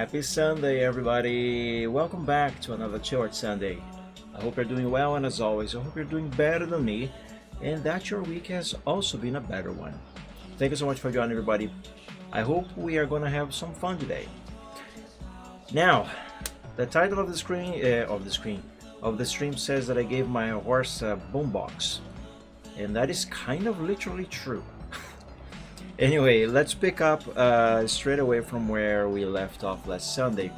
Happy Sunday, everybody! Welcome back to another short Sunday. I hope you're doing well, and as always, I hope you're doing better than me, and that your week has also been a better one. Thank you so much for joining, everybody. I hope we are going to have some fun today. Now, the title of the stream says that I gave my horse a boombox, and that is kind of literally true. Anyway, let's pick up straight away from where we left off last Sunday.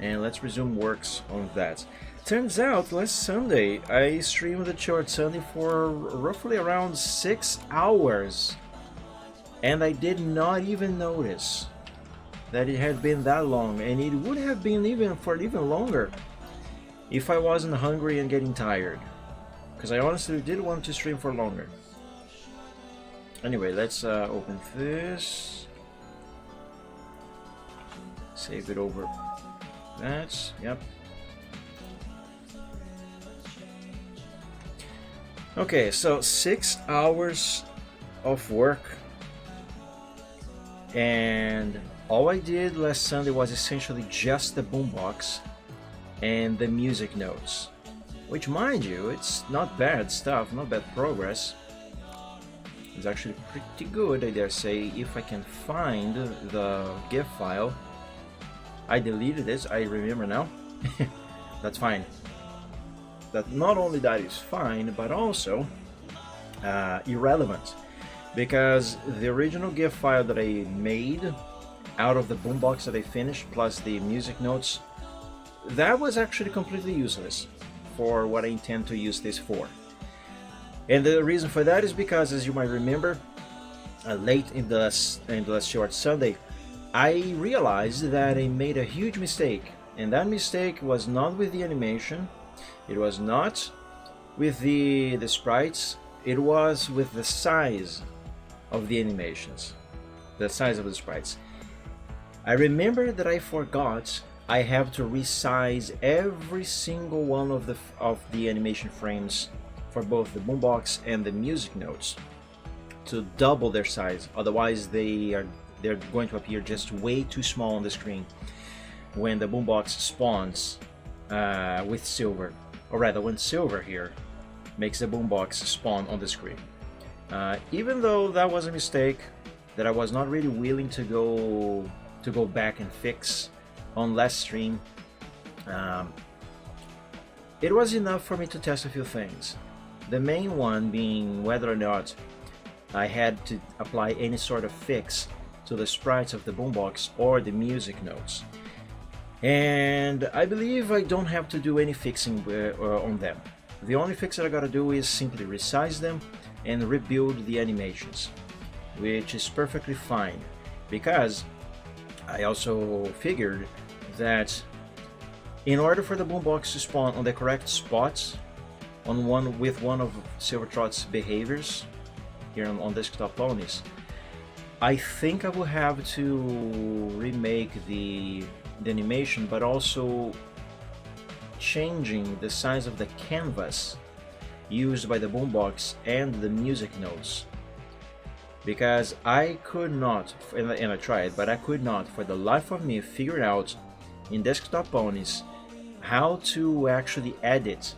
And let's resume works on that. Turns out, last Sunday, I streamed the short Sunday for roughly around 6 hours. And I did not even notice that it had been that long. And it would have been even longer if I wasn't hungry and getting tired. Because I honestly did want to stream for longer. Anyway, let's open this. Save it over. That's, yep. Okay, so 6 hours of work. And all I did last Sunday was essentially just the boombox and the music notes. Which, mind you, it's not bad stuff, not bad progress. It's actually pretty good, I dare say, if I can find the GIF file. I deleted this, I remember now. That's fine. That not only that is fine, but also irrelevant, because the original GIF file that I made out of the boombox that I finished, plus the music notes, that was actually completely useless for what I intend to use this for. And the reason for that is because, as you might remember, late in the last short Sunday, I realized that I made a huge mistake. And that mistake was not with the animation, it was not with the sprites, it was with the size of the animations, the size of the sprites. I remember that I forgot I have to resize every single one of the animation frames for both the boombox and the music notes to double their size. Otherwise, they're going to appear just way too small on the screen when the boombox spawns with silver, or rather, when silver here makes the boombox spawn on the screen. Even though that was a mistake that I was not really willing to go back and fix on last stream, it was enough for me to test a few things. The main one being whether or not I had to apply any sort of fix to the sprites of the boombox or the music notes. And I believe I don't have to do any fixing on them. The only fix that I gotta do is simply resize them and rebuild the animations, which is perfectly fine, because I also figured that in order for the boombox to spawn on the correct spots with one of Silvertrot's behaviors here on desktop ponies, I think I will have to remake the animation, but also changing the size of the canvas used by the boombox and the music notes, because I could not, and I tried, but I could not for the life of me figure out in desktop ponies how to actually edit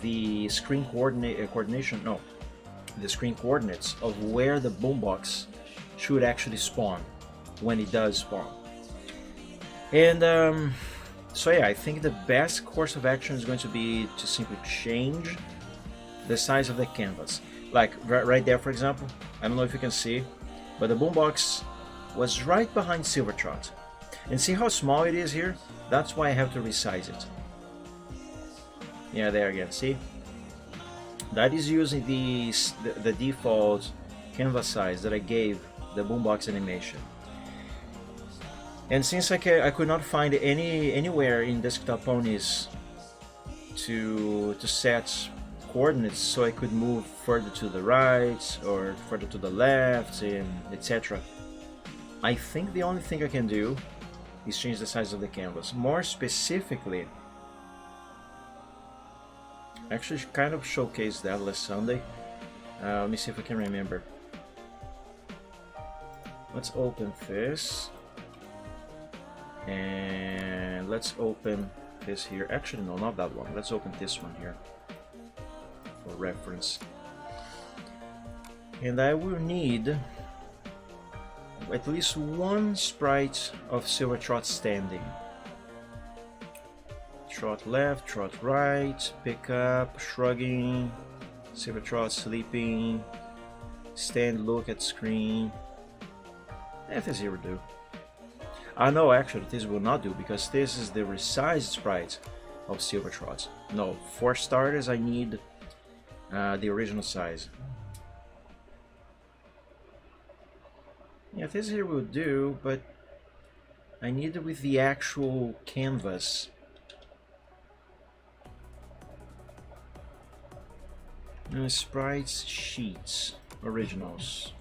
the screen the screen coordinates of where the boombox should actually spawn when it does spawn. And so yeah, I think the best course of action is going to be to simply change the size of the canvas. Like right there, for example, I don't know if you can see, but the boombox was right behind Silvertrot. And see how small it is here? That's why I have to resize it. Yeah, there again, see? That is using the default canvas size that I gave the boombox animation. And since I could not find anywhere in desktop ponies to set coordinates so I could move further to the right or further to the left, and etc., I think the only thing I can do is change the size of the canvas. More specifically, actually kind of showcased that last Sunday. Let me see if I can remember. Let's open this. And let's open this here. Actually, no, not that one. Let's open this one here for reference. And I will need at least one sprite of Silver Trot standing. Trot left, trot right, pick up, shrugging, Silver Trot sleeping, stand, look at screen. This here will do. No, actually this will not do, because this is the resized sprite of Silver Trot. No, for starters I need the original size. Yeah, this here will do, but I need it with the actual canvas. Sprites, sheets, originals.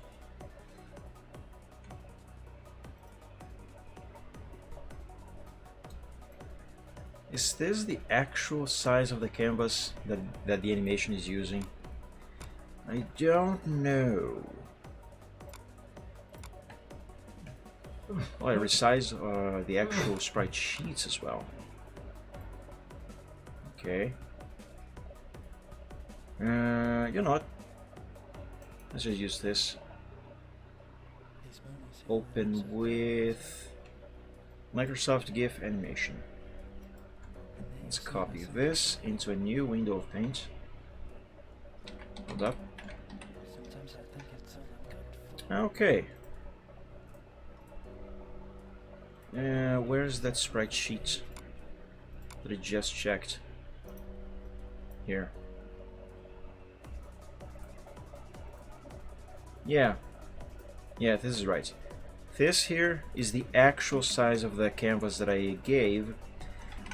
Is this the actual size of the canvas that the animation is using? I don't know. Oh, I resize the actual sprite sheets as well. Okay. You know what? Let's just use this. Open with Microsoft GIF animation. Let's copy this into a new window of Paint. Hold up. Okay. Where's that sprite sheet that I just checked? Here. Yeah, this is right. This here is the actual size of the canvas that I gave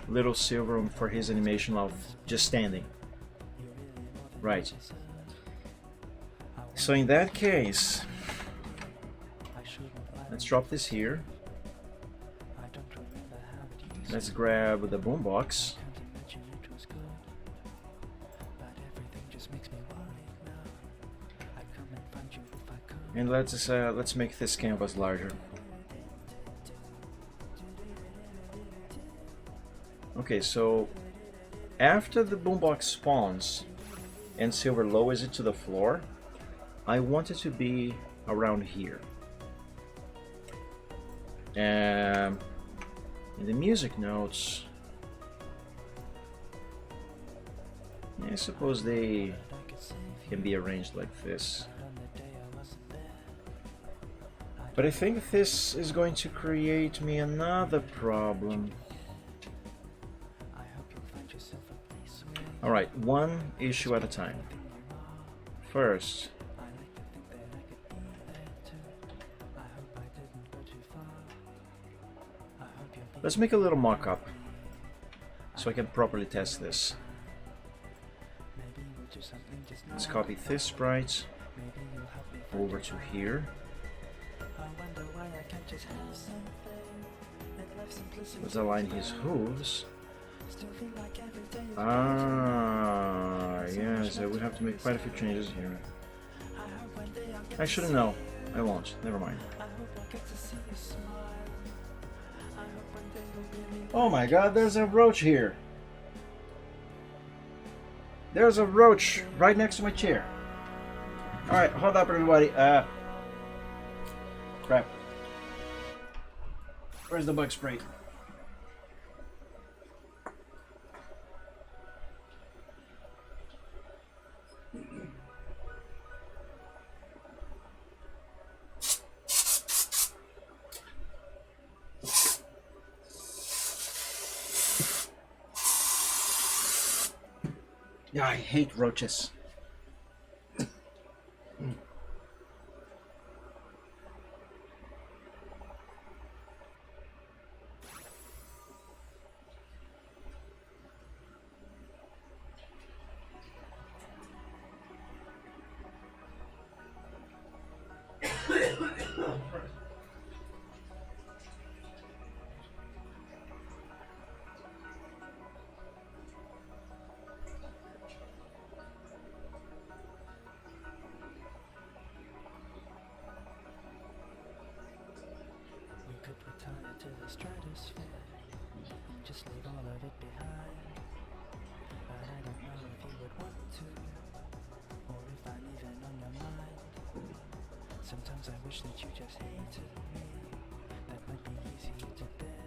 Little Silver for his animation of just standing. Right. So in that case, let's drop this here. Let's grab the Boombox. And let's make this canvas larger. Okay, so after the Boombox spawns and Silver lowers it to the floor, I want it to be around here. In the music notes, I suppose they can be arranged like this. But I think this is going to create me another problem. Alright, one issue at a time. First, let's make a little mock-up so I can properly test this. Let's copy this sprite over to here. Let's align his hooves. Yes, I would have to make quite a few changes here. Actually, no, I won't. Never mind. Oh my god, there's a roach here. There's a roach right next to my chair. Alright, hold up everybody. Crap. Where's the bug spray? Yeah, I hate roaches.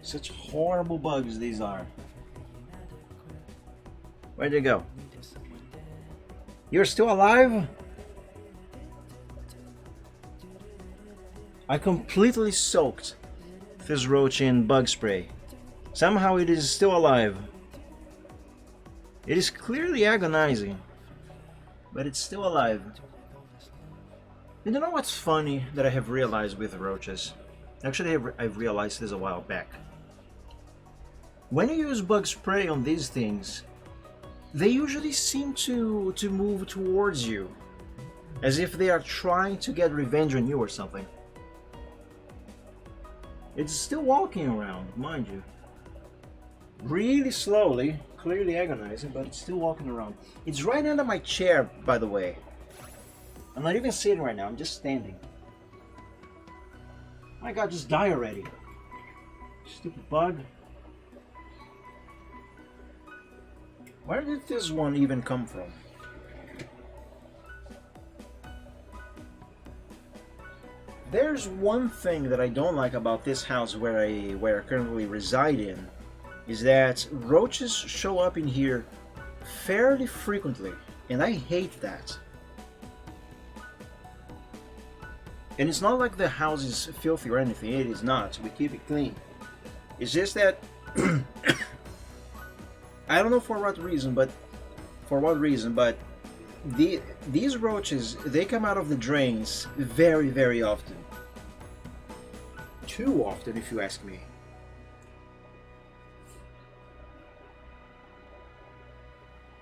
Such horrible bugs these are. Where'd you go? You're still alive? I completely soaked this roach in bug spray. Somehow it is still alive. It is clearly agonizing, but it's still alive. And you know what's funny that I have realized with roaches? Actually, I've realized this a while back. When you use bug spray on these things, they usually seem to move towards you, as if they are trying to get revenge on you or something. It's still walking around, mind you. Really slowly, clearly agonizing, but it's still walking around. It's right under my chair, by the way. I'm not even sitting right now, I'm just standing. My god, just die already. Stupid bug. Where did this one even come from? There's one thing that I don't like about this house where I currently reside in, is that roaches show up in here fairly frequently, and I hate that. And it's not like the house is filthy or anything, it is not, we keep it clean. It's just that I don't know for what reason, but these roaches, they come out of the drains very, very often. Too often, if you ask me.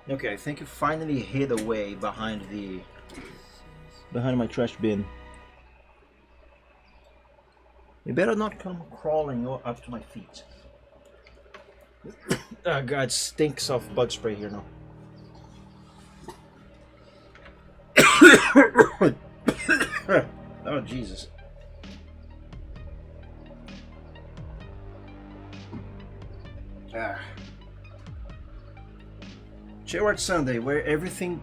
Okay, I think you finally hid away behind my trash bin. You better not come crawling up to my feet. Oh god, stinks of bug spray here now. Oh Jesus. Chairward Sunday, where everything,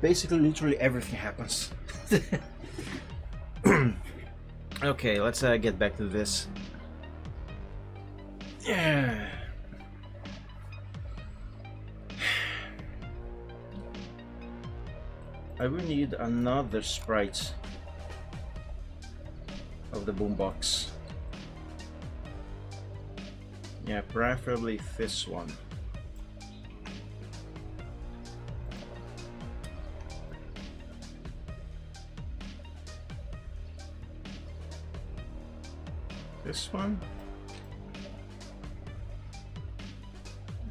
basically literally everything happens. Okay, let's get back to this. Yeah. I will need another sprite of the Boombox. Yeah, preferably this one. This one?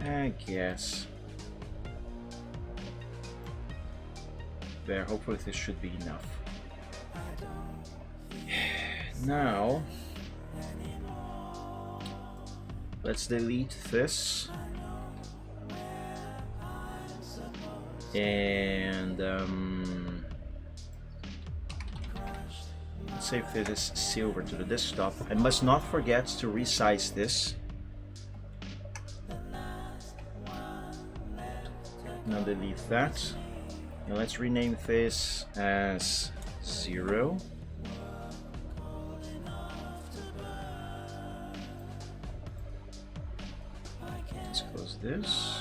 I guess. There, hopefully this should be enough. Now, let's delete this. And let's save this silver to the desktop. I must not forget to resize this. Now delete that. And let's rename this as 0. Let's close this.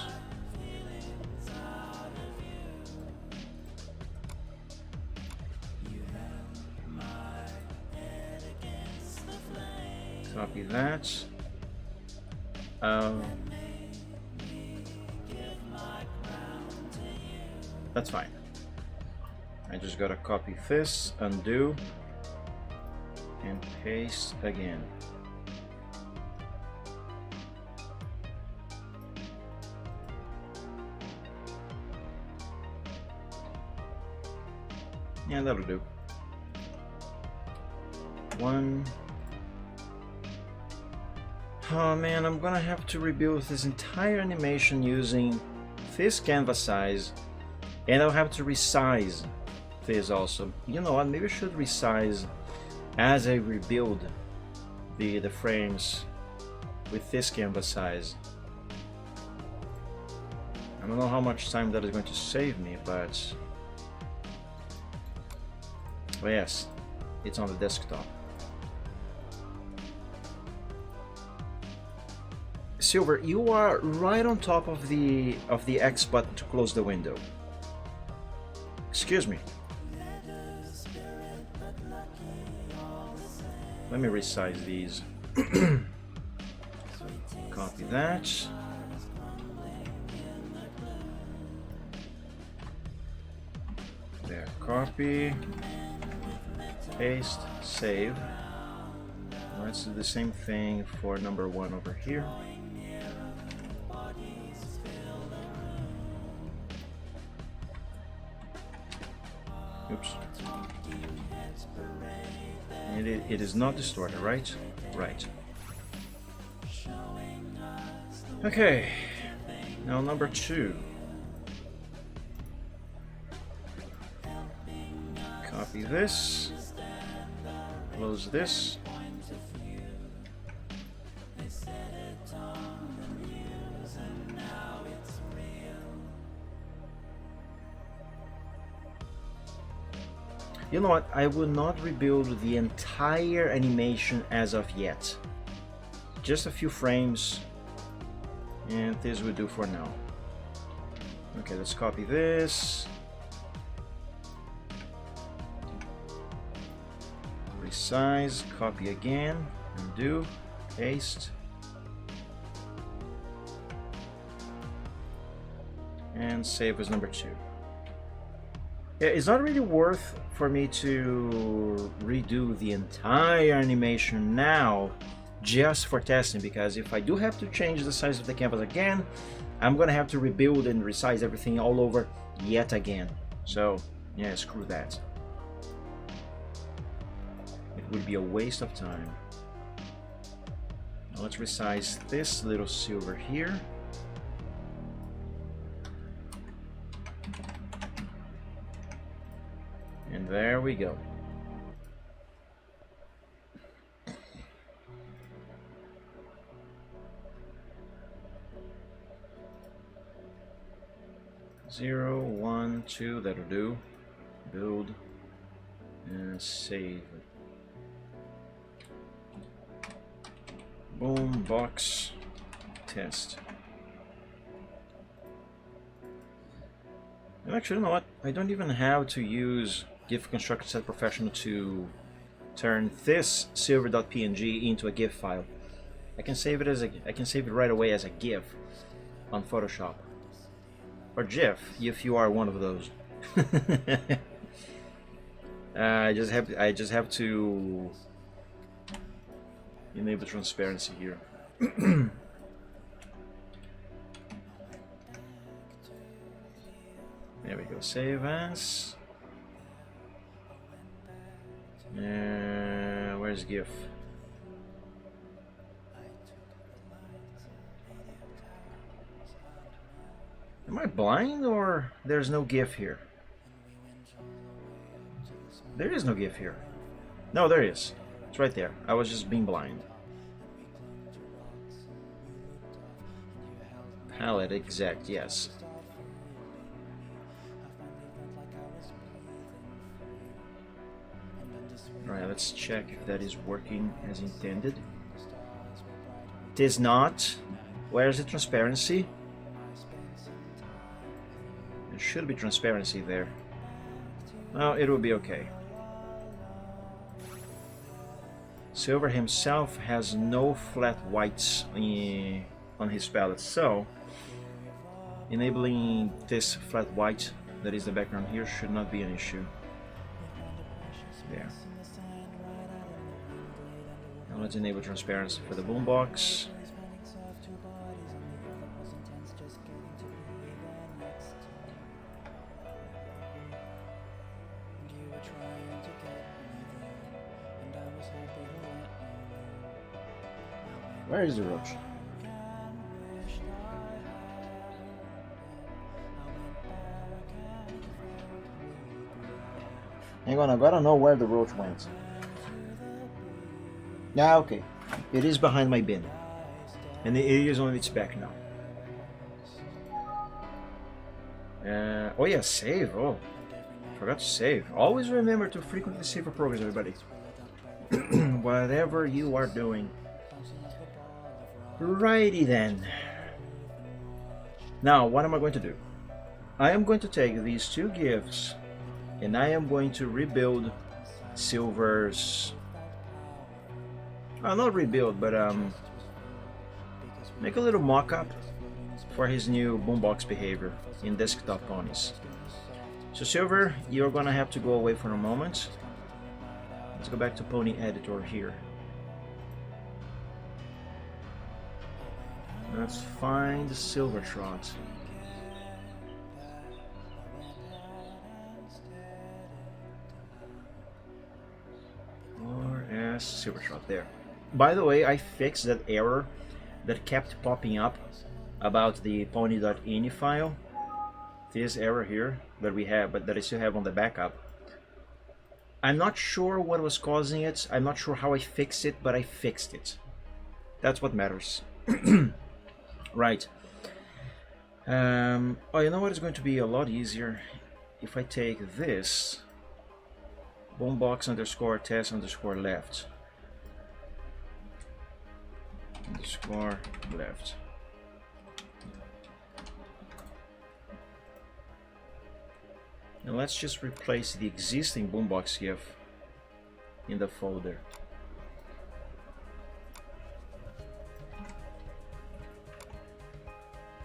Copy that. That's fine. I just gotta copy this, undo, and paste again. Yeah, that'll do. One. Oh man, I'm gonna have to rebuild this entire animation using this canvas size, and I'll have to resize this also. You know what, maybe I should resize as I rebuild the frames with this canvas size. I don't know how much time that is going to save me, but yes, it's on the desktop. Silver, you are right on top of the X button to close the window. Excuse me. Let me resize these. Copy that. There, copy, paste, save. Let's do the same thing for number 1 over here. Oops. And it is not distorted, right? Right. Okay. Now number 2. Copy this. Close this. You know what? I will not rebuild the entire animation as of yet. Just a few frames, and this will do for now. Okay, let's copy this. Resize, copy again, undo, paste. And save as number 2. It's not really worth for me to redo the entire animation now just for testing, because if I do have to change the size of the canvas again, I'm gonna have to rebuild and resize everything all over yet again. So yeah, screw that. It would be a waste of time. Now let's resize this little silver here. And there we go. Zero, 1, 2, that'll do. Build and save. Boombox test. And actually, you know what? I don't even have to use GIF Constructor Set Professional to turn this silver.png into a GIF file. I can save it right away as a GIF on Photoshop. Or GIF, if you are one of those. I just have to enable transparency here. There we go. Save as. Where's GIF? Am I blind, or there's no GIF here? There is no GIF here. No, there is. It's right there. I was just being blind. Palette exact, yes. Alright, let's check if that is working as intended. It is not. Where's the transparency? There should be transparency there. No, it will be okay. Silver himself has no flat whites on his palette, so enabling this flat white that is the background here should not be an issue. There. Now let's enable transparency for the boombox. Where is the roach? Hang on, I gotta know where the roach went. Yeah, okay. It is behind my bin. And it is on its back now. Oh yeah, save. Oh, forgot to save. Always remember to frequently save your progress, everybody. Whatever you are doing. Righty then. Now, what am I going to do? I am going to take these two gifts and I am going to rebuild Silver's... not rebuild, but make a little mock-up for his new Boombox behavior in desktop ponies. So Silver, you're gonna have to go away for a moment. Let's go back to Pony Editor here. Let's find Silvertrot. Or as Silvertrot, there. By the way, I fixed that error that kept popping up about the pony.ini file. This error here that we have, but that I still have on the backup. I'm not sure what was causing it. I'm not sure how I fixed it, but I fixed it. That's what matters. Right. Oh, you know what? It's going to be a lot easier if I take this Boombox underscore test underscore left. Underscore left. Now let's just replace the existing Boombox GIF in the folder.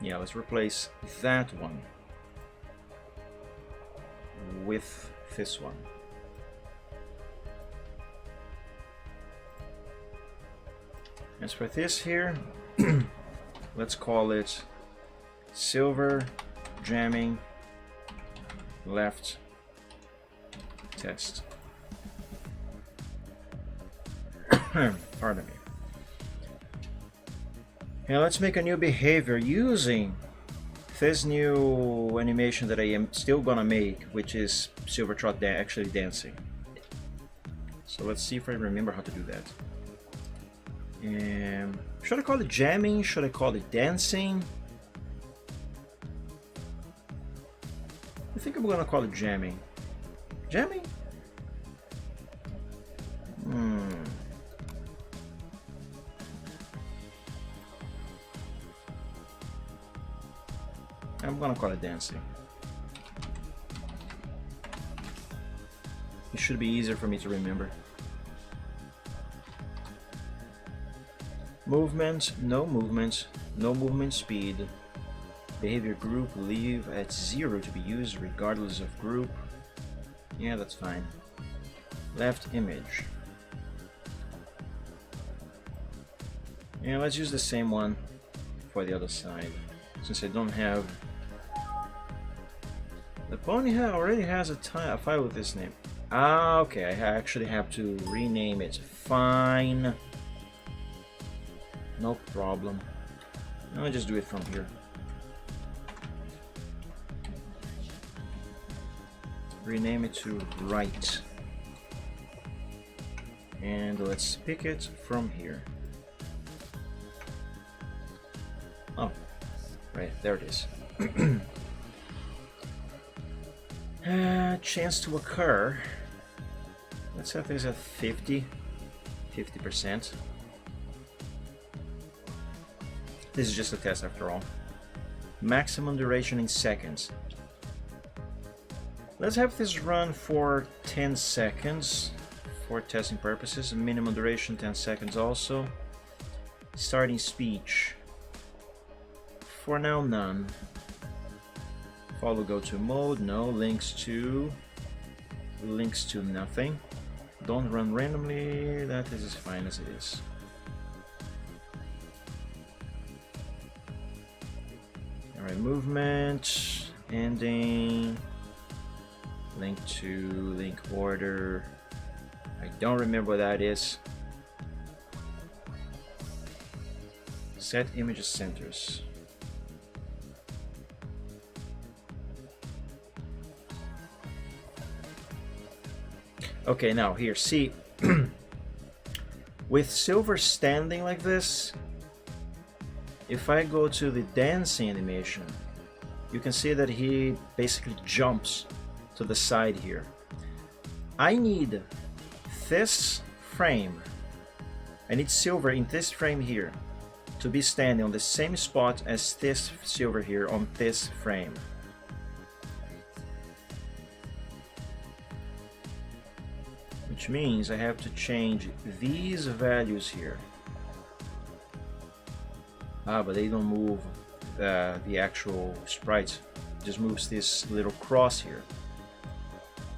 Yeah, let's replace that one with this one. As for this here, let's call it Silver Jamming Left Test. Pardon me. And let's make a new behavior using this new animation that I am still gonna make, which is Silvertrot actually dancing. So let's see if I remember how to do that. Should I call it jamming? Should I call it dancing? I think I'm gonna call it jamming. Jamming? I'm gonna call it dancing. It should be easier for me to remember. Movement, no movement speed. Behavior group, leave at 0 to be used regardless of group. Yeah, that's fine. Left image. Yeah, let's use the same one for the other side. Since I don't have... The pony already has a file with this name. Ah, okay, I actually have to rename it. Fine. No problem. I'll just do it from here. Rename it to right. And let's pick it from here. Oh, right, there it is. Chance to occur. Let's set this at 50%. This is just a test after all. Maximum duration in seconds. Let's have this run for 10 seconds for testing purposes. Minimum duration 10 seconds also. Starting speech. For now, none. Follow go to mode, no. Links to nothing. Don't run randomly, that is as fine as it is. Alright, movement, ending, link to, link order. I don't remember what that is. Set images centers. Okay, now here, see, with Silver standing like this, if I go to the dancing animation, you can see that he basically jumps to the side here. I need this frame, I need silver in this frame here to be standing on the same spot as this silver here on this frame. Which means I have to change these values here. Ah, but they don't move the actual sprites. It just moves this little cross here.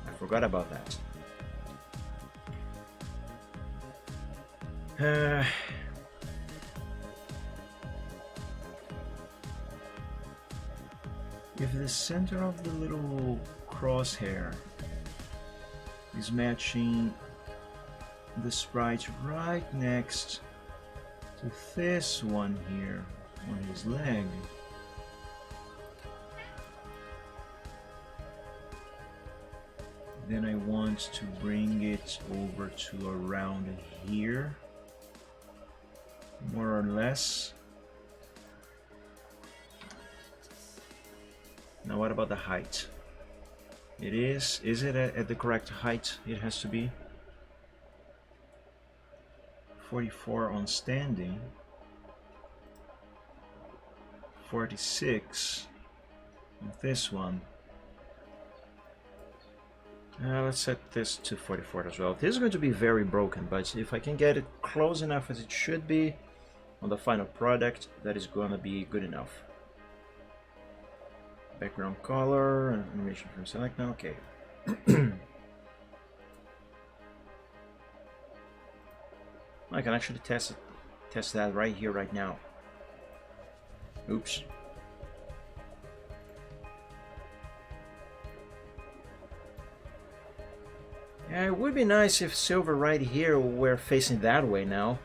I forgot about that. If the center of the little crosshair is matching the sprite right next to this one here on his leg, then I want to bring it over to around here, more or less. Now what about the height? Is it at the correct height? It has to be 44 on standing, 46 on this one. Let's set this to 44 as well. This is going to be very broken, but if I can get it close enough as it should be on the final product, that is going to be good enough. Background color, animation from select now, okay. I can actually test that right here, right now. Oops. Yeah, it would be nice if Silver right here were facing that way now.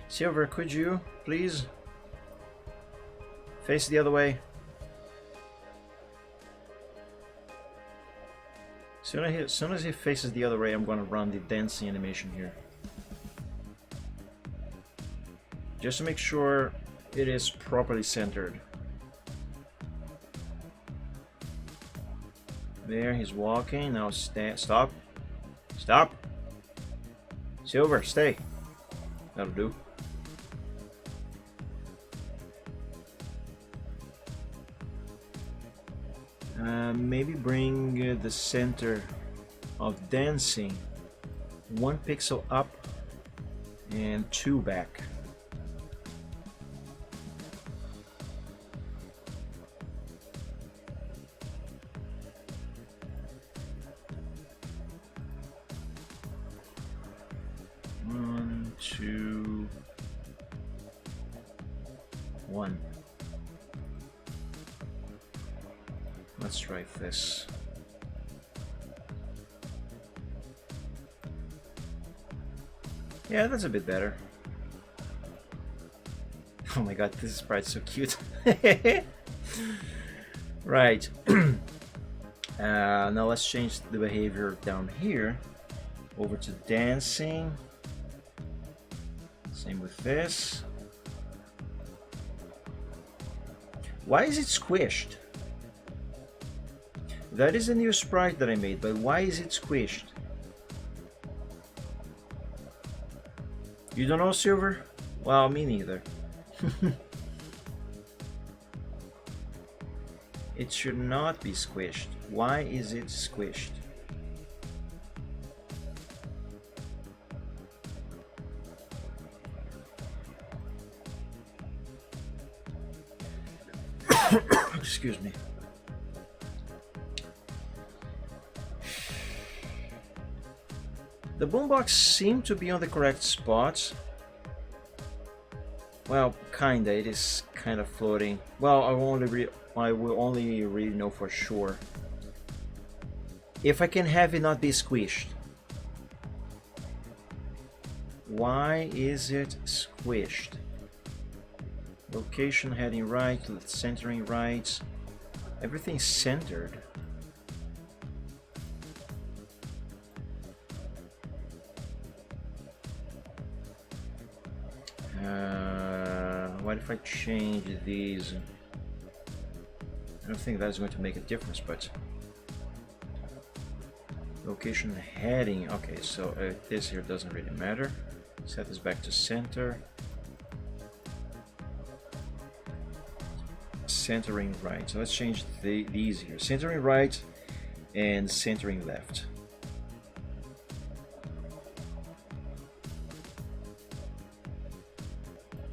Silver, could you please face the other way? As soon as he faces the other way, I'm going to run the dancing animation here. Just to make sure it is properly centered. There, he's walking. Now stop. Stop. Silver, stay. That'll do. Maybe bring the center of dancing 1 pixel up and 2 back. One, two, one. Let's try this. Yeah, that's a bit better. Oh my god, this sprite's so cute. Right. Now let's change the behavior down here over to dancing. Same with this. Why is it squished? That is a new sprite that I made, but why is it squished? You don't know, Silver? Well, me neither. It should not be squished. Why is it squished? Excuse me. The boombox seemed to be on the correct spot. Well, kinda. It is kind of floating. Well, I will only really know for sure if I can have it not be squished. Why is it squished? Location heading right, centering right. Everything's centered. What if I change these don't think that's going to make a difference, but location heading. Okay, so this here doesn't really matter. Set this back to center. Centering right. So let's change these here. Centering right and centering left.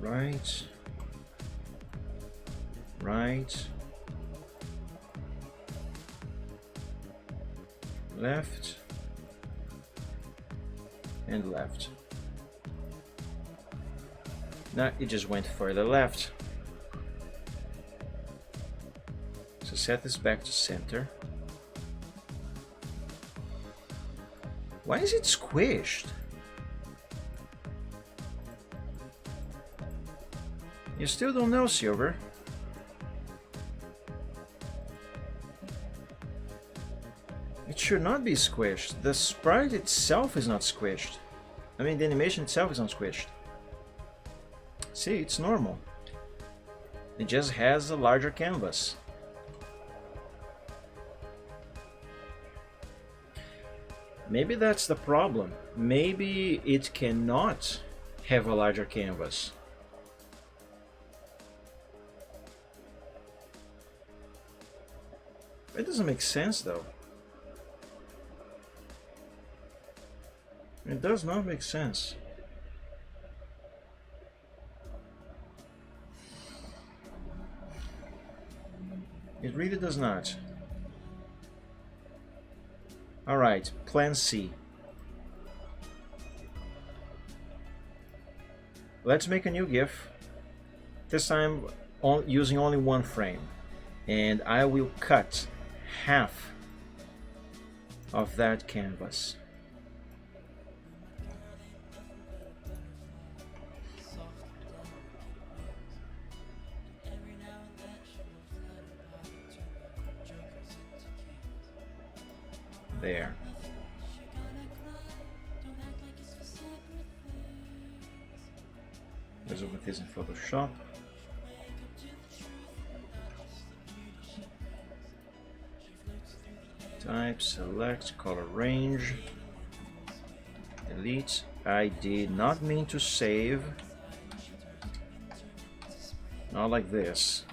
Right. Right. Left. And left. Now it just went further left. So set this back to center. Why is it squished? You still don't know, Silver. It should not be squished. The sprite itself is not squished. I mean, the animation itself is not squished. See, it's normal. It just has a larger canvas. Maybe that's the problem. Maybe it cannot have a larger canvas. It doesn't make sense though. It does not make sense. It really does not. Alright, plan C. Let's make a new GIF. This time using only one frame. And I will cut half of that canvas. There. Let's open this in Photoshop. Type, select, color range, delete. I did not mean to save. Not like this.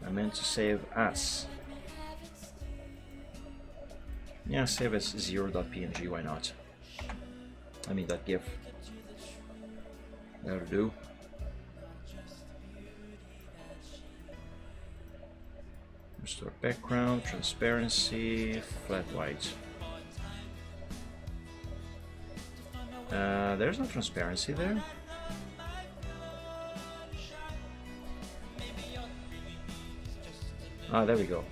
I meant to save as. Yeah, save as 0.png, why not? I mean that GIF. That'll do. Restore background, transparency, flat white. There's no transparency there. Ah, there we go.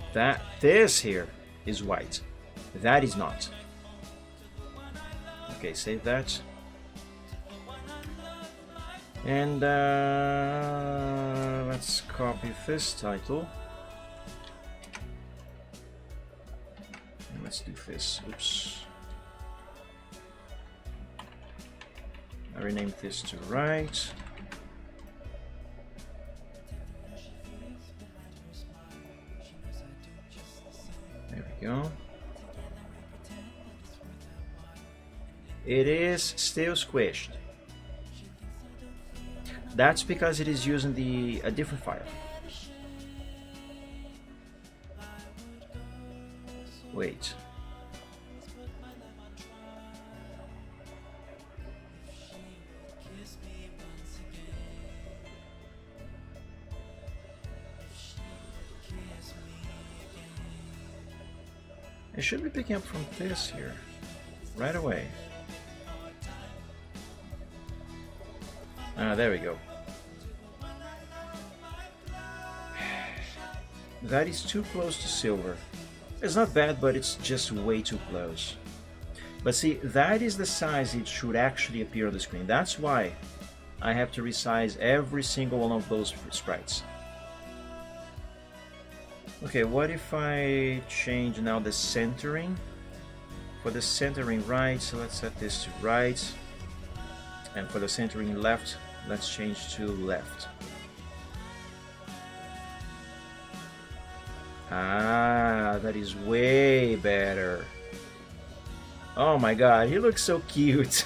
This here is white. That is not. Okay, save that. And let's copy this title. And let's do this. Oops. I renamed this to right. There we go. It is still squished. That's because it is using a different file. Wait. It should be picking up from this here right away. Ah, there we go. That is too close to silver. It's not bad, but it's just way too close. But see, that is the size it should actually appear on the screen. That's why I have to resize every single one of those sprites. Okay, what if I change now the centering? For the centering right, so let's set this to right. And for the centering left, let's change to left. Ah, that is way better. Oh my god, he looks so cute.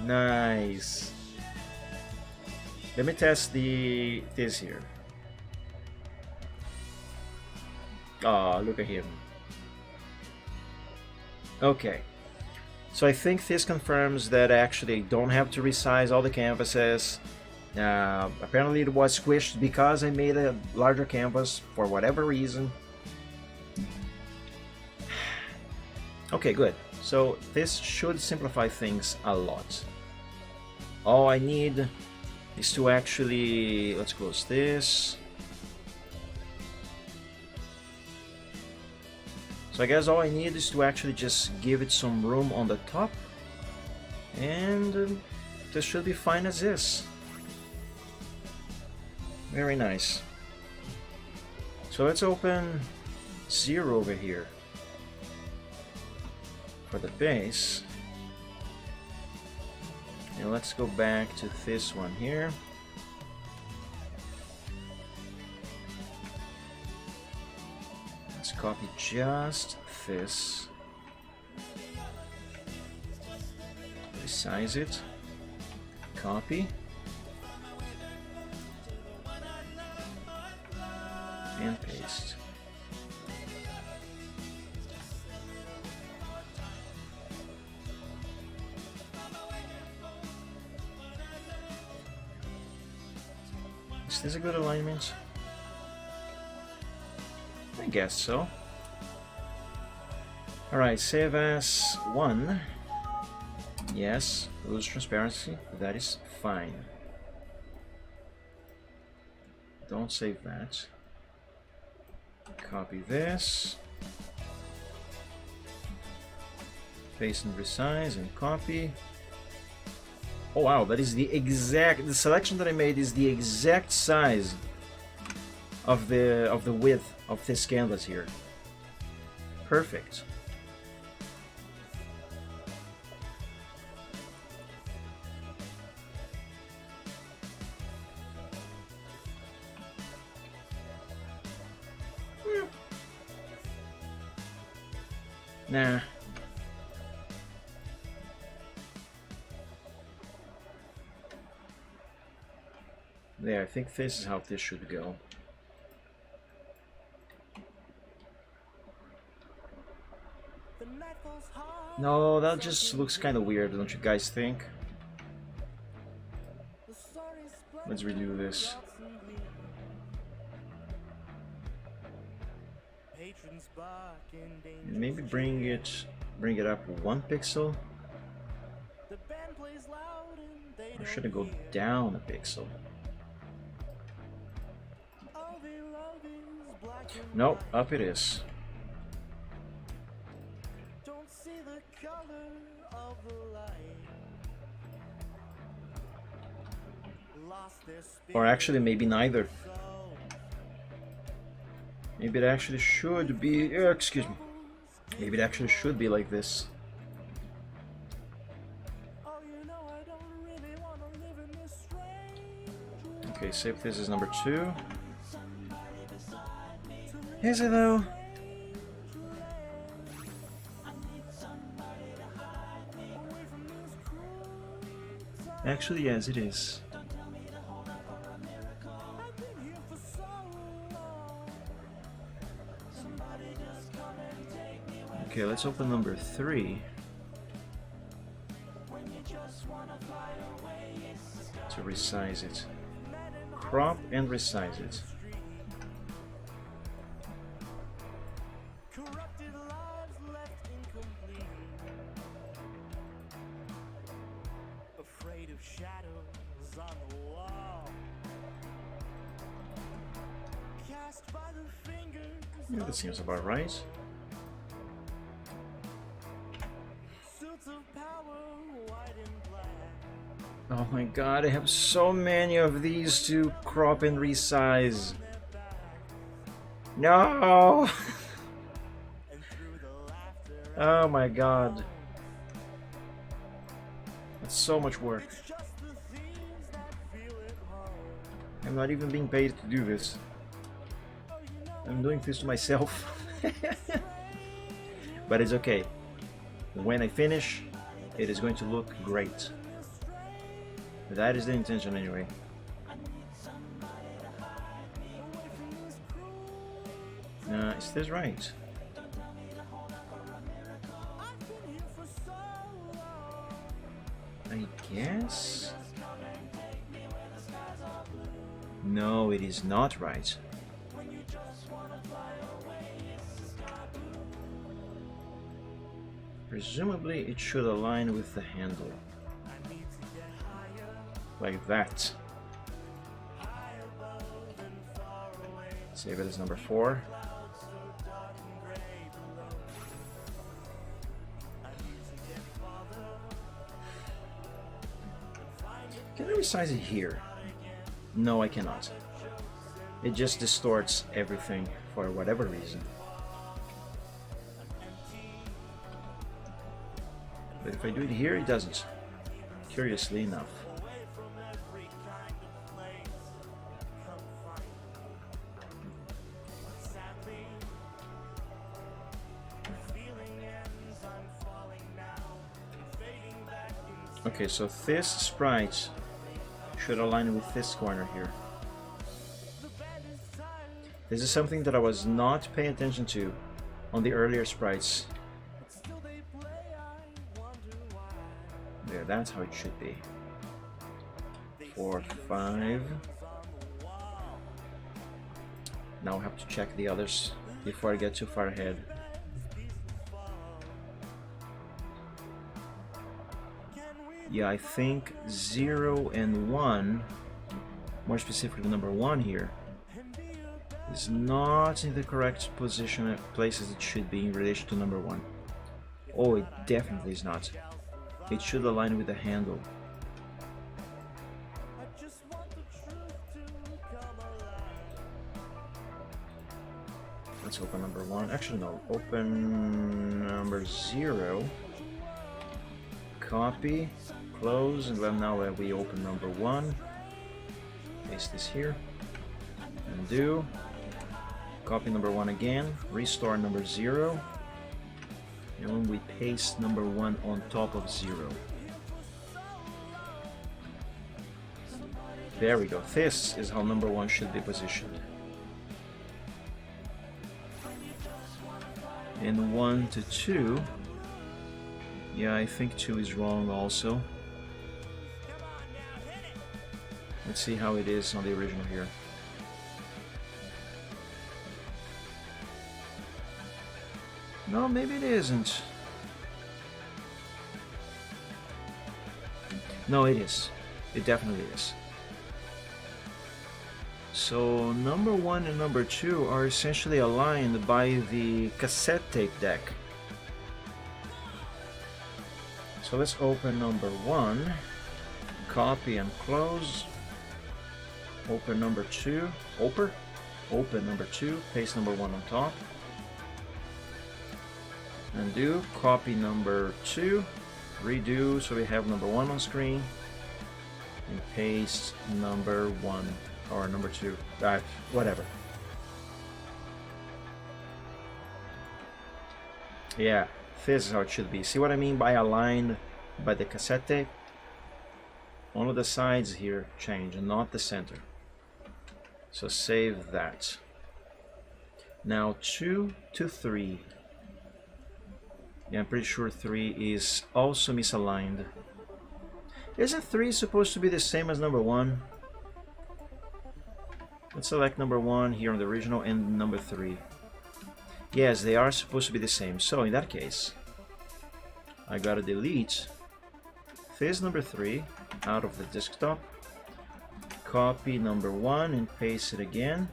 Nice. Let me test this here. Oh, look at him. Okay. So I think this confirms that actually I don't have to resize all the canvases. Apparently it was squished because I made a larger canvas for whatever reason. Okay, good. So this should simplify things a lot. All I need is to actually... let's close this. So I guess all I need is to actually just give it some room on the top. And this should be fine as is. Very nice. So let's open 0 over here for the base. And let's go back to this one here. Let's copy just this. Resize it. Copy. And paste. Is this a good alignment? I guess so. Alright, save as 1. Yes, lose transparency. That is fine. Don't save that. Copy this. Paste and resize and copy. Oh wow, that is the selection that I made is the exact size of the width of this canvas here. Perfect. Nah. There, I think this is how this should go. No, that just looks kind of weird, don't you guys think? Let's redo this. Maybe bring it up 1 pixel. Or should it go down a pixel? Nope, up it is. Or actually, maybe neither. Maybe it actually should be... excuse me. Maybe it actually should be like this. Okay, save this as number 2. Is it though? Actually, yes, it is. Okay, let's open number 3. To resize it. Crop and resize it. Yeah, that seems about right. Oh my god, I have so many of these to crop and resize. No! Oh my god. That's so much work. I I'm not even being paid to do this. I'm doing this to myself. But it's okay. When I finish, it is going to look great. That is the intention anyway. Is this right? I guess? No, it is not right. Presumably it should align with the handle. Like that. Save it as number 4. Can I resize it here? No, I cannot. It just distorts everything for whatever reason. But if I do it here, it doesn't. Curiously enough. Okay, so this sprite should align with this corner here. This is something that I was not paying attention to on the earlier sprites. There, that's how it should be. 4, 5. Now I have to check the others before I get too far ahead. Yeah, I think 0 and 1, more specifically number 1 here, is not in the correct position, places it should be in relation to number 1. Oh, it definitely is not. It should align with the handle. Let's open number 1. Actually, no. Open number 0. Copy. Close. And then now we open number 1. Paste this here. Undo. Copy number 1 again. Restore number 0. And we paste number 1 on top of 0. There we go. This is how number 1 should be positioned. And 1 to 2. Yeah, I think 2 is wrong also. Let's see how it is on the original here. No, maybe it isn't. No, it is. It definitely is. So number 1 and number 2 are essentially aligned by the cassette tape deck. So let's open number 1, copy and close. Open number 2, open number 2, paste number 1 on top. Undo, copy number 2, redo so we have number 1 on screen, and paste number 1 or number 2, whatever. Yeah, this is how it should be. See what I mean by aligned by the cassette tape? Only the sides here change and not the center. So save that. Now 2 to 3. Yeah, I'm pretty sure 3 is also misaligned. Isn't 3 supposed to be the same as number 1? Let's select number 1 here on the original and number 3. Yes, they are supposed to be the same. So in that case, I gotta delete this number 3 out of the desktop, copy number 1 and paste it again,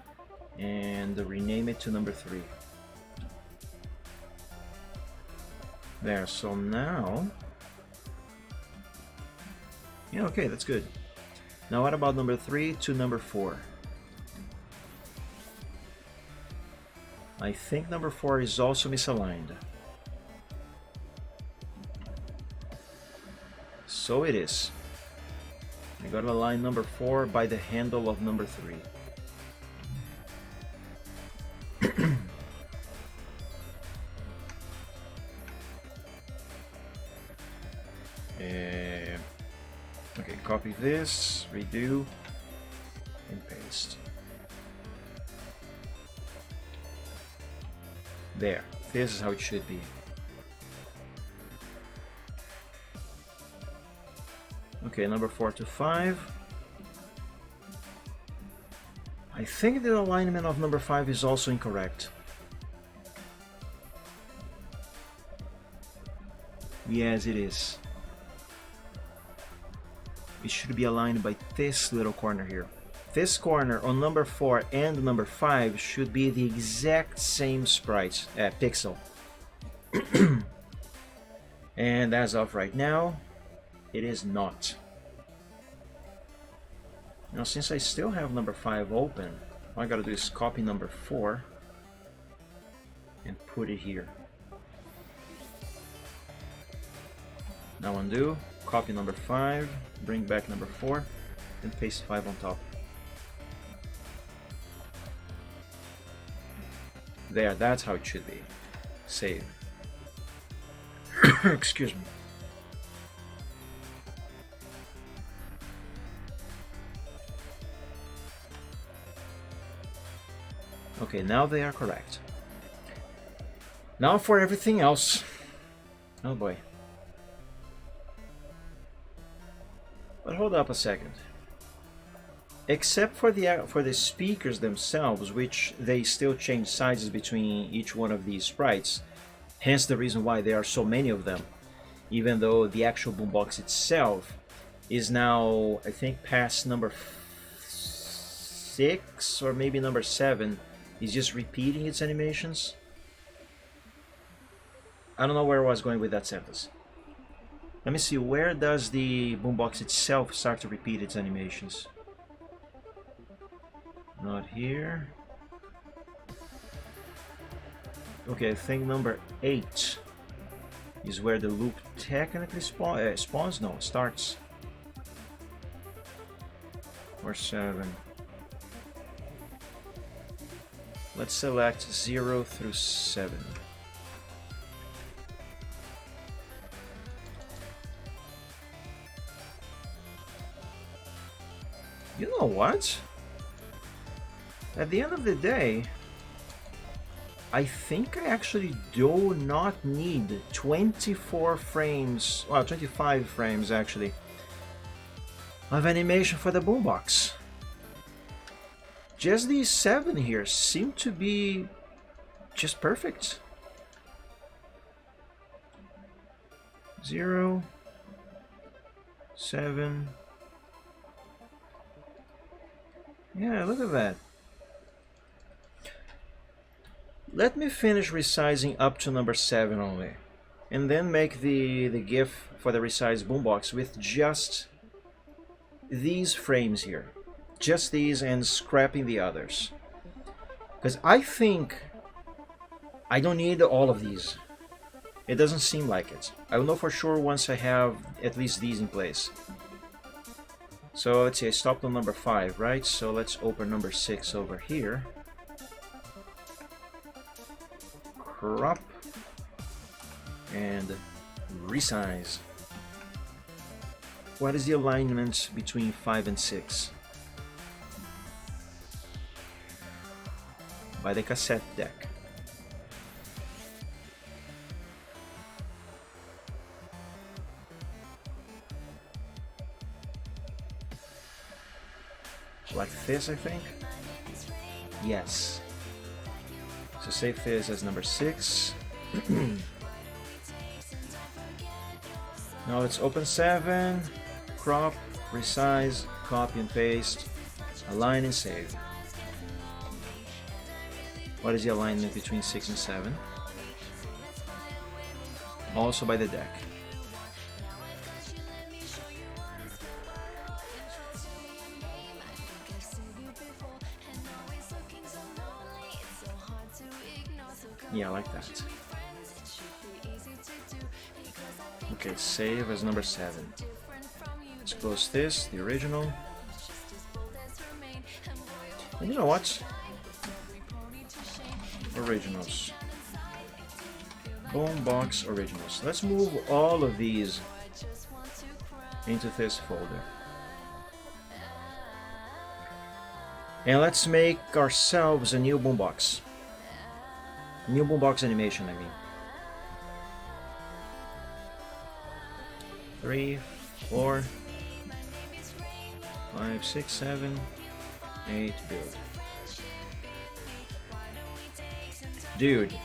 and rename it to number 3. There, so now, yeah, okay, that's good. Now what about number 3 to number 4? I think number 4 is also misaligned. So it is. I got to align number 4 by the handle of number 3. Okay, copy this, redo, and paste. There, this is how it should be. Okay, number 4 to 5. I think the alignment of number 5 is also incorrect. Yes, it is. It should be aligned by this little corner here. This corner on number 4 and number 5 should be the exact same sprite, pixel. And as of right now, it is not. Now, since I still have number 5 open, all I gotta do is copy number 4 and put it here. Now undo, copy number 5, bring back number 4, and paste 5 on top. There, that's how it should be. Save. Excuse me. Okay, now they are correct. Now for everything else. Oh boy. But hold up a second. Except for the speakers themselves, which they still change sizes between each one of these sprites, hence the reason why there are so many of them, even though the actual boombox itself is now, I think, past number 6 or maybe number 7, is just repeating its animations. I don't know where I was going with that sentence. Let me see, where does the boombox itself start to repeat its animations? Not here. Okay, I think number 8 is where the loop technically spawns. No, starts. Or 7. Let's select 0 through 7. You know what? At the end of the day, I think I actually do not need 24 frames, well, 25 frames actually, of animation for the boombox. Just these 7 here seem to be just perfect. 0, 7. Yeah, look at that. Let me finish resizing up to number 7 only, and then make the GIF for the resized boombox with just these frames here. Just these and scrapping the others. Because I think I don't need all of these. It doesn't seem like it. I will know for sure once I have at least these in place. So let's see, I stopped on number 5, right? So let's open number 6 over here. Crop. And resize. What is the alignment between 5 and 6? By the cassette deck. Like this, I think. Yes. So save this as number 6. Now let's open 7, crop, resize, copy and paste, align and save. What is the alignment between 6 and 7? Also by the deck. Yeah, I like that. Okay, save as number 7. Let's close this, the original. And you know what? Originals. Boombox originals. Let's move all of these into this folder. And let's make ourselves a new boombox. New boombox animation, I mean. 3, 4, 5, 6, 7, 8, build. Dude,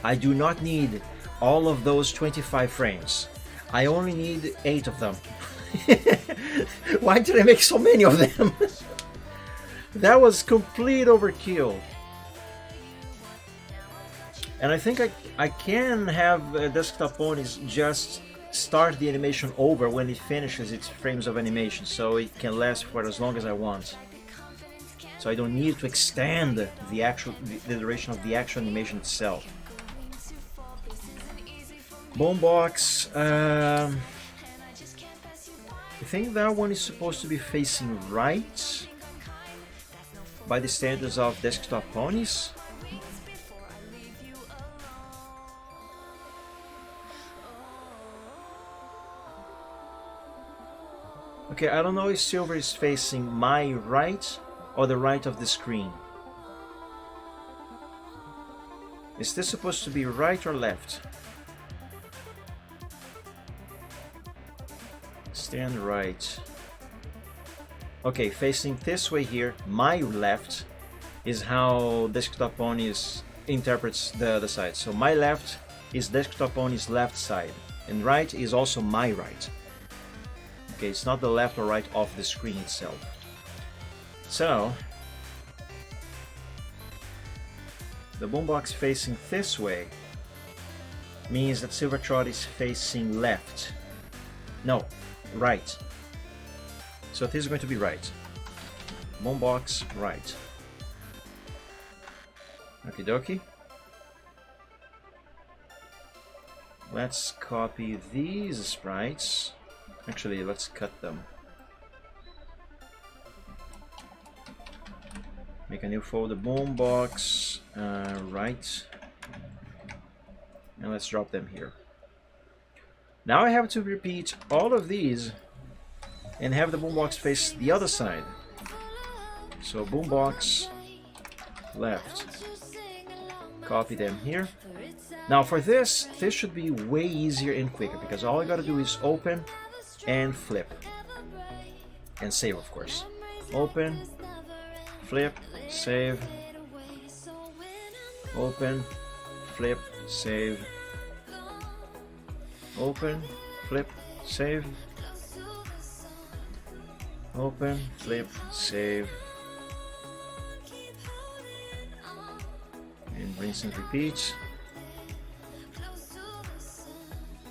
I do not need all of those 25 frames. I only need 8 of them. Why did I make so many of them? That was complete overkill. And I think I can have desktop ponies just start the animation over when it finishes its frames of animation, so it can last for as long as I want. So I don't need to extend the duration of the actual animation itself. Boombox. I think that one is supposed to be facing right by the standards of desktop ponies. Okay, I don't know if silver is facing my right or the right of the screen. Is this supposed to be right or left? Stand right. Okay, facing this way here, my left is how Desktop Ponies interprets the side. So my left is Desktop Ponies' left side, and right is also my right. Okay, it's not the left or right of the screen itself. So the boombox facing this way means that Silvertrot is facing left. No, right. So this is going to be right. Boombox right. Okie dokie. Let's copy these sprites. Actually, let's cut them. Make a new folder, Boombox right. And let's drop them here. Now I have to repeat all of these and have the boombox face the other side. So boombox left. Copy them here. Now for this should be way easier and quicker because all I gotta do is open and flip. And save, of course. Open, flip, save. Open, flip, save. Open, flip, save. Open, flip, save. And rinse and repeat.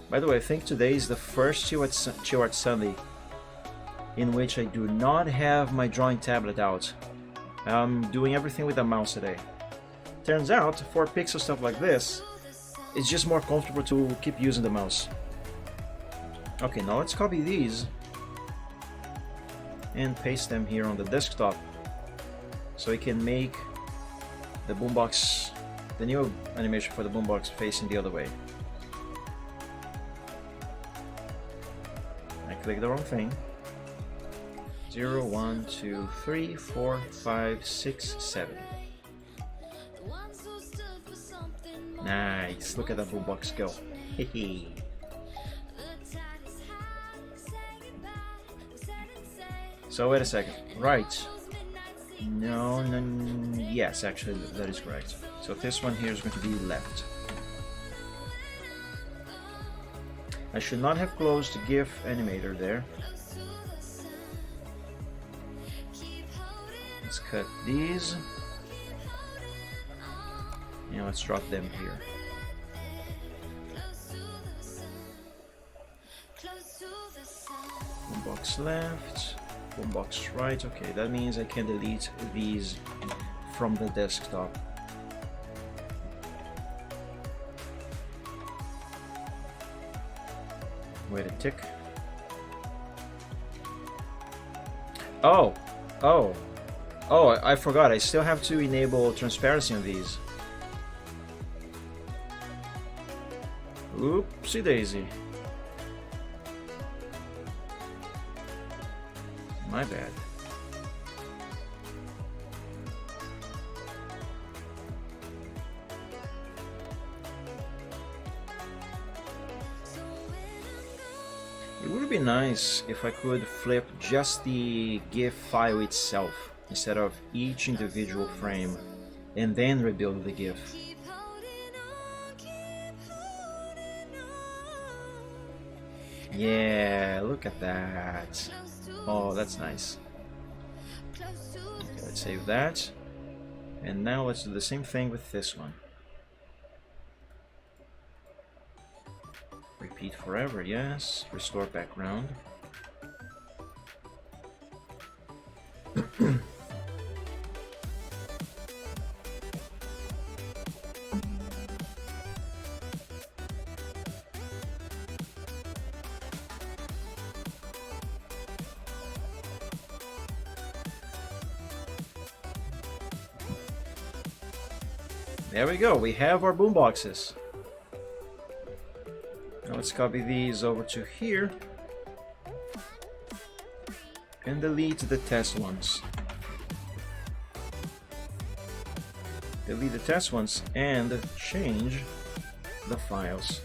By the way, I think today is the first Chill Art Sunday in which I do not have my drawing tablet out. I'm doing everything with the mouse today. Turns out, for pixel stuff like this, it's just more comfortable to keep using the mouse. Okay, now let's copy these and paste them here on the desktop so we can make the boombox, the new animation for the boombox facing the other way. I clicked the wrong thing. 0, 1, 2, 3, 4, 5, 6, 7. Nice, look at that boombox go. Hehe. So wait a second, right? No, yes, actually that is correct. So this one here is going to be left. I should not have closed the GIF animator there. Let's cut these. And let's drop them here. Boombox left, boombox right. Okay, that means I can delete these from the desktop. Wait a tick. Oh, oh, oh, I forgot. I still have to enable transparency on these. Oopsie daisy. My bad. It would be nice if I could flip just the GIF file itself instead of each individual frame and then rebuild the GIF. Yeah, look at that. Oh, that's nice. Okay, let's save that. And now let's do the same thing with this one. Repeat forever, yes. Restore background. There we go, we have our boomboxes. Now let's copy these over to here and delete the test ones. Delete the test ones and change the files.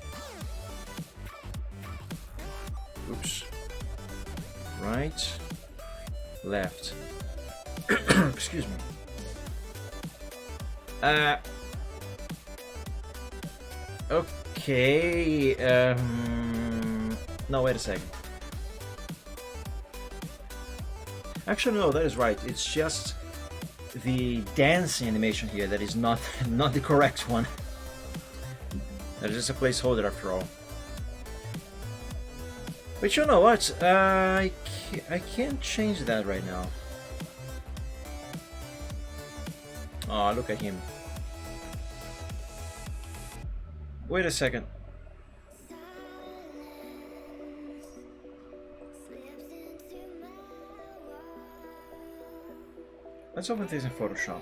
Oops. Right, left. Excuse me. Okay, no, wait a second. Actually, no, that is right. It's just the dancing animation here that is not the correct one. That is just a placeholder after all. But you know what? I can't change that right now. Oh, look at him. Wait a second. Let's open this in Photoshop.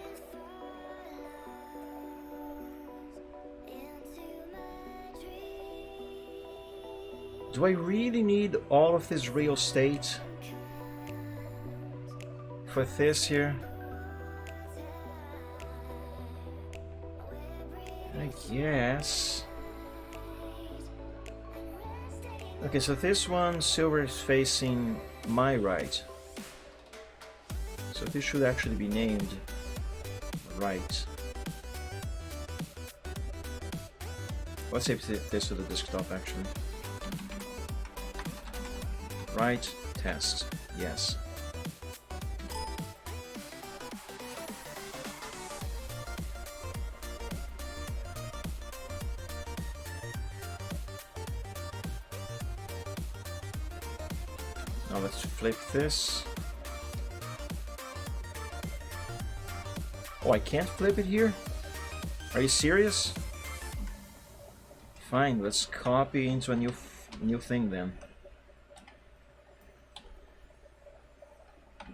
Do I really need all of this real estate for this here? I guess. Okay, so this one, silver is facing my right. So this should actually be named right. Let's save this to the desktop actually. Right, test, yes. Now let's flip this. Oh, I can't flip it here? Are you serious? Fine, let's copy into a new thing then.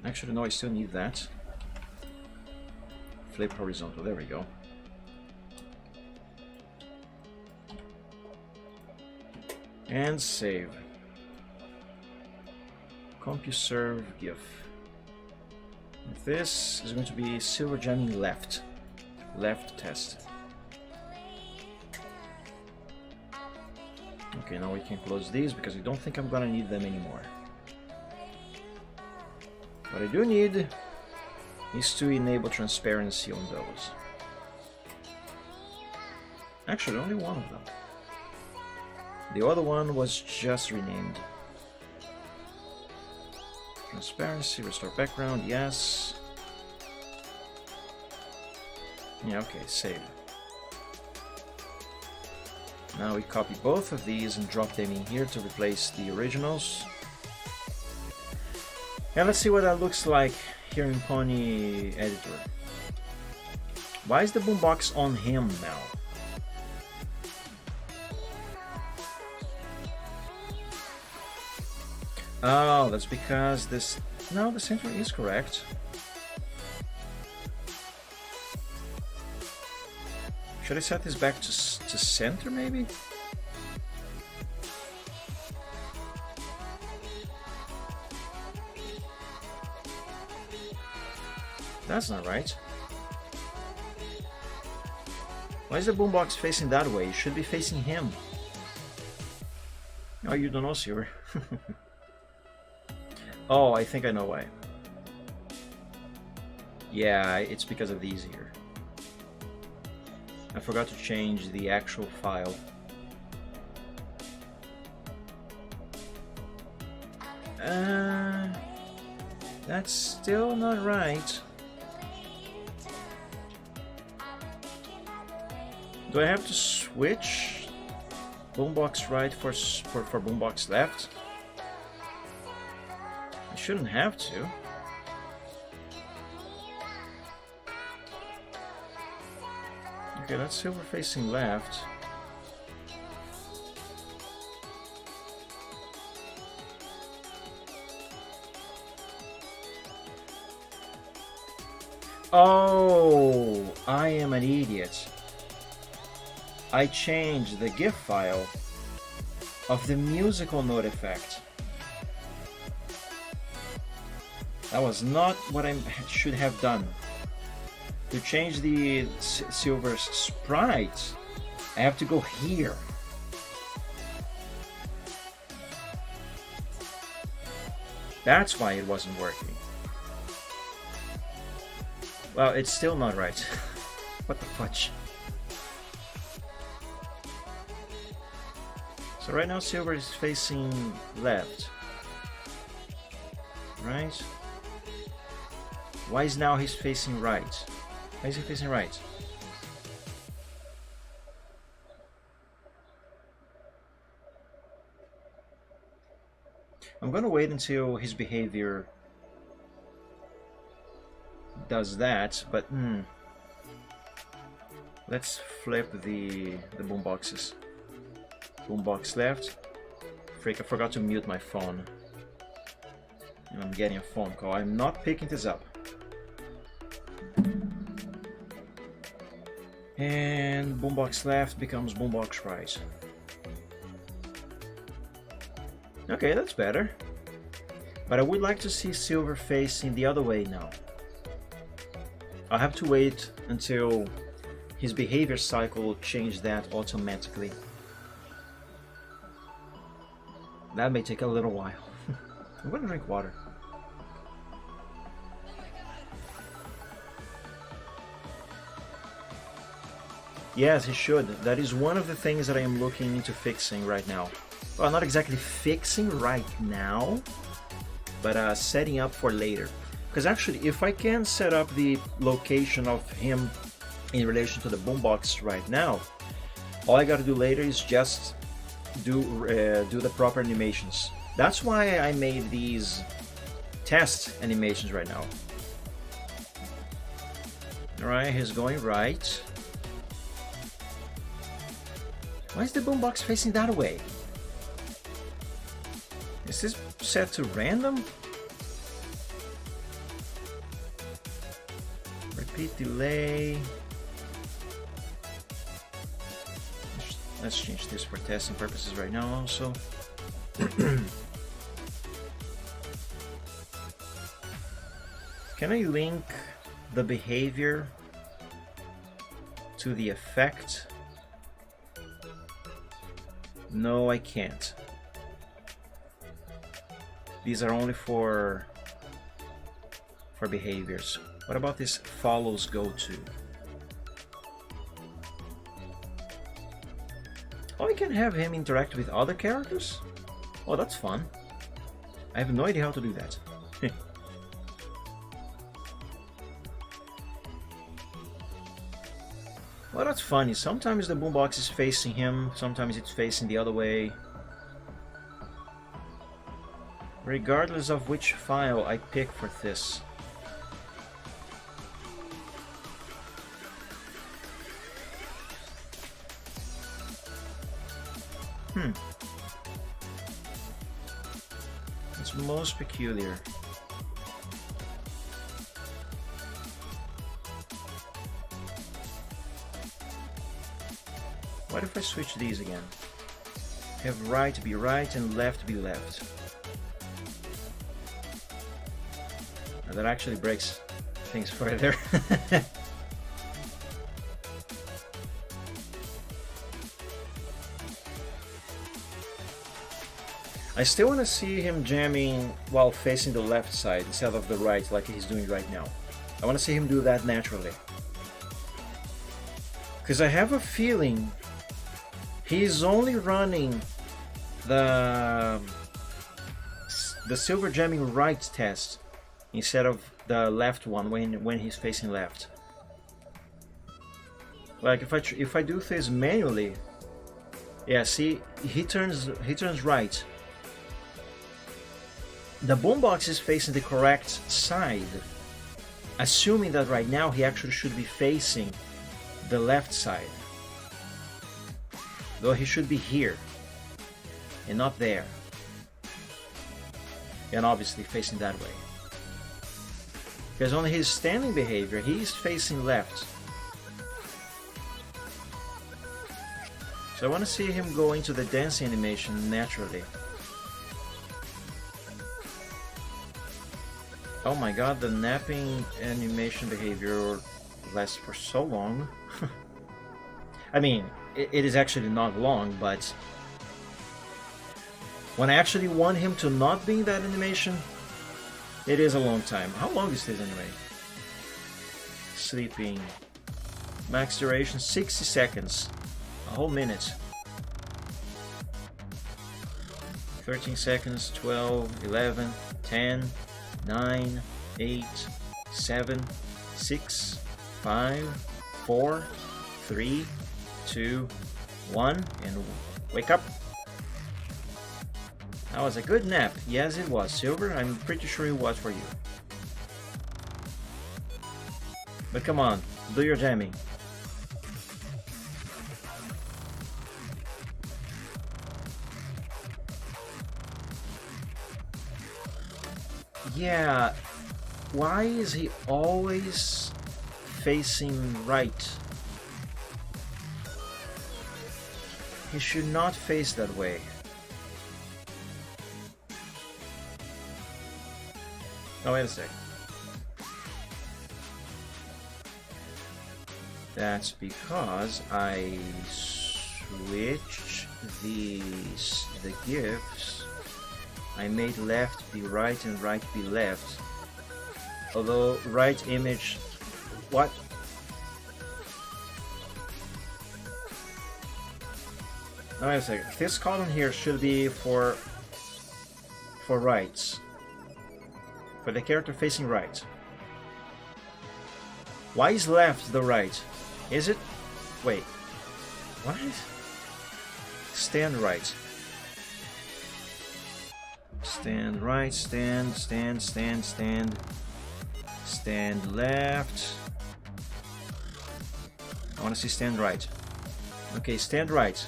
Actually, no, I still need that. Flip horizontal, there we go. And save. CompuServe GIF. This is going to be silver jamming left. Left test. Okay, now we can close these because I don't think I'm gonna need them anymore. What I do need is to enable transparency on those. Actually, only one of them. The other one was just renamed. Transparency, restore background, yes. Yeah, okay, save. Now we copy both of these and drop them in here to replace the originals. And let's see what that looks like here in Pony Editor. Why is the boombox on him now? Oh, that's because this... No, the center is correct. Should I set this back to center, maybe? That's not right. Why is the boombox facing that way? It should be facing him. Oh, you don't know, Silver. Oh, I think I know why. Yeah, it's because of these here. I forgot to change the actual file. That's still not right. Do I have to switch boombox right for boombox left? I shouldn't have to. Okay, let's see, we're facing left. Oh, I am an idiot. I changed the GIF file of the musical note effect. That was not what I should have done. To change the Silver's sprite, I have to go here. That's why it wasn't working. Well, it's still not right. What the fudge? So right now Silver is facing left. Right? Why is now he's facing right? Why is he facing right? I'm gonna wait until his behavior does that, but let's flip the boomboxes. Boombox left. Freak, I forgot to mute my phone. And I'm getting a phone call. I'm not picking this up. And boombox left becomes boombox right. Okay, that's better. But I would like to see Silver facing the other way now. I'll have to wait until his behavior cycle will change that automatically. That may take a little while. I'm gonna drink water. Yes, he should. That is one of the things that I am looking into fixing right now. Well, not exactly fixing right now, but setting up for later. Because actually, if I can set up the location of him in relation to the boombox right now, all I gotta do later is just do the proper animations. That's why I made these test animations right now. Alright, he's going right. Why is the boombox facing that way? Is this set to random? Repeat delay. Let's change this for testing purposes right now also. Can I link the behavior to the effect? No, I can't. These are only for behaviors. What about this follows go to? Oh, we can have him interact with other characters? Oh, that's fun. I have no idea how to do that. Well, that's funny. Sometimes the boombox is facing him, sometimes it's facing the other way. Regardless of which file I pick for this. It's most peculiar. What if I switch these again? Have right be right and left be left. Now that actually breaks things further. I still want to see him jamming while facing the left side instead of the right like he's doing right now. I want to see him do that naturally. Because I have a feeling he's only running the silver jamming right test instead of the left one when he's facing left. Like if I do this manually, yeah, see, he turns right. The boombox is facing the correct side, assuming that right now he actually should be facing the left side. Though he should be here and not there. And obviously facing that way. Because on his standing behavior, he's facing left. So I want to see him go into the dancing animation naturally. Oh my god, the napping animation behavior lasts for so long. I mean, it is actually not long, but when I actually want him to not be in that animation, it is a long time. How long is this anyway? Sleeping. Max duration 60 seconds. A whole minute. 13 seconds, 12, 11, 10, 9, 8, 7, 6, 5, 4, 3, 2, 1, and wake up. That was a good nap. Yes, it was. Silver, I'm pretty sure it was for you. But come on, do your jamming. Yeah, why is he always facing right? He should not face that way. Oh, wait a sec. That's because I switched the gifts. I made left be right and right be left. Although right image... What? Oh, wait a second. This column here should be for rights. For the character facing right. Why is left the right? Is it? Wait. What? Stand right. Stand right, stand left. I want to see stand right. Okay, stand right.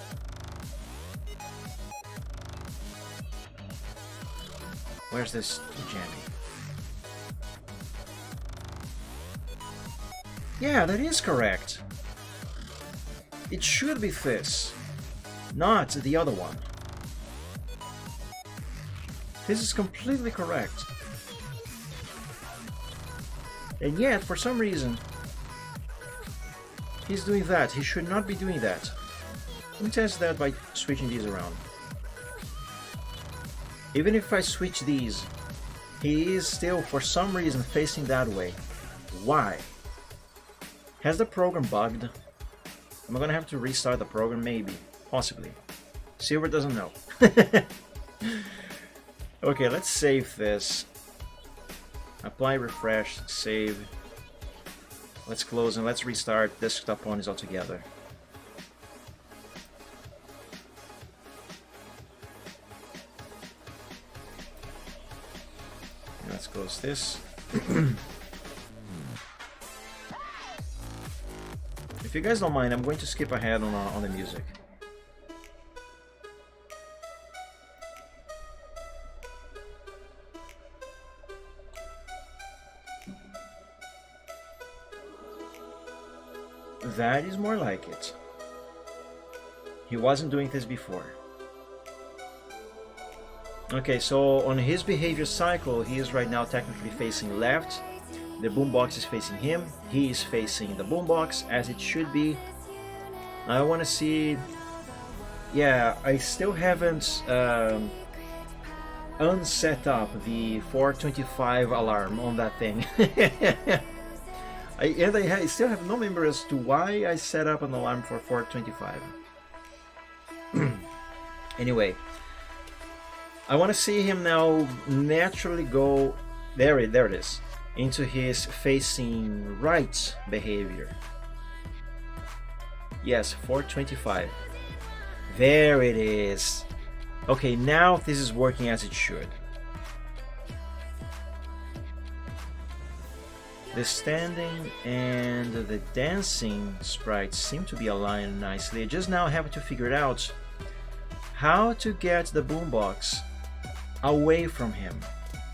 Where's this jamming? Yeah, that is correct. It should be this, not the other one. This is completely correct. And yet, for some reason, he's doing that. He should not be doing that. Let me test that by switching these around. Even if I switch these, he is still, for some reason, facing that way. Why? Has the program bugged? Am I gonna have to restart the program? Maybe. Possibly. Silver doesn't know. Okay, let's save this. Apply, refresh, save. Let's close and let's restart desktop ponies altogether. Let's close this. If you guys don't mind, I'm going to skip ahead on the music. That is more like it. He wasn't doing this before. Okay, so on his behavior cycle, he is right now technically facing left. The boombox is facing him. He is facing the boombox, as it should be. I want to see... Yeah, I still haven't unset up the 425 alarm on that thing. I still have no memory as to why I set up an alarm for 425. Anyway, I want to see him now naturally go... There it is. Into his facing right behavior. Yes, 425. There it is. Okay, now this is working as it should. The standing and the dancing sprites seem to be aligned nicely. I just now have to figure out how to get the boombox away from him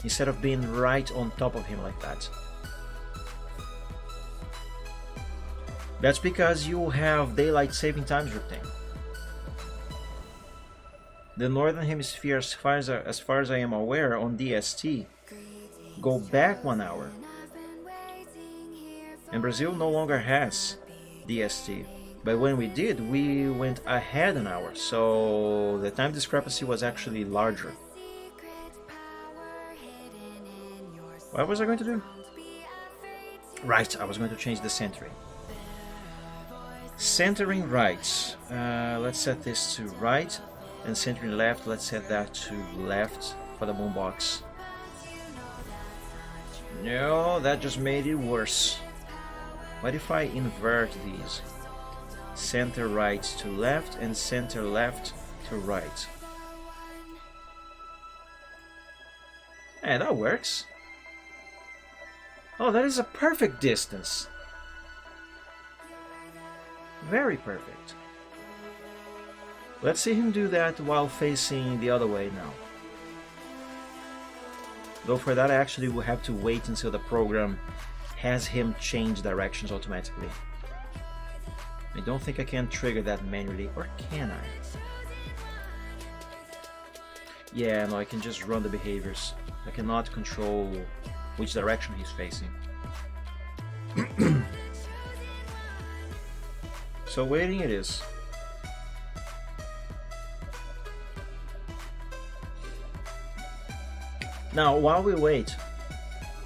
instead of being right on top of him like that. That's because you have daylight saving times routine. The Northern Hemisphere, as far as I am aware, on DST, go back 1 hour. And Brazil no longer has DST. But when we did, we went ahead an hour. So the time discrepancy was actually larger. What was I going to do? Right, I was going to change the centering. Centering right. Let's set this to right. And centering left, let's set that to left for the boombox. No, that just made it worse. What if I invert these? Center right to left and center left to right. Yeah, that works. Oh, that is a perfect distance. Very perfect. Let's see him do that while facing the other way now. Though for that I actually will have to wait until the program has him change directions automatically. I don't think I can trigger that manually, or can I? Yeah, no, I can just run the behaviors. I cannot control which direction he's facing. So waiting it is. Now, while we wait,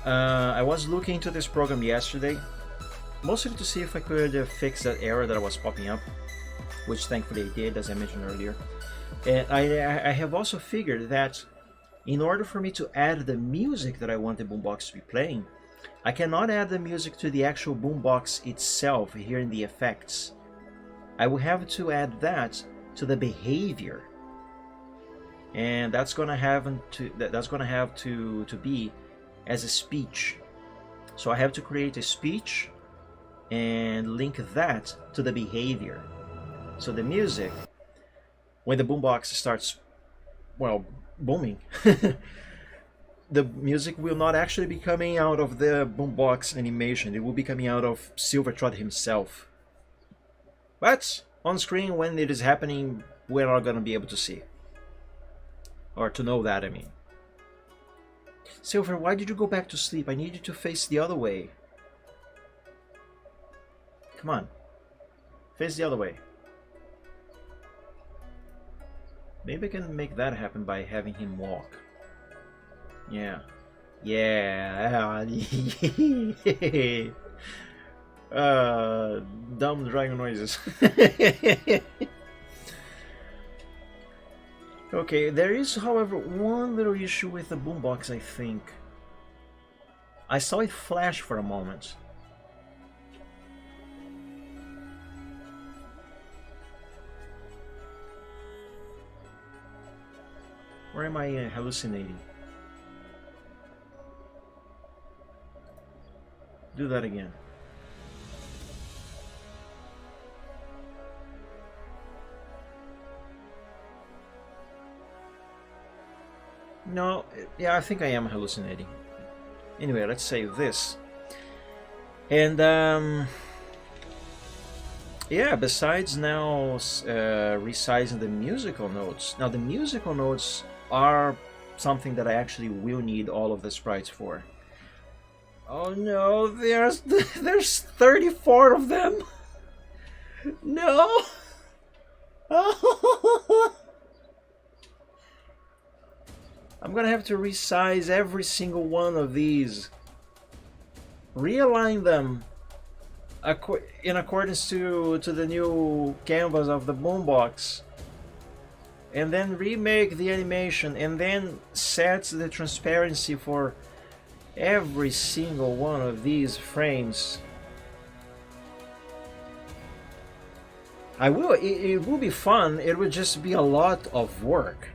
I was looking into this program yesterday, mostly to see if I could fix that error that was popping up, which thankfully I did, as I mentioned earlier. And I have also figured that in order for me to add the music that I want the boombox to be playing, I cannot add the music to the actual boombox itself here in the effects. I will have to add that to the behavior. And that's gonna have to be as a speech. So I have to create a speech and link that to the behavior. So the music, when the boombox starts, well, booming, the music will not actually be coming out of the boombox animation. It will be coming out of Silvertrot himself. But on screen, when it is happening, we're not gonna be able to see. Or to know that, I mean. Silver, why did you go back to sleep? I need you to face the other way. Come on. Face the other way. Maybe I can make that happen by having him walk. Yeah. Yeah. Dumb dragon noises. Okay, there is, however, one little issue with the boombox, I think. I saw it flash for a moment. Or am I hallucinating? Do that again. No, yeah, I think I am hallucinating. Anyway, let's save this. And Yeah, besides now resizing the musical notes. Now the musical notes are something that I actually will need all of the sprites for. Oh no, there's 34 of them. No. I'm gonna have to resize every single one of these. Realign them in accordance to the new canvas of the Boombox. And then remake the animation and then set the transparency for every single one of these frames. I will. It will be fun. It would just be a lot of work.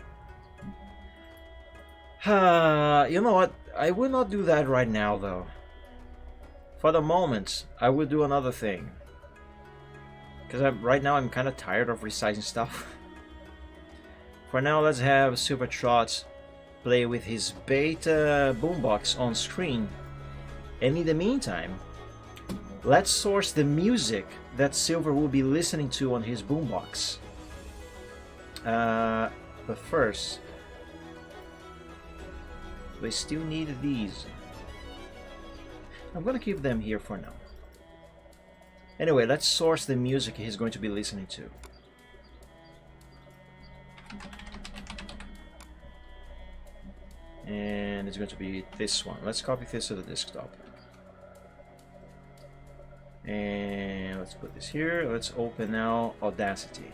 You know what? I will not do that right now, though. For the moment, I will do another thing. Because right now I'm kind of tired of resizing stuff. For now, let's have Super Trot play with his beta boombox on screen. And in the meantime, let's source the music that Silver will be listening to on his boombox. But first, we still need these. I'm gonna keep them here for now. Anyway, let's source the music he's going to be listening to. And it's going to be this one. Let's copy this to the desktop. And let's put this here. Let's open now Audacity.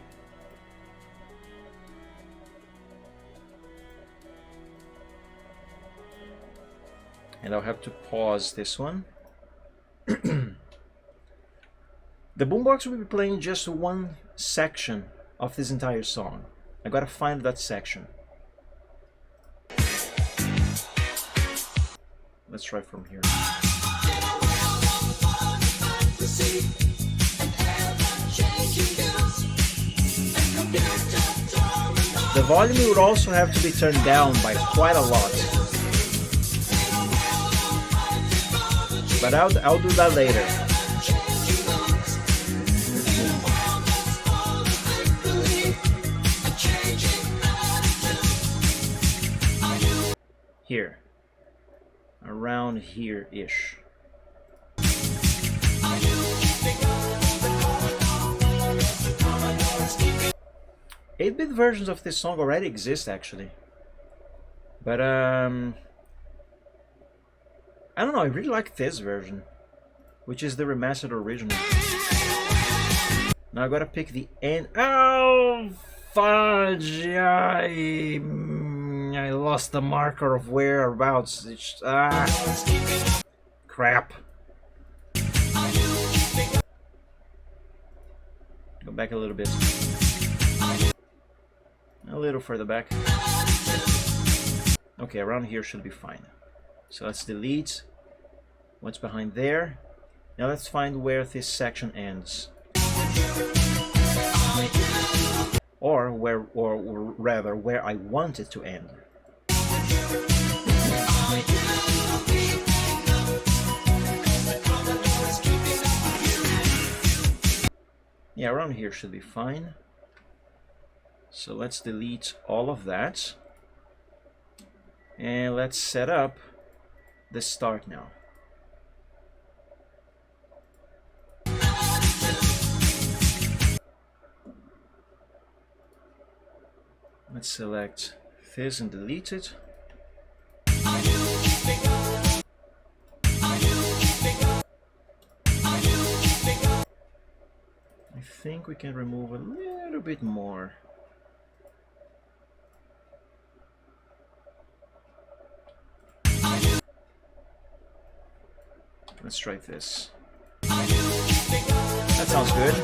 And I'll have to pause this one. The Boombox will be playing just one section of this entire song. I gotta find that section. Let's try from here. The volume would also have to be turned down by quite a lot. But I'll do that later. Here. Around here-ish. 8-bit versions of this song already exist, actually. But, I don't know, I really like this version, which is the remastered original. Now I gotta pick the end. Oh, fudge! I lost the marker of whereabouts. Crap. Go back a little bit. A little further back. Okay, around here should be fine. So let's delete what's behind there. Now let's find where this section ends. Or rather where I want it to end. Yeah, around here should be fine. So let's delete all of that. And let's set up the start now. Let's select this and delete it. I think we can remove a little bit more. Let's try this. That sounds good.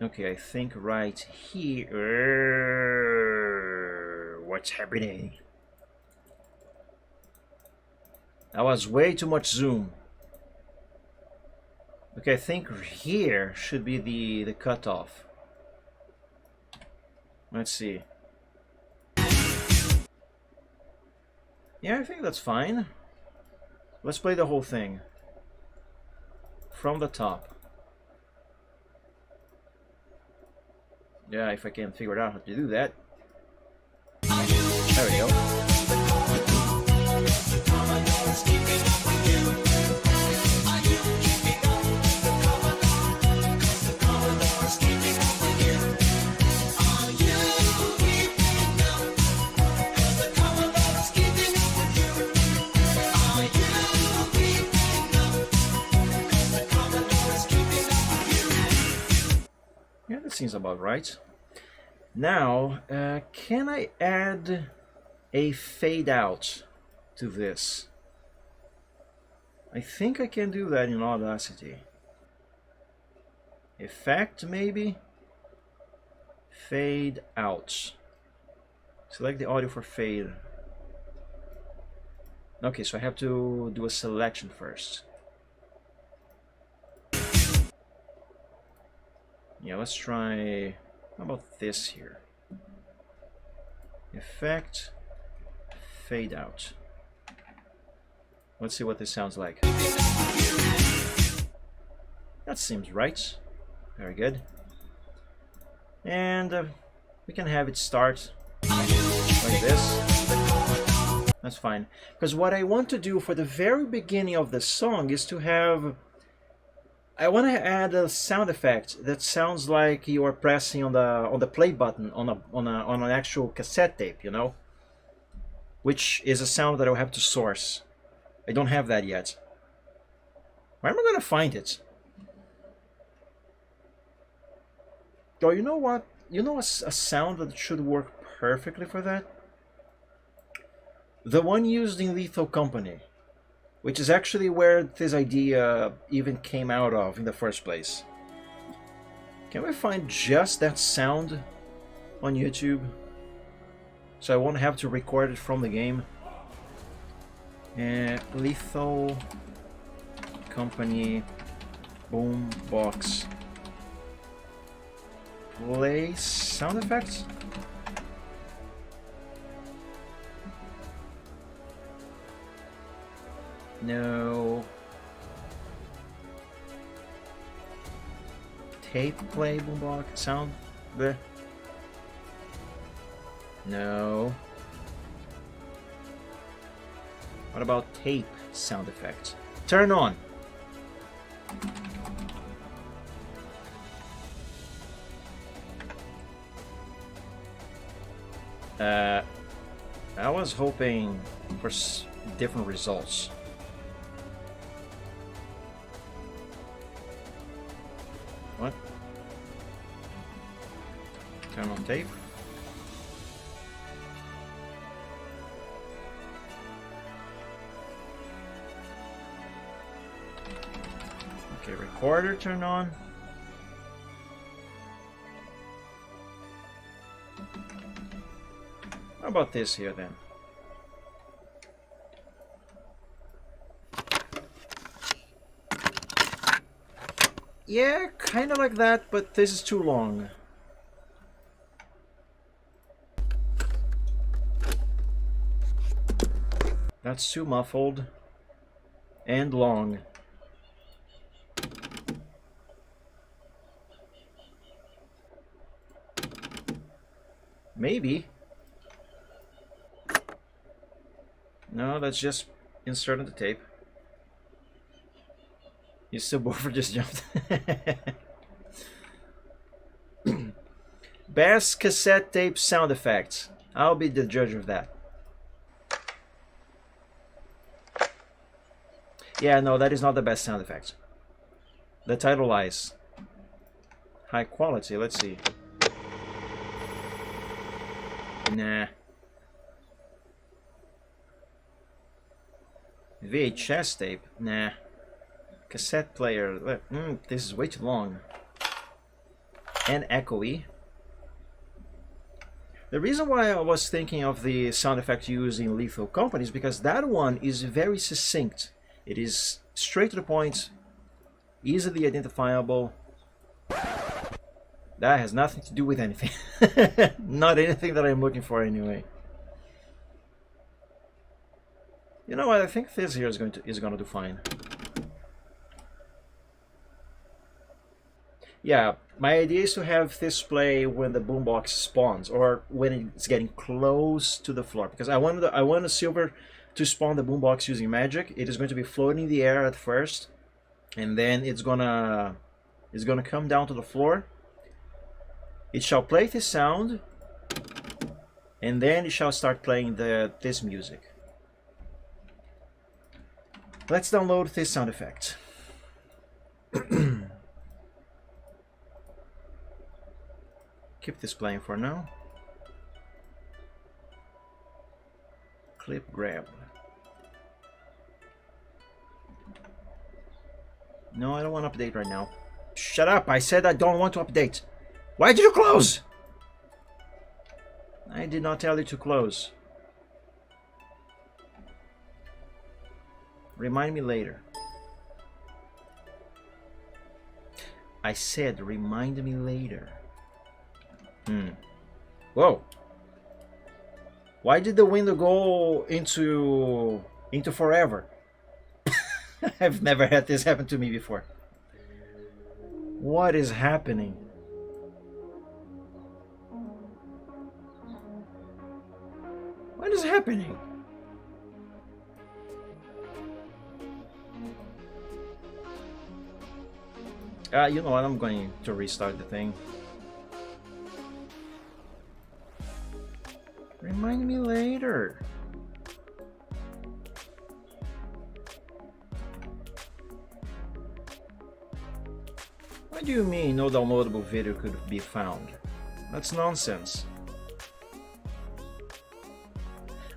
Okay, I think right here What's happening? That was way too much zoom. Okay, I think here should be the cutoff. Let's see. Yeah, I think that's fine. Let's play the whole thing. From the top. Yeah, if I can figure out how to do that. There we go. Yeah, that seems about right. Now, can I add a fade out to this? I think I can do that in Audacity. Effect, maybe? Fade out. Select the audio for fade. Okay, so I have to do a selection first. Yeah, let's try... How about this here? Effect, fade out. Let's see what this sounds like. That seems right. Very good. And we can have it start like this. That's fine. Because what I want to do for the very beginning of the song is to have... I want to add a sound effect that sounds like you are pressing on the play button on an actual cassette tape, you know, which is a sound that I'll have to source. I don't have that yet. Where am I gonna find it? Oh, you know what? You know a sound that should work perfectly for that? The one used in Lethal Company. Which is actually where this idea even came out of in the first place. Can we find just that sound on YouTube? So I won't have to record it from the game. Lethal Company Boombox. Play sound effects? No. Tape play boombox sound? Bleh. No. What about tape sound effects? Turn on. I was hoping for different results. What? Turn on tape. Okay, recorder turn on. How about this here then? Yeah, kind of like that, but this is too long. That's too muffled and long. Maybe. No, that's just inserting the tape. You subwoofer just jumped. Best cassette tape sound effects. I'll be the judge of that. Yeah, no, that is not the best sound effect. The title lies. High quality, let's see. Nah. VHS tape? Nah. Cassette player. This is way too long. And echoey. The reason why I was thinking of the sound effect used in Lethal Company is because that one is very succinct. It is straight to the point, easily identifiable. That has nothing to do with anything. Not anything that I'm looking for anyway. You know what? I think this here is going to do fine. Yeah, my idea is to have this play when the boombox spawns or when it's getting close to the floor, because I want the silver to spawn the boombox using magic. It is going to be floating in the air at first, and then it's gonna come down to the floor. It shall play this sound, and then it shall start playing this music. Let's download this sound effect. Keep this playing for now. Clip grab. No, I don't want to update right now. Shut up! I said I don't want to update. Why did you close? I did not tell you to close. Remind me later. I said remind me later. Whoa. Why did the window go into forever? I've never had this happen to me before. What is happening? What is happening? You know what? I'm going to restart the thing. Remind me later. What do you mean no downloadable video could be found? That's nonsense.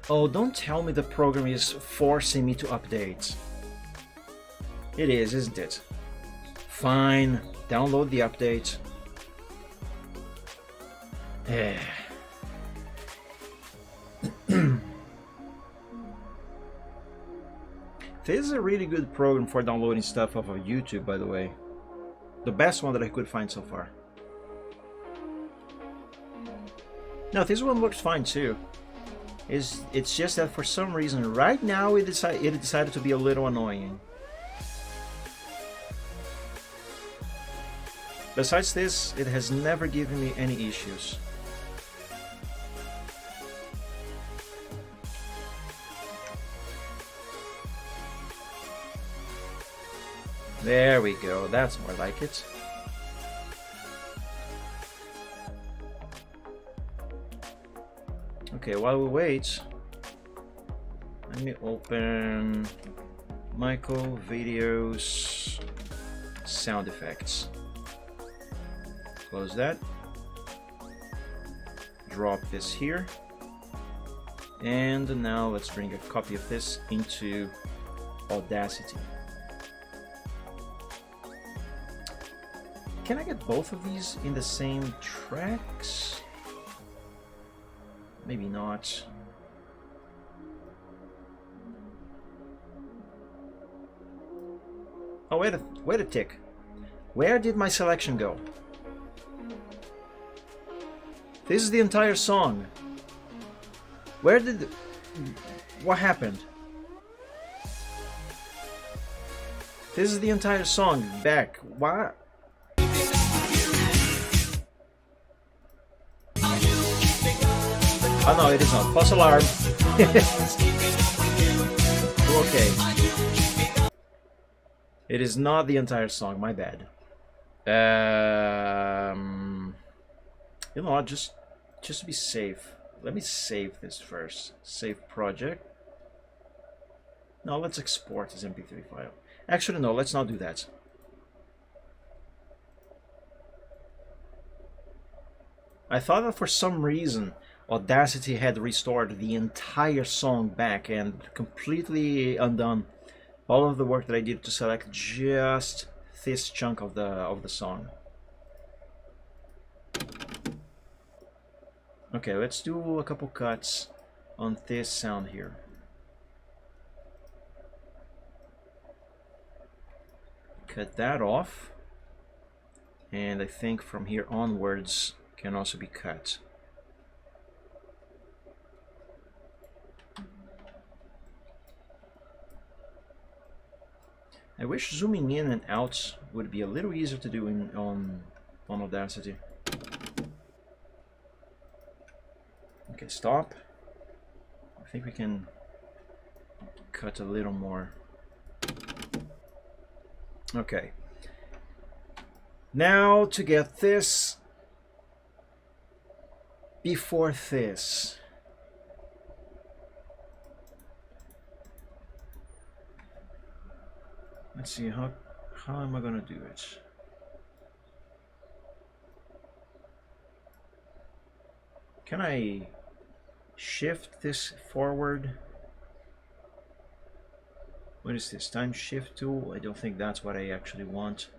Oh, don't tell me the program is forcing me to update. It is, isn't it? Fine, download the update. This is a really good program for downloading stuff off of YouTube, by the way. The best one that I could find so far. No, this one works fine too. It's just that for some reason right now it decided to be a little annoying. Besides this, it has never given me any issues. There we go, that's more like it. Okay, while we wait, let me open Michael Videos sound effects. Close that. Drop this here. And now let's bring a copy of this into Audacity. Can I get both of these in the same tracks? Maybe not. Oh, wait a tick. Where did my selection go? This is the entire song. What happened? This is the entire song. Back. What? Oh no, it is not. False alarm. Okay. It is not the entire song, my bad. You know what, just to be safe, let me save this first. Save project. No, let's export this MP3 file. Actually, no, let's not do that. I thought that for some reason Audacity had restored the entire song back and completely undone all of the work that I did to select just this chunk of the song. Okay, let's do a couple cuts on this sound here. Cut that off. And I think from here onwards can also be cut. I wish zooming in and out would be a little easier to do on Audacity. Okay, stop. I think we can cut a little more. Okay. Now to get this before this. Let's see, how am I gonna do it? Can I shift this forward? What is this? Time shift tool? I don't think that's what I actually want.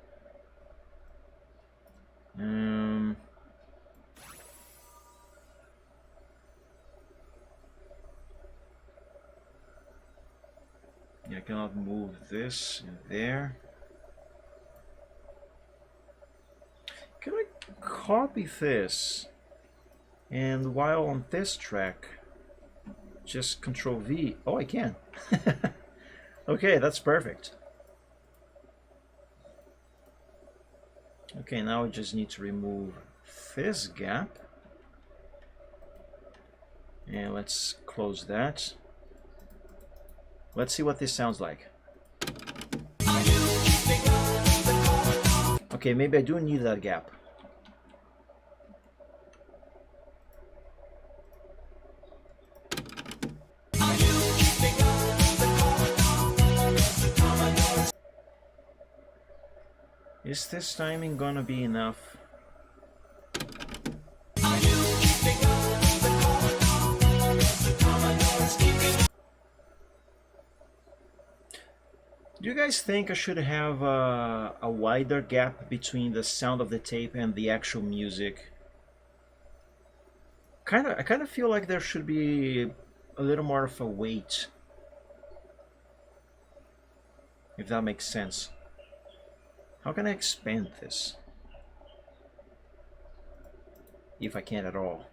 Yeah, I cannot move this in there. Can I copy this? And while on this track, just Control V. Oh, I can. Okay, that's perfect. Okay, now I just need to remove this gap. And let's close that. Let's see what this sounds like. Okay, maybe I do need that gap. Is this timing gonna be enough? Do you guys think I should have a wider gap between the sound of the tape and the actual music? I kind of feel like there should be a little more of a weight, if that makes sense. How can I expand this? If I can at all.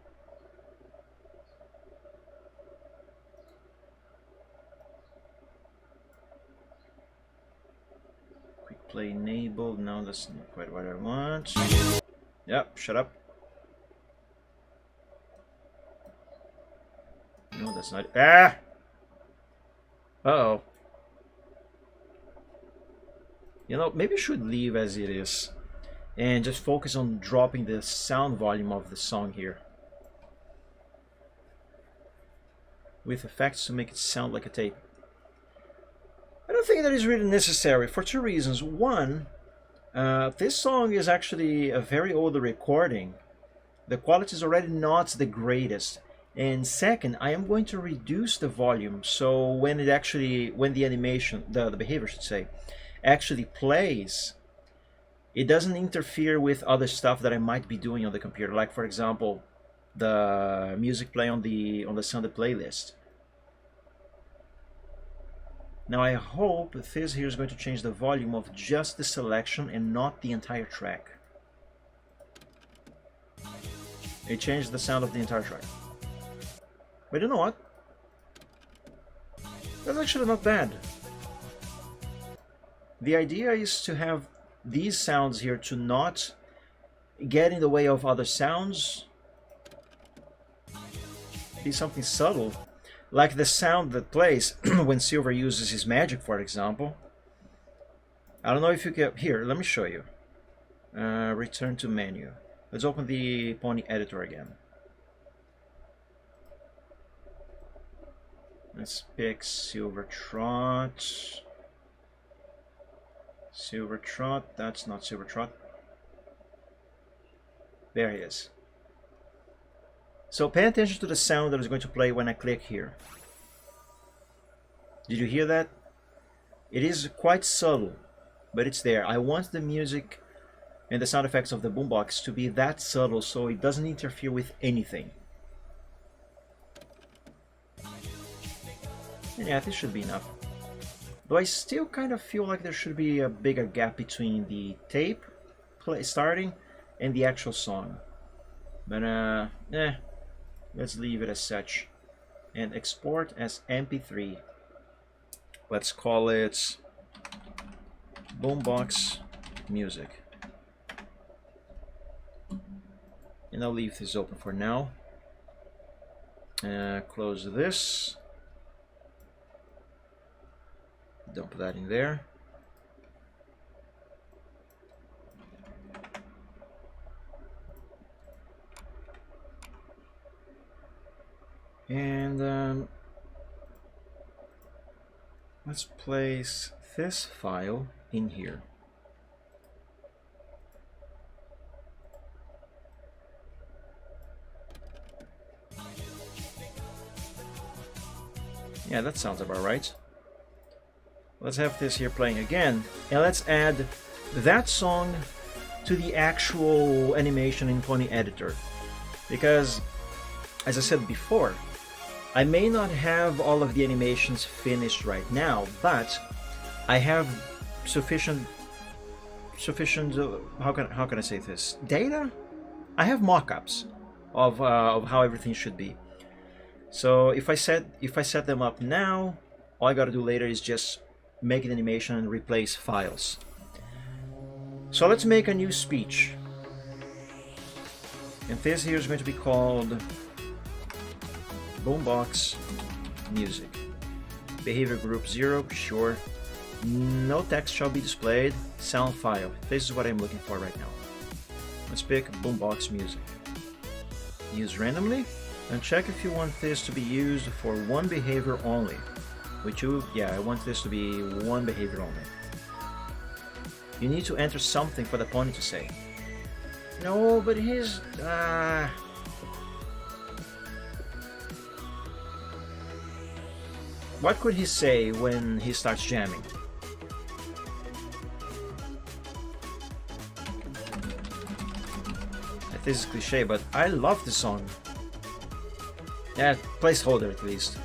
Quick play enabled. No, that's not quite what I want. Yep, shut up. No, that's not. Ah! Uh-oh. You know, maybe I should leave as it is and just focus on dropping the sound volume of the song here with effects to make it sound like a tape. I don't think that is really necessary for two reasons. One, this song is actually a very old recording. The quality is already not the greatest. And second, I am going to reduce the volume, so when it actually, when the animation, the behavior should say, actually plays, it doesn't interfere with other stuff that I might be doing on the computer, like for example the music play on the Sunday playlist. Now I hope this here is going to change the volume of just the selection and not the entire track. It changed the sound of the entire track. But you know what? That's actually not bad. The idea is to have these sounds here to not get in the way of other sounds. Be something subtle, like the sound that plays when Silver uses his magic, for example. I don't know if you can. Here, let me show you. Return to menu. Let's open the Pony editor again. Let's pick Silver Trot. Silver Trot, that's not Silver Trot. There he is. So pay attention to the sound that is going to play when I click here. Did you hear that? It is quite subtle, but it's there. I want the music and the sound effects of the boombox to be that subtle so it doesn't interfere with anything. Yeah, this should be enough. Though I still kind of feel like there should be a bigger gap between the tape starting and the actual song. But let's leave it as such. And export as MP3. Let's call it Boombox Music. And I'll leave this open for now. Close this. Dump that in there. And let's place this file in here. Yeah, that sounds about right. Let's have this here playing again, and let's add that song to the actual animation in Pony Editor. Because, as I said before, I may not have all of the animations finished right now, but I have sufficient how can I say this, data? I have mock-ups of how everything should be. So if I set them up now, all I gotta do later is just make an animation and replace files. So let's make a new speech. And this here is going to be called Boombox Music. Behavior group 0, sure. No text shall be displayed. Sound file. This is what I'm looking for right now. Let's pick Boombox Music. Use randomly. And check if you want this to be used for one behavior only. Yeah, I want this to be one behavior only. You need to enter something for the pony to say. No, but his... What could he say when he starts jamming? This is cliche, but I love the song. Yeah, placeholder at least.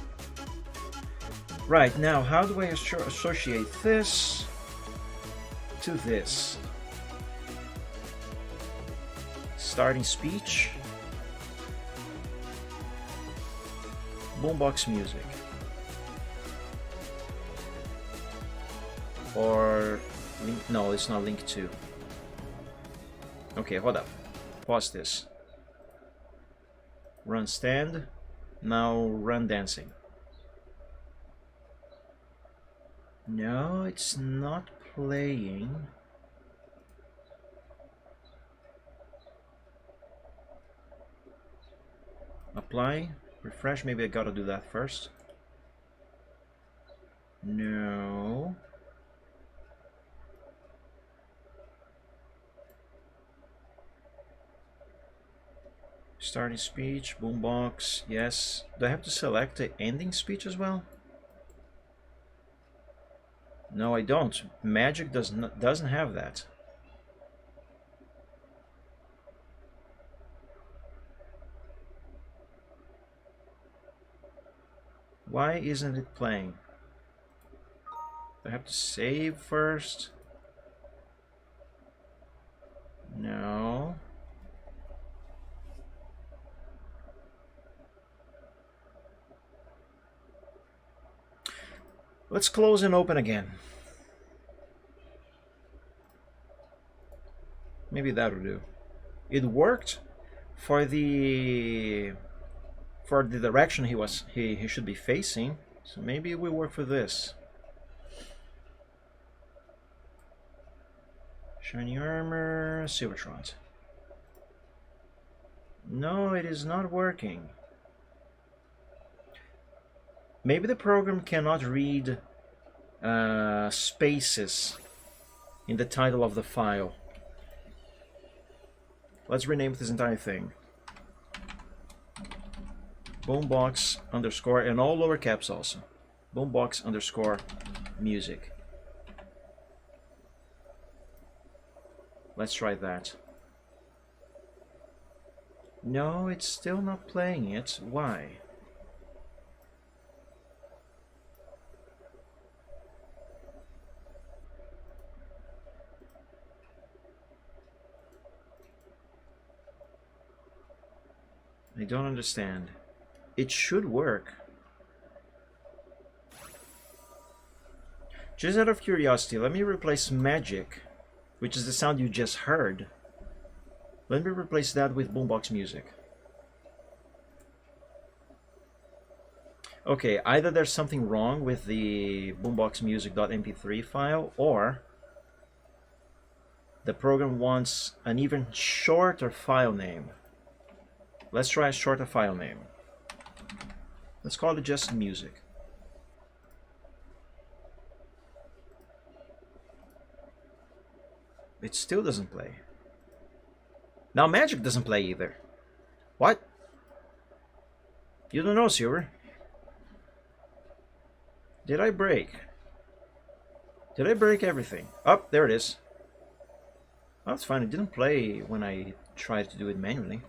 Right, now how do I associate this to this? Starting speech. Boombox Music. Or link, no, it's not link 2. Okay, hold up. Pause this. Run stand. Now run dancing. No, it's not playing. Apply. Refresh. Maybe I gotta do that first. No. Starting speech, boombox, yes. Do I have to select the ending speech as well? No, I don't. Magic doesn't have that. Why isn't it playing? Do I have to save first? No. Let's close and open again. Maybe that'll do. It worked for the direction he should be facing, so maybe it will work for this. Shiny armor, Silvertrons. No, it is not working. Maybe the program cannot read spaces in the title of the file. Let's rename this entire thing. Boombox underscore, and all lower caps also. Boombox underscore music. Let's try that. No, it's still not playing it. Why? I don't understand. It should work. Just out of curiosity, let me replace magic, which is the sound you just heard. Let me replace that with Boombox music. Okay, either there's something wrong with the boombox music.mp3 file, or the program wants an even shorter file name. Let's try a shorter file name. Let's call it just music. It still doesn't play. Now magic doesn't play either. What? You don't know, Silver? Did I break? Did I break everything? Oh, there it is. Oh, that's fine. It didn't play when I tried to do it manually.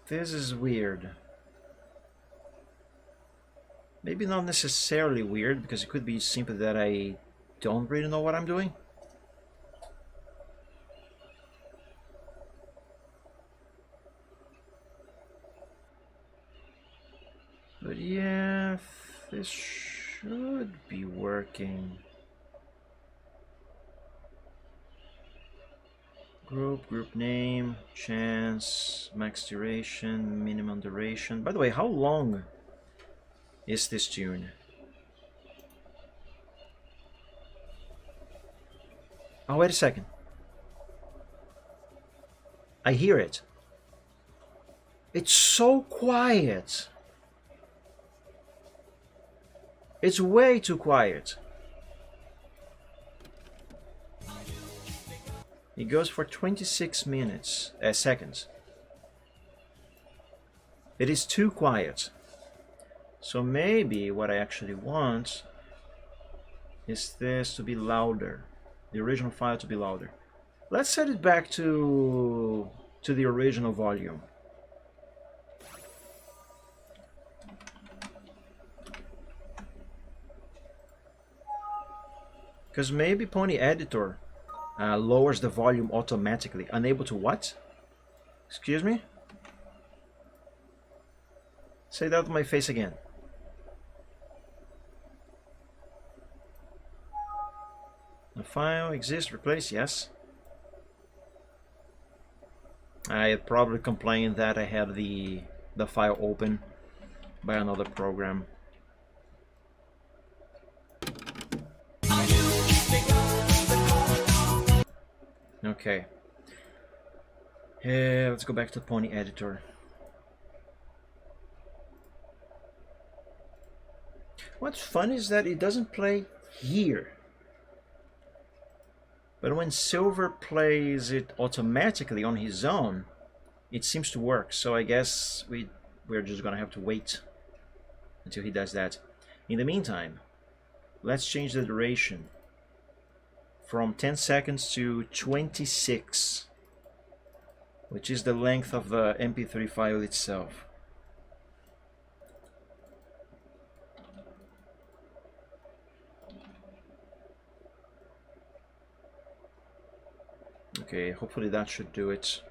This is weird. Maybe not necessarily weird, because it could be simply that I don't really know what I'm doing. But yeah, this should be working. Group name, chance, max duration, minimum duration. By the way, how long is this tune? Oh, wait a second. I hear it. It's so quiet. It's way too quiet. It goes for 26 seconds. It is too quiet. So maybe what I actually want is this to be louder. The original file to be louder. Let's set it back to the original volume. Because maybe Pony Editor lowers the volume automatically. Unable to what? Excuse me? Say that to my face again. The file exists, replace, yes. I probably complained that I had the file open by another program. Okay. Let's go back to Pony Editor. What's fun is that it doesn't play here. But when Silver plays it automatically on his own, it seems to work. So I guess we're just gonna have to wait until he does that. In the meantime, let's change the duration from 10 seconds to 26, which is the length of the MP3 file itself. Okay, hopefully that should do it.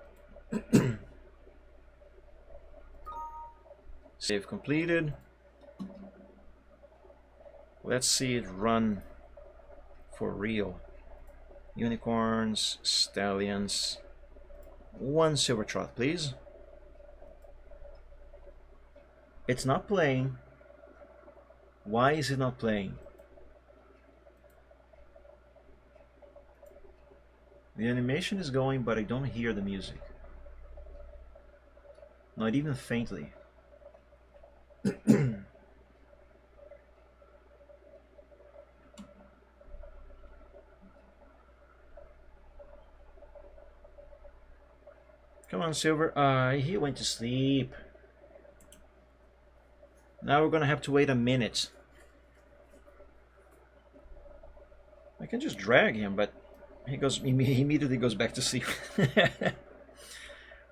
Save completed. Let's see it run for real. Unicorns, stallions. 1 silver trot, please. It's not playing. Why is it not playing? The animation is going, but I don't hear the music. Not even faintly. Come on, Silver. He went to sleep. Now we're gonna have to wait a minute. I can just drag him, but he immediately goes back to sleep.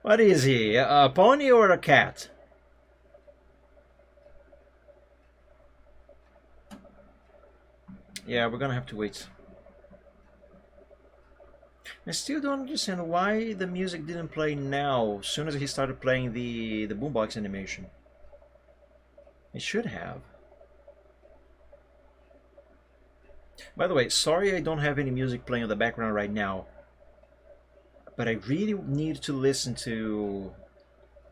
What is he? A pony or a cat? Yeah, we're gonna have to wait. I still don't understand why the music didn't play now, as soon as he started playing the boombox animation. It should have. By the way, sorry I don't have any music playing in the background right now, but I really need to listen to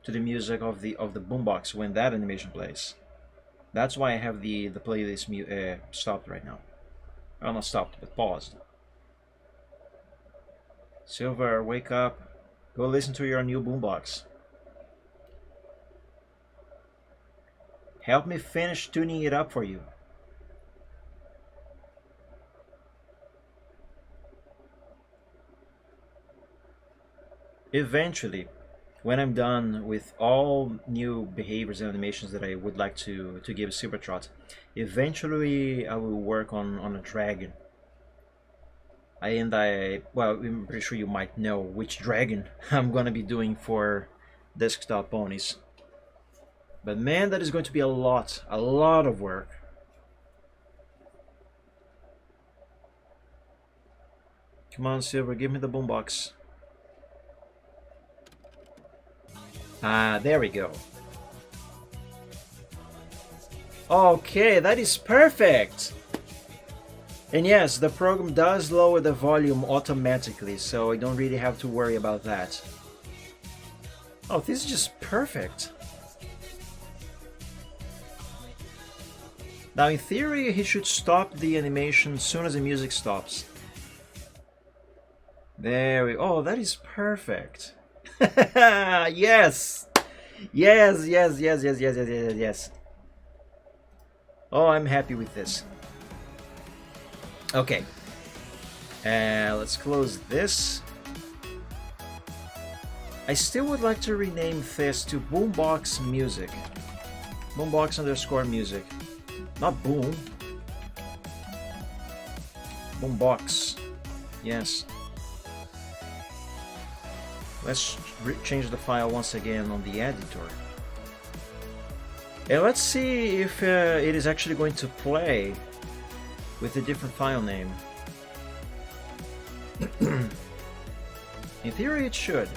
the music of the boombox when that animation plays. That's why I have the playlist stopped right now. Well, not stopped, but paused. Silver, wake up. Go listen to your new boombox. Help me finish tuning it up for you. Eventually, when I'm done with all new behaviors and animations that I would like to give Silvertrot, eventually I will work on a dragon. Well, I'm pretty sure you might know which dragon I'm gonna be doing for Desktop Ponies. But man, that is going to be a lot of work. Come on, Silver, give me the boombox. Ah, there we go. Okay, that is perfect! And yes, the program does lower the volume automatically, so I don't really have to worry about that. Oh, this is just perfect. Now, in theory, he should stop the animation as soon as the music stops. There we go. Oh, that is perfect. Yes! Yes, yes, yes, yes, yes, yes, yes, yes. Oh, I'm happy with this. Okay. Let's close this. I still would like to rename this to Boombox Music. Boombox_music. Not boom. Boombox. Yes. Let's change the file once again on the editor. And let's see if it is actually going to play with a different file name. In theory, it should.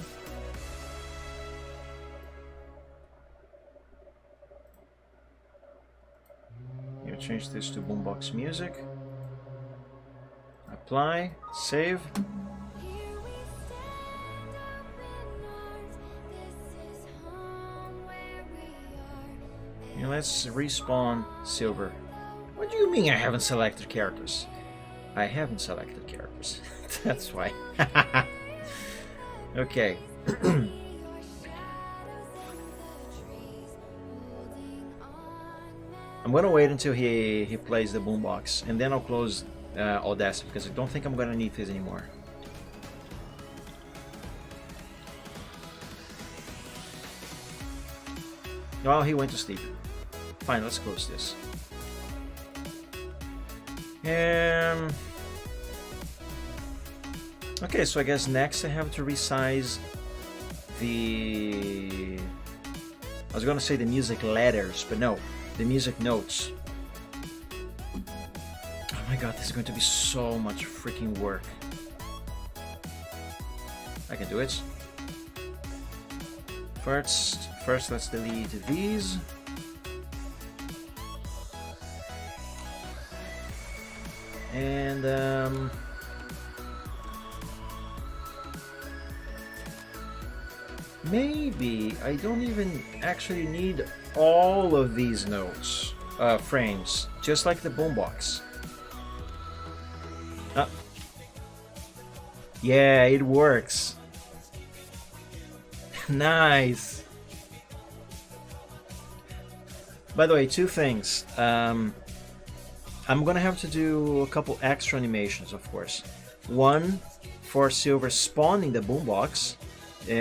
You change this to Boombox Music. Apply, save. And let's respawn Silver. What do you mean I haven't selected characters? I haven't selected characters. That's why. Okay. I'm gonna wait until he plays the boombox, and then I'll close Audacity, because I don't think I'm gonna need this anymore. Oh, he went to sleep. Fine, let's close this. Okay, so I guess next I have to resize the... I was gonna say the music letters, but no, the music notes. Oh my god, this is going to be so much freaking work. I can do it. First let's delete these. And maybe I don't even actually need all of these notes, frames, just like the boombox. Yeah, it works. Nice. By the way, two things. I'm gonna have to do a couple extra animations, of course. One for Silver spawning the boombox,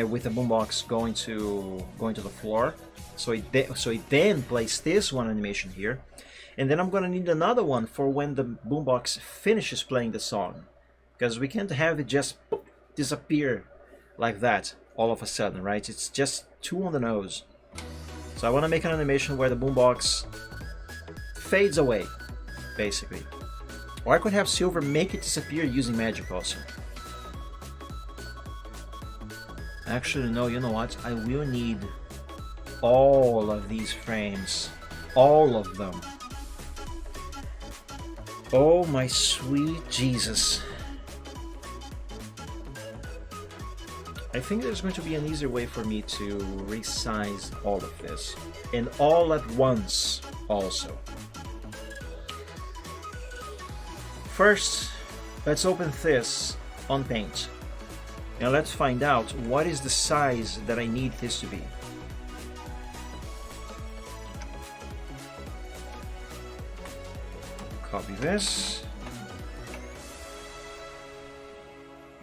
with the boombox going to the floor. So it then plays this one animation here, and then I'm gonna need another one for when the boombox finishes playing the song, because we can't have it just disappear like that all of a sudden, right? It's just too on the nose. So I want to make an animation where the boombox fades away, basically. Or I could have Silver make it disappear using magic also. Actually, no, you know what? I will need all of these frames. All of them. Oh my sweet Jesus. I think there's going to be an easier way for me to resize all of this. And all at once also. First, let's open this on Paint. And let's find out what is the size that I need this to be. Copy this.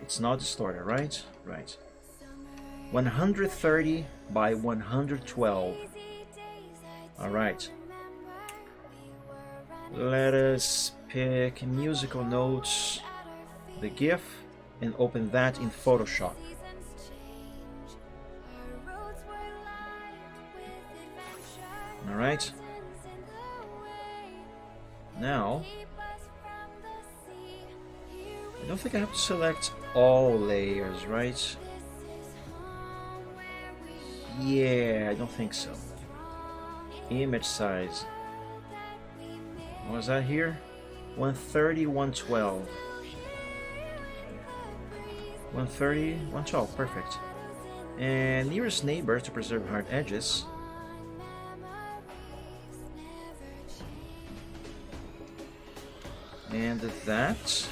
It's not distorted, right? Right. 130 by 112. All right. Let us pick musical notes, the GIF, and open that in Photoshop. All right. Now, I don't think I have to select all layers, right? Yeah, I don't think so. Image size. What was that here? 130, 112. 130, 112, perfect. And nearest neighbor to preserve hard edges. And that.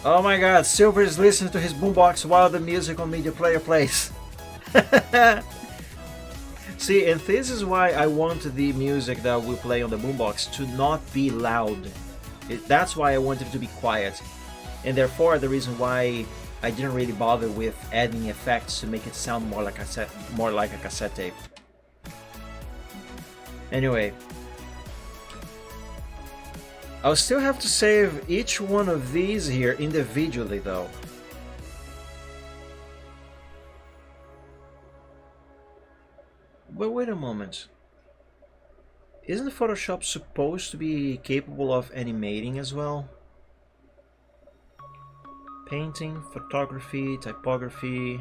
Oh my god, Silver is listening to his boombox while the music on media player plays. See, and this is why I want the music that we play on the boombox to not be loud. That's why I wanted it to be quiet. And therefore, the reason why I didn't really bother with adding effects to make it sound more like a cassette tape. Anyway. I'll still have to save each one of these here individually though. But wait a moment. Isn't Photoshop supposed to be capable of animating as well? Painting, photography, typography,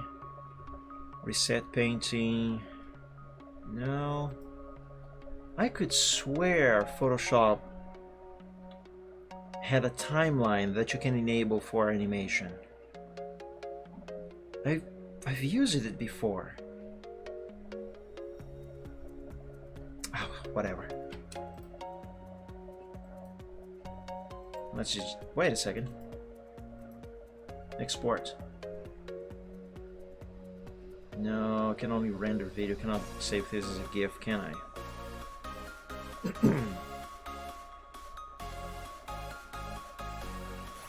reset painting. No. I could swear Photoshop had a timeline that you can enable for animation. I've used it before. Oh, whatever. Let's just wait a second. Export. No, I can only render video. Cannot save this as a GIF, can I?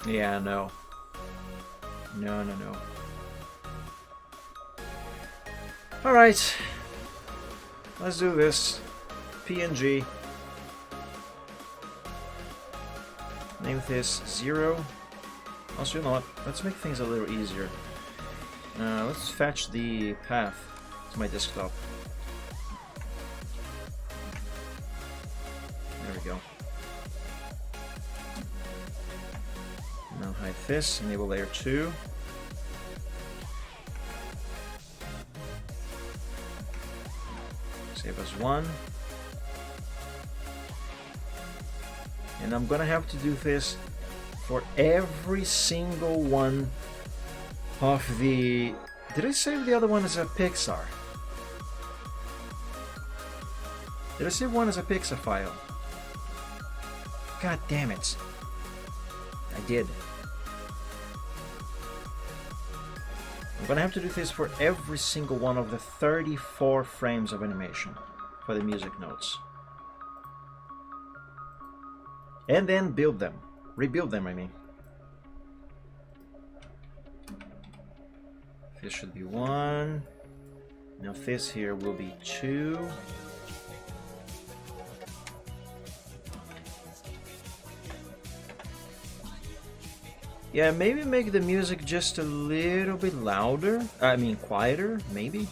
Yeah, no. No. Alright. Let's do this. PNG. Name this 0. Also, you know what? Let's make things a little easier. Let's fetch the path to my desktop. There we go. Now hide this, enable layer 2. Save as 1. And I'm gonna have to do this for every single one of the... Did I save the other one as a Pixar? Did I save one as a Pixar file? God damn it. I did. I'm gonna have to do this for every single one of the 34 frames of animation for the music notes. And then build them. Rebuild them, I mean. This should be 1. Now this here will be 2. Yeah, maybe make the music just a little bit louder. I mean, quieter, maybe.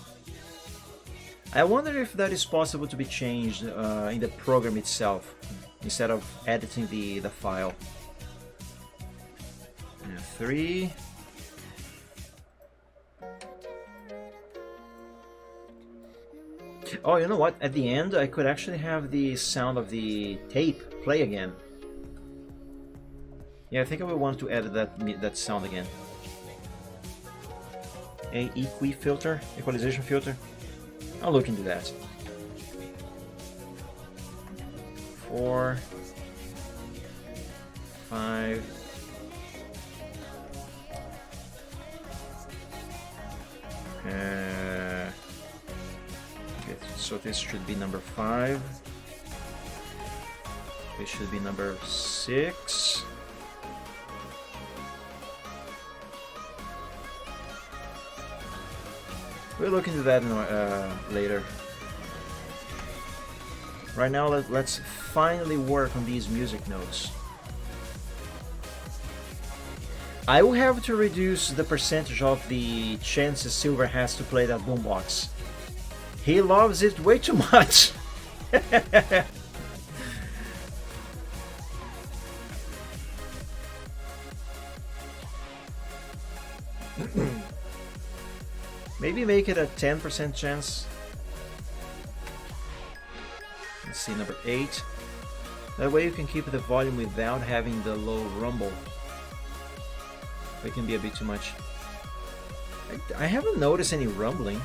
I wonder if that is possible to be changed in the program itself, instead of editing the file. 3. Oh, you know what? At the end, I could actually have the sound of the tape play again. Yeah, I think I will want to add that sound again. A equalization filter. I'll look into that. 4, 5. Okay, so this should be number 5. This should be number 6. We'll look into that later. Right now, let's finally work on these music notes. I will have to reduce the percentage of the chances Silver has to play that boombox. He loves it way too much. Maybe make it a 10% chance. Let's see, number 8. That way you can keep the volume without having the low rumble. It can be a bit too much. I haven't noticed any rumbling.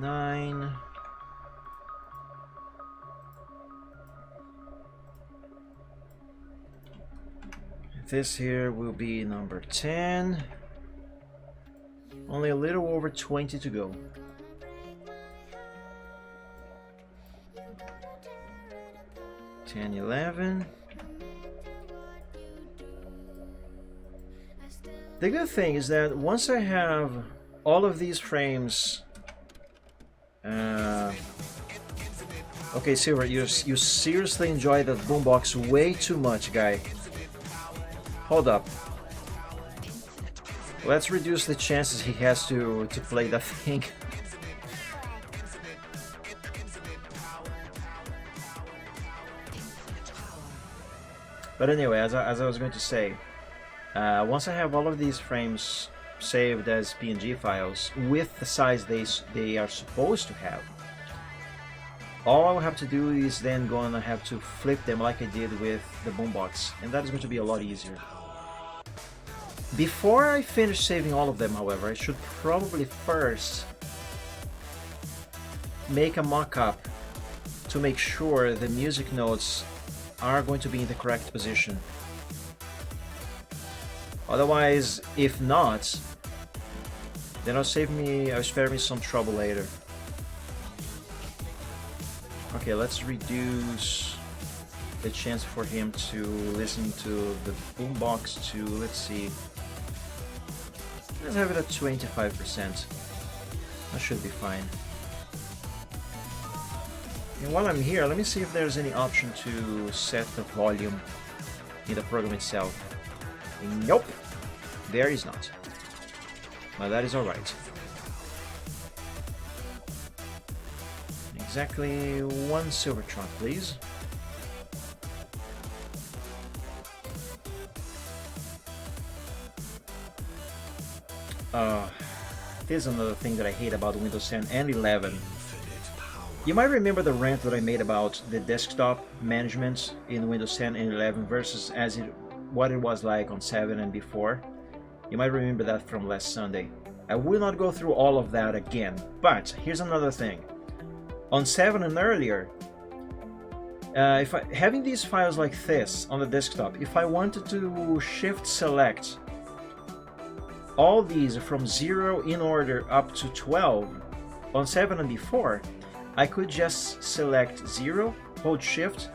Nine. This here will be number 10. Only a little over 20 to go. Ten, 11. The good thing is that once I have all of these frames, okay, Silver, you seriously enjoy that boombox way too much, guy. Hold up. Let's reduce the chances he has to play that thing. But anyway, as I was going to say, once I have all of these frames saved as PNG files with the size they are supposed to have, all I will have to do is then gonna have to flip them like I did with the boombox, and that is going to be a lot easier. Before I finish saving all of them, however, I should probably first make a mock-up to make sure the music notes are going to be in the correct position. Otherwise, if not, then I'll spare me some trouble later. Okay, let's reduce the chance for him to listen to the boombox to, let's see, let's have it at 25%. That should be fine. And while I'm here, let me see if there's any option to set the volume in the program itself. Nope, there is not. But that is alright. Exactly one Silvertron, please. This is another thing that I hate about Windows 10 and 11. You might remember the rant that I made about the desktop management in Windows 10 and 11 versus what it was like on 7 and before. You might remember that from last Sunday. I will not go through all of that again, but here's another thing. On 7 and earlier, having these files like this on the desktop, if I wanted to shift select all these from 0 in order up to 12 on 7 and before, I could just select 0, hold shift,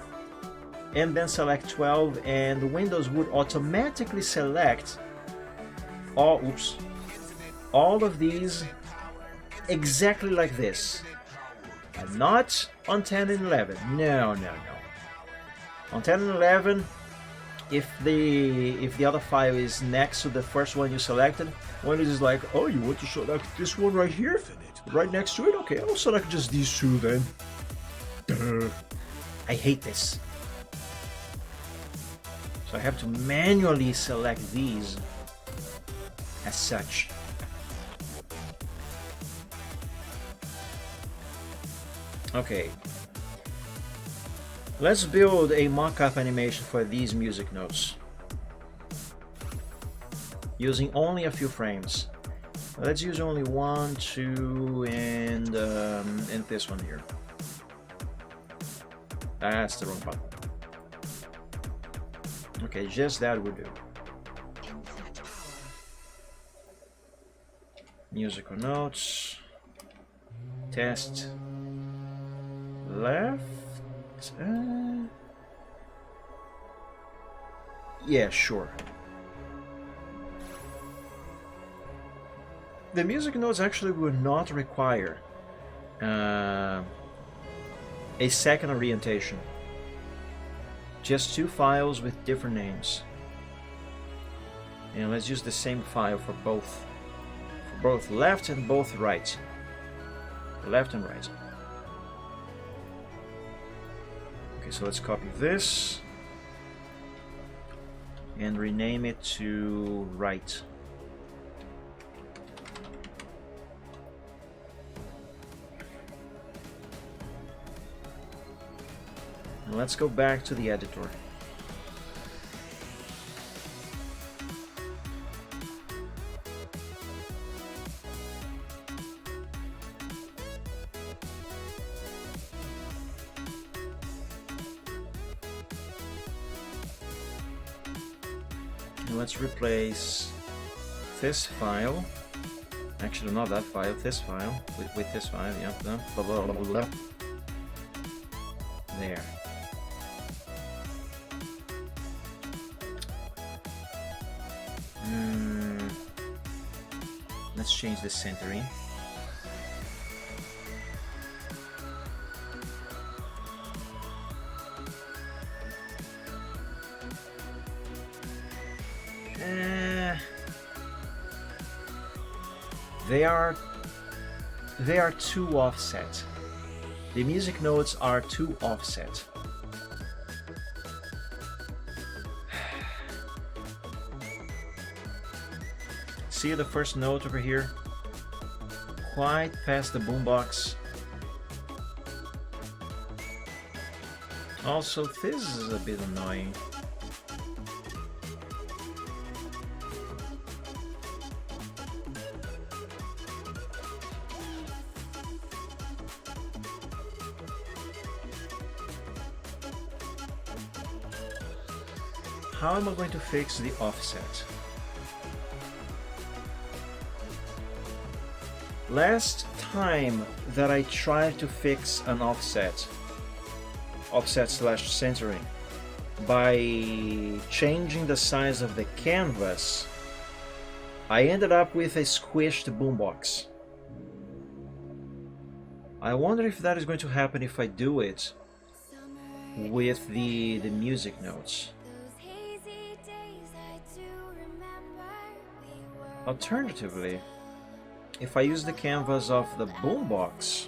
and then select 12, and Windows would automatically select all of these exactly like this. But not on 10 and 11. No. On 10 and 11, if the other file is next to the first one you selected, Windows is like, oh, you want to select this one right here? Right next to it? Okay, I'll select just these two then. Duh. I hate this. So I have to manually select these. as such. Okay, let's build a mock-up animation for these music notes using only a few frames. Let's use only 1, 2, and this one here. That's the wrong button. Okay, just that would do. Musical notes. Test. Left. Yeah, sure. The music notes actually will not require a second orientation. Just 2 files with different names. And let's use the same file for both left and both right. Left and right. Okay, so let's copy this and rename it to right. And let's go back to the editor. And let's replace this file, actually not that file, this file, with this file, yeah, blah, blah, blah, blah. There. Let's change the centering. They are too offset. The music notes are too offset. See the first note over here? Quite past the boombox. Also, this is a bit annoying. How am I going to fix the offset? Last time that I tried to fix an offset slash centering, by changing the size of the canvas, I ended up with a squished boombox. I wonder if that is going to happen if I do it with the music notes. Alternatively, if I use the canvas of the boombox,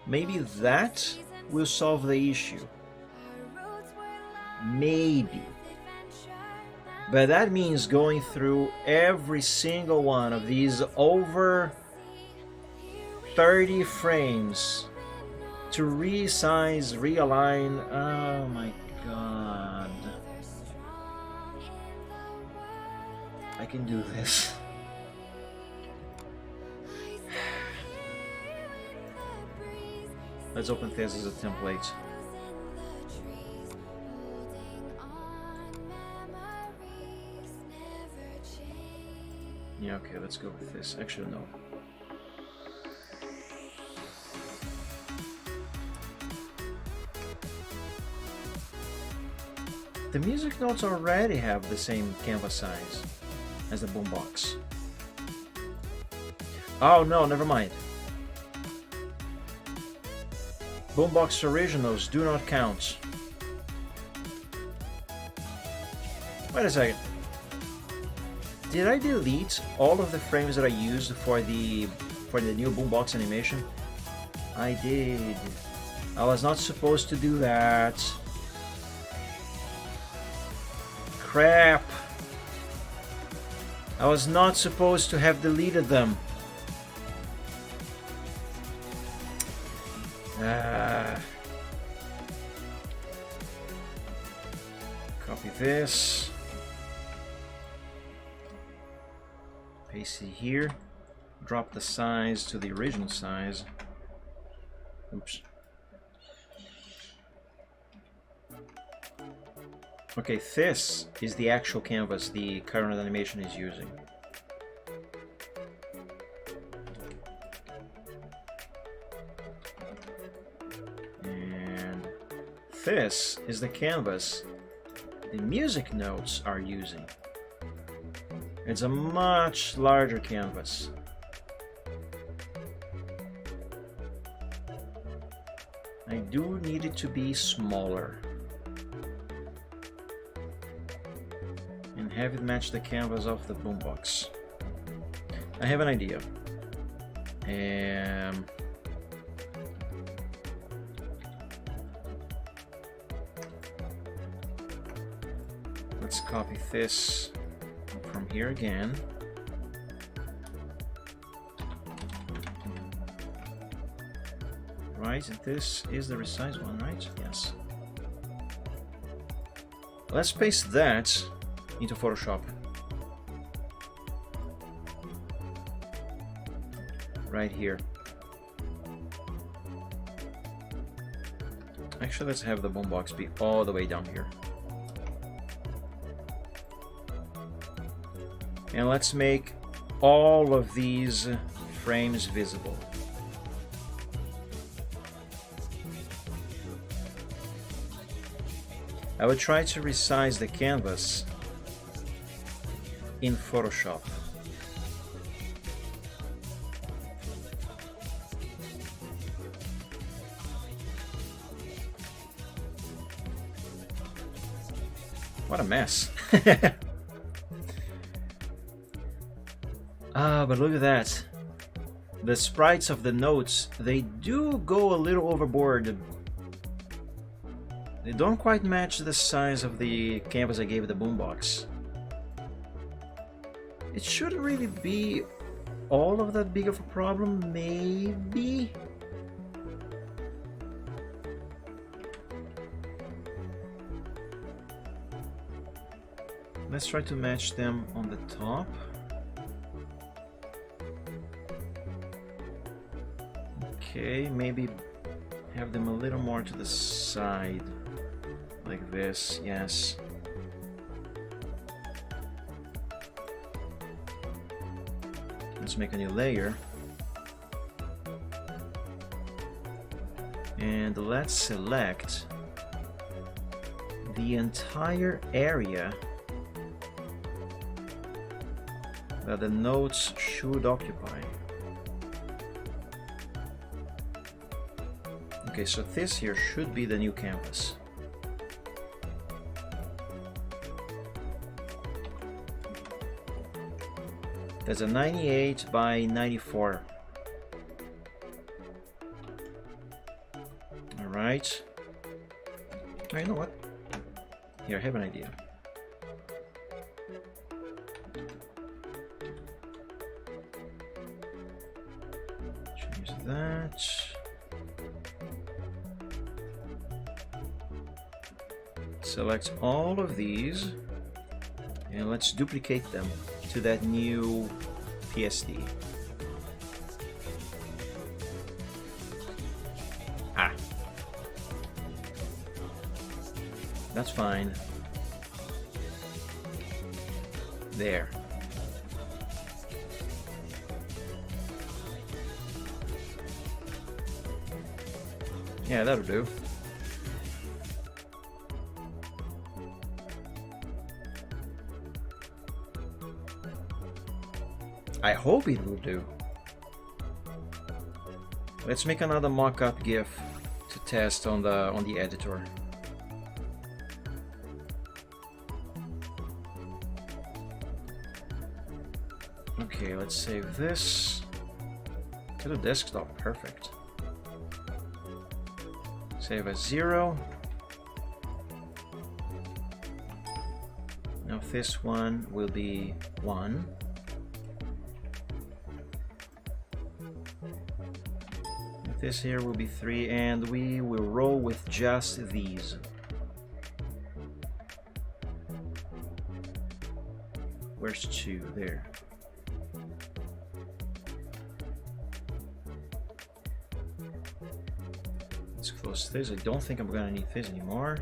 maybe that will solve the issue. Maybe. But that means going through every single one of these over 30 frames to resize, realign. Oh my god. I can do this. Let's open this as a template. Yeah, okay, let's go with this. Actually, no. The music notes already have the same canvas size as the boombox. Oh no, never mind. Boombox originals do not count. Wait a second. Did I delete all of the frames that I used for the new Boombox animation? I did. I was not supposed to do that. Crap. I was not supposed to have deleted them. Copy this. Paste it here. Drop the size to the original size. Oops. Okay, this is the actual canvas the current animation is using. And this is the canvas the music notes are using. It's a much larger canvas. I do need it to be smaller and have it match the canvas of the Boombox. I have an idea. Let's copy this from here again. Right, this is the resize one, right? Yes. Let's paste that into Photoshop. Right here. Actually, let's have the Boombox be all the way down here. And let's make all of these frames visible. I would try to resize the canvas in Photoshop. What a mess. But look at that. The sprites of the notes, they do go a little overboard. They don't quite match the size of the canvas I gave the Boombox. It shouldn't really be all of that big of a problem, maybe? Let's try to match them on the top. Okay, maybe have them a little more to the side. Like this, yes. Let's make a new layer. And let's select the entire area that the notes should occupy. Okay, so this here should be the new canvas. That's a 98 by 94. All right. You know what? Here, I have an idea. Change that. Select all of these and let's duplicate them to that new PSD. That's fine. There. Yeah, that'll do. I hope it will do. Let's make another mock-up GIF to test on the editor. Okay, let's save this to the desktop. Perfect. Save as 0. Now this one will be 1. This here will be 3, and we will roll with just these. Where's 2? There. Let's close this. I don't think I'm gonna need this anymore.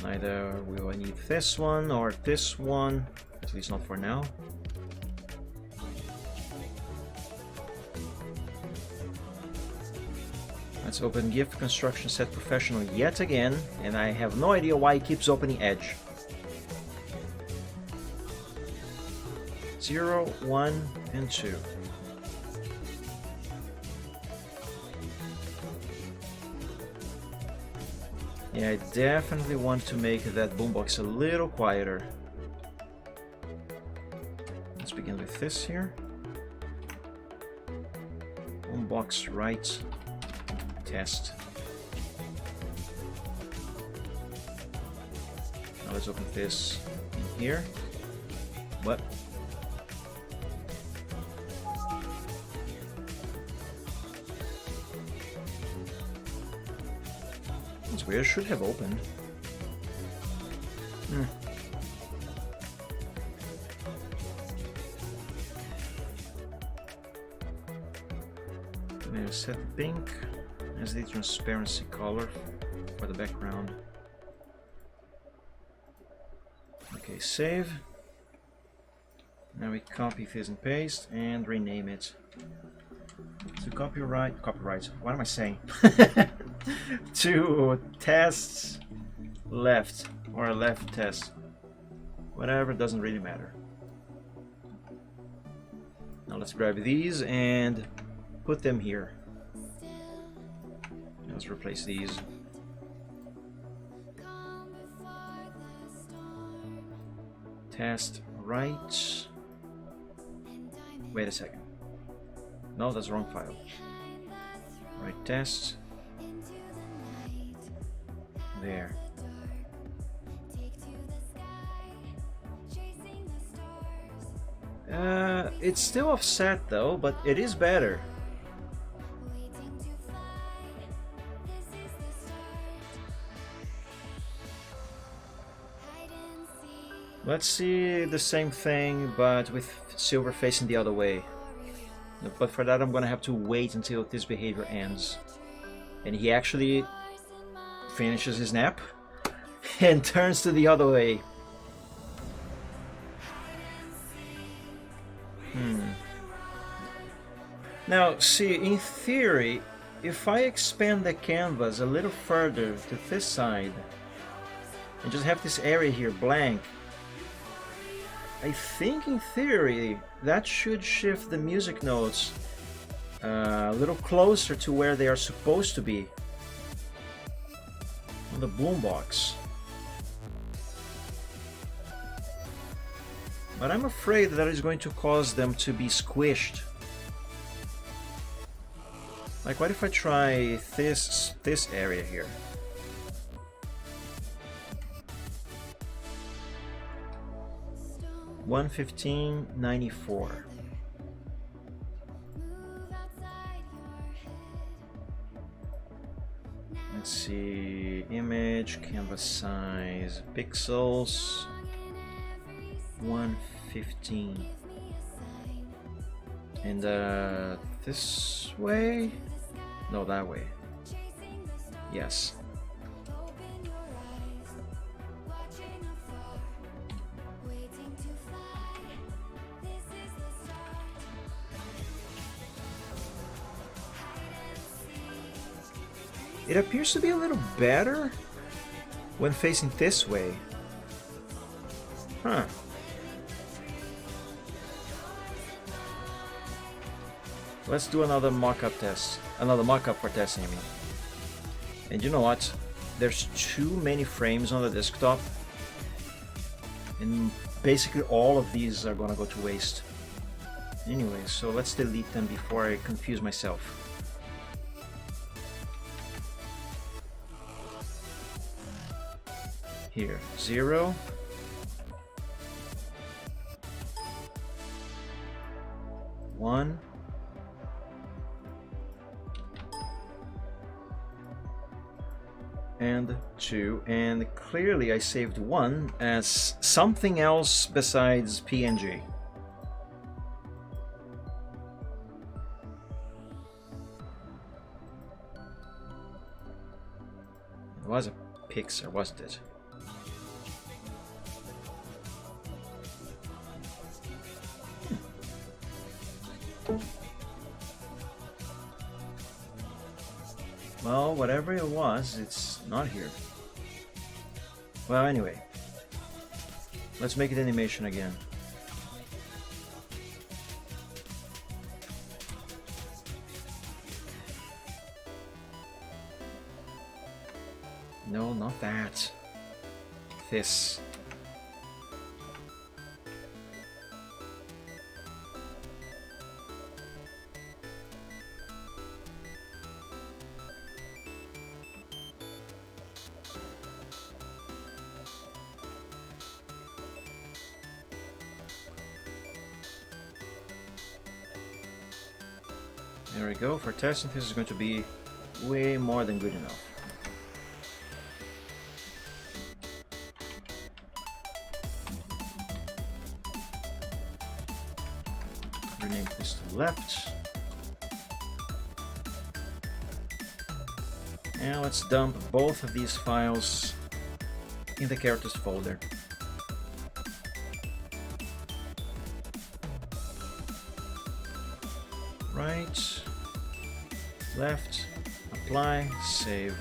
Neither will I need this one or this one, at least not for now. Let's open Gift Construction Set Professional yet again, and I have no idea why it keeps opening Edge. 0, 1, and 2. Yeah, I definitely want to make that boombox a little quieter. Let's begin with this here. Boombox right test. Now let's open this in here. What? It's weird, it should have opened. I'm gonna set pink as the transparency color for the background. Okay, save. Now we copy this and paste and rename it to copyright. What am I saying? To tests left or left test. Whatever, doesn't really matter. Now let's grab these and put them here. Let's replace these. Test right. Wait a second. No, that's the wrong file. Right test. There. It's still offset though, but it is better. Let's see the same thing, but with silver facing the other way. But for that I'm gonna have to wait until this behavior ends. And he actually finishes his nap and turns to the other way. Now, see, in theory, if I expand the canvas a little further to this side and just have this area here blank, I think in theory that should shift the music notes a little closer to where they are supposed to be on the boombox. But I'm afraid that is going to cause them to be squished. Like, what if I try this area here? $115.94. Let's see, image, canvas size, pixels, 115. And this way? No, that way. Yes. It appears to be a little better when facing this way. Huh. Let's do another mock-up test. Another mock-up for testing, I mean. And you know what? There's too many frames on the desktop. And basically all of these are gonna go to waste. Anyway, so let's delete them before I confuse myself. Here, 0. 1. and 2, and clearly I saved 1 as something else besides PNG. It was a Pixar, wasn't it? Well, whatever it was, it's not here. Well, anyway, let's make it animation again. No, not that. This. There we go. For testing, this is going to be way more than good enough. Rename this to left. And let's dump both of these files in the characters folder. Right, left, apply, save.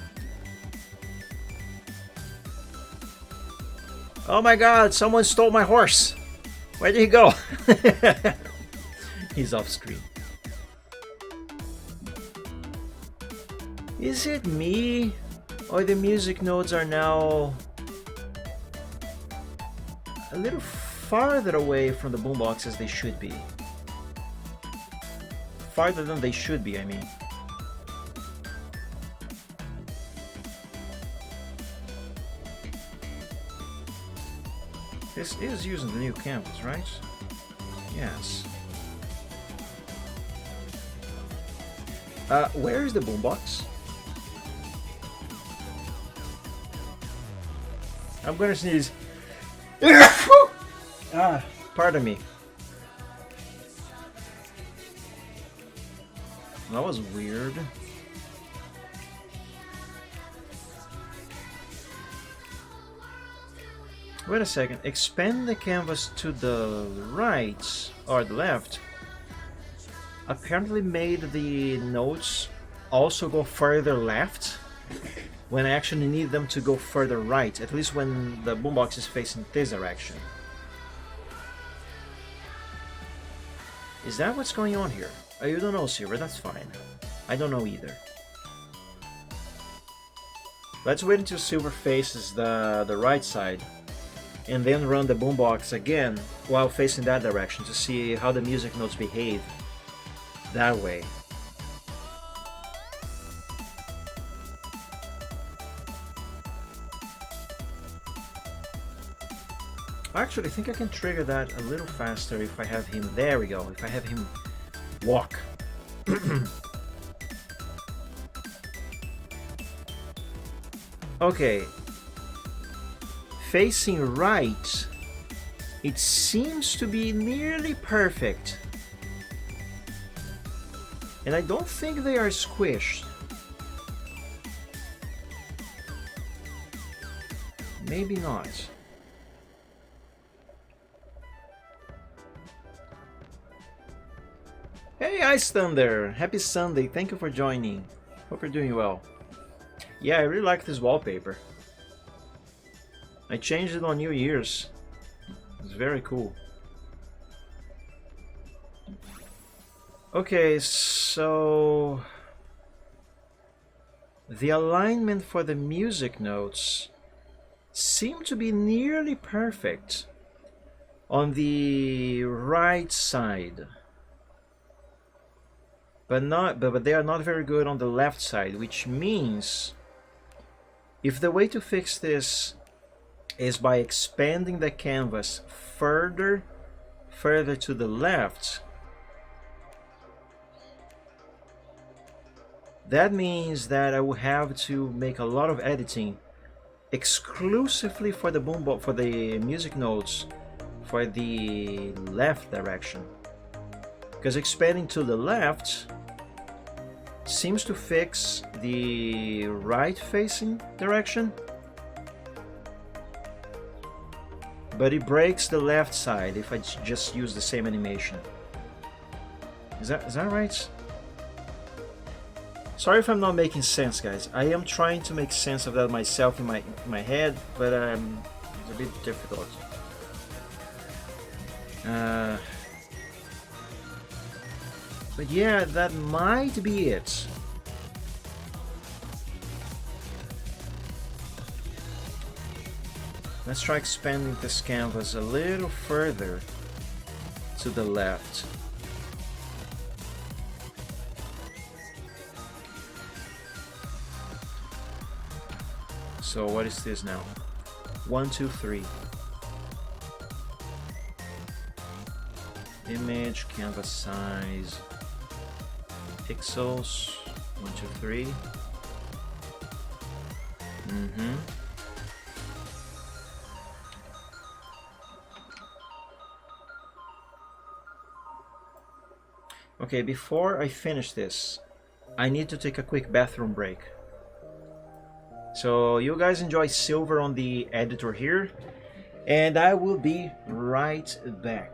Oh my god, someone stole my horse! Where did he go? He's off screen. Is it me? Or the music notes are now a little farther away from the boombox as they should be? Farther than they should be, I mean. This is using the new canvas, right? Yes. Where is the boombox? I'm gonna sneeze. Pardon me. That was weird. Wait a second. Expand the canvas to the right or the left. Apparently made the notes also go further left when I actually need them to go further right, at least when the boombox is facing this direction. Is that what's going on here? Oh, you don't know, Silver, that's fine. I don't know either. Let's wait until Silver faces the right side and then run the boombox again while facing that direction to see how the music notes behave that way. Actually, I think I can trigger that a little faster if I have him. There we go. If I have him walk. Okay. Facing right, it seems to be nearly perfect. And I don't think they are squished. Maybe not. Hey, Ice Thunder! Happy Sunday, thank you for joining. Hope you're doing well. Yeah, I really like this wallpaper. I changed it on New Year's. It's very cool. Okay, so the alignment for the music notes seem to be nearly perfect on the right side. But they are not very good on the left side, which means if the way to fix this is by expanding the canvas further to the left, That means that I will have to make a lot of editing exclusively for the boombox, for the music notes, for the left direction. Because expanding to the left seems to fix the right facing direction, but it breaks the left side if I just use the same animation. Is that right? Sorry if I'm not making sense, guys. I am trying to make sense of that myself in my head, but it's a bit difficult. But yeah, that might be it. Let's try expanding this canvas a little further to the left. So what is this now? 1, 2, 3. Image, canvas size, pixels, 1, 2, 3. Okay, before I finish this, I need to take a quick bathroom break. So you guys enjoy silver on the editor here, and I will be right back.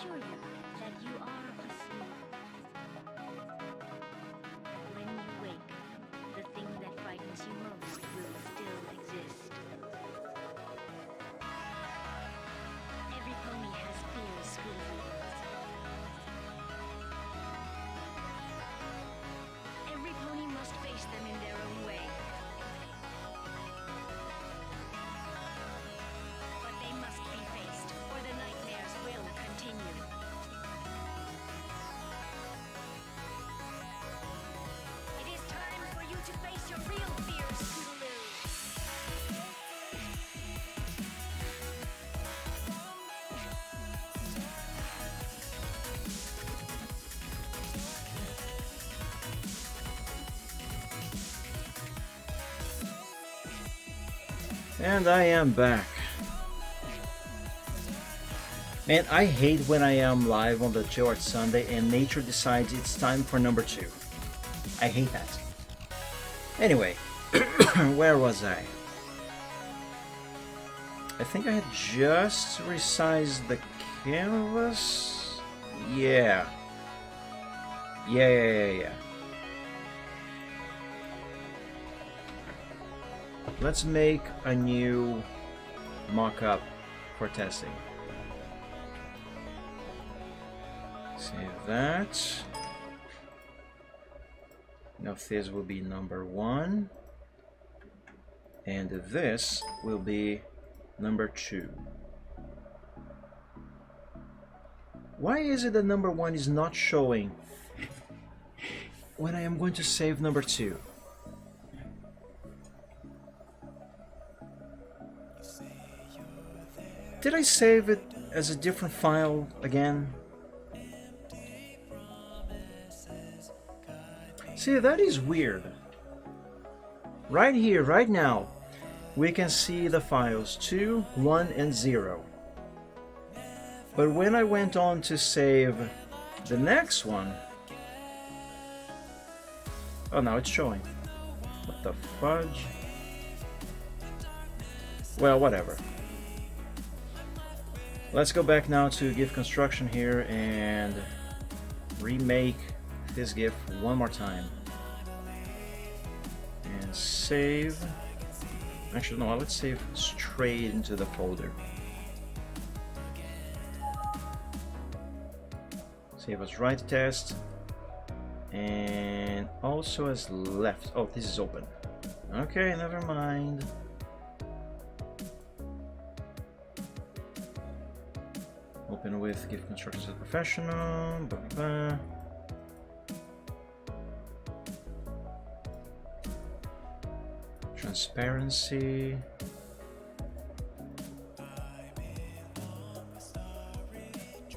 assure you that you are asleep. When you wake, the thing that frightens you most will still exist. Every pony has fears, Scooby-Doo. Every pony must face them in their own way. But they must be faced, or the nightmares will continue. It is time for you to face your real fears, Scootaloo. And I am back. Man, I hate when I am live on the show at Sunday and nature decides it's time for number 2. I hate that. Anyway, where was I? I think I had just resized the canvas. Yeah. Yeah. Let's make a new mock-up for testing. Save that. Now this will be number 1. And this will be number 2. Why is it that number 1 is not showing when I am going to save number 2? Did I save it as a different file again? See, that is weird. Right here, right now, we can see the files 2, 1, and 0. But when I went on to save the next one... Oh, now it's showing. What the fudge? Well, whatever. Let's go back now to GIF construction here and remake this GIF one more time. And save. Actually, no, let's save straight into the folder. Save as right test. And also as left. Oh, this is open. Okay, never mind. Open with GIF Constructions as Professional. Blah, blah, blah. Transparency.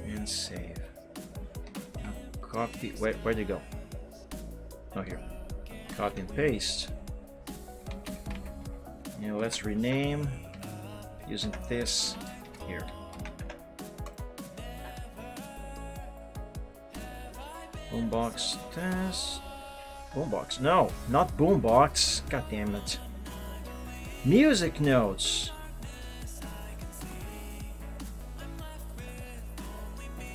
And save. Now copy. Where'd you go? Oh, here. Copy and paste. Now let's rename using this here. Boombox test. Boombox. No, not Boombox. God damn it. Music notes.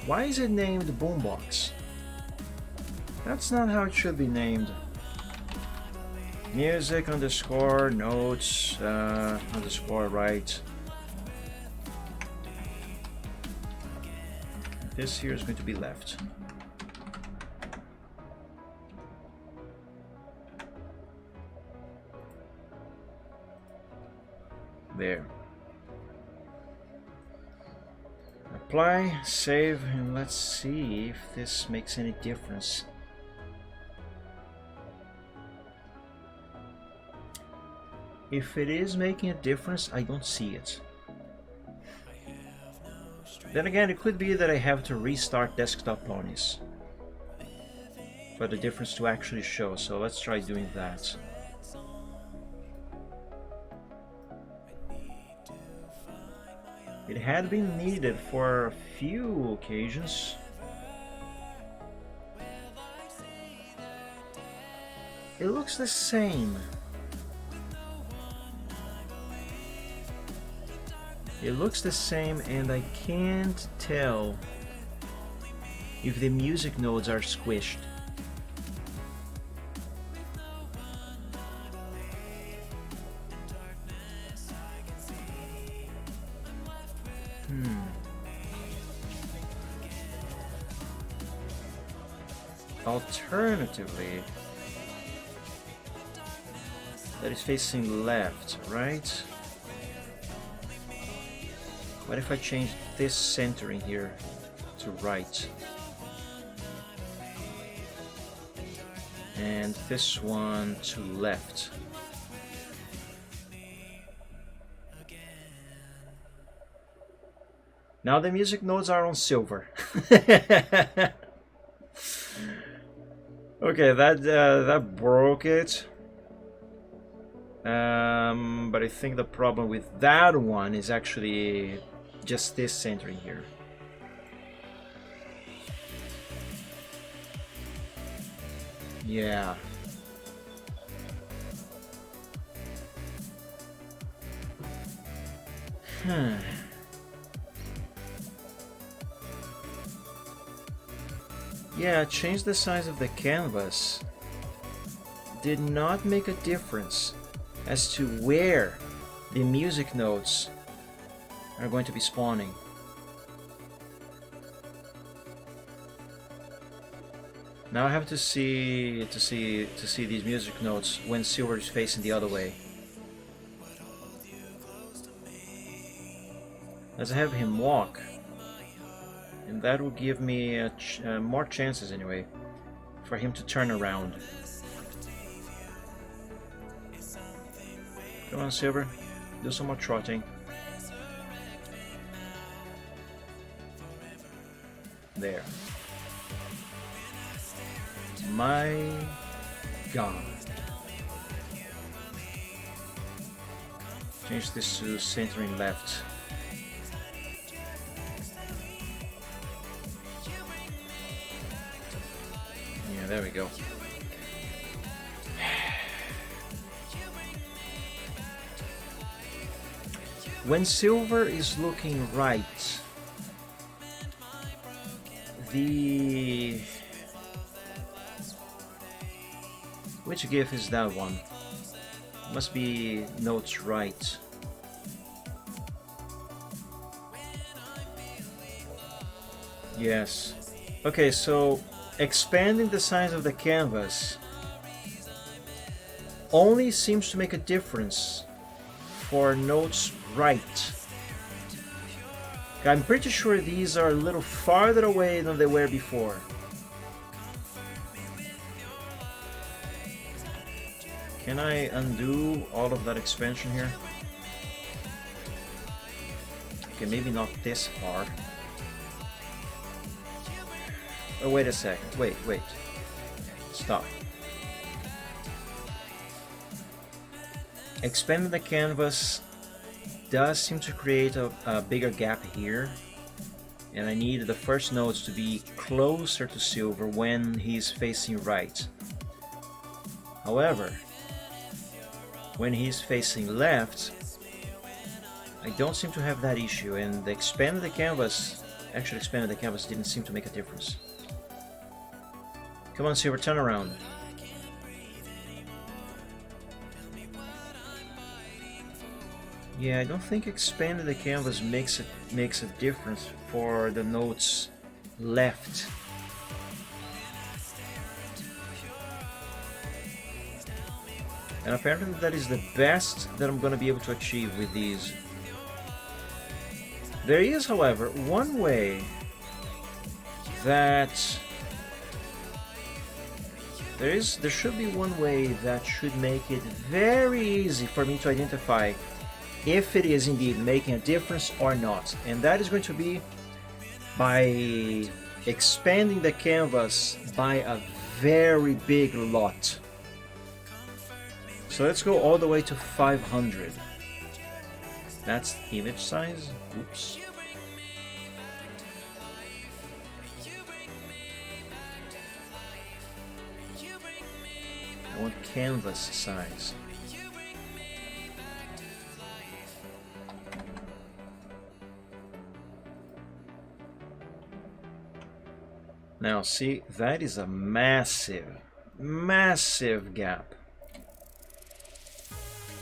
Why is it named Boombox? That's not how it should be named. Music underscore notes underscore right. This here is going to be left. There. Apply, save, and let's see if this makes any difference. If it is making a difference, I don't see it. Then again, it could be that I have to restart Desktop Ponies for the difference to actually show, so let's try doing that. It had been needed for a few occasions. It looks the same. It looks the same and I can't tell if the music nodes are squished. Alternatively, that is facing left, right? What if I change this centering here to right? And this one to left. Now the music nodes are on silver. Okay, that broke it. But I think the problem with that one is actually just this centering here. Yeah. Yeah, change the size of the canvas. Did not make a difference as to where the music notes are going to be spawning. Now I have to see these music notes when silver is facing the other way. Let's have him walk, and that will give me more chances anyway for him to turn around. Come on, Silver, do some more trotting. There. My God. Change this to centering left. Yeah, there we go. When silver is looking right, which GIF is that one? Must be notes right. Yes. Okay, so expanding the size of the canvas only seems to make a difference for notes right. I'm pretty sure these are a little farther away than they were before. Can I undo all of that expansion here? Okay, maybe not this far. Oh, wait a second. Wait. Stop. Expanding the canvas does seem to create a bigger gap here, and I need the first nodes to be closer to silver when he's facing right. However, when he's facing left, I don't seem to have that issue, and the expanded the canvas didn't seem to make a difference. Come on, Silver, turn around. Yeah, I don't think expanding the canvas makes a difference for the notes left. And apparently that is the best that I'm going to be able to achieve with these. There is, however, one way that there should be one way that should make it very easy for me to identify if it is indeed making a difference or not, and that is going to be by expanding the canvas by a very big lot. So let's go all the way to 500. That's image size. Oops. I want canvas size. Now see, that is a massive, massive gap.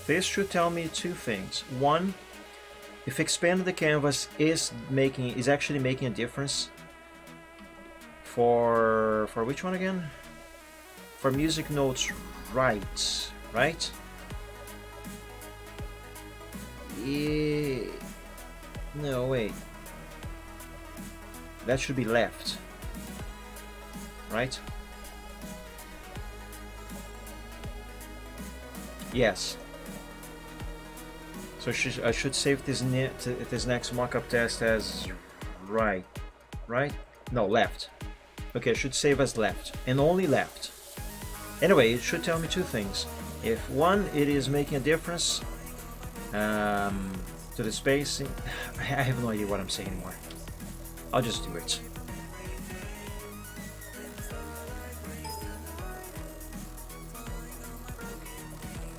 This should tell me two things. One, if expanding the canvas is actually making a difference for which one again? For music notes right? Yeah. No, wait. That should be left, right? Yes. So I should save this next mock-up test as right? No, left. Okay, I should save as left, and only left. Anyway, it should tell me two things. If one, it is making a difference to the spacing. I have no idea what I'm saying anymore. I'll just do it.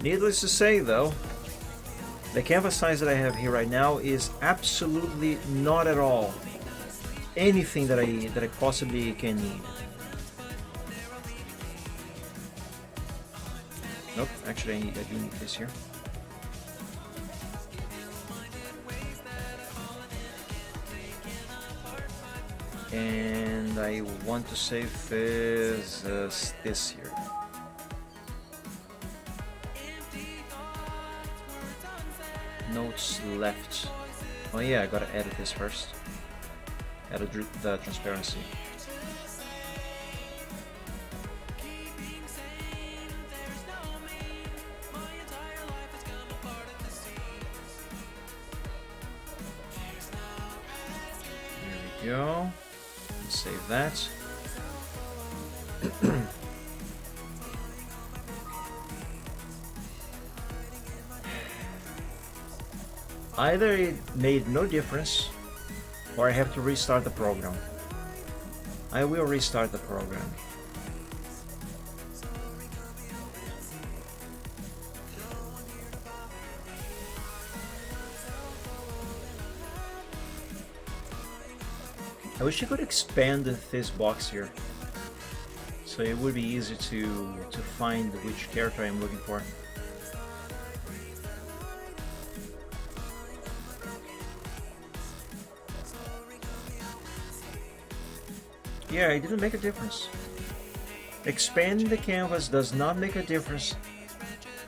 Needless to say, though, the canvas size that I have here right now is absolutely not at all anything that I possibly can need. Nope, actually I do need this here. And I want to save this this here. Notes left. Oh yeah, I gotta edit this first. Edit the transparency. There we go. Save that. Either it made no difference, or I have to restart the program. I will restart the program. I wish I could expand this box here, so it would be easy to find which character I'm looking for. Yeah, it didn't make a difference. Expanding the canvas does not make a difference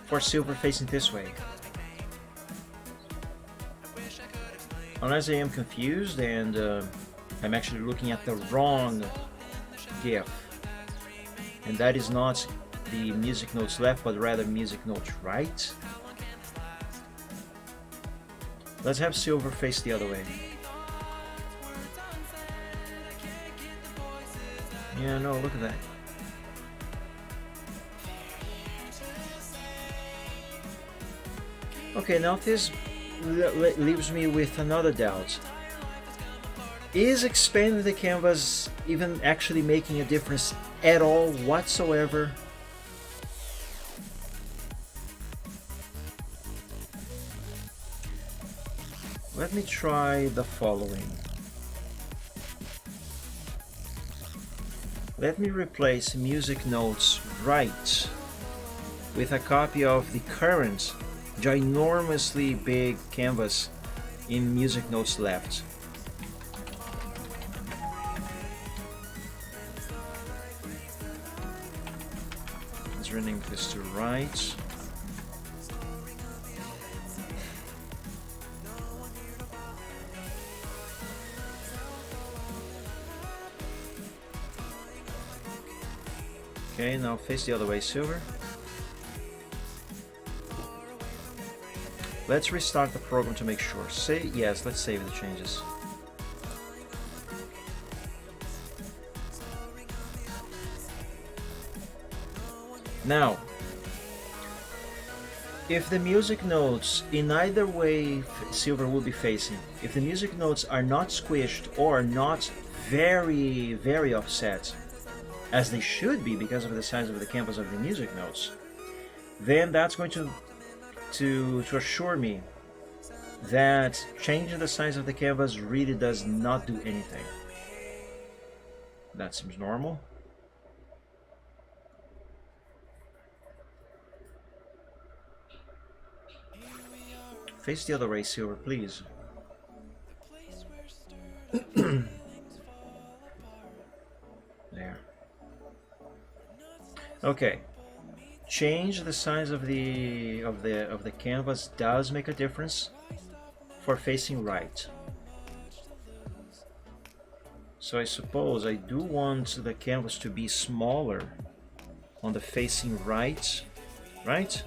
for silver facing this way. Unless I am confused and I'm actually looking at the wrong GIF. And that is not the music notes left, but rather music notes right. Let's have silver face the other way. Yeah, no, look at that. Okay, now this leaves me with another doubt. Is expanding the canvas even actually making a difference at all whatsoever? Let me try the following. Let me replace music notes right with a copy of the current ginormously big canvas in music notes left. Let's rename this to right. Okay, now face the other way, silver. Let's restart the program to make sure. Yes, let's save the changes. Now, if the music notes in either way silver will be facing, if the music notes are not squished or not very, very offset, as they should be because of the size of the canvas of the music notes, then that's going to assure me that changing the size of the canvas really does not do anything. That seems normal. Face the other way, Silver, please. There. Okay. Change the size of the canvas does make a difference for facing right. So I suppose I do want the canvas to be smaller on the facing right, right?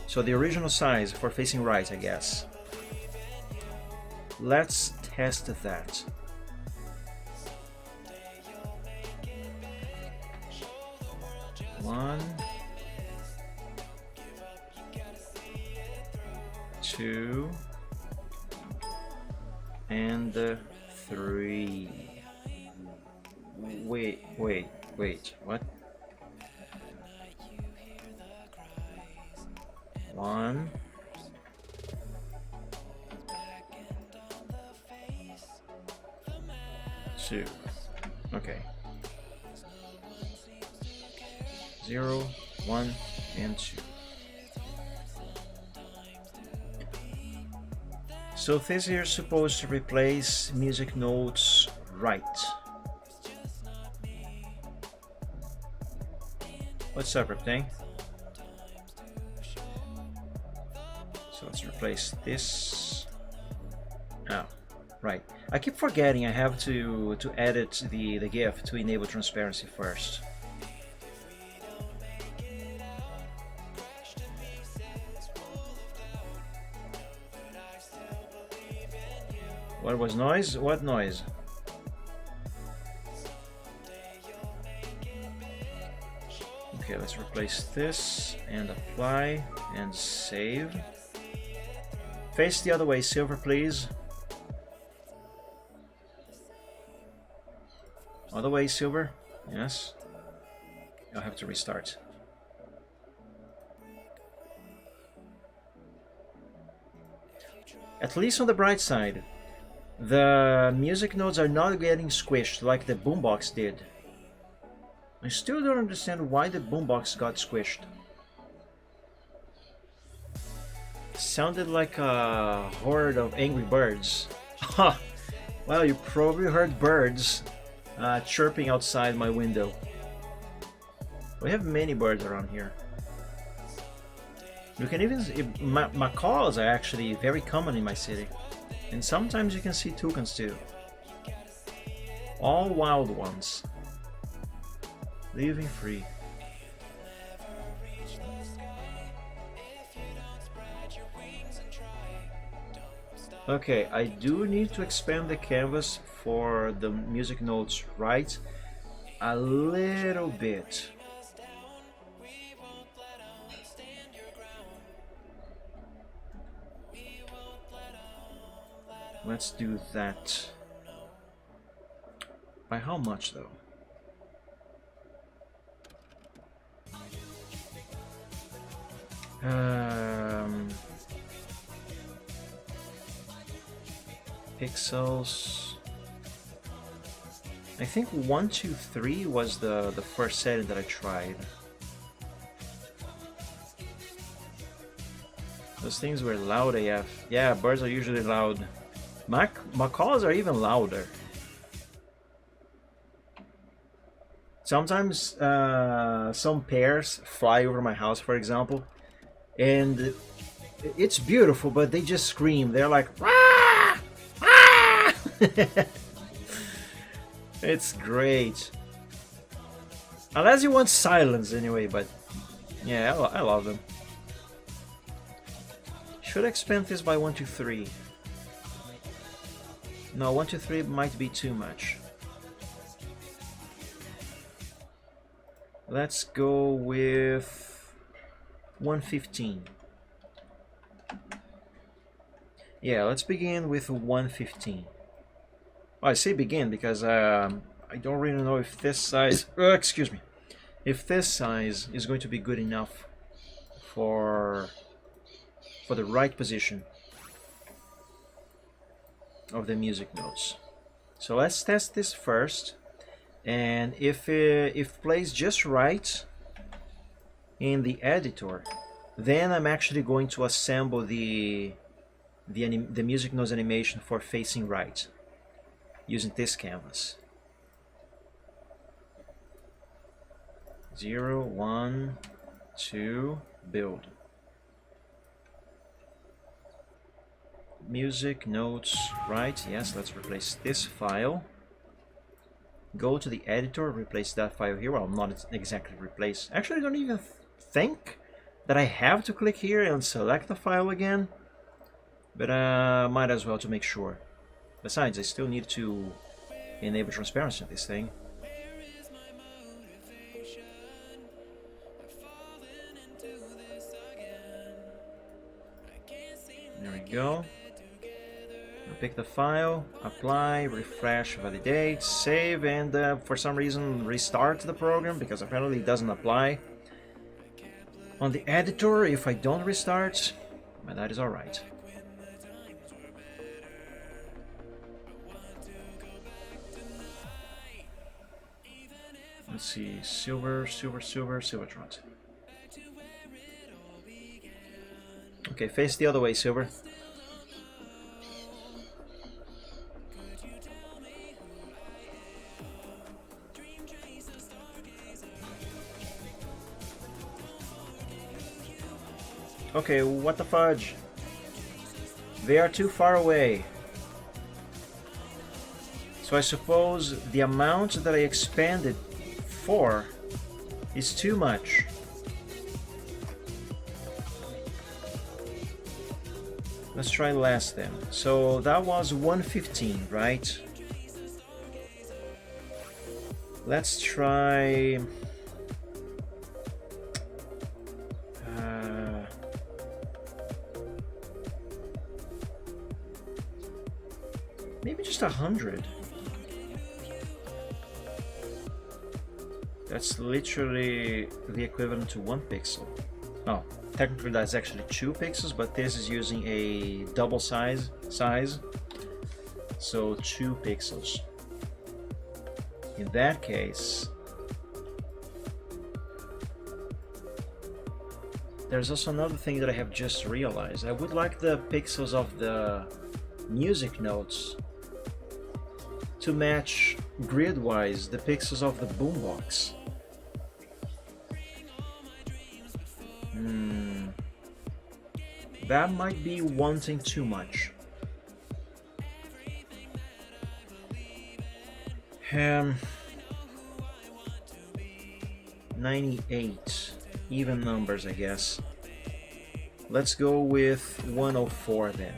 So the original size for facing right, I guess. Let's test that. One, two, and three. Wait, what? One, two. Okay. 0, 1, and 2. So this here is supposed to replace music notes right. What's up, Reptang? So let's replace this. Oh, right. I keep forgetting I have to edit the GIF to enable transparency first. What was noise? What noise? Okay, let's replace this and apply and save. Face the other way, Silver, please. Other way, Silver. Yes. I'll have to restart. At least on the bright side, the music notes are not getting squished like the Boombox did. I still don't understand why the Boombox got squished. Sounded like a horde of angry birds. Well, you probably heard birds chirping outside my window. We have many birds around here. You can even see, macaws are actually very common in my city. And sometimes you can see toucans too. All wild ones. Living free. Okay, I do need to expand the canvas for the music notes right a little bit. Let's do that. By how much though? Pixels. I think 1, 2, 3 was the first setting that I tried. Those things were loud AF. Yeah, birds are usually loud. Macaws are even louder. Sometimes some pairs fly over my house, for example, and it's beautiful, but they just scream. They're like, "Rah! Ah!" It's great. Unless you want silence anyway, but yeah, I love them. Should I expand this by 1, 2, 3? No, 1, 2, 3 might be too much. Let's go with 115. Yeah, let's begin with 115. Well, I say begin because I don't really know if this size, excuse me, if this size is going to be good enough for the right position. of the music notes. So let's test this first, and if plays just right in the editor, then I'm actually going to assemble the music notes animation for facing right using this canvas. 0, 1, 2, build. Music notes right. Yes, let's replace this file. Go to the editor, replace that file here. Well, not exactly replace. Actually, I don't even think that I have to click here and select the file again, but might as well to make sure. Besides, I still need to enable transparency on this thing. There we go. I'll pick the file, apply, refresh, validate, save, and for some reason restart the program because apparently it doesn't apply on the editor if I don't restart, but that is alright. Let's see, Silvertrot. Okay, face the other way, Silver. Okay, what the fudge? They are too far away. So I suppose the amount that I expanded for is too much. Let's try less then. So that was 115, right? Let's try... maybe just 100. That's literally the equivalent to 1 pixel. Oh, technically that's actually 2 pixels, but this is using a double size, so 2 pixels. In that case, there's also another thing that I have just realized. I would like the pixels of the music notes to match grid-wise the pixels of the Boombox. That might be wanting too much. 98, even numbers, I guess. Let's go with 104 then.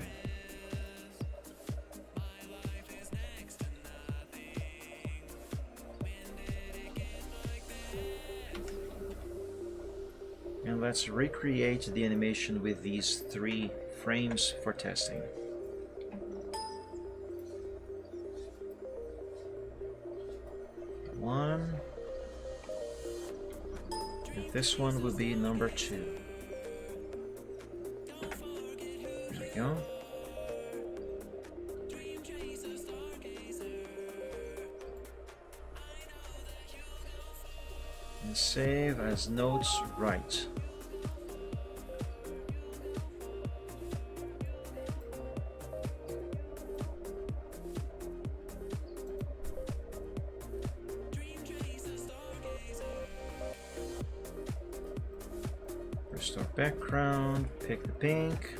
And let's recreate the animation with these 3 frames for testing. One, and this one will be number 2. There we go. And save as notes right. Restore background, pick the pink.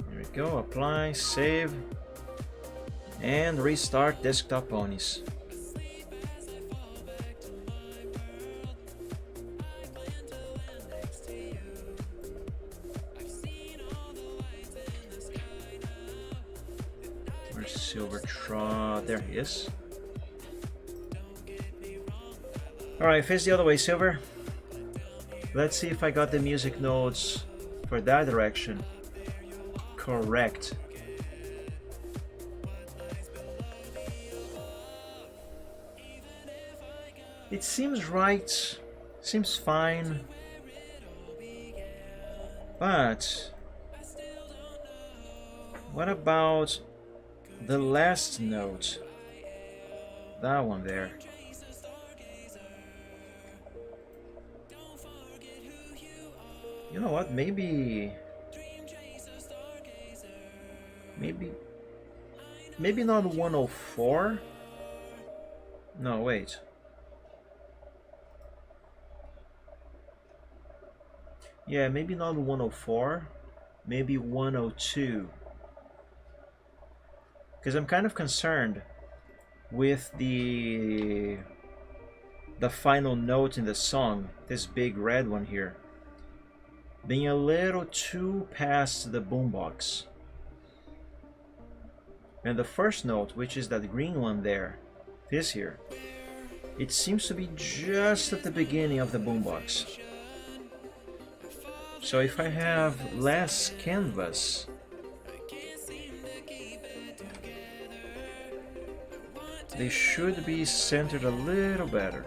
There we go, apply, save, and restart desktop ponies. Where's Silvertrot? There he is. Alright, face the other way, Silver. Let's see if I got the music notes for that direction correct. It seems right, seems fine. But what about the last note? That one there. You know what? Maybe not 104. No, wait. Yeah, maybe not 104. Maybe 102. Because I'm kind of concerned with the final note in the song, this big red one here, being a little too past the boombox. And the first note, which is that green one there, this here, it seems to be just at the beginning of the boombox. So if I have less canvas, they should be centered a little better.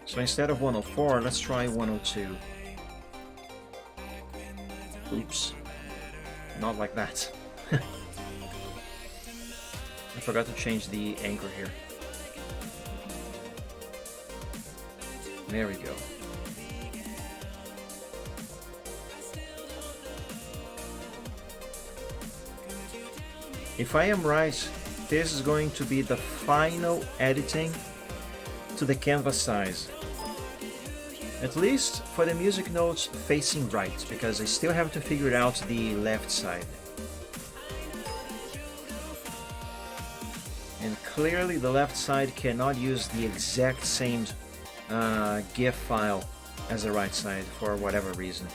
So instead of 104, let's try 102. Oops. Not like that. I forgot to change the anchor here. There we go. If I am right, this is going to be the final editing to the canvas size. At least for the music notes facing right, because I still have to figure out the left side. And clearly the left side cannot use the exact same GIF file as the right side for whatever reason.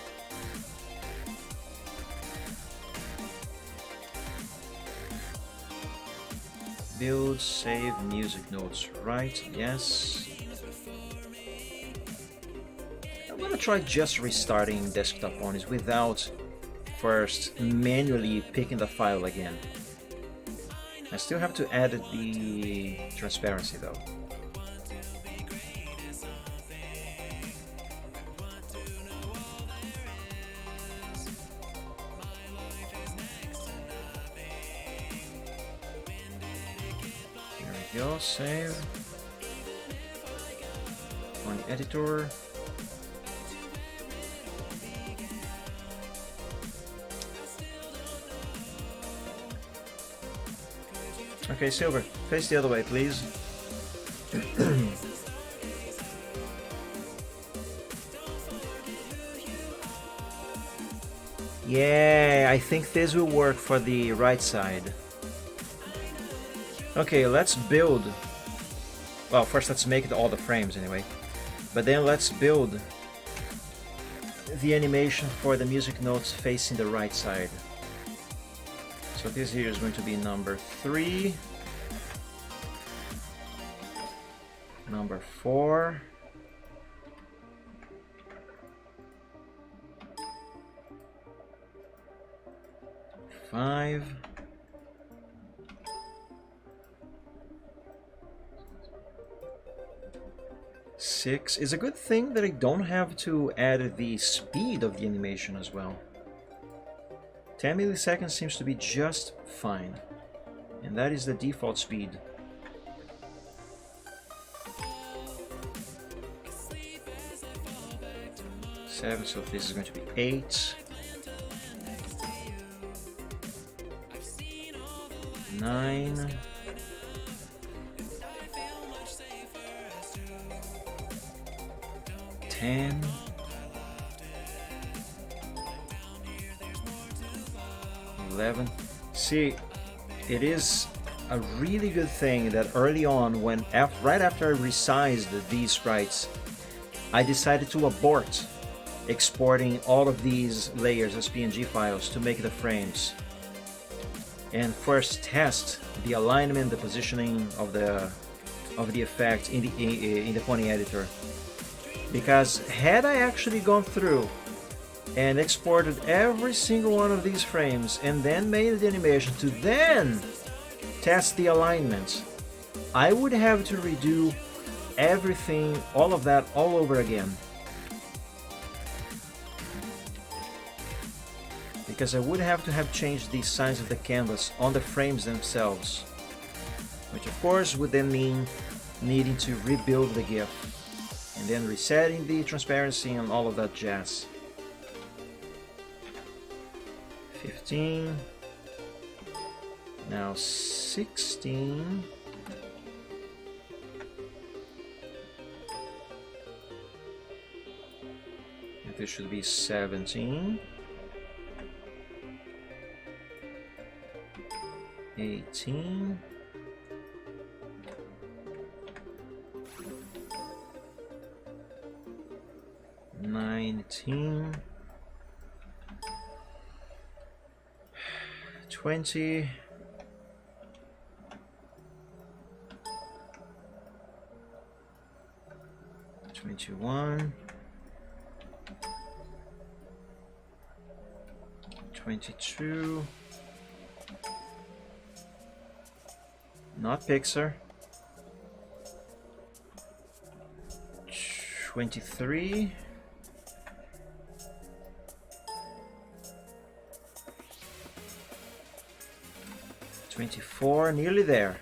Build, save, music notes, right, yes. I'm gonna try just restarting desktop ponies without first manually picking the file again. I still have to edit the transparency though. Go, save on editor. Okay, Silver, face the other way, please. Yeah, I think this will work for the right side. Okay, let's build. Well, first let's make all the frames anyway. But then let's build the animation for the music notes facing the right side. So this here is going to be number 3, number 4, five, 6. It's a good thing that I don't have to add the speed of the animation as well. 10 milliseconds seems to be just fine, and that is the default speed. Seven, so this is going to be 8. 9. 10. 11. See, it is a really good thing that early on, when right after I resized these sprites, I decided to abort exporting all of these layers as PNG files to make the frames, and first test the alignment, the positioning of the effect in the pony editor. Because had I actually gone through and exported every single one of these frames and then made the animation to then test the alignment, I would have to redo everything, all of that all over again. Because I would have to have changed the size of the canvas on the frames themselves, which of course would then mean needing to rebuild the GIF and then resetting the transparency and all of that jazz. 15, now 16. And this should be 17. 18. 19. 20. 21. 22. Not Pixar. 23. 24, nearly there.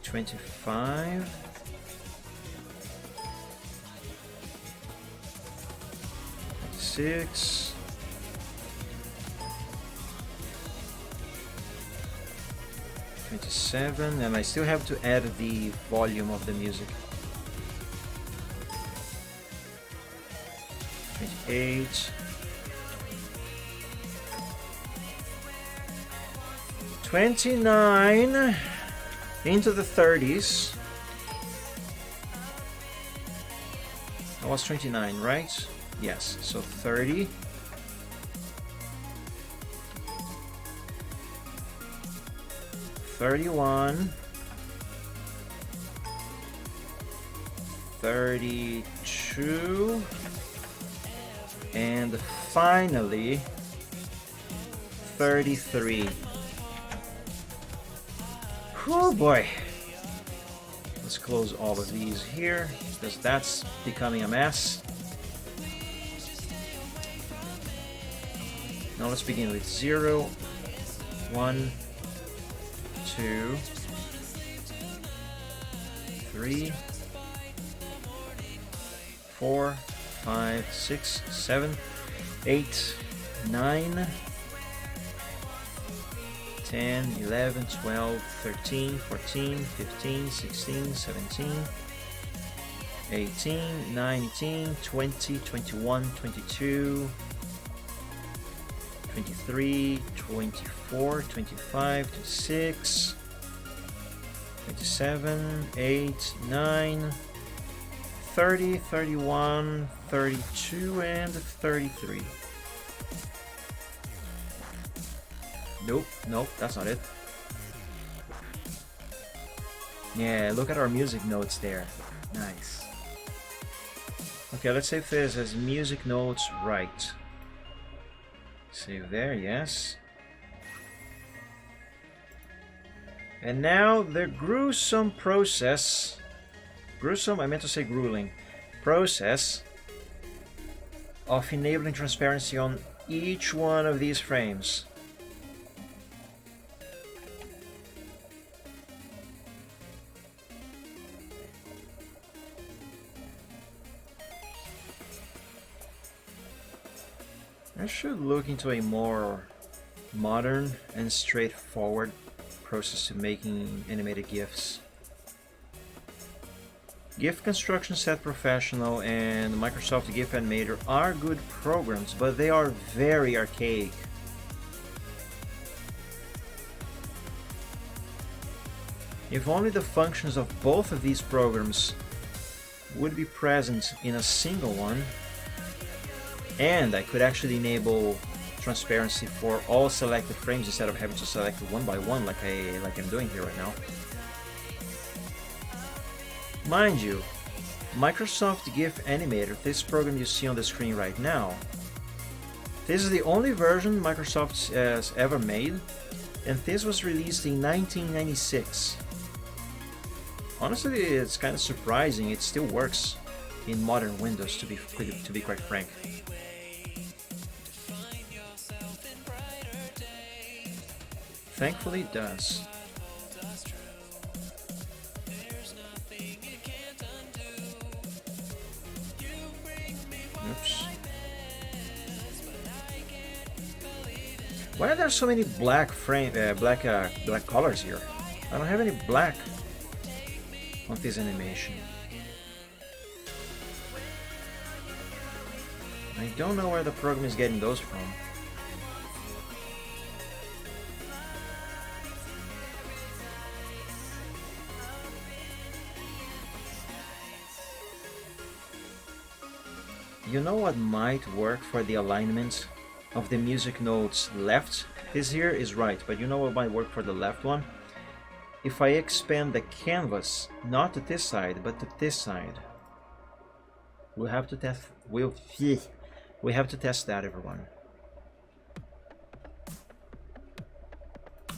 25. 26. 27, and I still have to add the volume of the music. 28. 29 into the 30s. That was 29, right? Yes, so 30. 31. 32. And finally 33. Oh boy. Let's close all of these here because that's becoming a mess. Now let's begin with 0, 1, 2, 3, 4, 5, 6, 7, 8, 9, 10, 11, 12, 13, 14, 15, 16, 17, 18, 19, 20, 21, 22, 23, 24, 25, 26, 27, 8, 9, 30, 31, 32, and 33. Nope, that's not it. Yeah, look at our music notes there. Nice. Okay, let's save this as music notes right. Save there, yes. And now the gruesome process. Gruesome, I meant to say grueling. Process of enabling transparency on each one of these frames. I should look into a more modern and straightforward process to making animated GIFs. GIF Construction Set Professional and Microsoft GIF Animator are good programs, but they are very archaic. If only the functions of both of these programs would be present in a single one, and I could actually enable transparency for all selected frames instead of having to select one by one like I'm doing here right now. Mind you, Microsoft GIF Animator, this program you see on the screen right now, this is the only version Microsoft has ever made, and this was released in 1996. Honestly, it's kind of surprising it still works in modern Windows, to be quite frank. Thankfully it does. Oops. Why are there so many black black colors here? I don't have any black on this animation. I don't know where the program is getting those from. You know what might work for the alignment of the music notes left? This here is right, but you know what might work for the left one? If I expand the canvas, not to this side, but to this side. We'll have to test. We have to test that, everyone.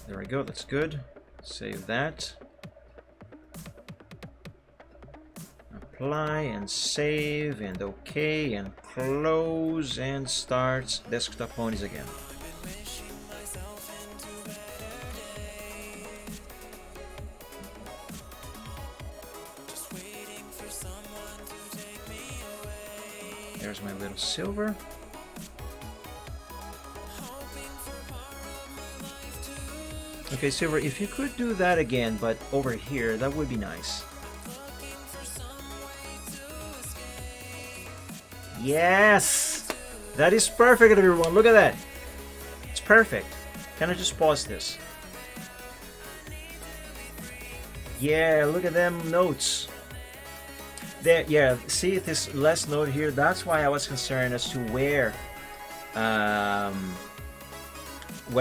There we go. That's good. Save that. Apply and save and OK and close and start desktop ponies again. There's my little silver. Okay, Silver, if you could do that again, but over here, that would be nice. Yes! That is perfect, everyone. Look at that. It's perfect. Can I just pause this? Yeah, look at them notes. There, yeah, see this last note here? That's why I was concerned as to where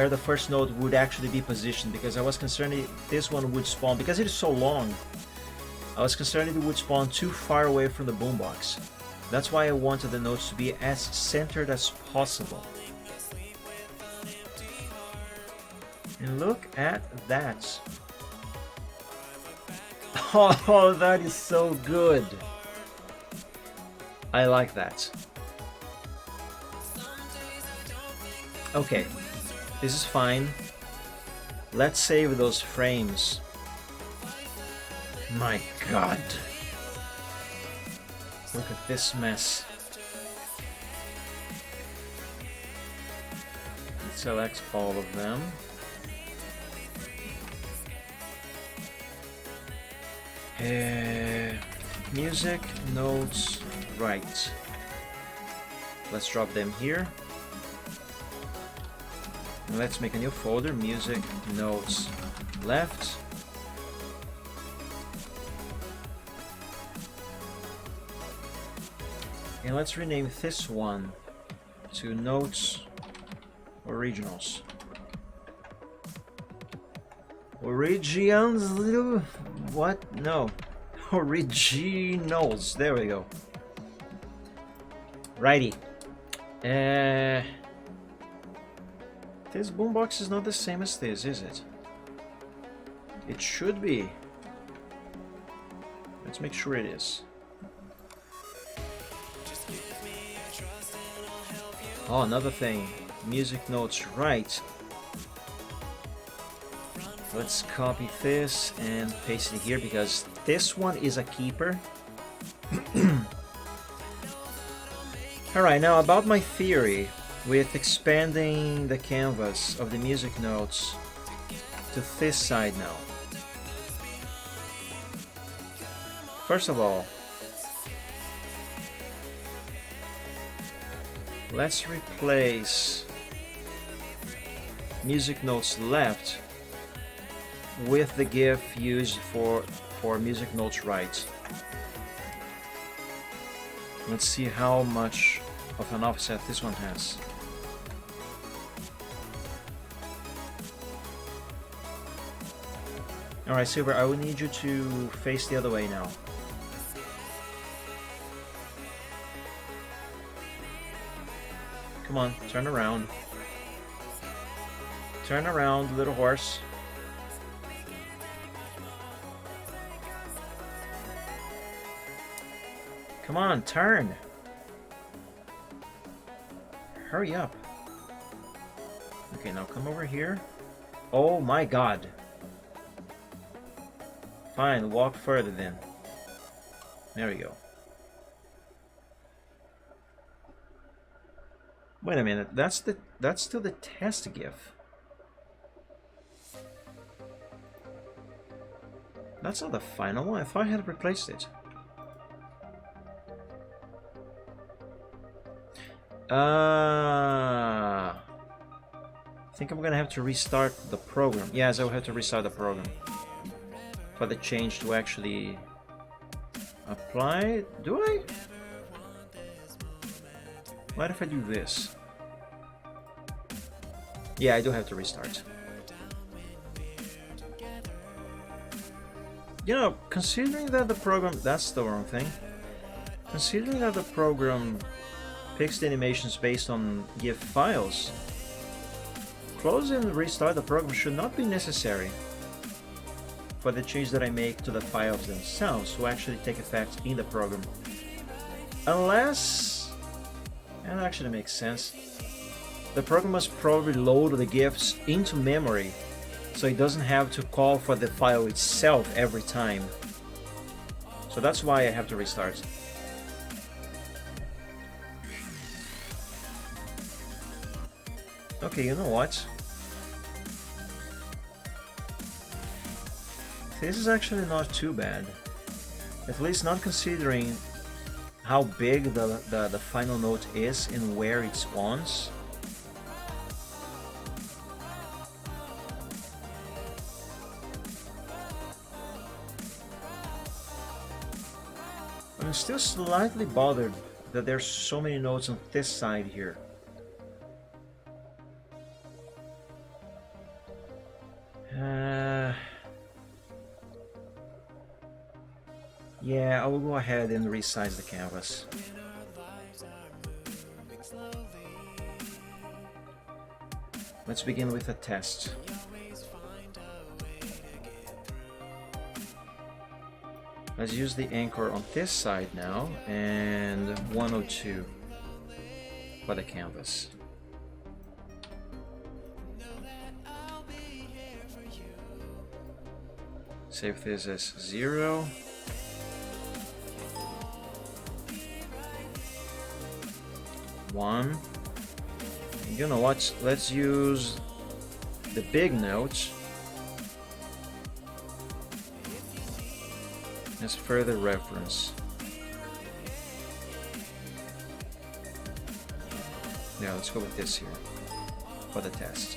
the first note would actually be positioned, because I was concerned this one would spawn, because it is so long. I was concerned it would spawn too far away from the boombox. That's why I wanted the notes to be as centered as possible. And look at that. Oh, that is so good. I like that. Okay, this is fine. Let's save those frames. My God. Look at this mess. Let's select all of them. Music, notes, right. Let's drop them here. And let's make a new folder, music, notes, left. And let's rename this one to Notes Originals. Originals? What? No. Originals. There we go. Righty. This boombox is not the same as this, is it? It should be. Let's make sure it is. Oh, another thing. Music notes, right. Let's copy this and paste it here, because this one is a keeper. Alright, now about my theory with expanding the canvas of the music notes to this side now. First of all, let's replace music notes left with the GIF used for music notes right. Let's see how much of an offset this one has. Alright, Silver, I will need you to face the other way now. Come on, turn around. Turn around, little horse. Come on, turn. Hurry up. Okay, now come over here. Oh my god. Fine, walk further then. There we go. Wait a minute, that's still the test GIF. That's not the final one. I thought I had replaced it. I think I'm gonna have to restart the program. Yes, I'll have to restart the program for the change to actually apply. Do I? What if I do this? Yeah, I do have to restart. You know, considering that the program... That's the wrong thing. Considering that the program picks the animations based on GIF files, close and restart the program should not be necessary for the change that I make to the files themselves to actually take effect in the program. Unless... and that actually makes sense. The program must probably load the GIFs into memory, so it doesn't have to call for the file itself every time. So that's why I have to restart. Okay, you know what? This is actually not too bad. At least not considering how big the final note is and where it spawns. I'm still slightly bothered that there's so many notes on this side here. Yeah, I will go ahead and resize the canvas. Let's begin with a test. Let's use the anchor on this side now, and 102 for the canvas. Save this as 0. One. You know what? Let's use the big note as further reference. Now let's go with this here for the test.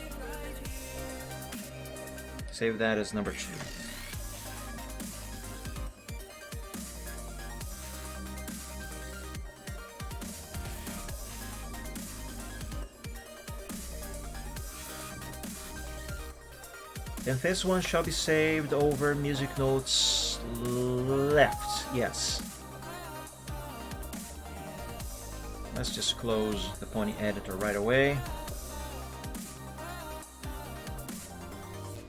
Save that as number 2. And this one shall be saved over music notes left. Yes. Let's just close the pony editor right away.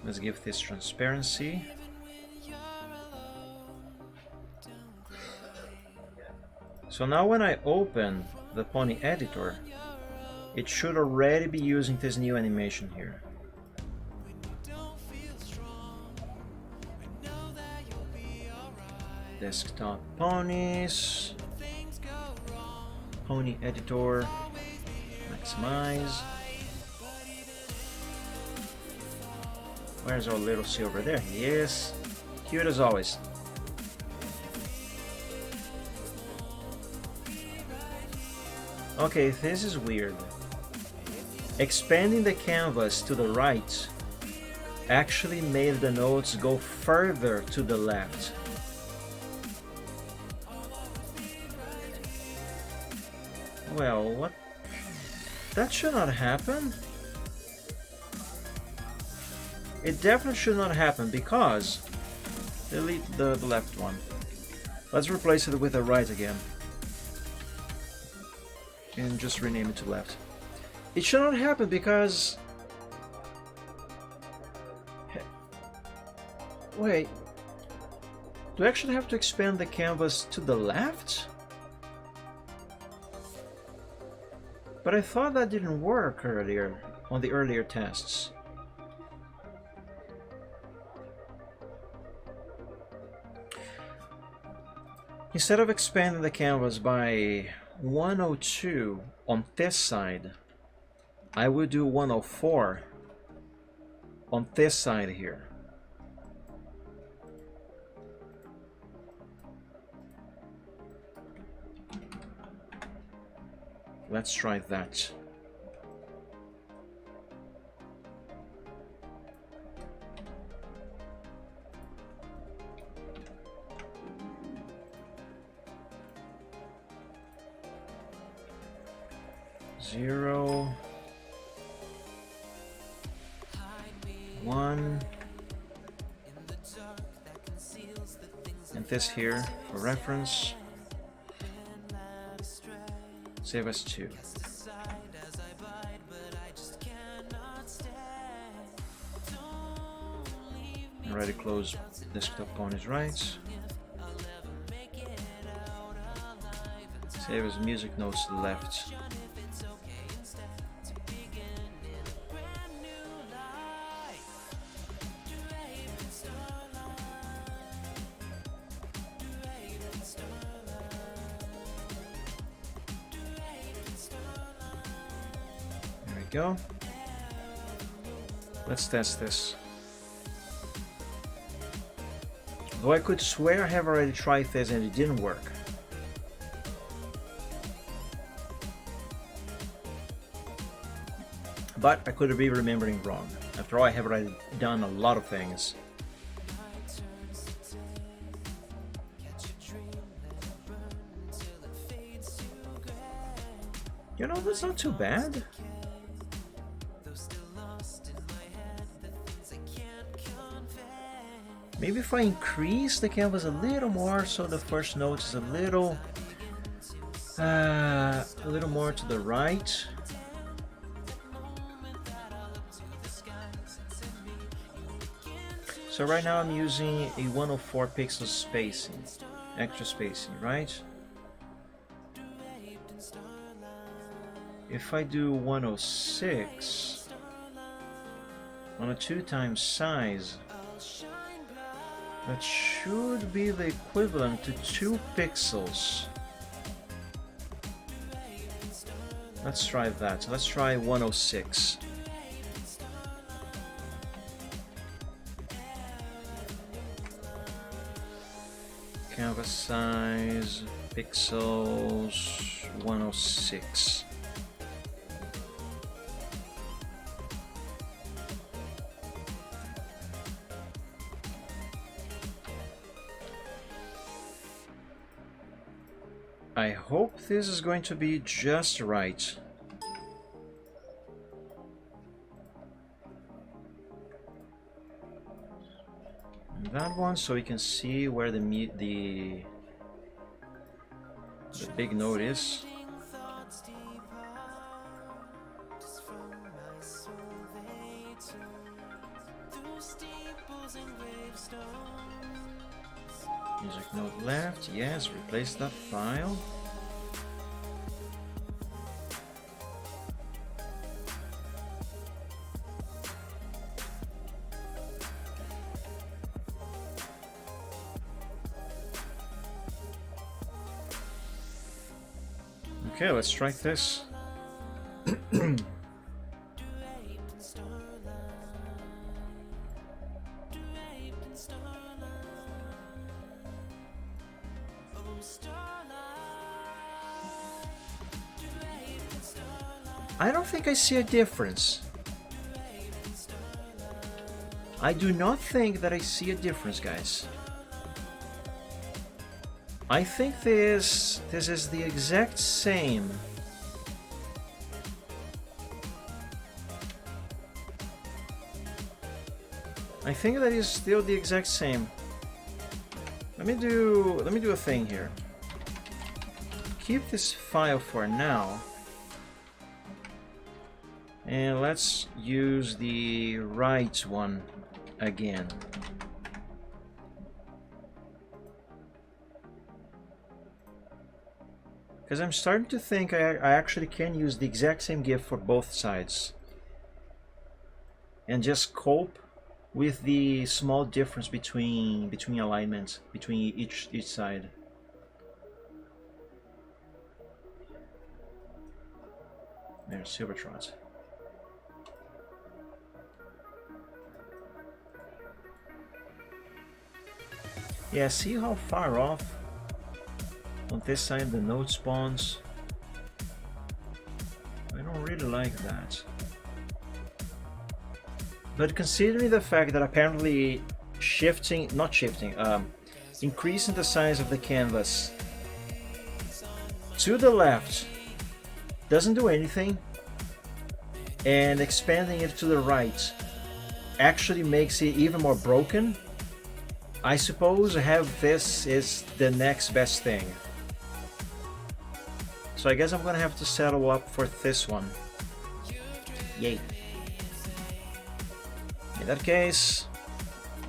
Let's give this transparency. So now when I open the pony editor, it should already be using this new animation here. Desktop ponies, pony editor, maximize. Where's our little silver? There he is. Cute as always. Okay, this is weird. Expanding the canvas to the right actually made the notes go further to the left. Well, what? That should not happen. It definitely should not happen because... delete the left one. Let's replace it with the right again. And just rename it to left. It should not happen because Wait, do I actually have to expand the canvas to the left? But I thought that didn't work earlier, on the earlier tests. Instead of expanding the canvas by 102 on this side, I will do 104 on this side here. Let's try that. Zero, 1, and this here for reference. Save as 2. Already close desktop on his right. Save as music notes left. Go. Let's test this. Though I could swear I have already tried this and it didn't work. But I could be remembering wrong. After all, I have already done a lot of things. You know, that's not too bad. Maybe if I increase the canvas a little more, so the first note is a little more to the right. So right now I'm using a 104 pixel spacing, extra spacing, right? If I do 106, 102 times size, that should be the equivalent to 2 pixels. Let's try that. So let's try 106. Canvas size, pixels, 106. I hope this is going to be just right. And that one, so we can see where the big note is. Music note left, yes, replace that file. Okay, let's try this. I don't think I see a difference. I do not think that I see a difference, guys. I think this is the exact same. I think that is still the exact same. Let me do a thing here. Keep this file for now. And let's use the right one again. Because I'm starting to think I actually can use the exact same GIF for both sides. And just cope with the small difference between alignments between each side. There's Silvertrons. Yeah, see how far off on this side the node spawns? I don't really like that. But considering the fact that apparently increasing the size of the canvas to the left doesn't do anything, and expanding it to the right actually makes it even more broken, I suppose have this is the next best thing. So I guess I'm gonna have to settle up for this one. Yay. In that case,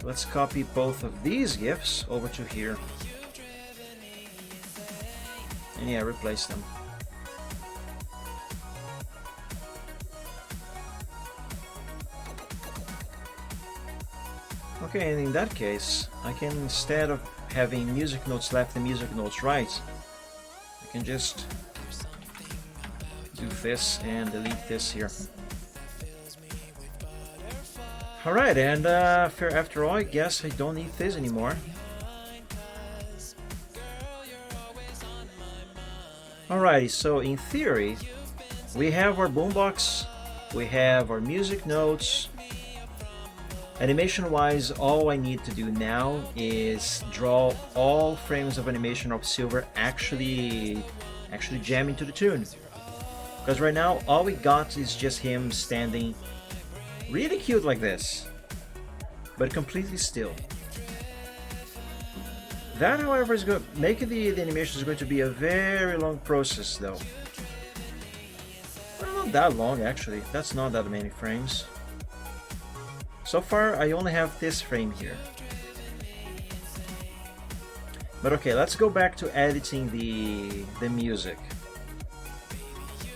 let's copy both of these GIFs over to here. And yeah, replace them. Okay, and in that case, I can, instead of having music notes left and music notes right, I can just do this and delete this here. Alright, and after all, I guess I don't need this anymore. Alrighty, so in theory, we have our boombox, we have our music notes. Animation-wise, all I need to do now is draw all frames of animation of Silver actually jamming to the tune. Because right now, all we got is just him standing really cute like this, but completely still. That, however, is going to make the animation is going to be a very long process, though. Well, not that long, actually. That's not that many frames. So far, I only have this frame here. But okay, let's go back to editing the music.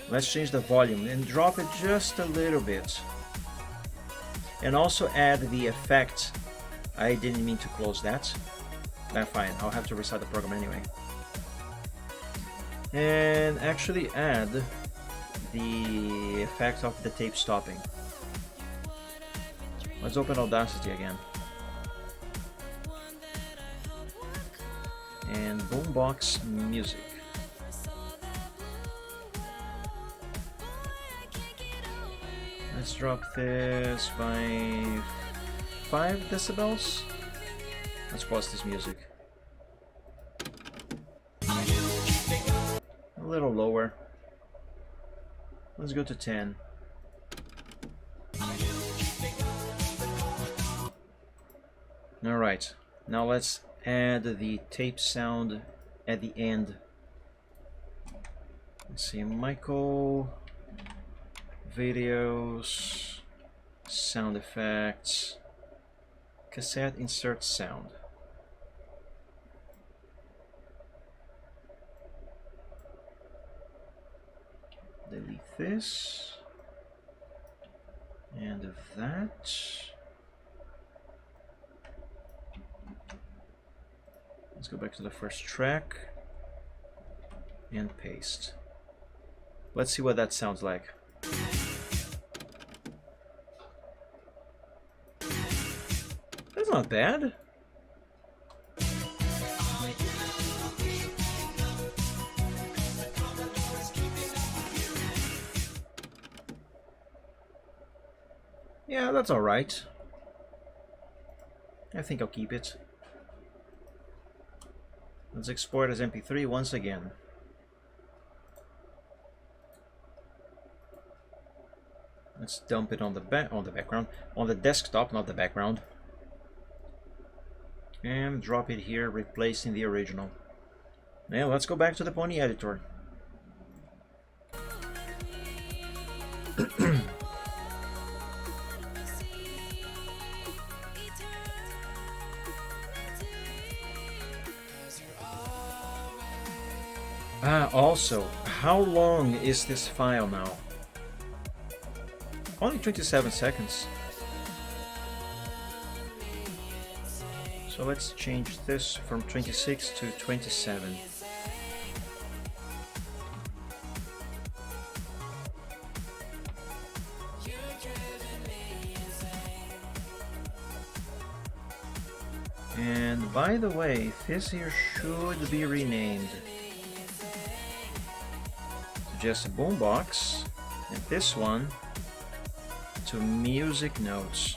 Let's change the volume and drop it just a little bit. And also add the effect. I didn't mean to close that. That's fine, I'll have to restart the program anyway. And actually add the effect of the tape stopping. Let's open Audacity again. And Boombox Music. Let's drop this by 5 decibels. Let's pause this music. A little lower. Let's go to 10. Alright, now let's add the tape sound at the end. Let's see, Michael, videos, sound effects, cassette insert sound. Delete this and that. Let's go back to the first track and paste. Let's see what that sounds like. That's not bad. Yeah, that's alright. I think I'll keep it. Let's export as MP3 once again. Let's dump it on the background, on the desktop, not the background. And drop it here, replacing the original. Now let's go back to the Pony editor. Also, how long is this file now? Only 27 seconds. So let's change this from 26 to 27. And by the way, this here should be renamed to just a boombox, and this one to music notes.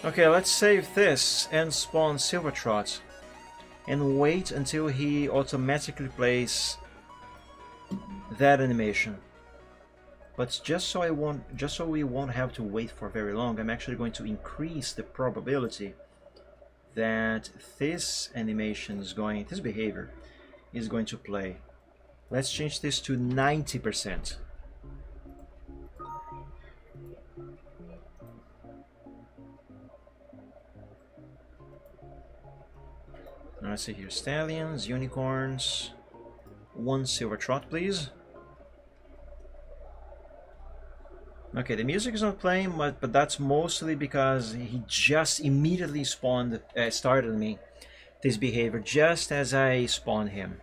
Okay, let's save this and spawn Silvertrot and wait until he automatically plays that animation. But just so we won't have to wait for very long, I'm actually going to increase the probability that this behavior is going to play. Let's change this to 90%. Let's see here, stallions, unicorns, 1 Silvertrot, please. Okay, the music is not playing, but that's mostly because he just immediately started me this behavior just as I spawned him.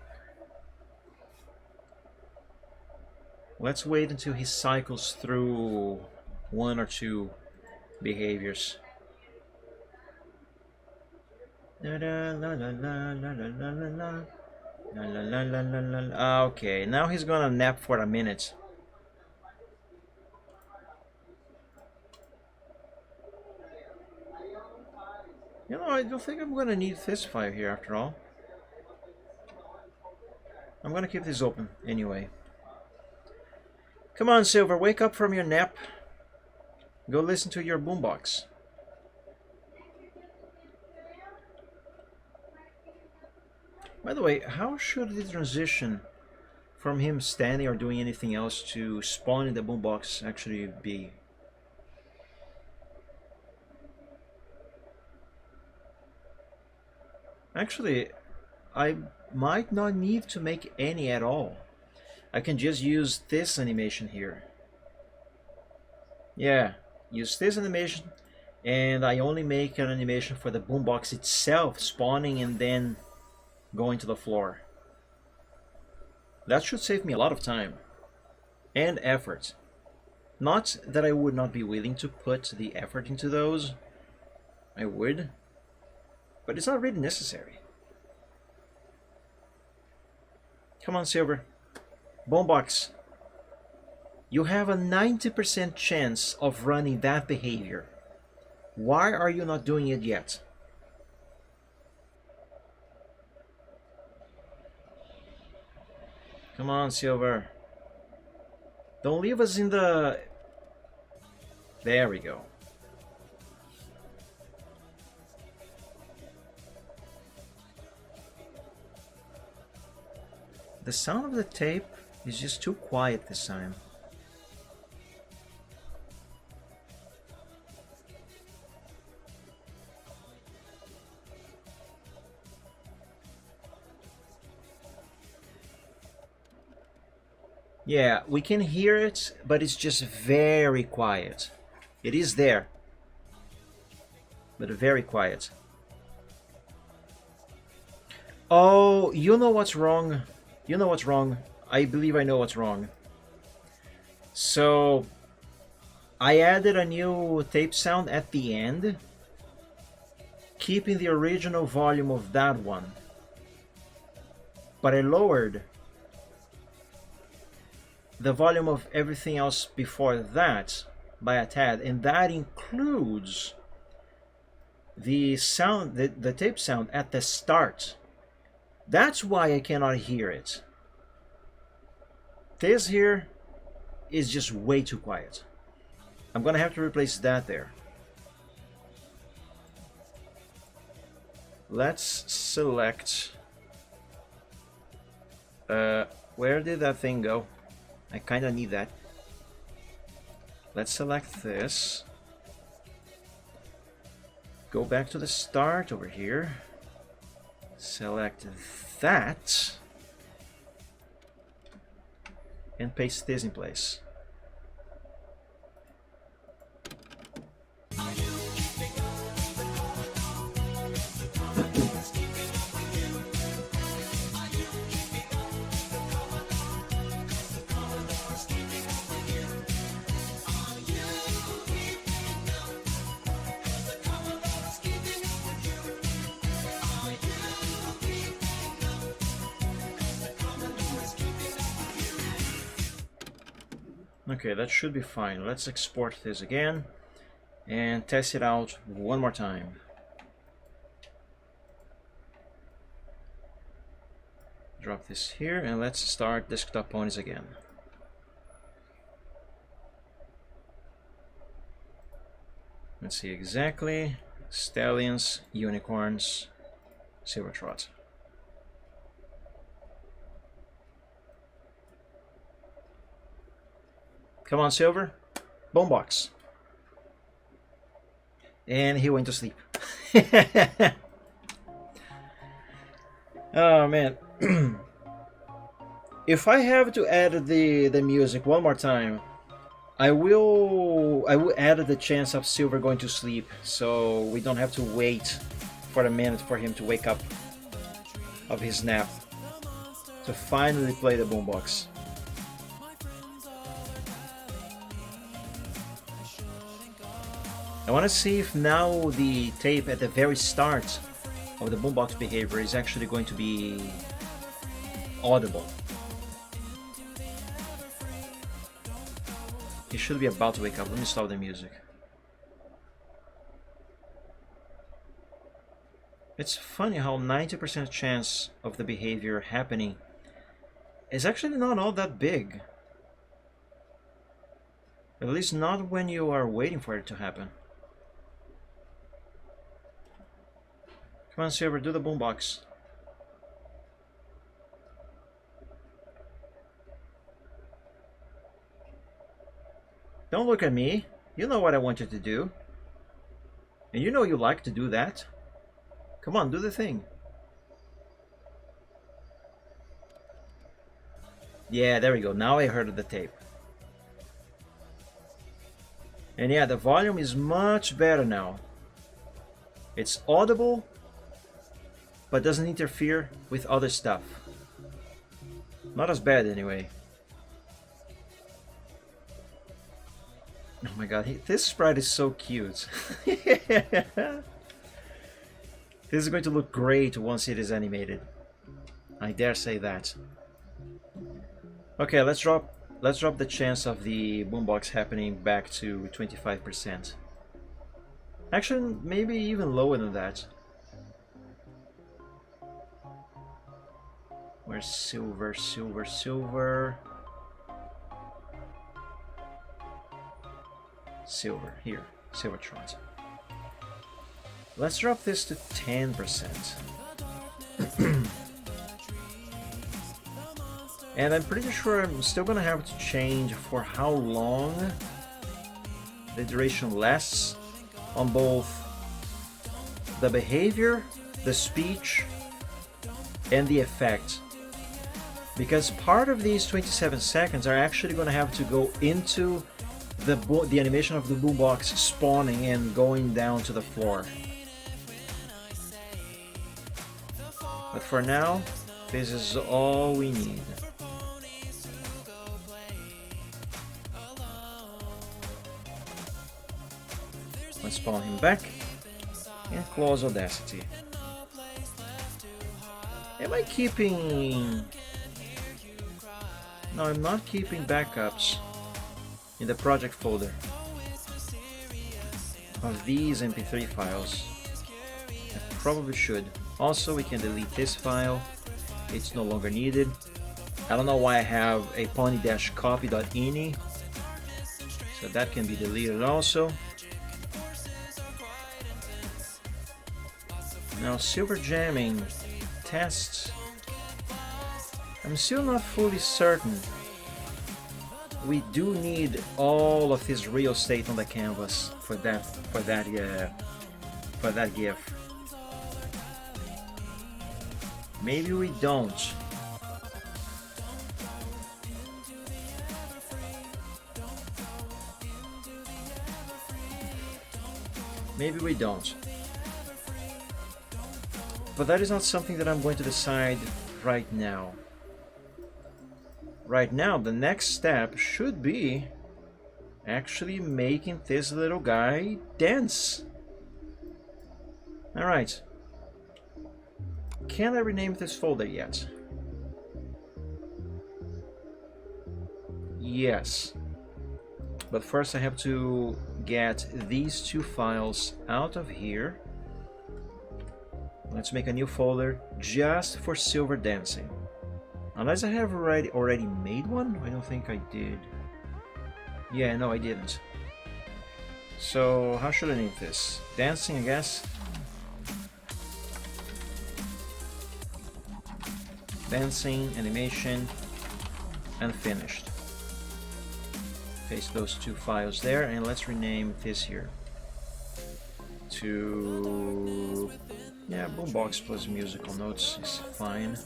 Let's wait until he cycles through 1 or 2 behaviors. Okay, now he's gonna nap for a minute. You know, I don't think I'm gonna need this fire here after all. I'm gonna keep this open anyway. Come on, Silver, wake up from your nap. Go listen to your boombox. By the way, how should the transition from him standing or doing anything else to spawning the boombox actually be? Actually, I might not need to make any at all. I can just use this animation here. Yeah, use this animation, and I only make an animation for the boombox itself spawning and then going to the floor. That should save me a lot of time and effort. Not that I would not be willing to put the effort into those. I would, but it's not really necessary. Come on, Silver. Boombox. You have a 90% chance of running that behavior. Why are you not doing it yet? Come on, Silver. Don't leave us in the... There we go. The sound of the tape is just too quiet this time. Yeah, we can hear it, but it's just very quiet. It is there, but very quiet. Oh, you know what's wrong? You know what's wrong? I believe I know what's wrong. So, I added a new tape sound at the end, keeping the original volume of that one. But I lowered the volume of everything else before that by a tad, and that includes the sound, the tape sound at the start. That's why I cannot hear it. This here is just way too quiet. I'm gonna have to replace that there. Let's select Where did that thing go? I kind of need that. Let's select this. Go back to the start over here. Select that. And paste this in place. Okay, that should be fine. Let's export this again and test it out one more time. Drop this here and let's start desktop ponies again. Let's see exactly. Stallions, unicorns, silver trot. Come on, Silver. Boombox. And he went to sleep. Oh man. If I have to add the music one more time, I will add the chance of Silver going to sleep, so we don't have to wait for a minute for him to wake up of his nap to finally play the boombox. I want to see if now the tape at the very start of the boombox behavior is actually going to be audible. He should be about to wake up. Let me stop the music. It's funny how 90% chance of the behavior happening is actually not all that big. At least not when you are waiting for it to happen. Come on, Silver, do the boombox. Don't look at me. You know what I want you to do. And you know you like to do that. Come on, do the thing. Yeah, there we go. Now I heard the tape. And yeah, the volume is much better now. It's audible, but doesn't interfere with other stuff. Not as bad anyway. Oh my god, this sprite is so cute. This is going to look great once it is animated. I dare say that. Okay, let's drop the chance of the boombox happening back to 25%. Actually, maybe even lower than that. Where's Silver, Silver, Silver? Silver, here, Silver Trot. Let's drop this to 10%. And I'm pretty sure I'm still gonna have to change for how long the duration lasts on both the behavior, the speech, and the effect. Because part of these 27 seconds are actually gonna have to go into the animation of the boombox spawning and going down to the floor. But for now, this is all we need. Let's spawn him back and close Audacity. Am I keeping... No, I'm not keeping backups in the project folder of these MP3 files. I probably should. Also, we can delete this file. It's no longer needed. I don't know why I have a pony-copy.ini, so that can be deleted also. Now, silver jamming tests. I'm still not fully certain. We do need all of his real estate on the canvas for that GIF. Maybe we don't. Maybe we don't. But that is not something that I'm going to decide right now. Right now, the next step should be actually making this little guy dance. Alright. Can I rename this folder yet? Yes. But first I have to get these two files out of here. Let's make a new folder just for silver dancing. Unless I have already made one? I don't think I did. Yeah, no, I didn't. So how should I name this? Dancing, I guess. Dancing, animation, and finished. Paste those two files there, and let's rename this here to, yeah, Boombox plus musical notes is fine.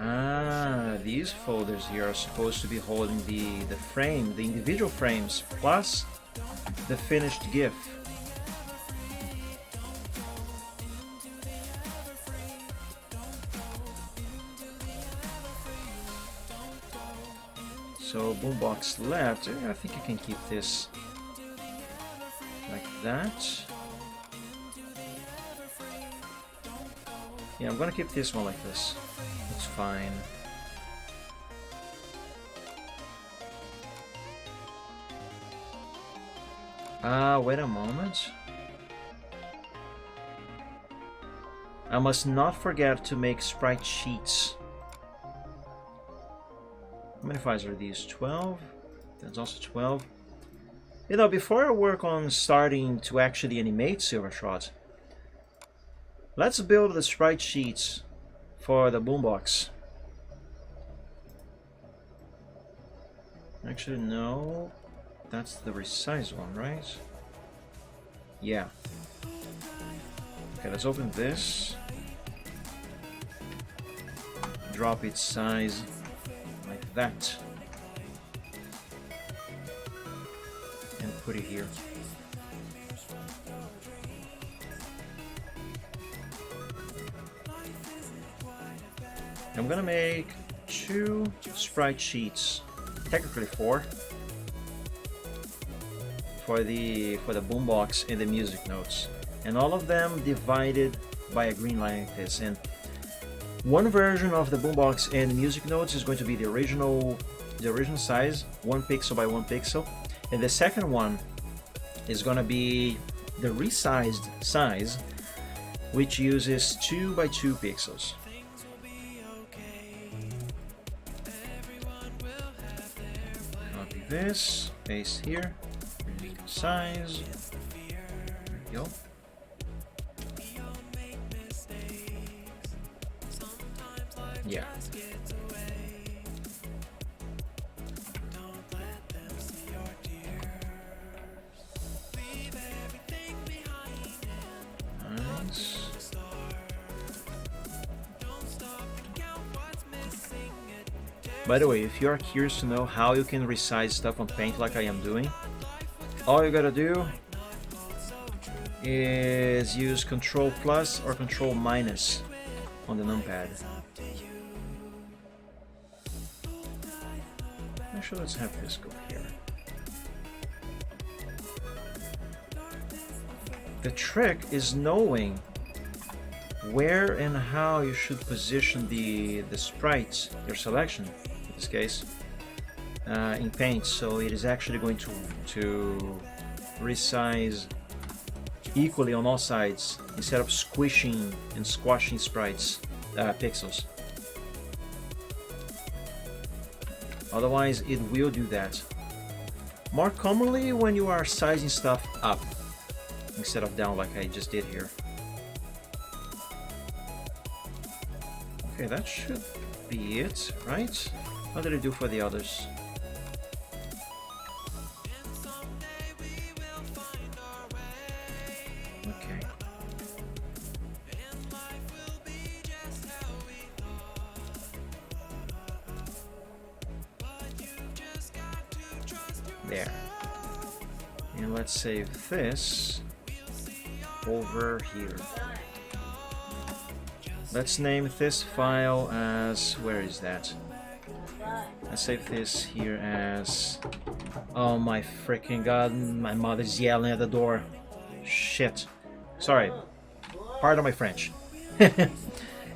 Ah, these folders here are supposed to be holding the frame, the individual frames, plus the finished GIF. So Boombox left. I think I can keep this like that. Yeah, I'm gonna keep this one like this. That's fine. Wait a moment. I must not forget to make sprite sheets. How many files are these? 12? That's also 12. You know, before I work on starting to actually animate Silvershot, let's build the sprite sheets for the Boombox. Actually, no. That's the resize one, right? Yeah. Okay, let's open this. Drop its size like that. And put it here. I'm gonna make 2 sprite sheets, technically 4, for the Boombox and the music notes, and all of them divided by a green line like this. And one version of the Boombox and music notes is going to be the original size, 1 pixel by 1 pixel, and the second one is going to be the resized size, which uses 2 by 2 pixels. Copy this, paste here, size, there we go. Yeah. Nice. By the way, if you are curious to know how you can resize stuff on Paint like I am doing, all you gotta do is use Control plus or Control minus on the numpad. Actually, let's have this go here. The trick is knowing where and how you should position the sprites, your selection in this case, in Paint, so it is actually going to resize equally on all sides instead of squishing and squashing sprites, pixels. Otherwise, it will do that. More commonly when you are sizing stuff up instead of down like I just did here. Okay, that should be it, right? How did I do for the others? Okay. There. And let's save this over here. Let's name this file as, where is that? Let's save this here as, oh my freaking god, my mother's yelling at the door. Shit. Sorry. Pardon my French.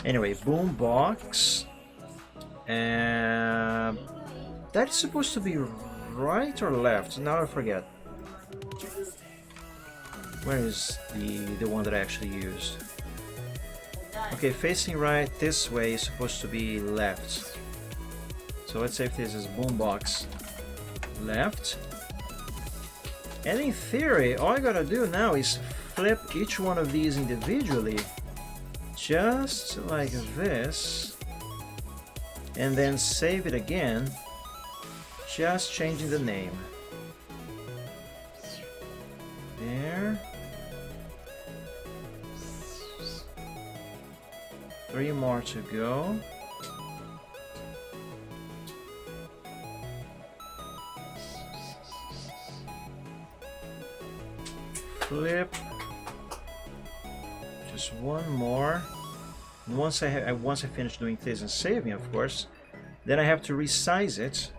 Anyway, Boombox. That's supposed to be right or left? Now I forget. Where is the one that I actually used? Okay, facing right this way is supposed to be left. So let's save this as Boombox left. And in theory, all I gotta do now is flip each one of these individually, just like this, and then save it again, just changing the name. There. 3 more to go. Flip. Just one more. And once I finish doing this and saving, of course, then I have to resize it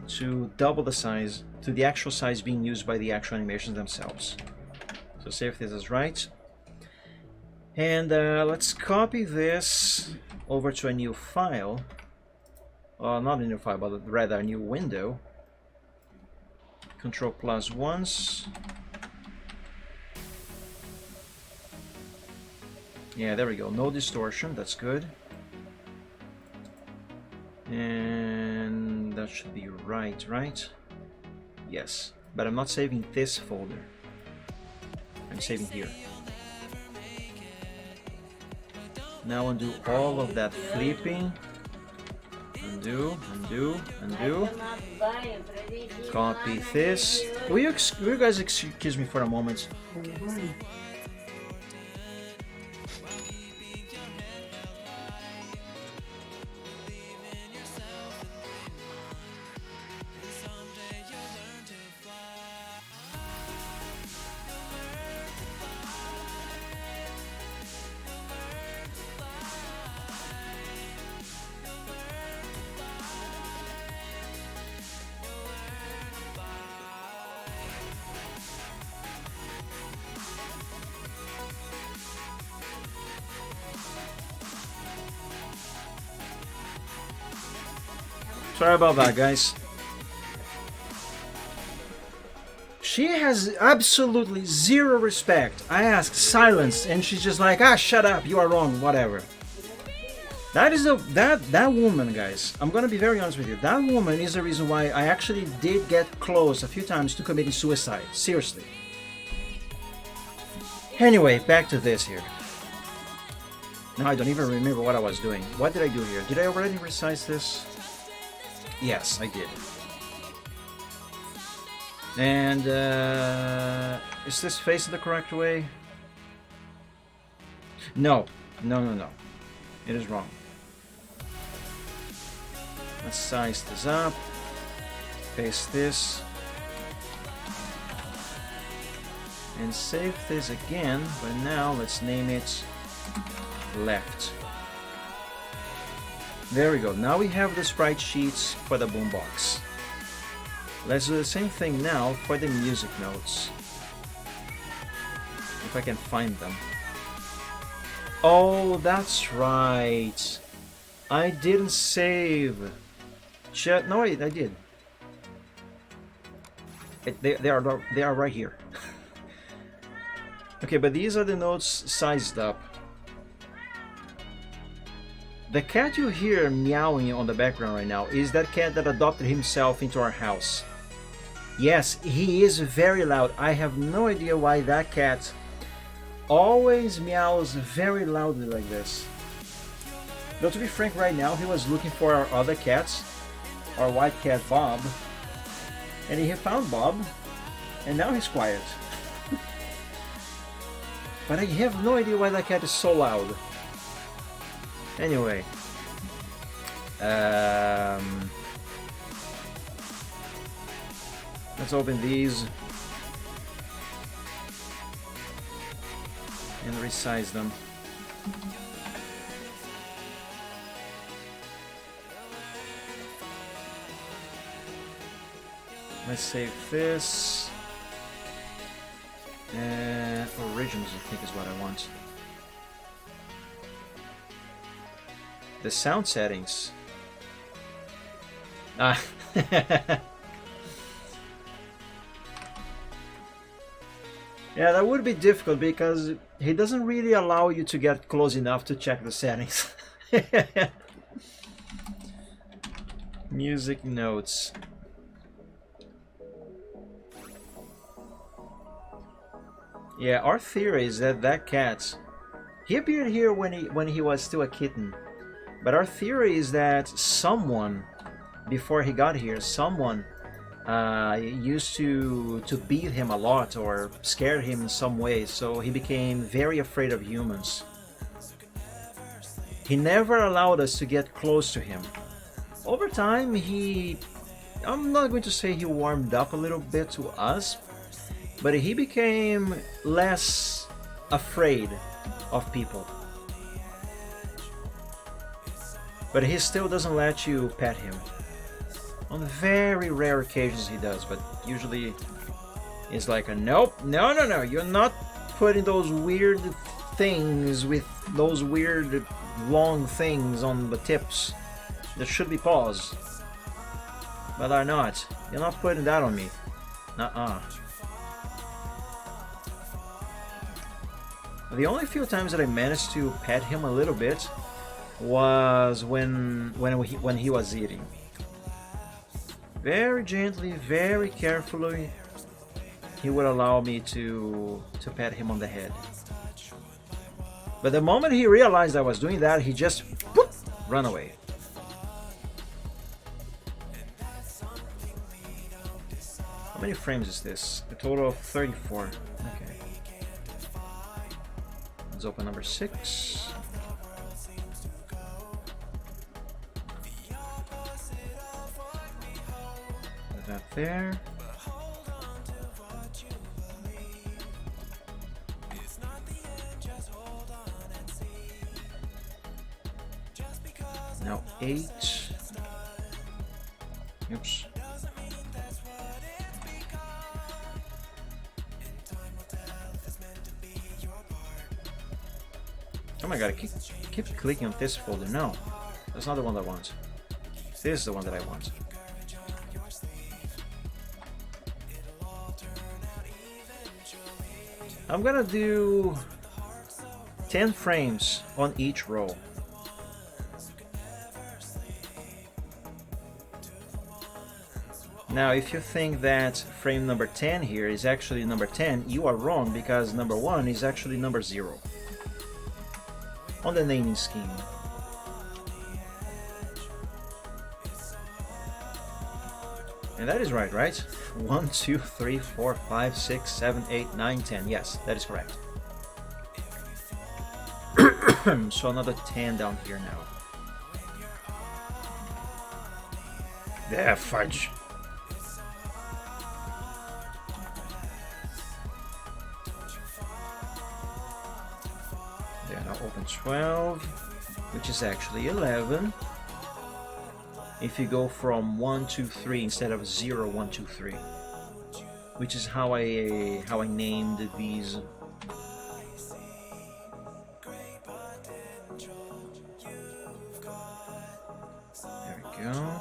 to double the size, to the actual size being used by the actual animations themselves. So save this as right. And let's copy this over to a new file. Not a new file, but rather a new window. Control plus once. Yeah, there we go. No distortion, that's good. And that should be right? Yes, but I'm not saving this folder. I'm saving here. Now undo all of that flipping. Undo. Copy this. Will you guys excuse me for a moment? Sorry about that, guys. She has absolutely zero respect. I ask silence, and she's just like, ah, shut up, you are wrong, whatever. That is that woman, guys. I'm gonna be very honest with you. That woman is the reason why I actually did get close a few times to committing suicide. Seriously. Anyway, back to this here. Now I don't even remember what I was doing. What did I do here? Did I already resize this? Yes, I did. And is this facing the correct way? No. It is wrong. Let's size this up. Paste this. And save this again, but now let's name it left. There we go. Now we have the sprite sheets for the Boombox. Let's do the same thing now for the music notes. If I can find them. Oh, that's right. I didn't save. No, wait, I did. They are right here. Okay, but these are the notes sized up. The cat you hear meowing on the background right now is that cat that adopted himself into our house. Yes, he is very loud. I have no idea why that cat always meows very loudly like this. Though to be frank, right now he was looking for our other cats, our white cat Bob, and he found Bob, and now he's quiet. But I have no idea why that cat is so loud. Anyway, let's open these and resize them. Let's save this. Originals, I think, is what I want. The sound settings. Ah. Yeah, that would be difficult because he doesn't really allow you to get close enough to check the settings. Music notes. Yeah, our theory is that that cat, he appeared here when he was still a kitten, but our theory is that someone before he got here, someone used to beat him a lot or scare him in some way, so he became very afraid of humans. He never allowed us to get close to him. Over time, I'm not going to say he warmed up a little bit to us, but he became less afraid of people. But he still doesn't let you pet him. On very rare occasions he does, but usually it's like a nope, no, you're not putting those weird things with those weird long things on the tips. There should be paws, but are not. You're not putting that on me. Nuh-uh. The only few times that I managed to pet him a little bit was when he was eating. Very gently, very carefully, he would allow me to pet him on the head. But the moment he realized I was doing that, he just whoop, run away. How many frames is this? A total of 34. Okay. Let's open number 6. Put that there. Now 8. Oops. Oh my god, I keep clicking on this folder. No, that's not the one I want. This is the one that I want. I'm gonna do 10 frames on each row. Now, if you think that frame number 10 here is actually number 10, you are wrong, because number 1 is actually number 0 on the naming scheme. And that is right, right? 1, 2, 3, 4, 5, 6, 7, 8, 9, 10. Yes, that is correct. So another 10 down here now. There, fudge. There, now open 12, which is actually 11. If you go from 1, 2, 3 instead of 0, 1, 2, 3, which is how I named these. There we go.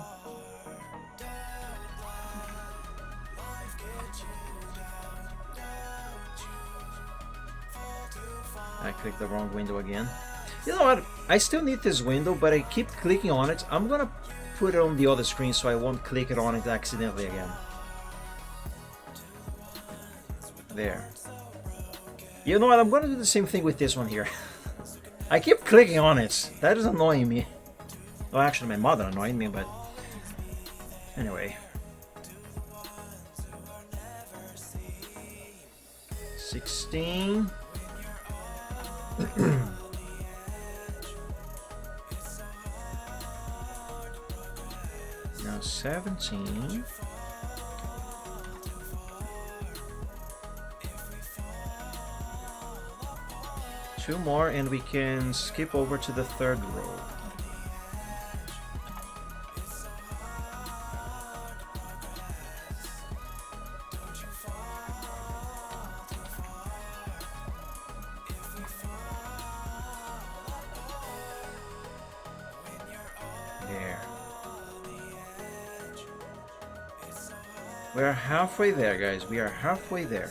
I clicked the wrong window again. You know what? I still need this window, but I keep clicking on it. I'm gonna put it on the other screen so I won't click it on it accidentally again. There. You know what? I'm gonna do the same thing with this one here. I keep clicking on it. That is annoying me. Well, actually, my mother annoyed me, but anyway. 16. Now 17. Two more and we can skip over to the third row. There. We are halfway there, guys. We are halfway there.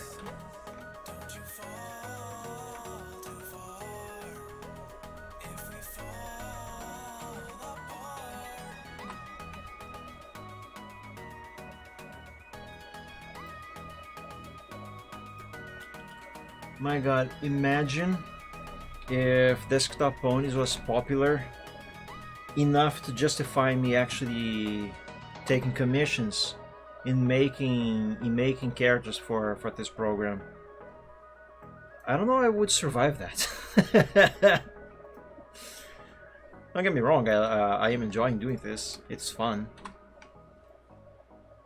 My god, imagine if Desktop Ponies was popular enough to justify me actually taking commissions in making characters for this program. I don't know I would survive that. Don't get me wrong, I am enjoying doing this. It's fun.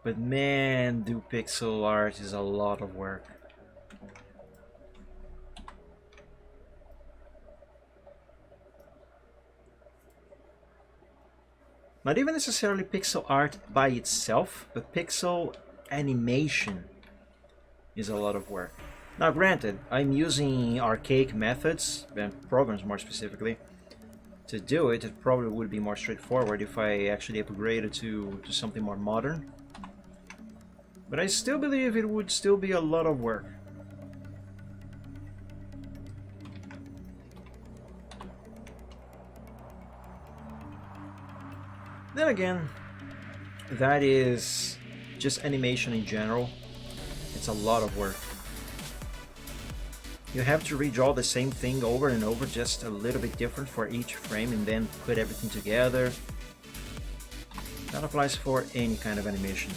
But man, do pixel art is a lot of work. Not even necessarily pixel art by itself, but pixel animation is a lot of work. Now granted, I'm using archaic methods, and programs more specifically, to do it. It probably would be more straightforward if I actually upgraded to something more modern. But I still believe it would still be a lot of work. Then again, that is just animation in general. It's a lot of work. You have to redraw the same thing over and over, just a little bit different for each frame, and then put everything together. That applies for any kind of animation.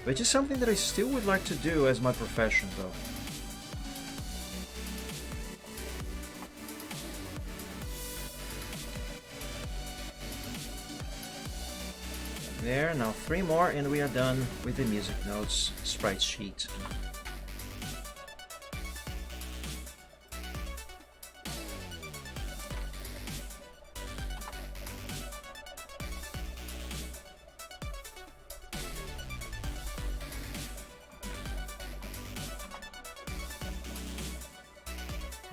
Which is something that I still would like to do as my profession, though. There, now 3 more and we are done with the music notes sprite sheet.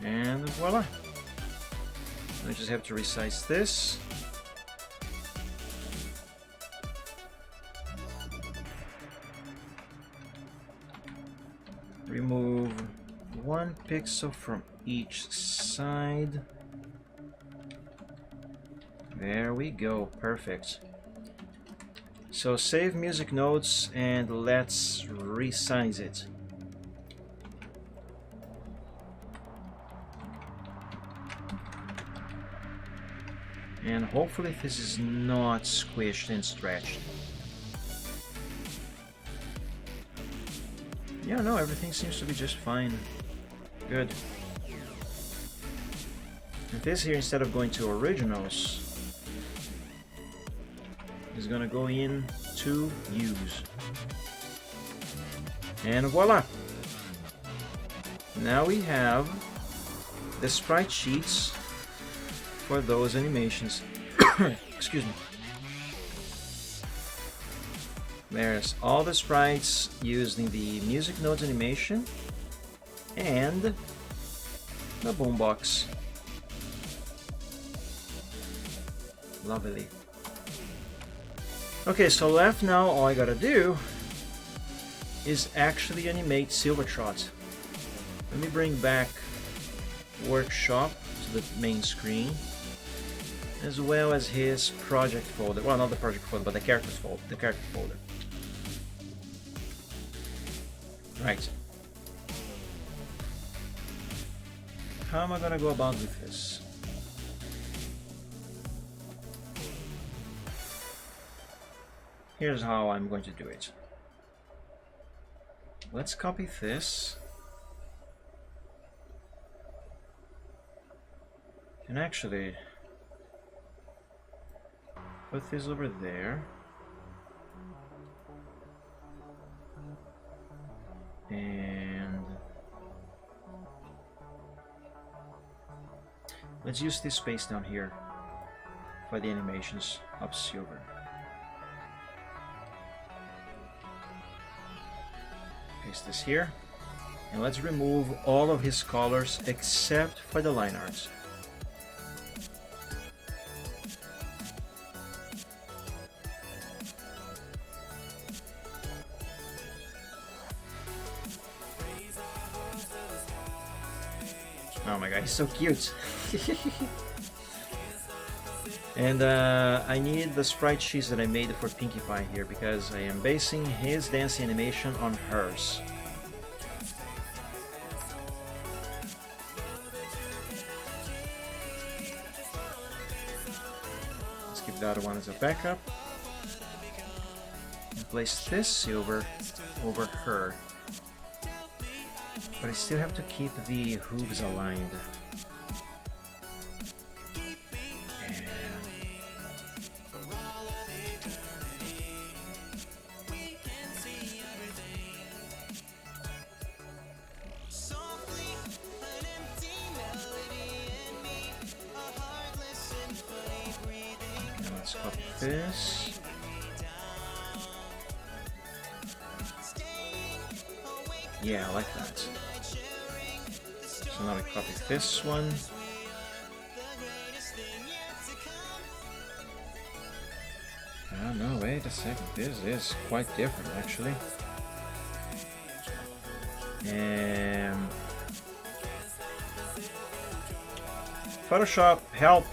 And voila! I just have to resize this. Remove 1 pixel from each side. There we go, perfect. So save music notes and let's resize it. And hopefully this is not squished and stretched. Yeah, no, everything seems to be just fine. Good. And this here, instead of going to originals, is gonna go in to use. And voila! Now we have the sprite sheets for those animations. Excuse me. There's all the sprites using the music notes animation and the Boombox. Lovely. Okay, so left now, all I gotta do is actually animate Silvertrot. Let me bring back Workshop to the main screen, as well as his project folder. Well, not the project folder, but the characters folder. The character folder. Right. how am I gonna go about with this? Here's how I'm going to do it. Let's copy this. And actually put this over there. And let's use this space down here for the animations of Silver. Paste this here. And let's remove all of his colors except for the line art. Oh my god, he's so cute. And I need the sprite sheets that I made for Pinkie Pie here because I am basing his dance animation on hers. Let's keep the other one as a backup. And place this silver over her. But I still have to keep the hooves aligned. And let's copy this. Yeah, I like that. So now we copy this one. Oh no, wait a second. This is quite different actually. And Photoshop, help!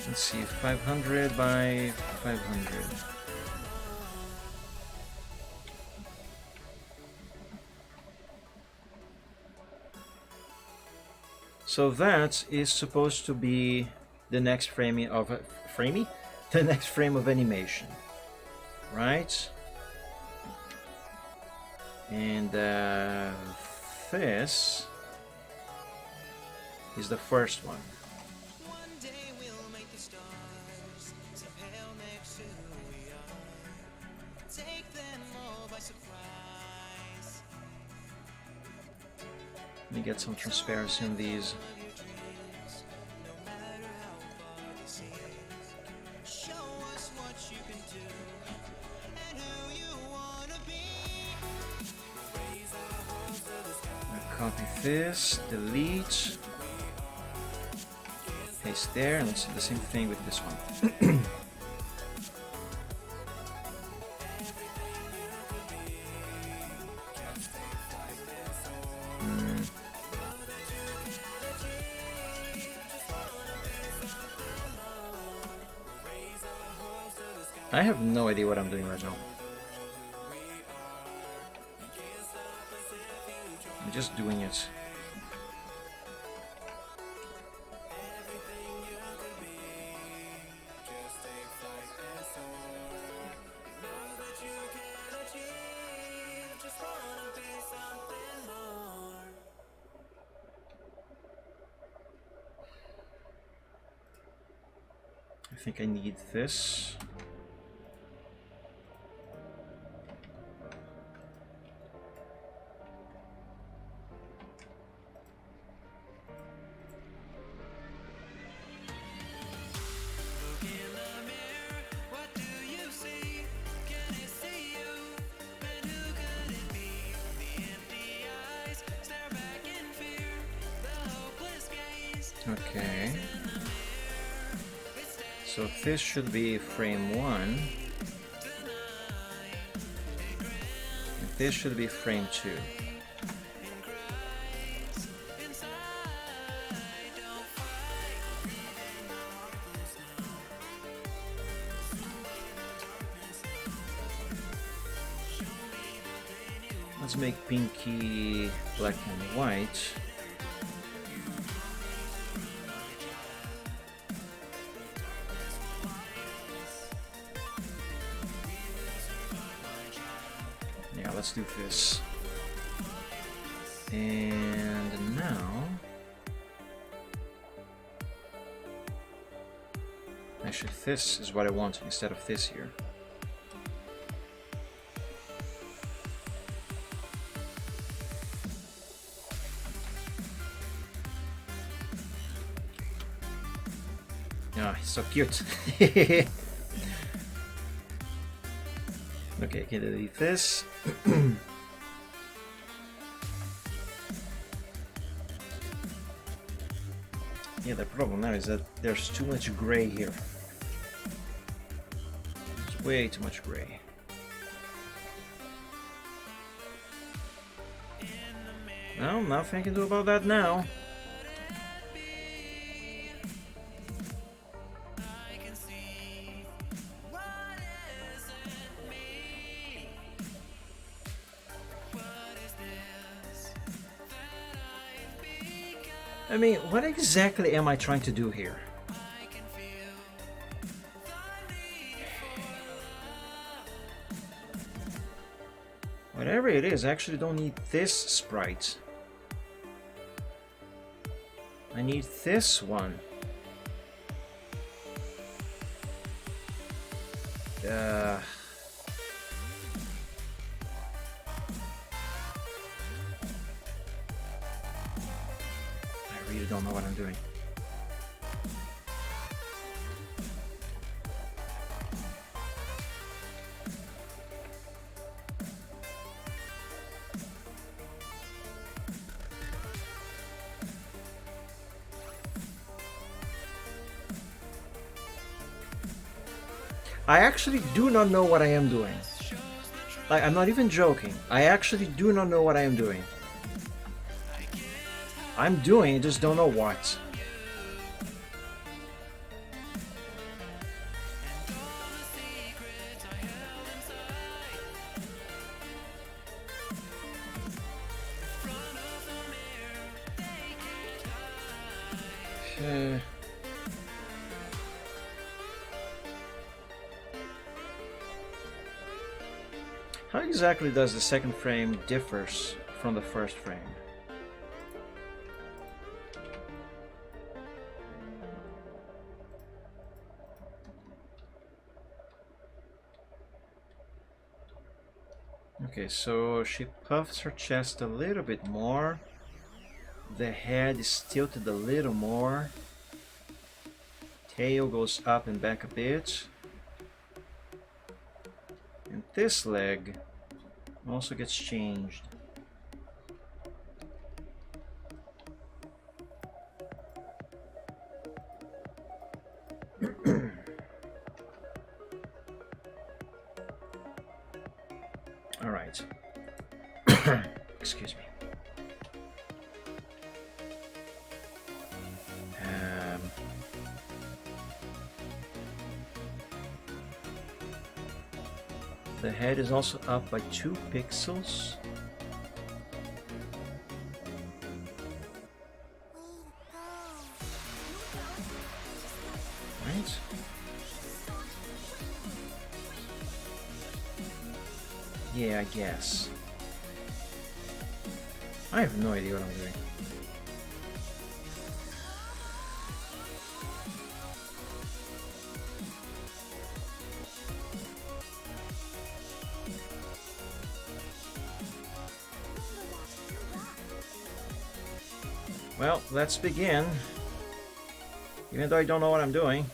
Let's see, 500 by 500. So that is supposed to be the next frame of the next frame of animation, right? And this is the first one. Let me get some transparency on these. Copy this, delete, paste there, and let's do the same thing with this one. I have no idea what I'm doing right now. I'm just doing it. I think I need this. Okay, so this should be frame 1, and this should be frame 2. Let's make Pinky black and white. Yeah, let's do this. And now... Actually, this is what I want instead of this here. Ah, oh, so cute. Okay, I can delete this. Yeah, the problem now is that there's too much gray here. There's way too much gray. Well, nothing I can do about that now. I mean, what exactly am I trying to do here? Whatever it is, I actually don't need this sprite. I need this one. I really don't know what I'm doing. I actually do not know what I am doing. Like, I'm not even joking. I actually do not know what I am doing. I'm doing, I just don't know what. How exactly does the second frame differs from the first frame? Okay, so she puffs her chest a little bit more. The head is tilted a little more. Tail goes up and back a bit. And this leg also gets changed. All right. Excuse me. The head is also up by 2 pixels. Right? Yeah, I guess. I have no idea what I'm doing. Well, let's begin. Even though I don't know what I'm doing.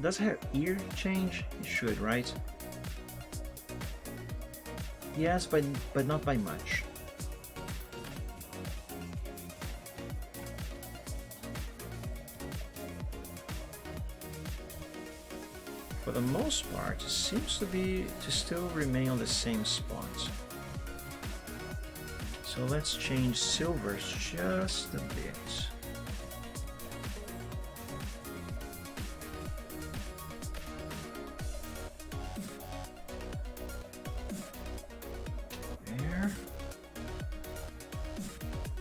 Does her ear change? It should, right? Yes, but not by much. For the most part, it seems to still remain on the same spot. So let's change silvers just a bit. There.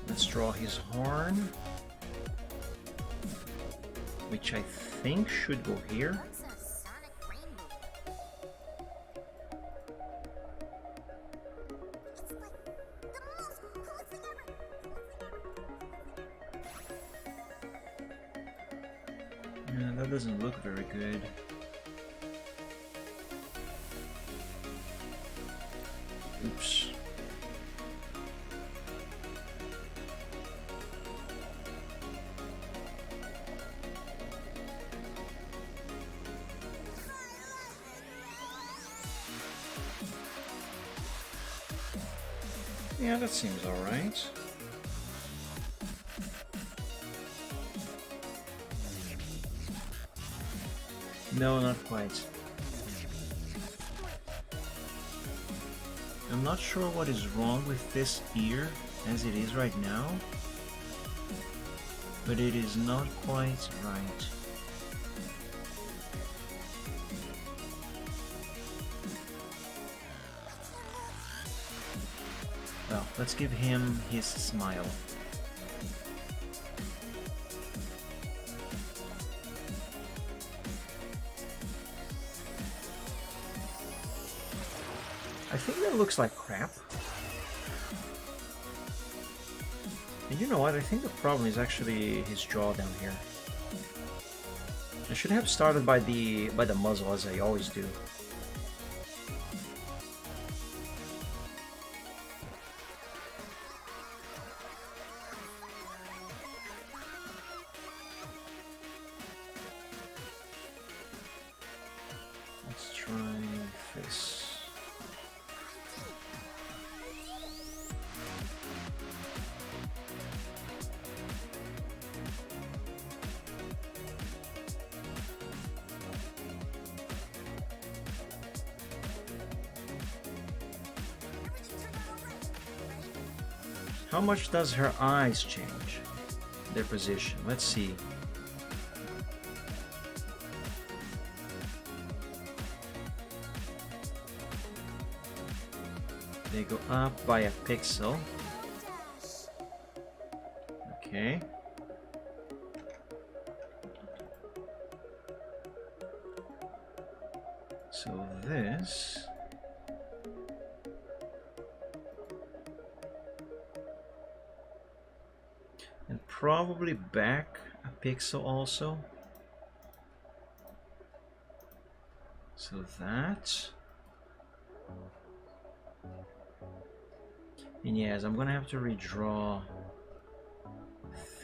Let's draw his horn, which I think should go here. Yeah, that doesn't look very good. Oops. Yeah, that seems all right. No, not quite. I'm not sure what is wrong with this ear as it is right now, but it is not quite right. Well, let's give him his smile. I think that looks like crap. And you know what? I think the problem is actually his jaw down here. I should have started by the muzzle as I always do. Let's try this. How much does her eyes change? Their position. Let's see. They go up by a pixel. Okay. So this. And probably back a pixel also. So that. And yes, I'm gonna have to redraw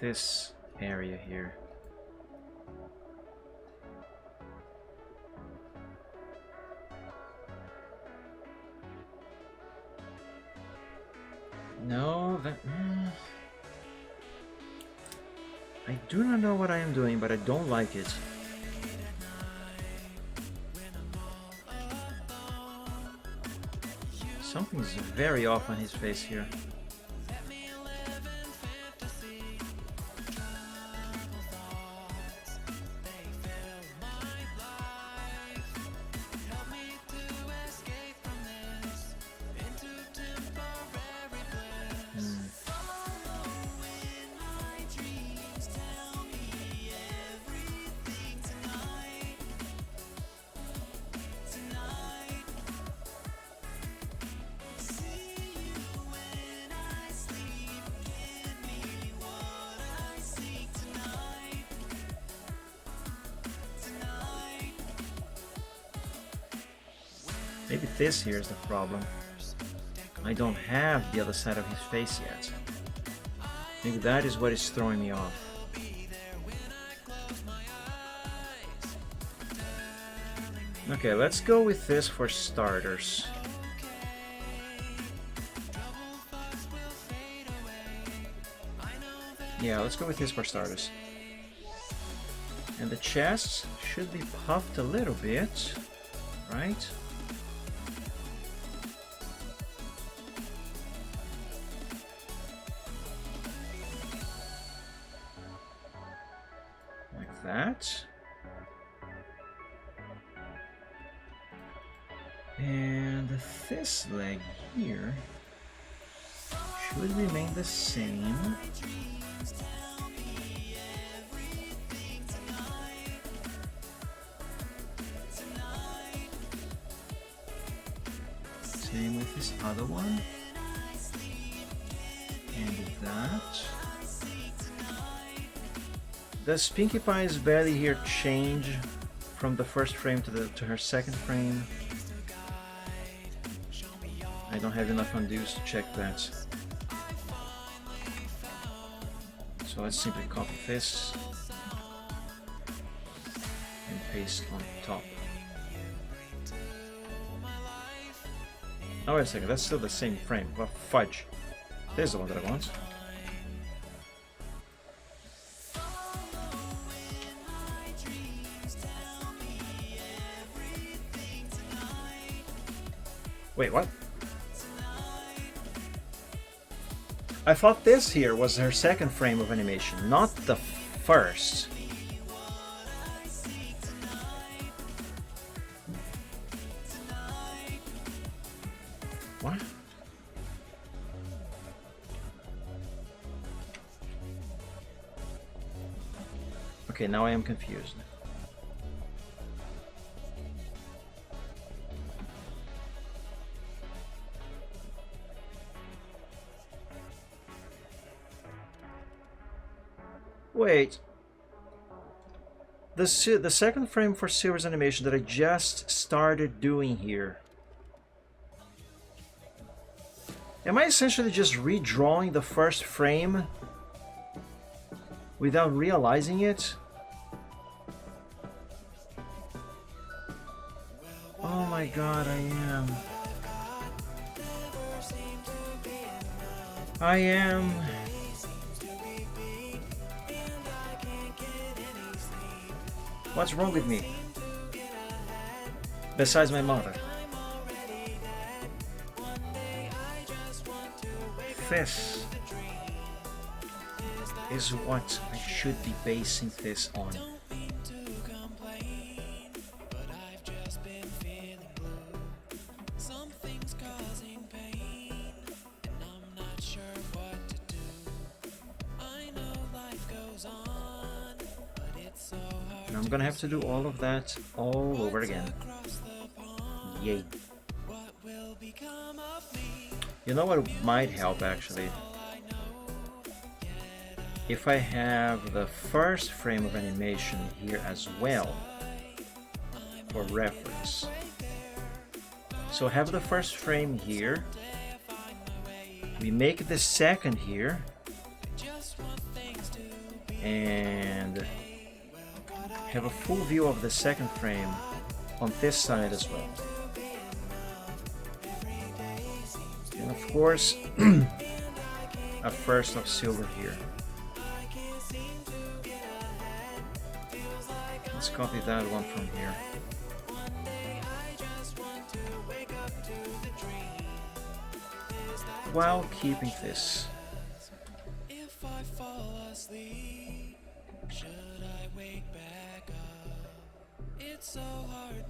this area here. No, that... I do not know what I am doing, but I don't like it. Something's very off on his face here. Maybe this here is the problem. I don't have the other side of his face yet. Maybe that is what is throwing me off. Okay, let's go with this for starters. Yeah, let's go with this for starters. And the chest should be puffed a little bit, right? that. And this leg here should remain the same. Same with this other one. And that. Does Pinkie Pie's belly here change from the first frame to her second frame? I don't have enough undos to check that. So let's simply copy this and paste on top. Oh, wait a second, that's still the same frame. Well, fudge. There's the one that I want. Wait, what? I thought this here was her second frame of animation, not the first. What? Okay, now I am confused. Wait. The second frame for Silver's animation that I just started doing here. Am I essentially just redrawing the first frame without realizing it? Oh my god, I am. I am. What's wrong with me? Besides my mother. This is what I should be basing this on. And I'm gonna have to do all of that all over again. Yay. You know what might help actually? If I have the first frame of animation here as well for reference. So I have the first frame here. We make the second here. And have a full view of the second frame on this side as well. And of course, a first of Silver here. Let's copy that one from here. While keeping this.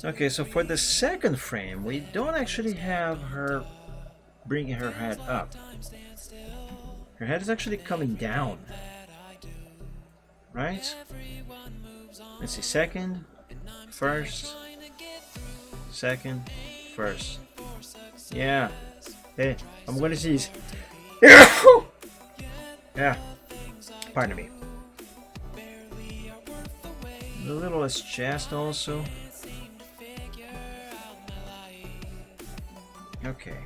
Okay, so for the second frame, we don't actually have her bringing her head up. Her head is actually coming down. Right? Let's see, second, first, second, first. Yeah. Hey, I'm gonna sneeze. Yeah. Pardon me. A little less chest also. Okay.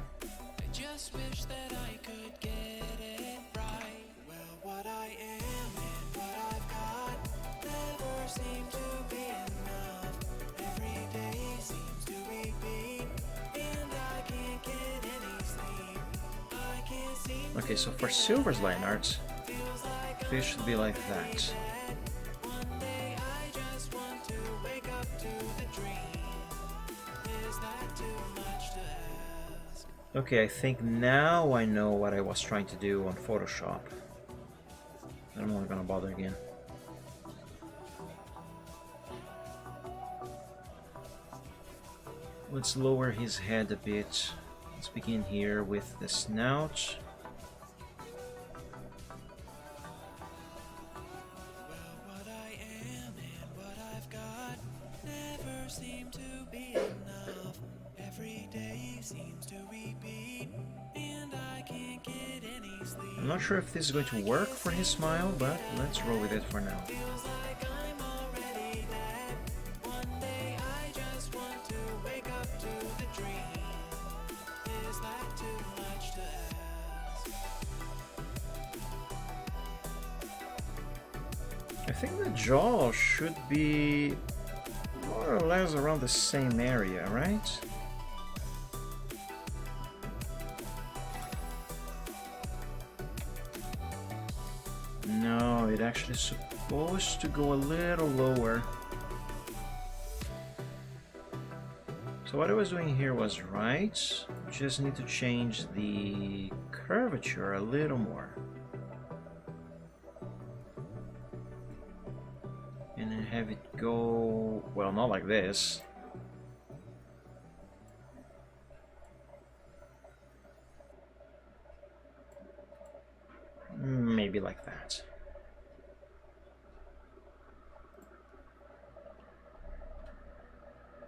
Okay, so for Silver's line art, this should be like that. Okay, I think now I know what I was trying to do on Photoshop. I'm not gonna bother again. Let's lower his head a bit. Let's begin here with the snout. I'm not sure if this is going to work for his smile, but let's roll with it for now. I think the jaw should be more or less around the same area, right? No, it actually is supposed to go a little lower. So what I was doing here was right. Just need to change the curvature a little more. And then have it go, well, not like this. Maybe like that.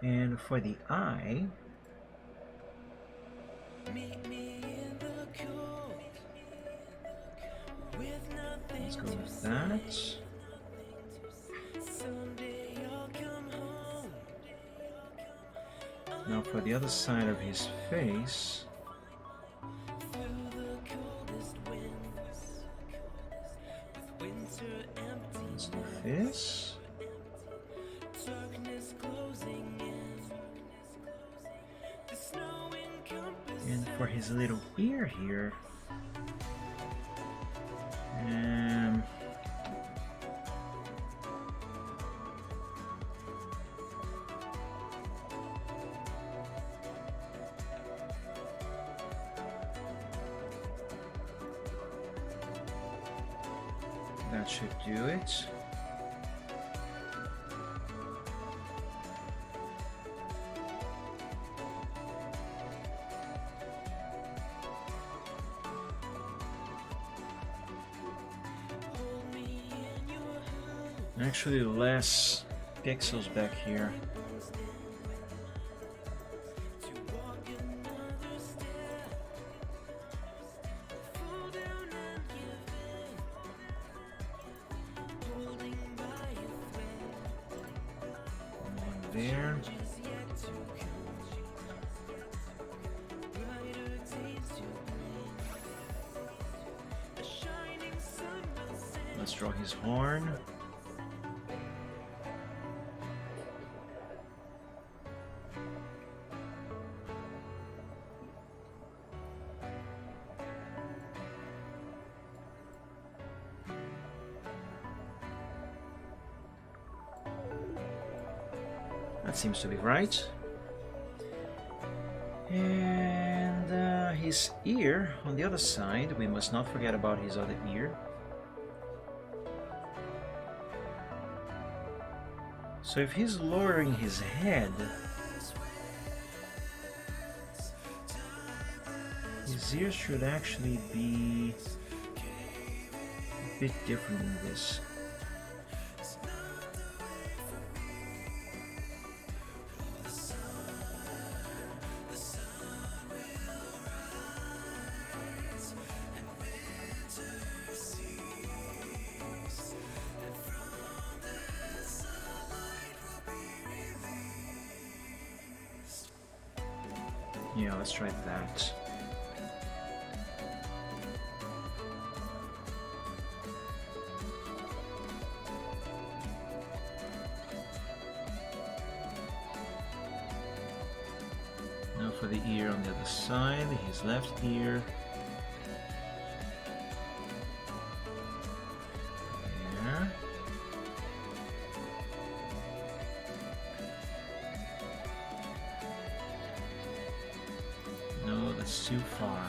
And for the eye, let's go with that. Now for the other side of his face, let's do this. And for his little ear here, that should do it. Actually, less pixels back here. There. Let's draw his horn. That seems to be right. And his ear on the other side, we must not forget about his other ear. So if he's lowering his head, his ear should actually be a bit different than this. Yeah, let's try that. Now for the ear on the other side, his left ear. There. No, that's too far.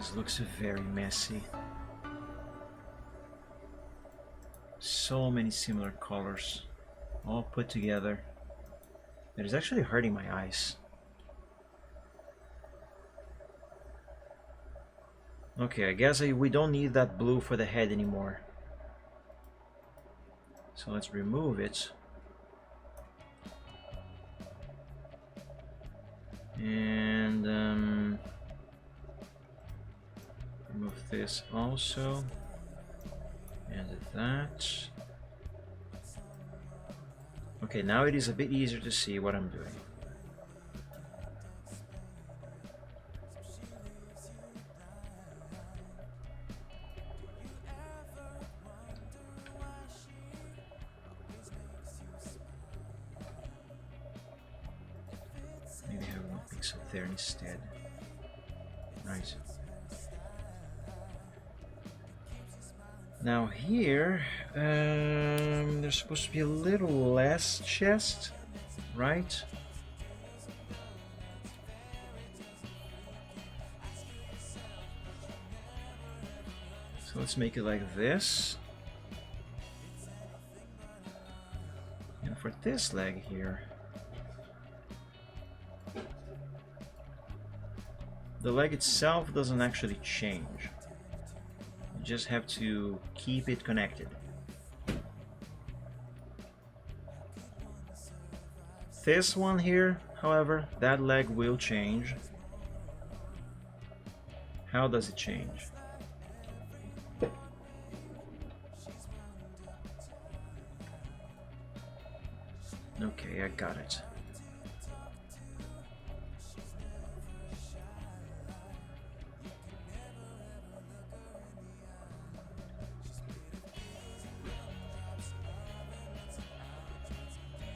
This looks very messy. So many similar colors, all put together. It is actually hurting my eyes. Okay, I guess we don't need that blue for the head anymore. So let's remove it. And remove this also. And that. Okay, now it is a bit easier to see what I'm doing. Maybe have one pixel there instead. Right. Now here, there's supposed to be a little less chest, right? So let's make it like this. And for this leg here, the leg itself doesn't actually change. You just have to keep it connected. This one here, however, that leg will change. How does it change? Okay, I got it.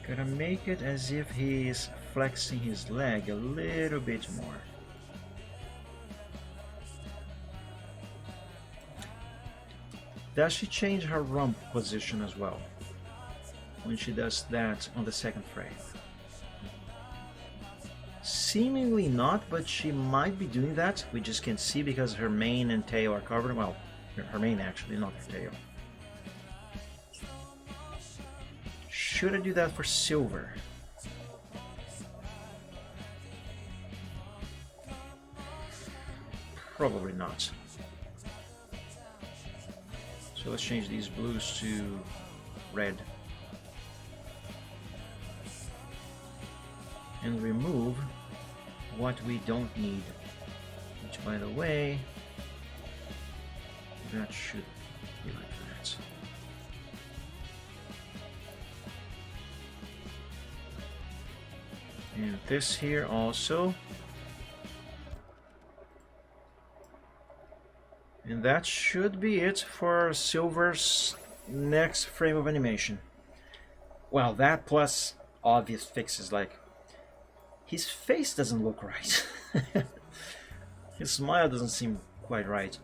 Gotta make it as if he's flexing his leg a little bit more. Does she change her rump position as well when she does that on the second frame? Seemingly not, but she might be doing that. We just can't see because her mane and tail are covered. Well, her mane actually, not her tail. Should I do that for silver? Probably not. So let's change these blues to red. And remove what we don't need. Which, by the way, that should be like that. And this here also. And that should be it for Silver's next frame of animation. Well, that plus obvious fixes like his face doesn't look right. His smile doesn't seem quite right.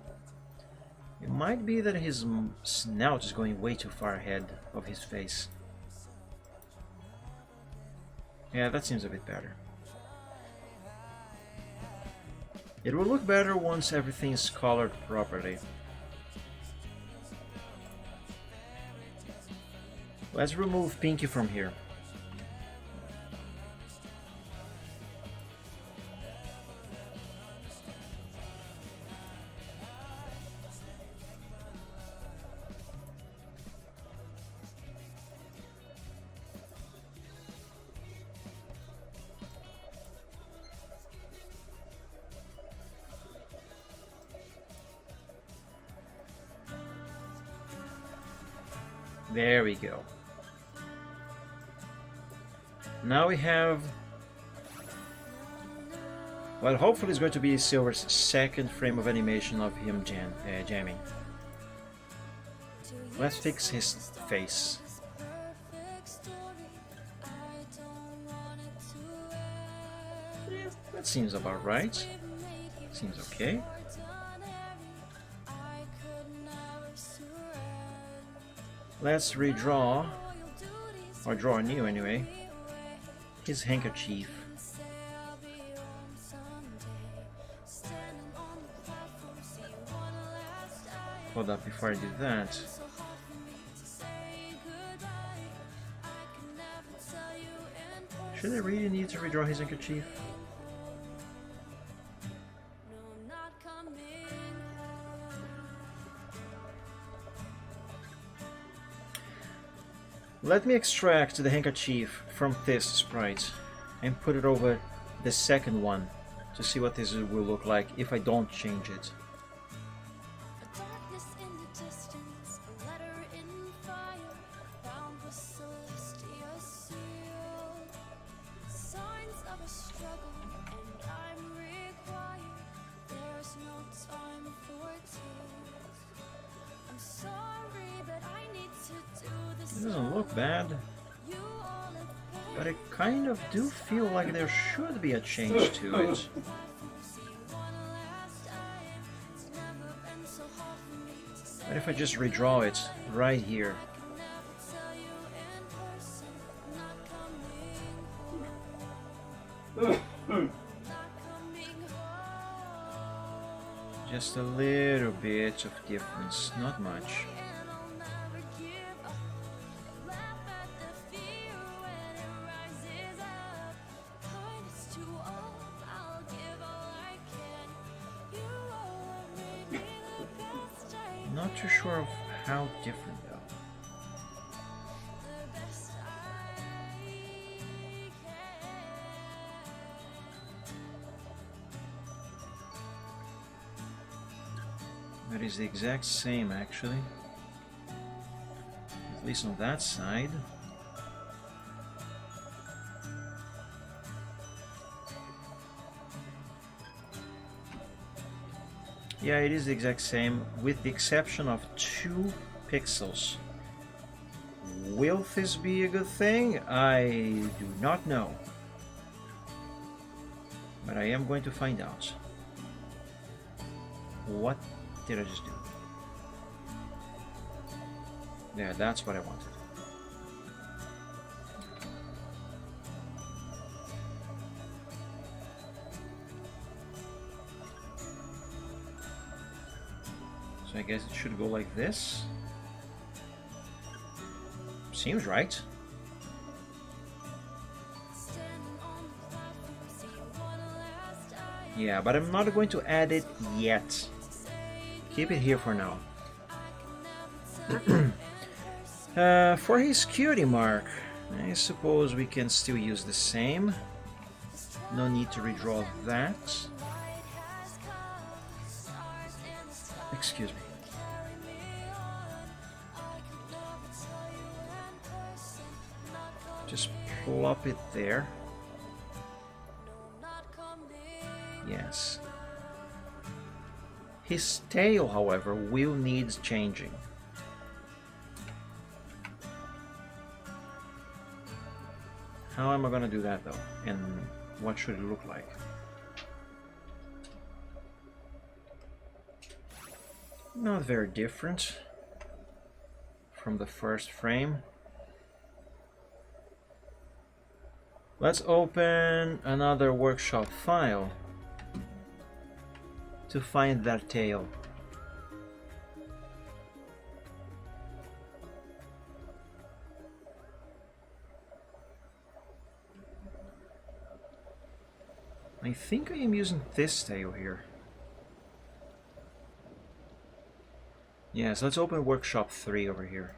It might be that his snout is going way too far ahead of his face. Yeah, that seems a bit better. It will look better once everything is colored properly. Let's remove Pinky from here. There we go. Now we have... Well, hopefully it's going to be Silver's second frame of animation of him jamming. Let's fix his face. Yeah, that seems about right. Seems okay. Let's redraw, or draw anew anyway, his handkerchief. Hold up, before I do that. Should I really need to redraw his handkerchief? Let me extract the handkerchief from this sprite and put it over the second one to see what this will look like if I don't change it. It doesn't look bad, but I kind of do feel like there should be a change to it. What if I just redraw it right here? Just a little bit of difference, not much. Not too sure of how different though. That is the exact same actually. At least on that side. Yeah, it is the exact same, with the exception of 2 pixels. Will this be a good thing? I do not know. But I am going to find out. What did I just do? Yeah, that's what I wanted. So I guess it should go like this. Seems right. Yeah, but I'm not going to add it yet. Keep it here for now. For his cutie mark, I suppose we can still use the same. No need to redraw that. Excuse me. Just plop it there. Yes. His tail, however, will need changing. How am I gonna do that though? And what should it look like? Not very different from the first frame. Let's open another workshop file to find that tail. I think I am using this tail here. Yes, let's open workshop 3 over here.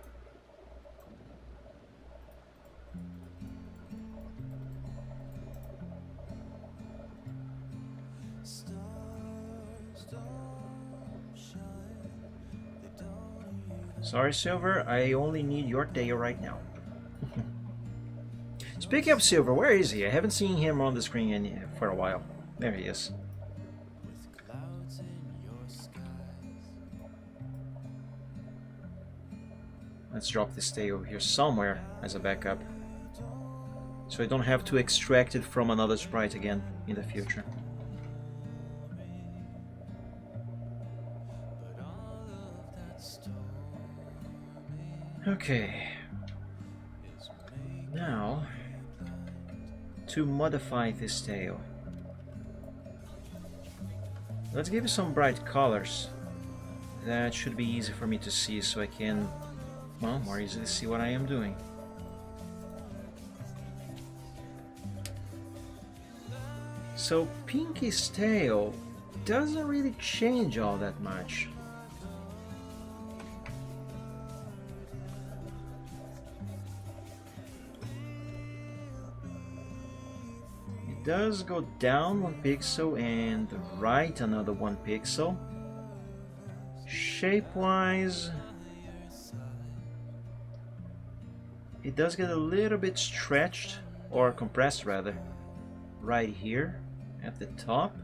Sorry, Silver, I only need your tail right now. Speaking of Silver, where is he? I haven't seen him on the screen for a while. There he is. Let's drop this tail here somewhere as a backup, so I don't have to extract it from another sprite again in the future. Okay, now to modify this tail, let's give it some bright colors. That should be easy for me to see, so I can, well, more easily see what I am doing. So Pinky's tail doesn't really change all that much. It does go down 1 pixel and right another 1 pixel. Shape-wise, it does get a little bit stretched, or compressed rather, right here at the top.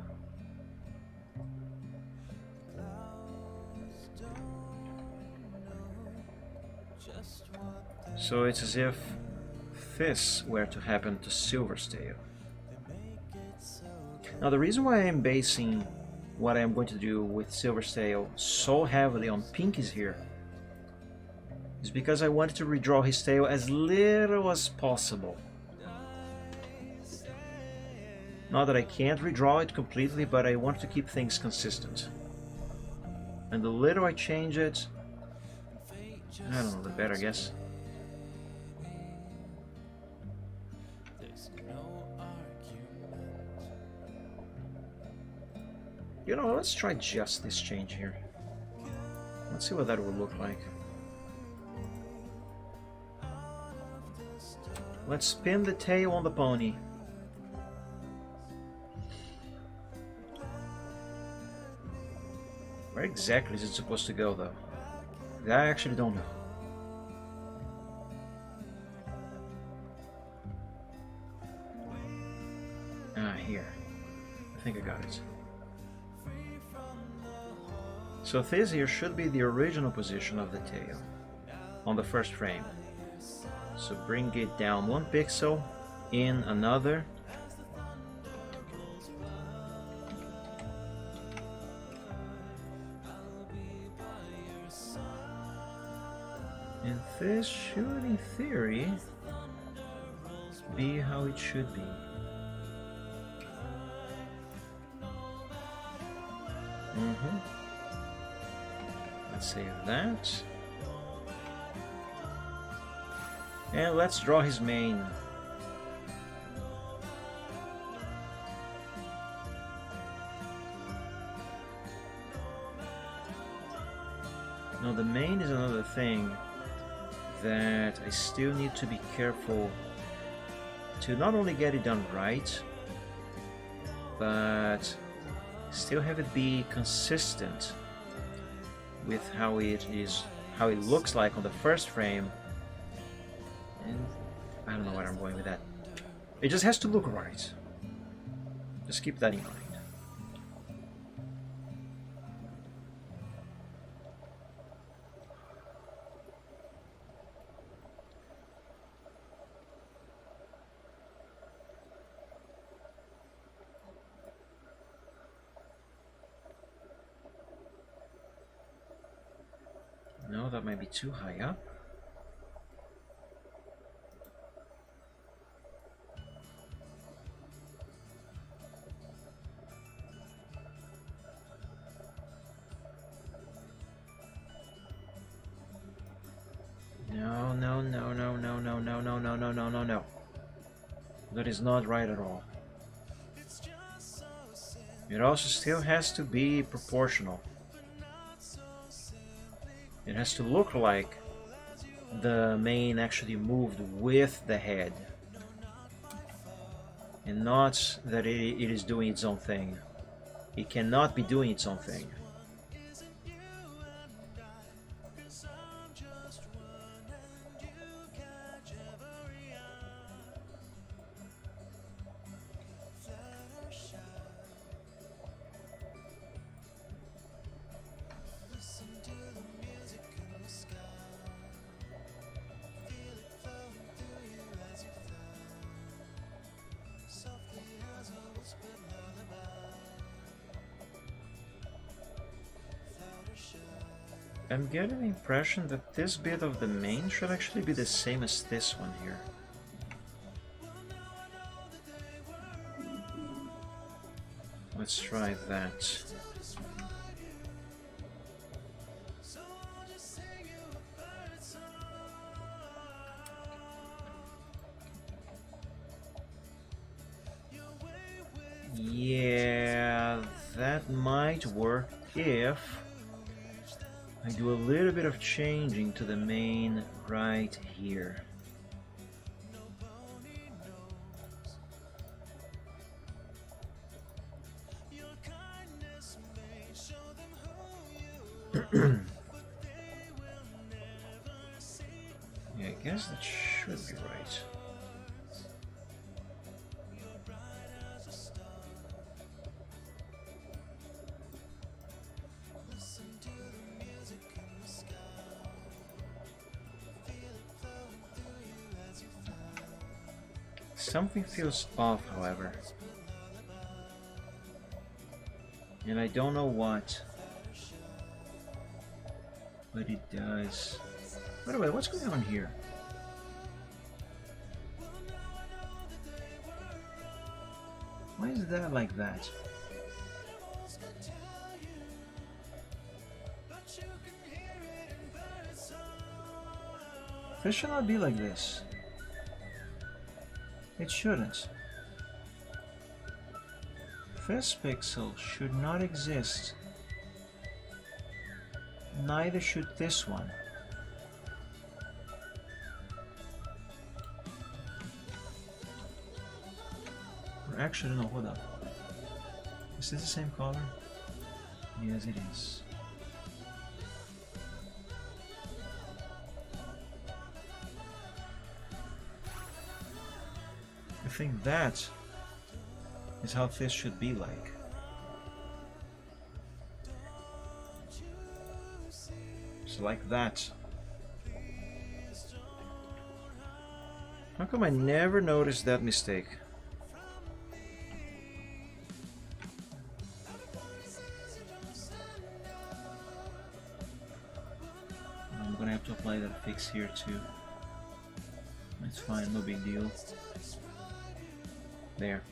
So it's as if this were to happen to Silver's tail. Now the reason why I'm basing what I'm going to do with Silver's tail so heavily on Pinky's here is because I wanted to redraw his tail as little as possible. Not that I can't redraw it completely, but I want to keep things consistent. And the little I change it, I don't know, the better, I guess. You know, let's try just this change here. Let's see what that will look like. Let's spin the tail on the pony. Where exactly is it supposed to go, though? I actually don't know. Ah, here. I think I got it. So this here should be the original position of the tail on the first frame. So bring it down 1 pixel, in another. And this should, in theory, be how it should be. Let's save that. And let's draw his mane. Now the mane is another thing that I still need to be careful to not only get it done right, but still have it be consistent with how it looks like on the first frame. And I don't know where I'm going with that. It just has to look right. Just keep that in mind. No, that might be too high up. No, no, no, no, no, no, no, no, no, no, no, no, no. That is not right at all. It also still has to be proportional. It has to look like the mane actually moved with the head, and not that it is doing its own thing. It cannot be doing its own thing. I'm getting the impression that this bit of the mane should actually be the same as this one here. Let's try that. to work if I do a little bit of changing to the main right here. Yeah, I guess that should be right. Something feels off, however. And I don't know what. But it does. By the way, what's going on here? Why is that like that? This should not be like this. It shouldn't. This pixel should not exist. Neither should this one. Or actually, no, hold up. Is this the same color? Yes, it is. I think that is how this should be like. So like that. How come I never noticed that mistake? I'm gonna have to apply that fix here too. That's fine, no big deal. There.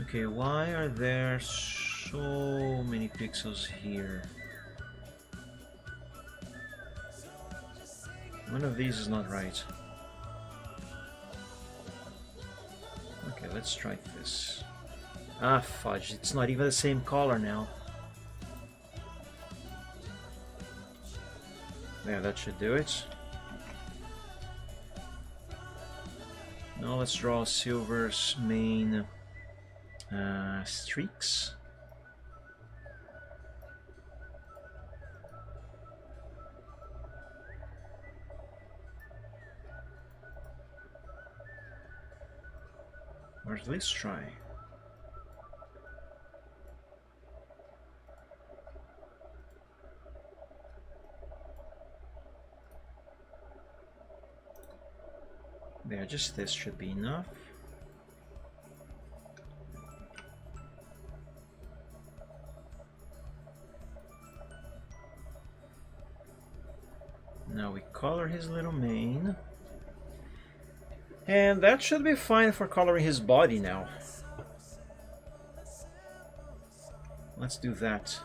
Okay, why are there so many pixels here? One of these is not right. Okay, let's try this. Ah, fudge, it's not even the same color now. Yeah, that should do it. Now let's draw Silver's main streaks. Or let's try. There, just this should be enough. Now we color his little mane. And that should be fine for coloring his body now. Let's do that.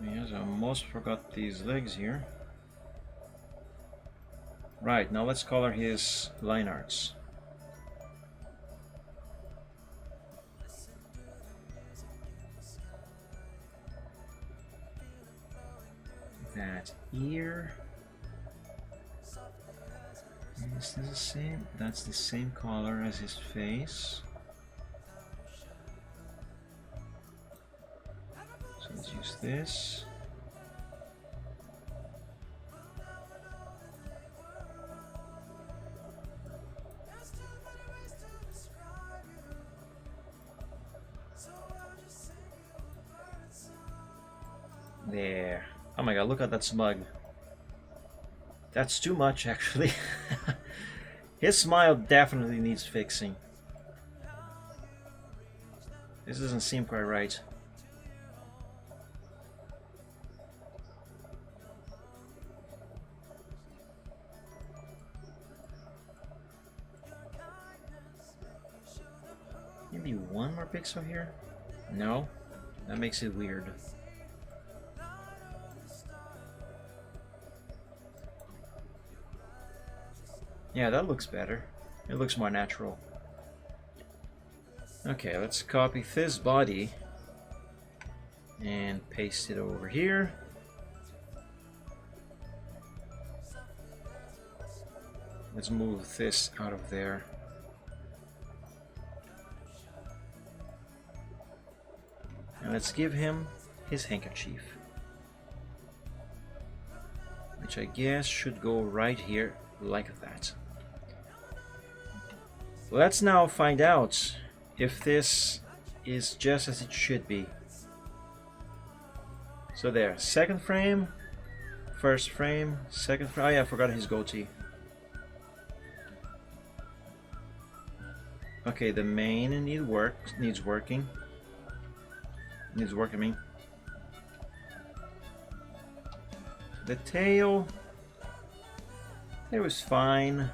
Yes, I almost forgot these legs here. Right, now let's color his line arts. That ear. Is this the same? That's the same color as his face. So let's use this. There. Oh my god, look at that smug. That's too much, actually. His smile definitely needs fixing. This doesn't seem quite right. maybe one more pixel here? No, that makes it weird. Yeah, that looks better. It looks more natural. Okay, let's copy this body and paste it over here. Let's move this out of there. And let's give him his handkerchief, which I guess should go right here like that. Let's now find out if this is just as it should be. So there, second frame, first frame, second frame. Oh yeah, I forgot his goatee. Okay, the mane needs working. Needs work, I mean. The tail, it was fine.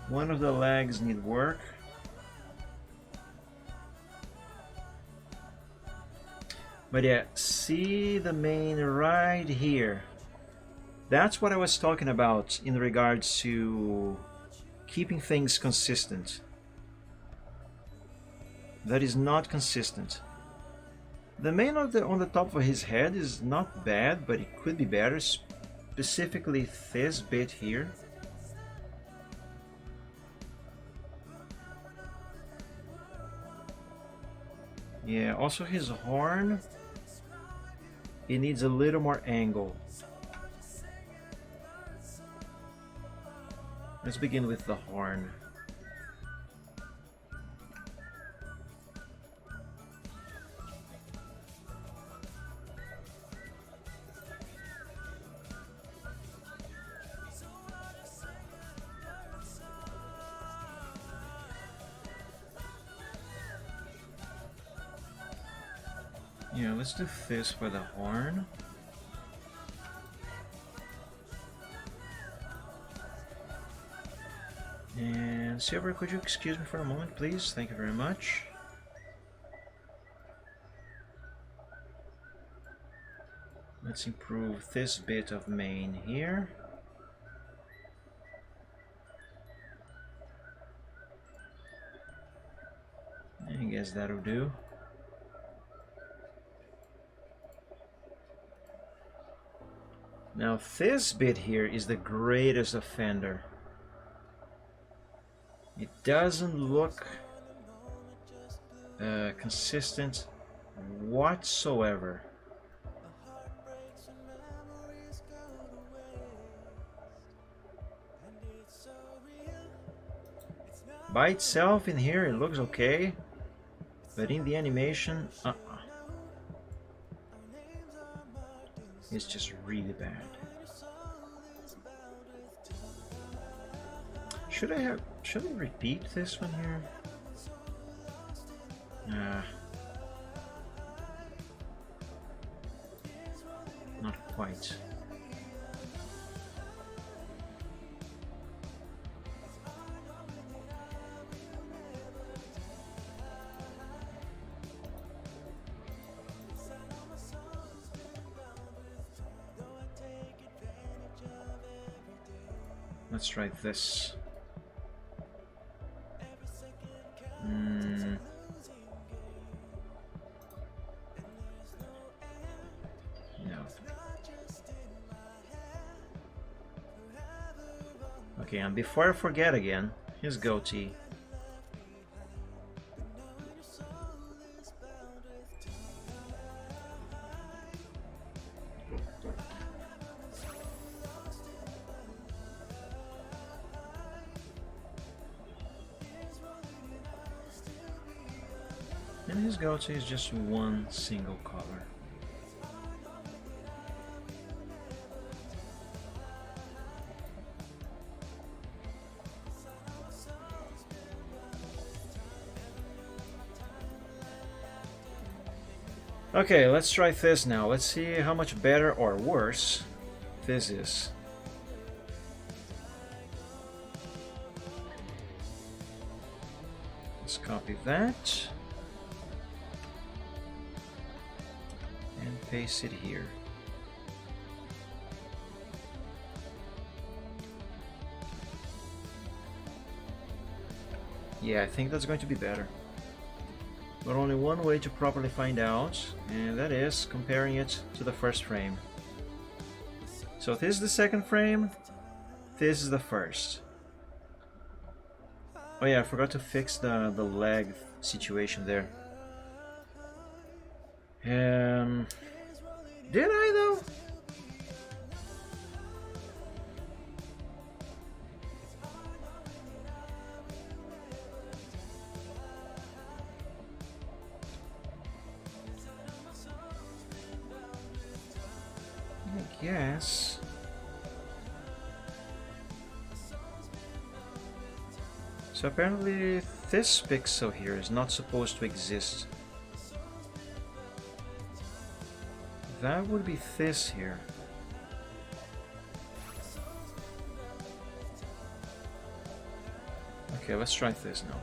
One of the legs need work. But yeah, see the mane right here. That's what I was talking about in regards to keeping things consistent. That is not consistent. The mane on the top of his head is not bad, but it could be better. Specifically this bit here. Yeah, also his horn, it needs a little more angle. Let's begin with the horn. Yeah, let's do this for the horn. And Silver, could you excuse me for a moment, please? Thank you very much. Let's improve this bit of mane here. I guess that'll do. Now this bit here is the greatest offender. It doesn't look consistent whatsoever. By itself in here it looks okay, but in the animation, it's just really bad. Should I repeat this one here? Not quite. Let's try this. No. Okay, and before I forget again, his goatee. And his goatee is just one single color. Okay, let's try this now. Let's see how much better or worse this is. Copy that. And paste it here. Yeah, I think that's going to be better. But only one way to properly find out, and that is comparing it to the first frame. So this is the second frame, this is the first. Oh yeah, I forgot to fix the lag situation there. Did I though? I guess. So apparently this pixel here is not supposed to exist. That would be this here. Okay, let's try this now.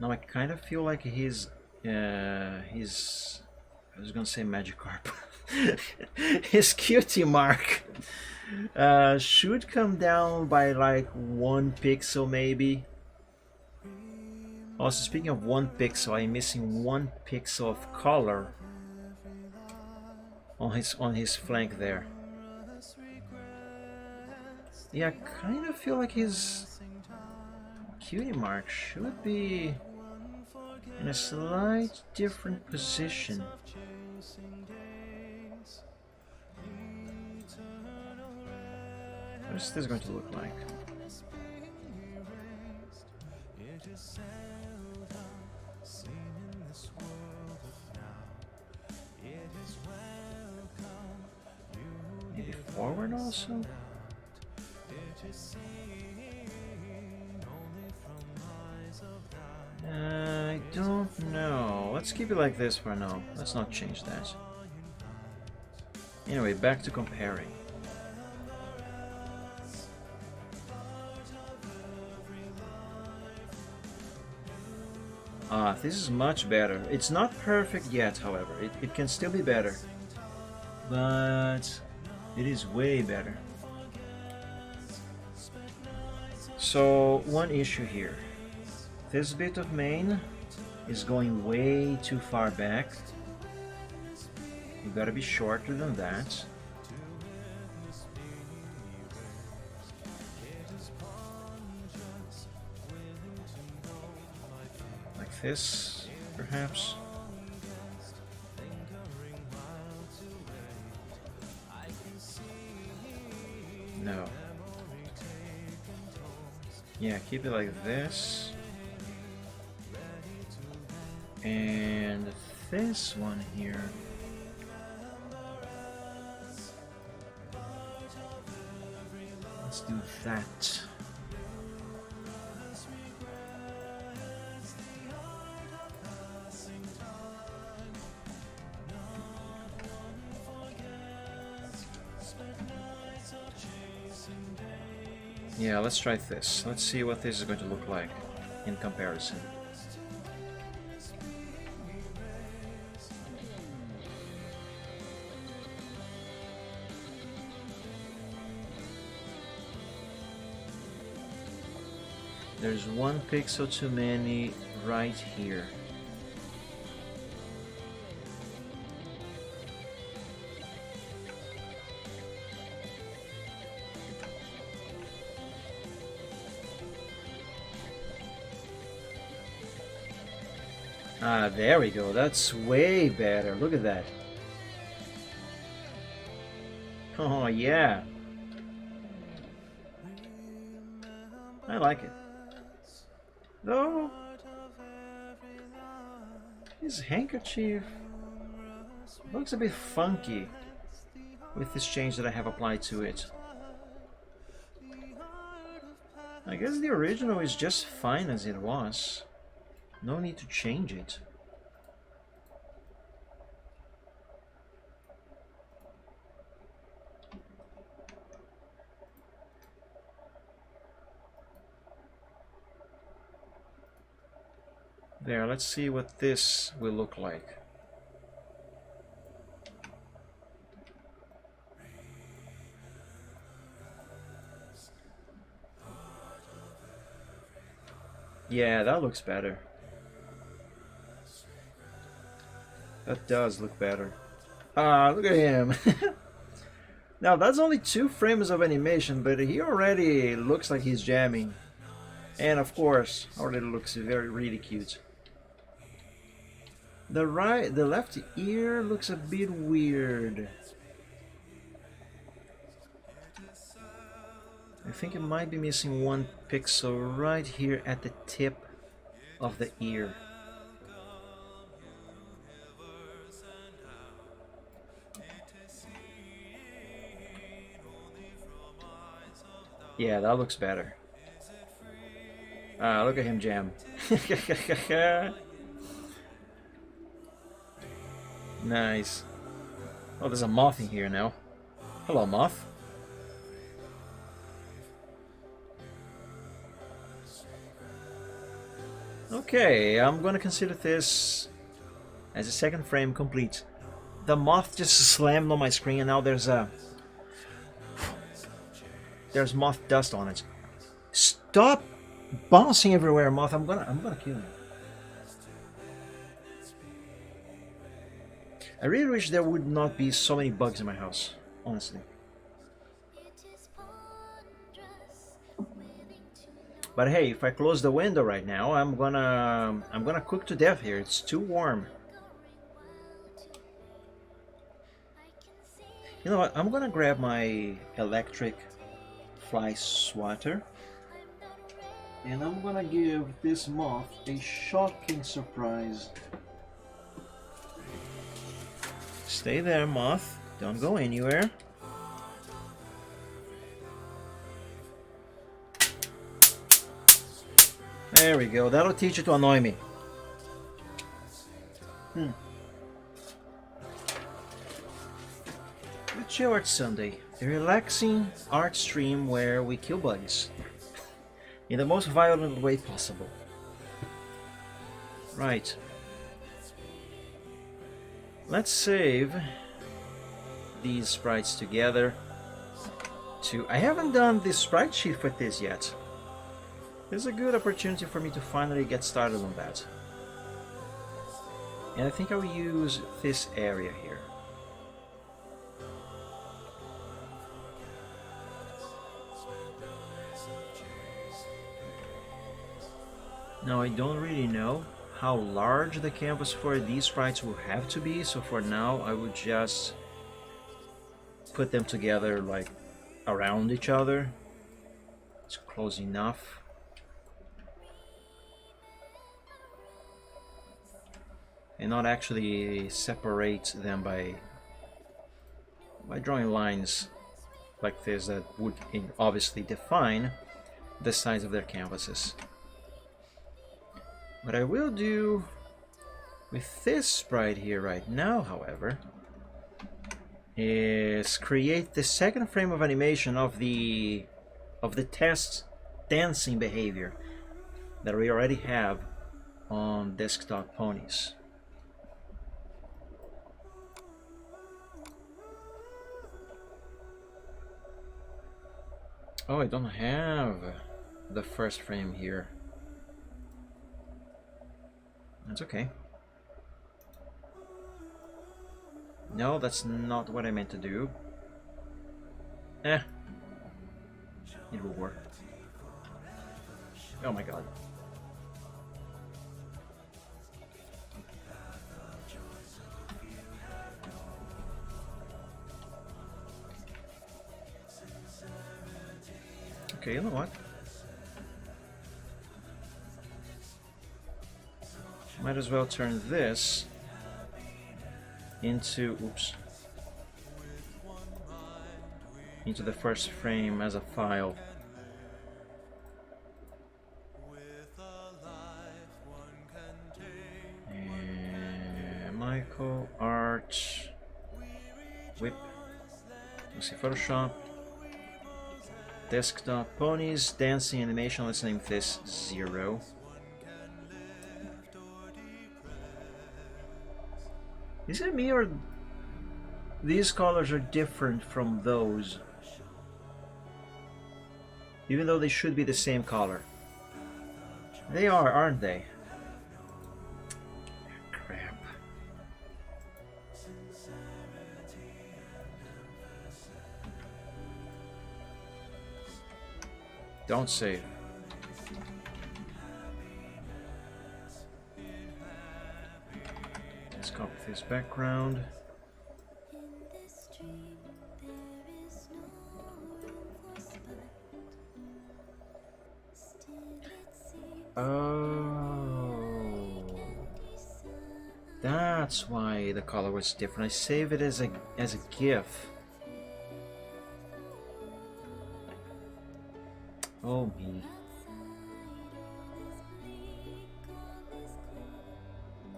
Now I kind of feel like his I was gonna say Magikarp. His cutie mark should come down by like 1 pixel maybe. Also, speaking of 1 pixel, I'm missing 1 pixel of color on his flank there. Yeah, I kind of feel like his cutie mark should be in a slight different position. What is this going to look like? Maybe forward also? I don't know. Let's keep it like this for now. Let's not change that. Anyway, back to comparing. Ah, this is much better. It's not perfect yet, however. It can still be better. But it is way better. So, one issue here. This bit of main is going way too far back. You gotta be shorter than that. Like this, perhaps. No. Yeah, keep it like this. And this one here. Let's do that. Yeah, let's try this. Let's see what this is going to look like in comparison. There's 1 pixel too many right here. Ah, there we go. That's way better. Look at that. Oh, yeah. I like it. Though, his handkerchief looks a bit funky with this change that I have applied to it. I guess the original is just fine as it was. No need to change it. There, let's see what this will look like. Yeah, that looks better. That does look better. Ah, look at him. Now, that's only 2 frames of animation, but he already looks like he's jamming. And of course, already looks really cute. The left ear looks a bit weird. I think it might be missing 1 pixel right here at the tip of the ear. Yeah, that looks better. Look at him jam. Nice. Oh, there's a moth in here now. Hello, moth. Okay, I'm gonna consider this as a 2nd frame complete. The moth just slammed on my screen and now there's moth dust on it. Stop bouncing everywhere, moth. I'm gonna kill you. I really wish there would not be so many bugs in my house, honestly. But hey, if I close the window right now, I'm gonna cook to death here. It's too warm. You know what? I'm gonna grab my electric fly swatter, and I'm gonna give this moth a shocking surprise. Stay there, moth. Don't go anywhere. There we go. That'll teach you to annoy me. The Chill Art Sunday, a relaxing art stream where we kill bugs in the most violent way possible. Right. Let's save these sprites together. I haven't done the sprite sheet for this yet. This is a good opportunity for me to finally get started on that. And I think I will use this area here. Now I don't really know how large the canvas for these sprites will have to be, so for now I would just put them together like around each other. It's close enough. And not actually separate them by drawing lines like this that would obviously define the size of their canvases. What I will do with this sprite here right now, however, is create the 2nd frame of animation of the test dancing behavior that we already have on desktop ponies. Oh, I don't have the 1st frame here. That's okay. No, that's not what I meant to do. It will work. Oh my god. Okay, you know what? Might as well turn this into, into the 1st frame as a file. And Michael Art Whip. Let's see, Photoshop. Desktop ponies, dancing animation. Let's name this 0. Is it me or these colors are different from those? Even though they should be the same color. They are, aren't they? Crap. Don't save. Let's copy this background. Oh, that's why the color was different. I save it as a GIF. Oh me.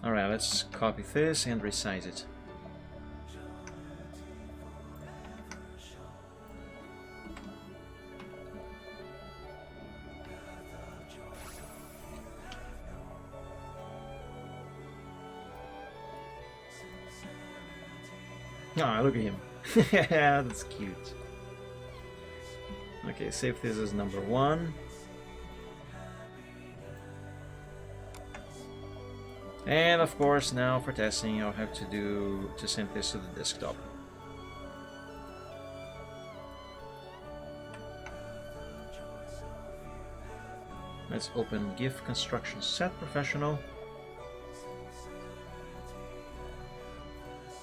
Alright, let's copy this and resize it. Ah, look at him. Yeah, that's cute. Okay, save this as number 1. And of course, now for testing, I'll have to send this to the desktop. Let's open GIF Construction Set Professional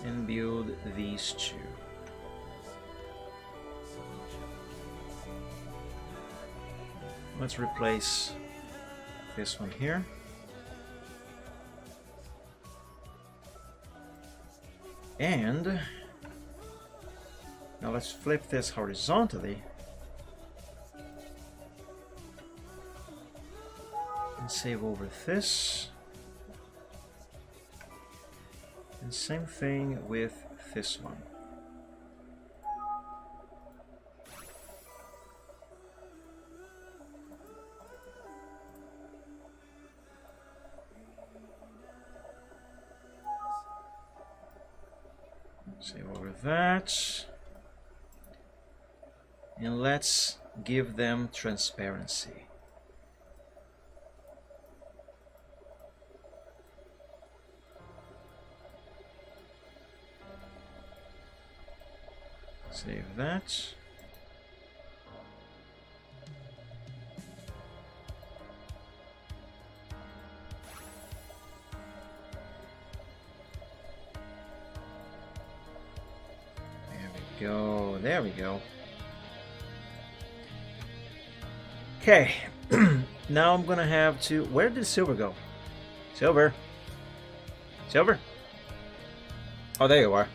and build these two. Let's replace this one here. And now let's flip this horizontally and save over this. And same thing with this one. Save over that. And let's give them transparency. Save that. Go. There we go. Okay. Now I'm gonna have to. Where did Silver go? Silver. Silver. Oh, there you are.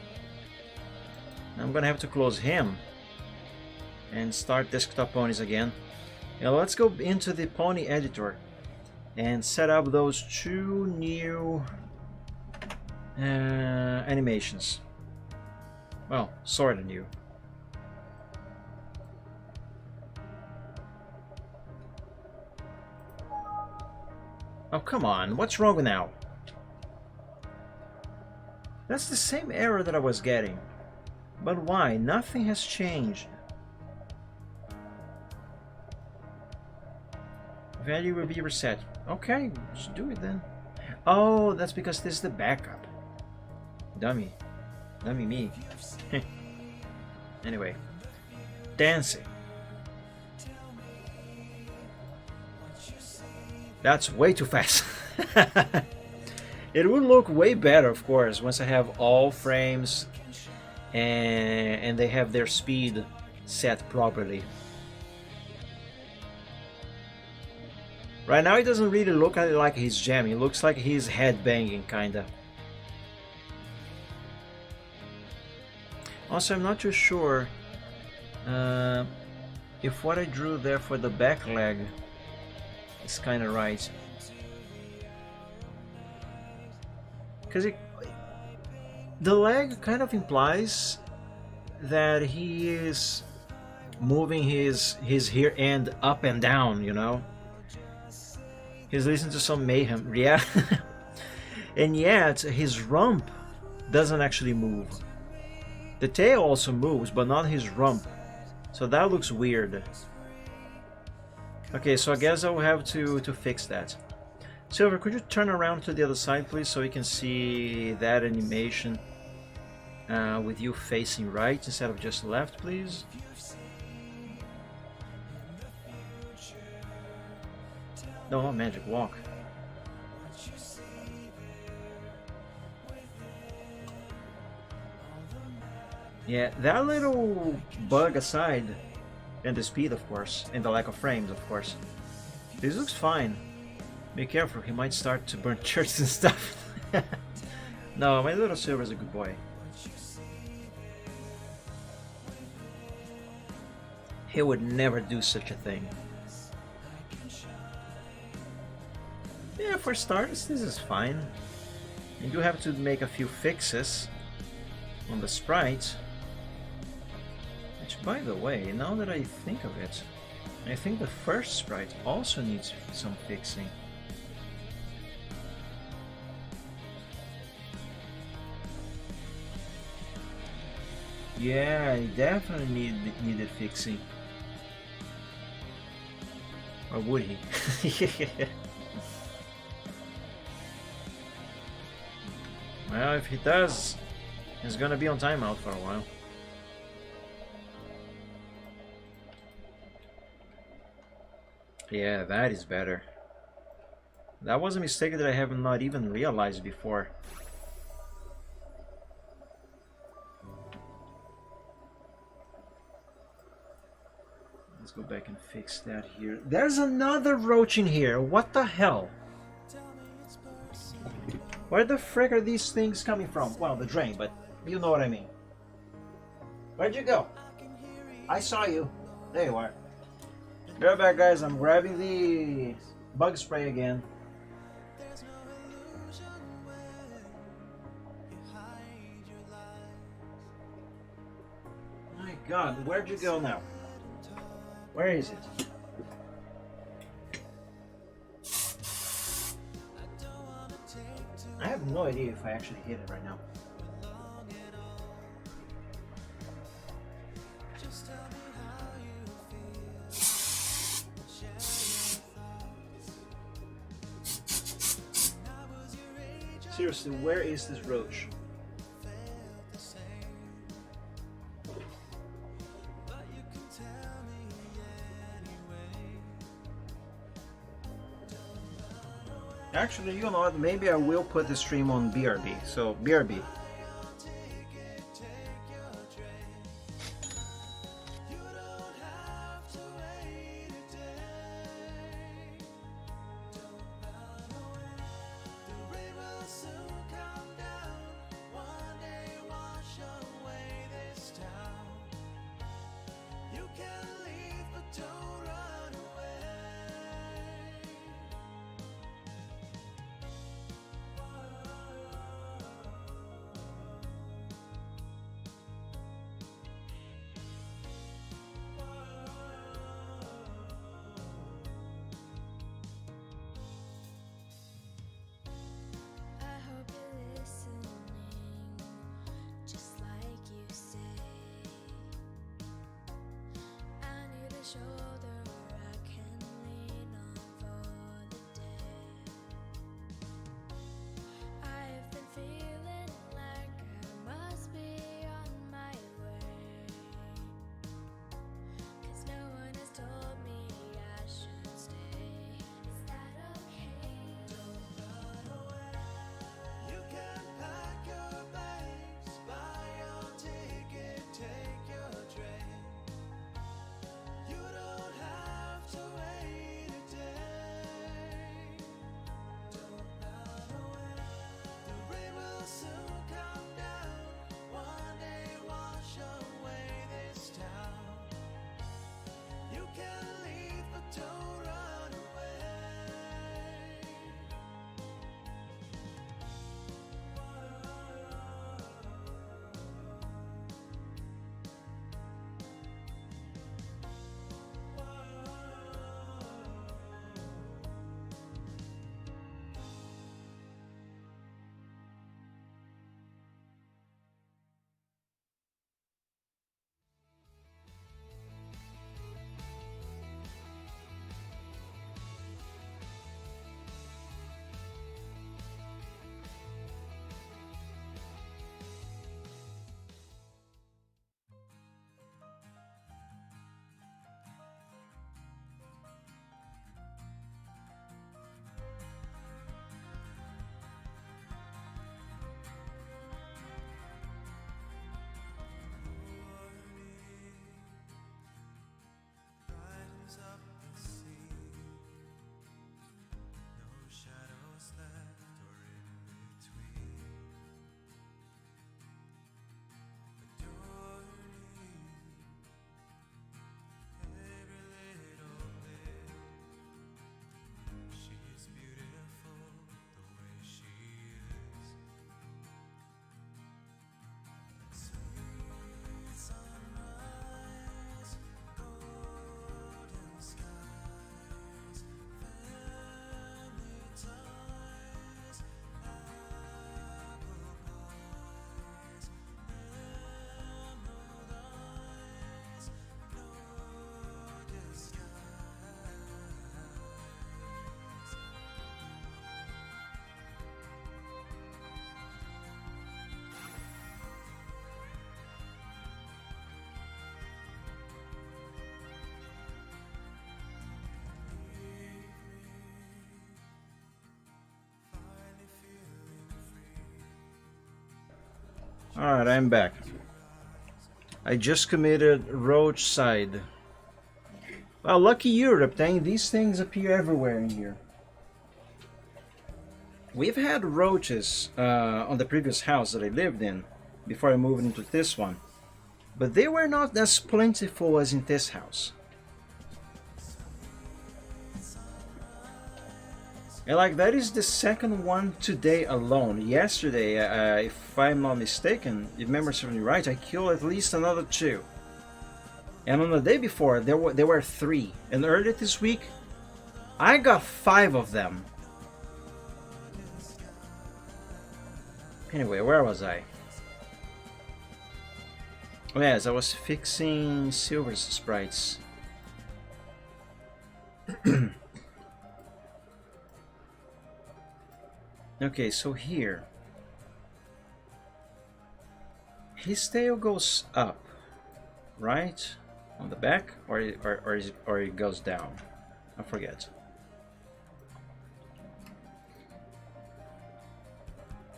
I'm gonna have to close him and start desktop ponies again. Now let's go into the pony editor and set up those two new animations. Well, sort of new. Oh, come on. What's wrong with now? That's the same error that I was getting. But why? Nothing has changed. Value will be reset. Okay, just do it then. Oh, that's because this is the backup. Dummy. Dummy me. Anyway. Dancing. That's way too fast. It would look way better, of course, once I have all frames and they have their speed set properly. Right now it doesn't really look like he's jamming. It looks like he's headbanging, kinda. Also, I'm not too sure if what I drew there for the back leg is kinda right. Because the leg kind of implies that he is moving his rear end up and down, you know? He's listening to some mayhem, yeah. And yet his rump doesn't actually move. The tail also moves, but not his rump. So that looks weird. Okay, so I guess I'll have to fix that. Silver, could you turn around to the other side, please, so we can see that animation with you facing right instead of just left, please? No, not magic walk. Yeah, that little bug aside, and the speed, of course, and the lack of frames, of course. This looks fine. Be careful, he might start to burn churches and stuff. No, my little Silver's a good boy. He would never do such a thing. Yeah, for starters, this is fine. You do have to make a few fixes on the sprite. Which, by the way, now that I think of it, I think the first sprite also needs some fixing. Yeah, it definitely needed fixing. Or would he? Well, if he does, he's gonna be on timeout for a while. Yeah, that is better. That was a mistake that I have not even realized before. Let's go back and fix that here. There's another roach in here. What the hell? Where the frick are these things coming from? Well, the drain, but you know what I mean. Where'd you go? I saw you. There you are. Be right back, guys. I'm grabbing the bug spray again. My God, where'd you go now? Where is it? I have no idea if I actually hit it right now. Seriously, where is this roach? Actually, you know what? Maybe I will put the stream on BRB. So, BRB. Alright, I'm back. I just committed roadside. Well, lucky Europe, dang, these things appear everywhere in here. We've had roaches on the previous house that I lived in before I moved into this one, but they were not as plentiful as in this house. And like, that is the second one today alone. Yesterday, if I'm not mistaken, if memory serves me right, I killed at least another 2. And on the day before, there were 3. And earlier this week, I got 5 of them. Anyway, where was I? Oh yes, I was fixing Silver's sprites. Okay, so here. His tail goes up, right? On the back, or it goes down? I forget.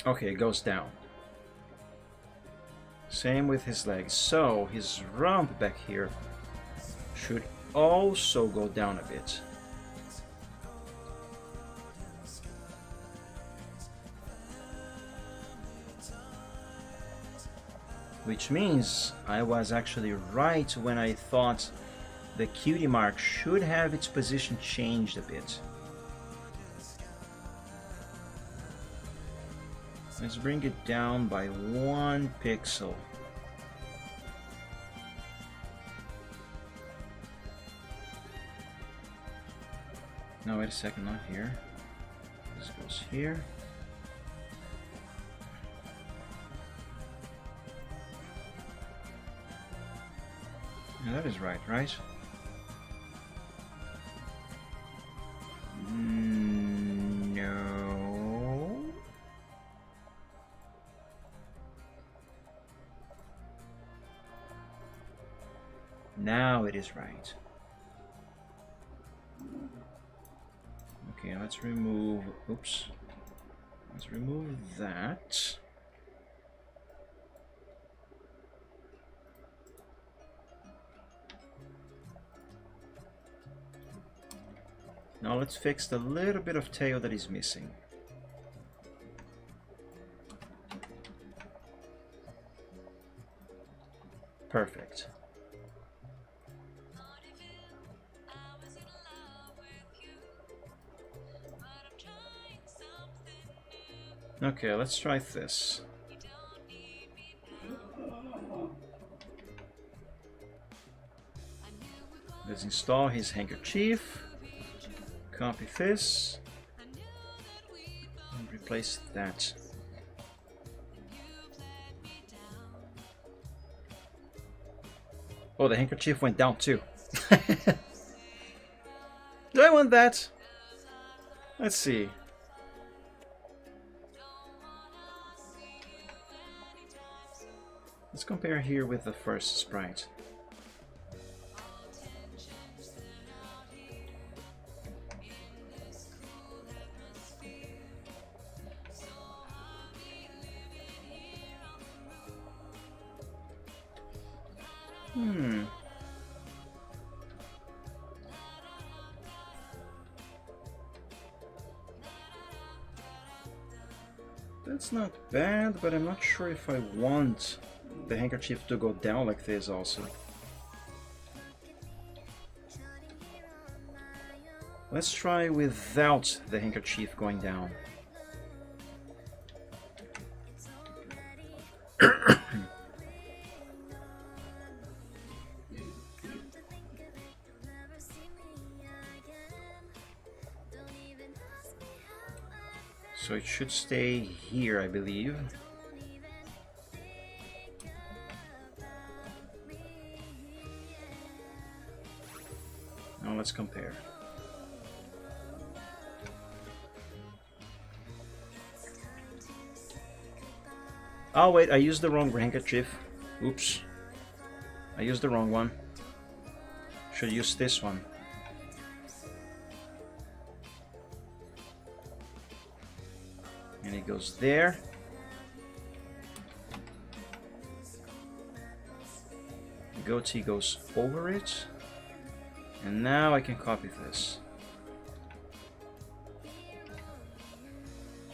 Okay, it goes down. Same with his legs. So his rump back here should also go down a bit. Which means I was actually right when I thought the cutie mark should have its position changed a bit. Let's bring it down by 1 pixel. No, wait a second, not here. This goes here. Yeah, that is right, right? No. Now it is right. Okay, let's remove, oops. Let's remove that. Now let's fix the little bit of tail that is missing. Perfect. Okay, let's try this. Let's install his handkerchief. Copy this and replace that. Oh, the handkerchief went down too. Do I want that? Let's see. Let's compare here with the first sprite. That's not bad, but I'm not sure if I want the handkerchief to go down like this also. Let's try without the handkerchief going down. So it should stay here, I believe. Now let's compare. Oh wait, I used the wrong handkerchief. Oops. I used the wrong one. Should use this one. And it goes there. goatee goes over it. And now I can copy this.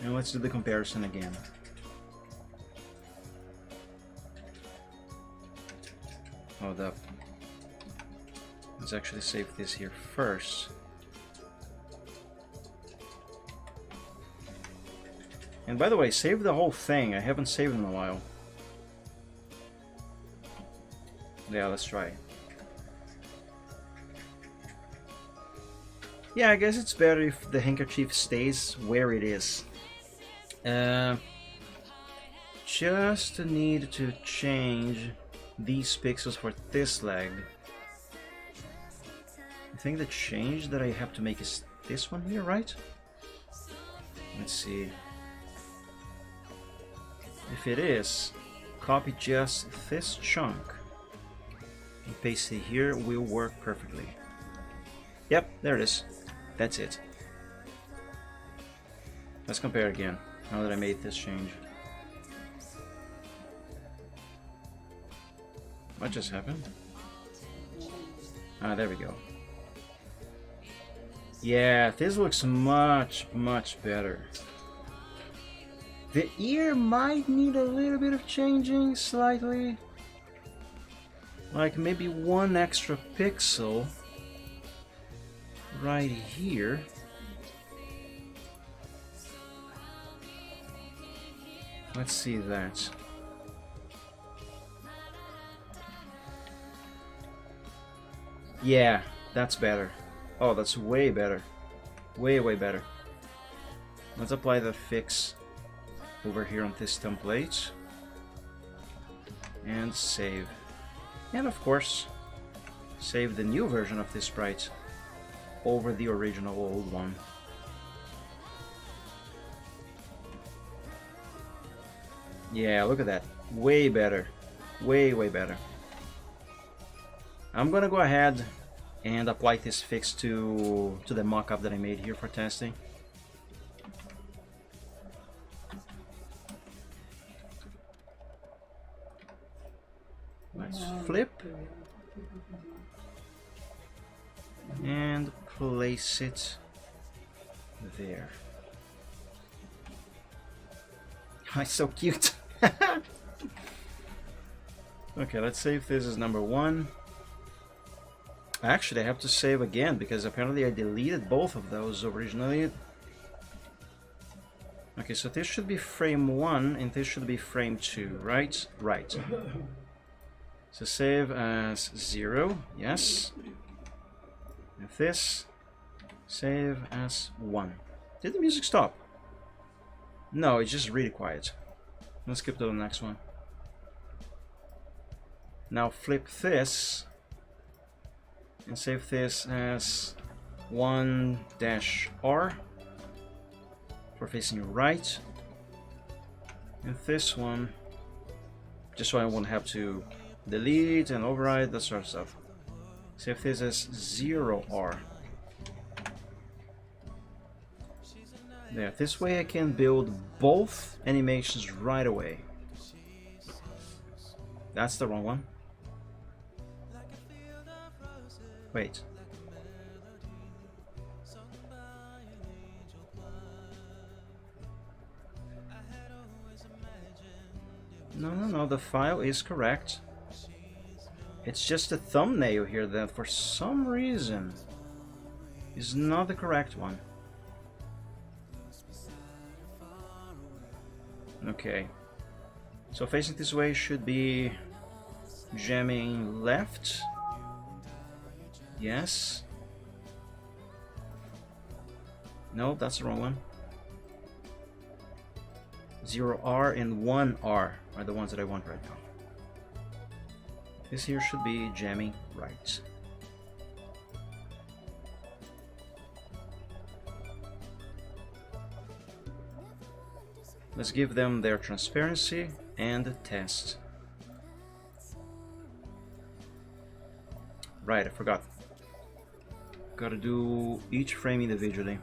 And let's do the comparison again. Hold up. Let's actually save this here first. And by the way, save the whole thing. I haven't saved in a while. Yeah, let's try. Yeah, I guess it's better if the handkerchief stays where it is. Just need to change these pixels for this leg. I think the change that I have to make is this one here, right? Let's see. If it is, copy just this chunk and paste it here, will work perfectly. Yep, there it is. That's it. Let's compare again, now that I made this change. What just happened? Ah, there we go. Yeah, this looks much better. The ear might need a little bit of changing slightly. Like maybe one extra pixel right here. Let's see that. Yeah, that's better. Oh, that's way better. Way better. Let's apply the fix over here on this template. And save. And of course, save the new version of this sprite over the original old one. Yeah, look at that. Way better. Way better. I'm gonna go ahead and apply this fix to the mock-up that I made here for testing. Let's flip and place it there. Oh, it's so cute. Okay, let's save this as number 1. Actually, I have to save again because apparently I deleted both of those originally. Okay, so this should be frame 1 and this should be frame 2, right? Right. So save as 0, yes. And this, save as 1. Did the music stop? No, it's just really quiet. Let's skip to the next one. Now flip this and save this as 1-R for facing right. And this one, just so I won't have to delete and override that sort of stuff. Save this as 0R. There, this way I can build both animations right away. That's the wrong one. Wait. No, the file is correct. It's just a thumbnail here that for some reason is not the correct one. Okay. So facing this way should be jamming left. Yes. No, that's the wrong one. 0R and 1R are the ones that I want right now. This here should be jamming right. Let's give them their transparency and test. Right, I forgot. Gotta do each frame individually.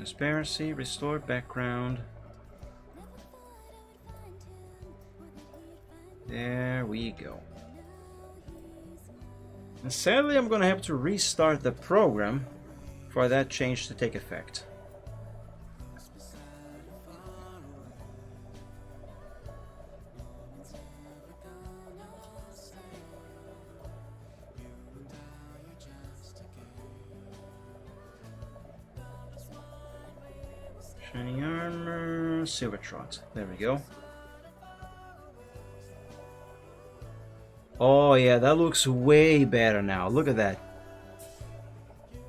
Transparency, restore background. There we go. And sadly, I'm gonna have to restart the program for that change to take effect. Shining armor, silver trot. There we go. Oh yeah, that looks way better now. Look at that.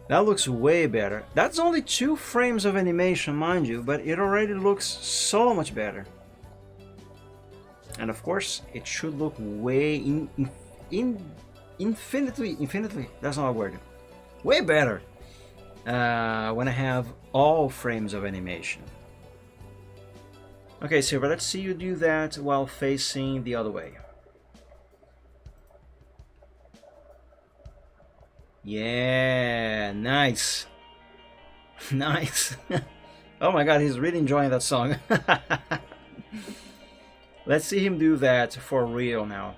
That looks way better. That's only 2 frames of animation, mind you, but it already looks so much better. And of course, it should look way infinitely, that's not a word. Way better when I have all frames of animation. Okay, Silver, let's see you do that while facing the other way. Yeah, nice. Nice. Oh my god, he's really enjoying that song. Let's see him do that for real now.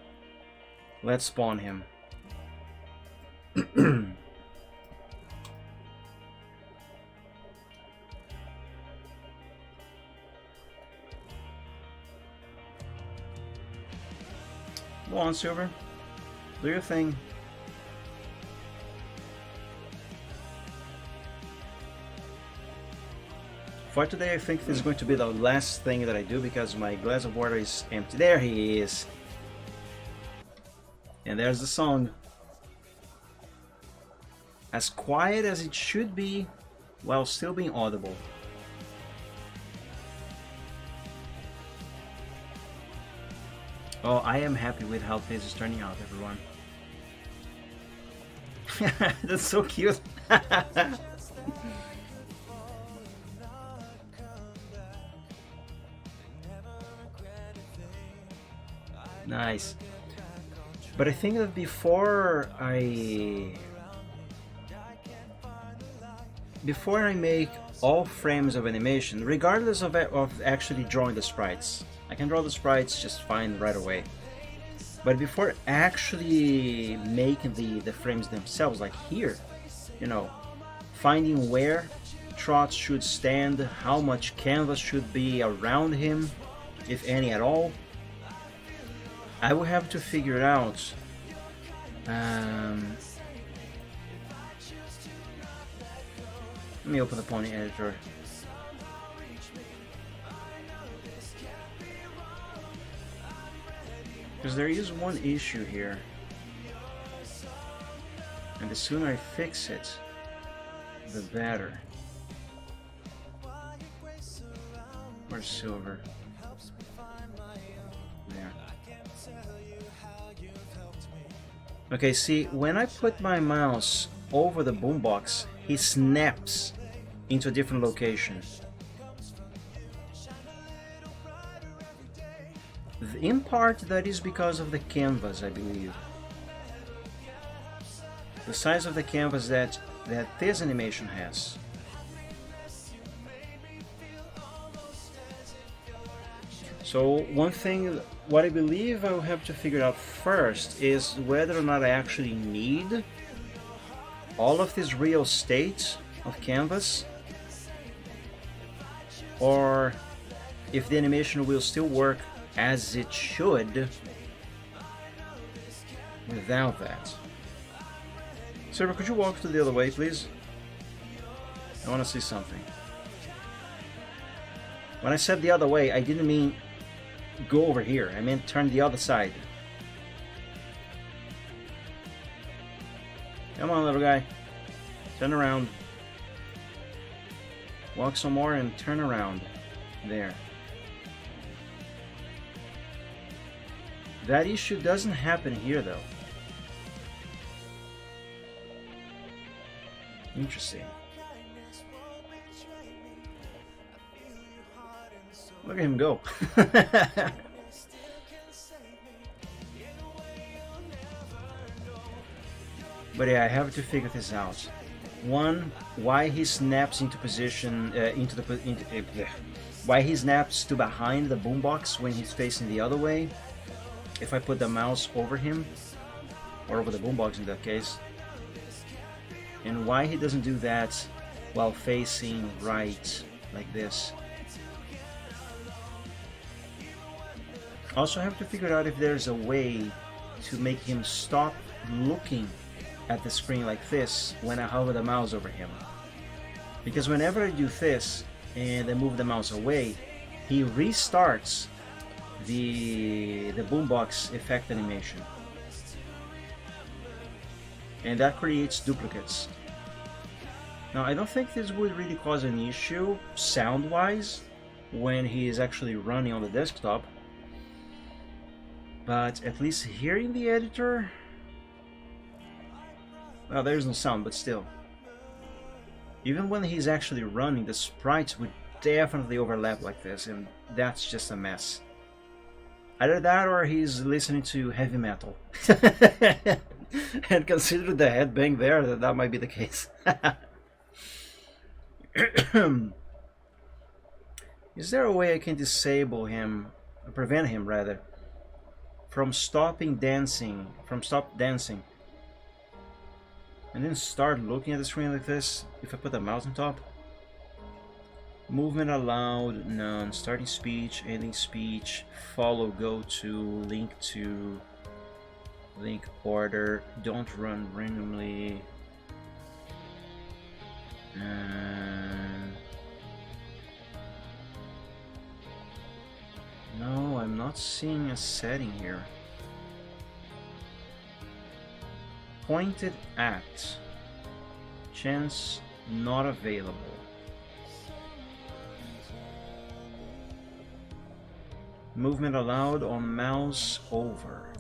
Let's spawn him. Come on, Silver. Do your thing. For today, I think this is going to be the last thing that I do because my glass of water is empty. There he is. And there's the song. As quiet as it should be while still being audible. Oh, I am happy with how this is turning out, everyone. That's so cute. Nice. But I think that before I make all frames of animation, regardless of actually drawing the sprites, I can draw the sprites just fine right away. But before actually making the frames themselves, like here, you know, finding where Trot should stand, how much canvas should be around him, if any at all, I will have to figure it out. Let me open the Pony editor. Because there is one issue here. And the sooner I fix it, the better. Where's Silver? There. Okay, see, when I put my mouse over the boombox, he snaps into a different location. In part, that is because of the canvas, I believe. The size of the canvas that this animation has. So one thing, what I believe I will have to figure out first is whether or not I actually need all of this real estate of canvas, or if the animation will still work as it should without that. Server, could you walk to the other way, please? I want to see something. When I said the other way, I didn't mean go over here. I meant turn the other side. Come on, little guy. Turn around. Walk some more and turn around. There. That issue doesn't happen here, though. Interesting. Look at him go. But yeah, I have to figure this out. One, why he snaps into position, why he snaps to behind the boombox when he's facing the other way. If I put the mouse over him, or over the boombox in that case, and why he doesn't do that while facing right like this. Also, I have to figure out if there's a way to make him stop looking at the screen like this when I hover the mouse over him. Because whenever I do this and I move the mouse away, he restarts the boombox effect animation. And that creates duplicates. Now, I don't think this would really cause an issue sound-wise when he is actually running on the desktop. But at least here in the editor, well, there's no sound, but still. Even when he's actually running, the sprites would definitely overlap like this, and that's just a mess. Either that or he's listening to heavy metal. And consider the headbang there, that might be the case. Is there a way I can disable him, prevent him rather, from stop dancing, and then start looking at the screen like this if I put the mouse on top? Movement allowed, none. Starting speech, ending speech, follow, go to, link order, don't run randomly. No, I'm not seeing a setting here. Pointed at. Chance not available. Movement allowed on mouse over.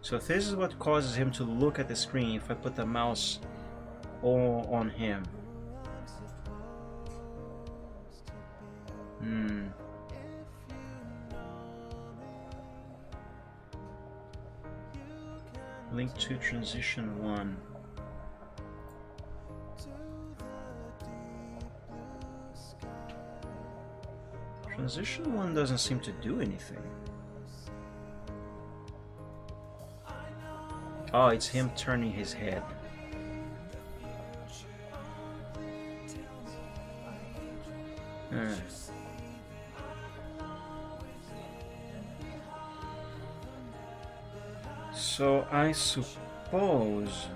So this is what causes him to look at the screen if I put the mouse on him. Link to transition 1. Transition 1 doesn't seem to do anything. Oh, it's him turning his head. So I suppose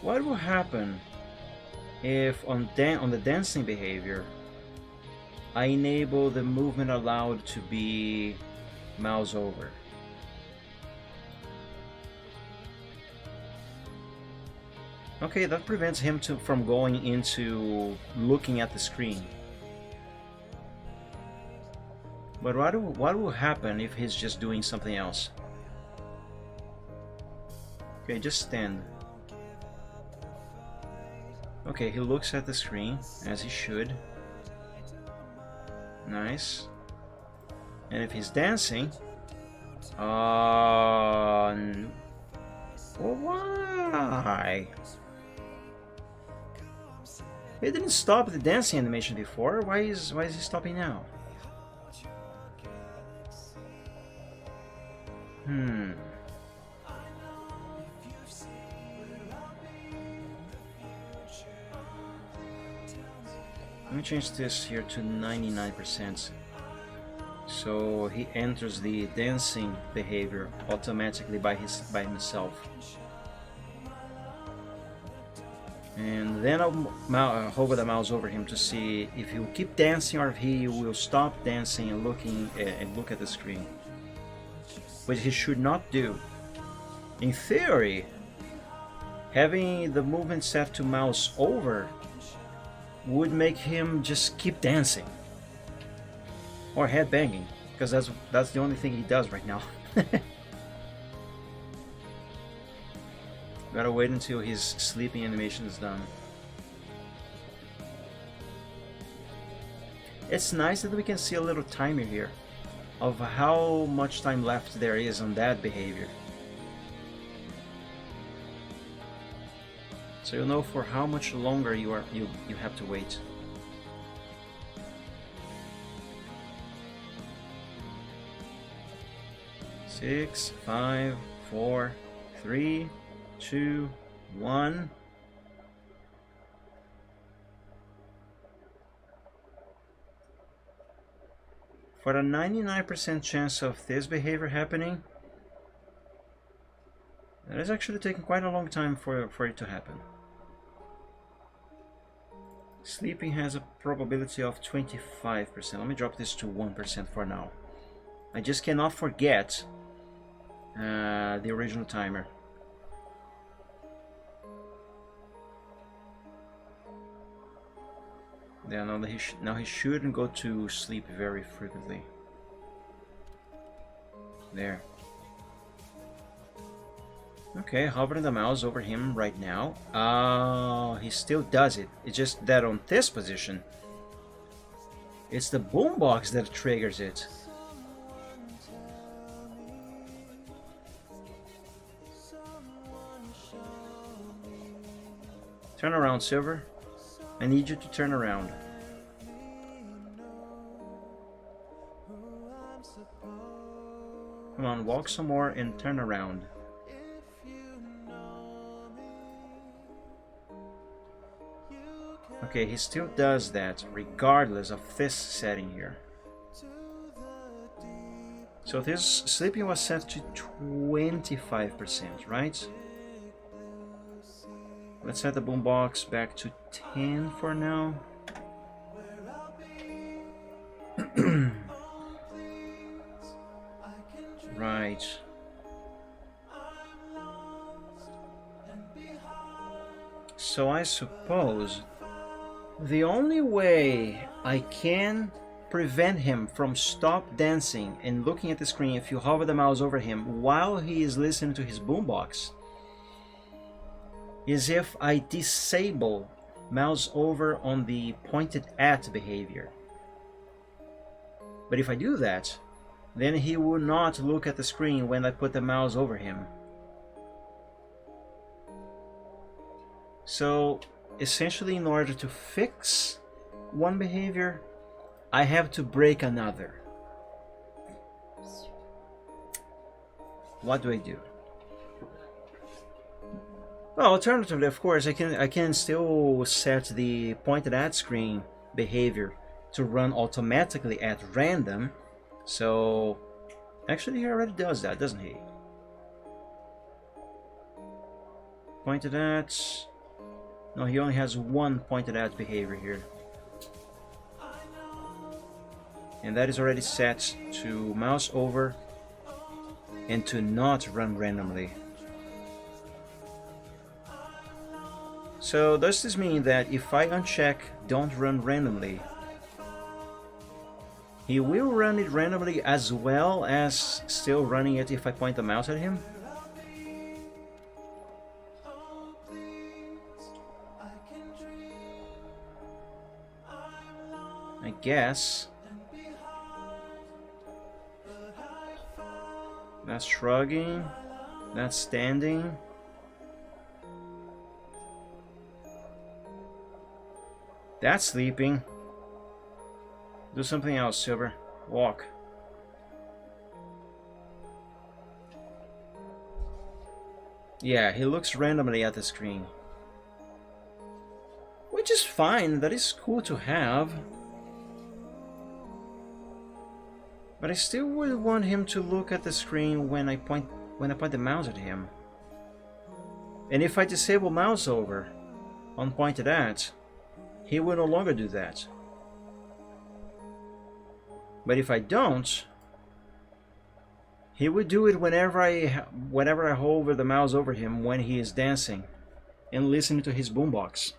what will happen if on the dancing behavior I enable the movement allowed to be mouse over? Okay, that prevents him from going into looking at the screen. But what will happen if he's just doing something else? Okay, just stand. Okay, he looks at the screen, as he should. Nice. And if he's dancing... well, why? He didn't stop the dancing animation before. Why is he stopping now? Let me change this here to 99%. So he enters the dancing behavior automatically by himself. And then I'll hover the mouse over him to see if he will keep dancing or if he will stop dancing and look at the screen. Which he should not do. In theory, having the movement set to mouse over would make him just keep dancing. Or head banging, because that's the only thing he does right now. Gotta wait until his sleeping animation is done. It's nice that we can see a little timer here of how much time left there is on that behavior. So you'll know for how much longer you have to wait. Six, 5, 4, 3, 2, 1. For a 99% chance of this behavior happening, that is actually taking quite a long time for it to happen. Sleeping has a probability of 25%. Let me drop this to 1% for now. I just cannot forget the original timer. Yeah, now he shouldn't go to sleep very frequently. There. Okay, hovering the mouse over him right now. Oh, he still does it. It's just that on this position, it's the boombox that triggers it. Turn around, Silver. I need you to turn around. Come on, walk some more and turn around. Okay, he still does that regardless of this setting here. So this sleeping was set to 25%, right? Let's set the boombox back to 10 for now. Right. So I suppose the only way I can prevent him from stop dancing and looking at the screen if you hover the mouse over him while he is listening to his boombox is if I disable mouse over on the pointed at behavior. But if I do that, then he will not look at the screen when I put the mouse over him. So essentially, in order to fix one behavior, I have to break another. What do I do? Well, alternatively, of course, I can still set the pointed at screen behavior to run automatically at random. So actually he already does that, doesn't he? Pointed at... No, he only has one pointed at behavior here. And that is already set to mouse over and to not run randomly. So does this mean that if I uncheck don't run randomly, he will run it randomly as well as still running it if I point the mouse at him? I guess. That's shrugging. That's standing. That's sleeping. Do something else, Silver. Walk. Yeah, he looks randomly at the screen. Which is fine, that is cool to have. But I still would want him to look at the screen when I point the mouse at him. And if I disable mouse over on pointed at, he will no longer do that. But if I don't, he would do it whenever I hover the mouse over him when he is dancing and listening to his boombox.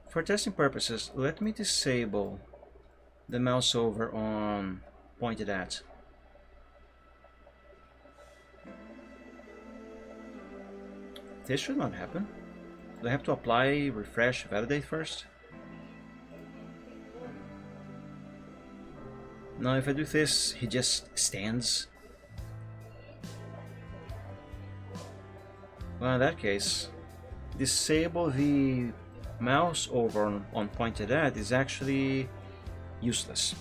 For testing purposes, let me disable the mouse over on pointed at. This should not happen. Do I have to apply, refresh, validate first? Now if I do this, he just stands. Well, in that case, disable the mouse over on pointed at is actually useless.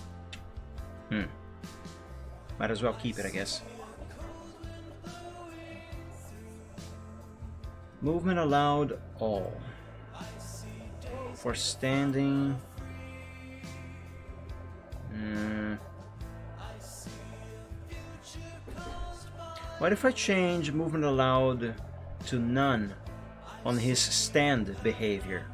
Might as well keep it, I guess. Movement allowed all. For standing. What if I change movement allowed to none on his stand behavior?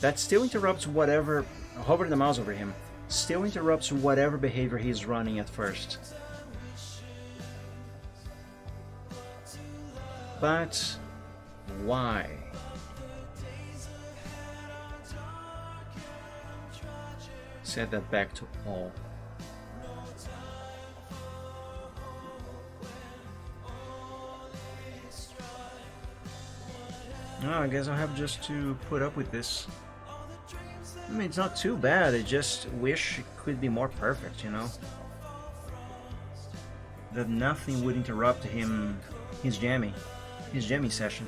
That still interrupts whatever, hover the mouse over him, still interrupts whatever behavior he's running at first. But why? Set that back to all. Oh, I guess I'll have just to put up with this. I mean, it's not too bad, I just wish it could be more perfect, you know? That nothing would interrupt him, his jamming session.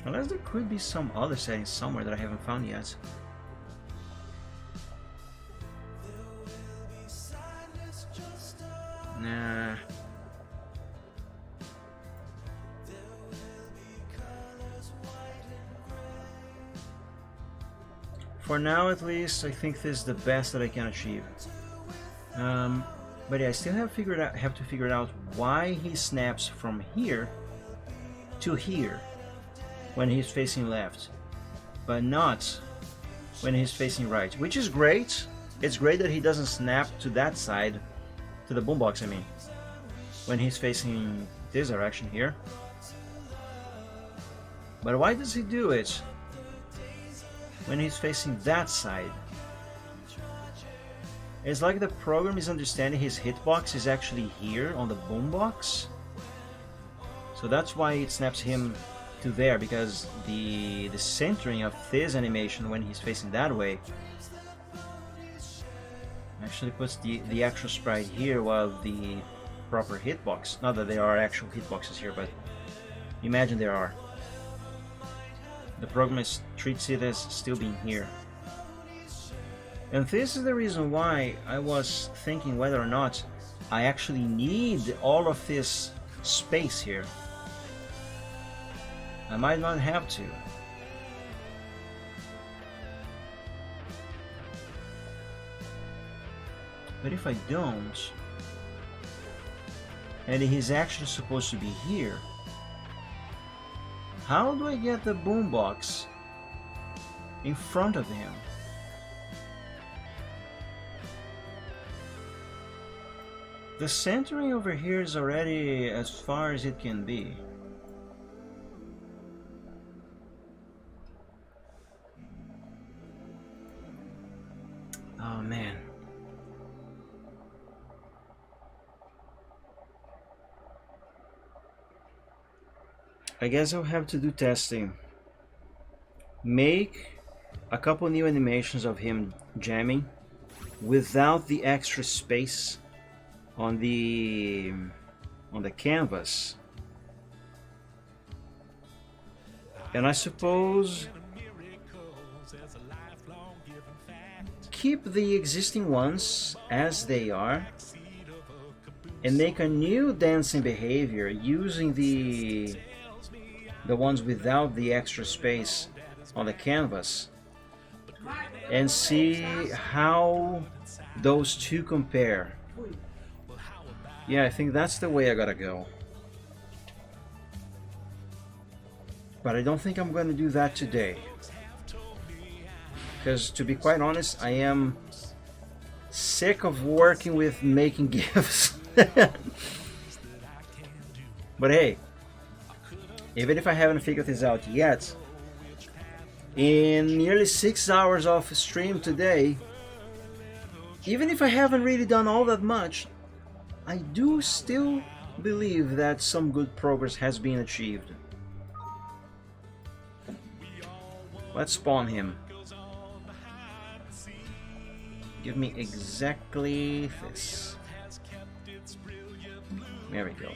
Unless there could be some other settings somewhere that I haven't found yet. Nah. For now, at least, I think this is the best that I can achieve. But yeah, I still have to figure out why he snaps from here to here when he's facing left, but not when he's facing right, which is great. It's great that he doesn't snap to that side, to the boombox, I mean, when he's facing this direction here. But why does he do it when he's facing that side? It's like the program is understanding his hitbox is actually here on the boombox. So that's why it snaps him to there, because the centering of this animation when he's facing that way actually puts the actual sprite here, while the proper hitbox, not that there are actual hitboxes here, but imagine there are. The program treats it as still being here. And this is the reason why I was thinking whether or not I actually need all of this space here. I might not have to. But if I don't, and he's actually supposed to be here, how do I get the boombox in front of him? The centering over here is already as far as it can be. Oh man. I guess I'll have to do testing. Make a couple new animations of him jamming without the extra space on the canvas. And I suppose keep the existing ones as they are and make a new dancing behavior using the ones without the extra space on the canvas, and see how those two compare. Yeah, I think that's the way I gotta go. But I don't think I'm gonna do that today, because to be quite honest, I am sick of working with making GIFs. But hey, even if I haven't figured this out yet, in nearly 6 hours of stream today, even if I haven't really done all that much, I do still believe that some good progress has been achieved. Let's spawn him. Give me exactly this. There we go.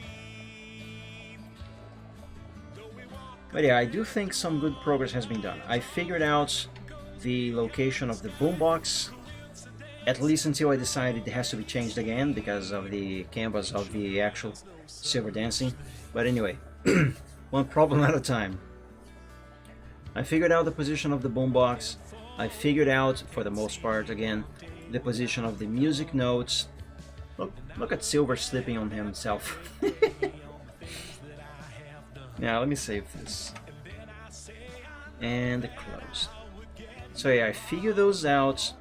But yeah, I do think some good progress has been done. I figured out the location of the boombox, at least until I decided it has to be changed again because of the canvas of the actual silver dancing. But anyway, one problem at a time. I figured out the position of the boombox. I figured out, for the most part again, the position of the music notes. Look at Silver slipping on himself. Now let me save this. And close. So yeah, I figured those out.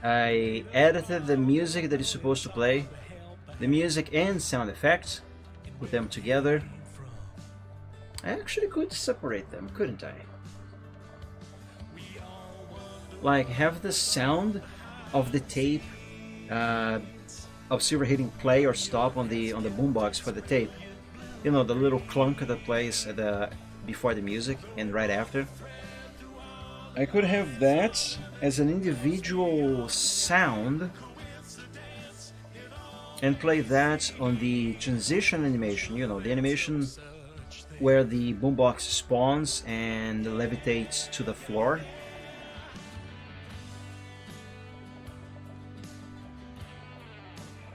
I edited the music that is supposed to play. The music and sound effects. Put them together. I actually could separate them, couldn't I? Like have the sound of the tape of Silver hitting play or stop on the boombox for the tape. You know, the little clunk that plays at before the music and right after. I could have that as an individual sound and play that on the transition animation, you know, the animation where the boombox spawns and levitates to the floor.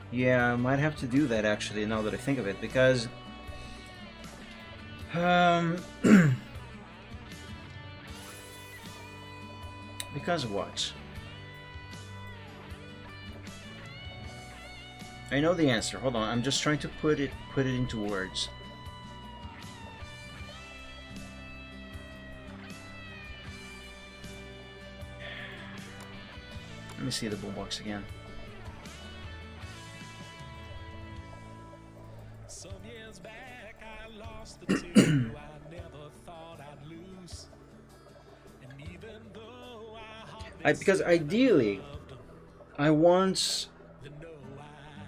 Yeah, I might have to do that actually now that I think of it, because because what? I know the answer. Hold on, I'm just trying to put it into words. Let me see the boombox again. Because ideally, I want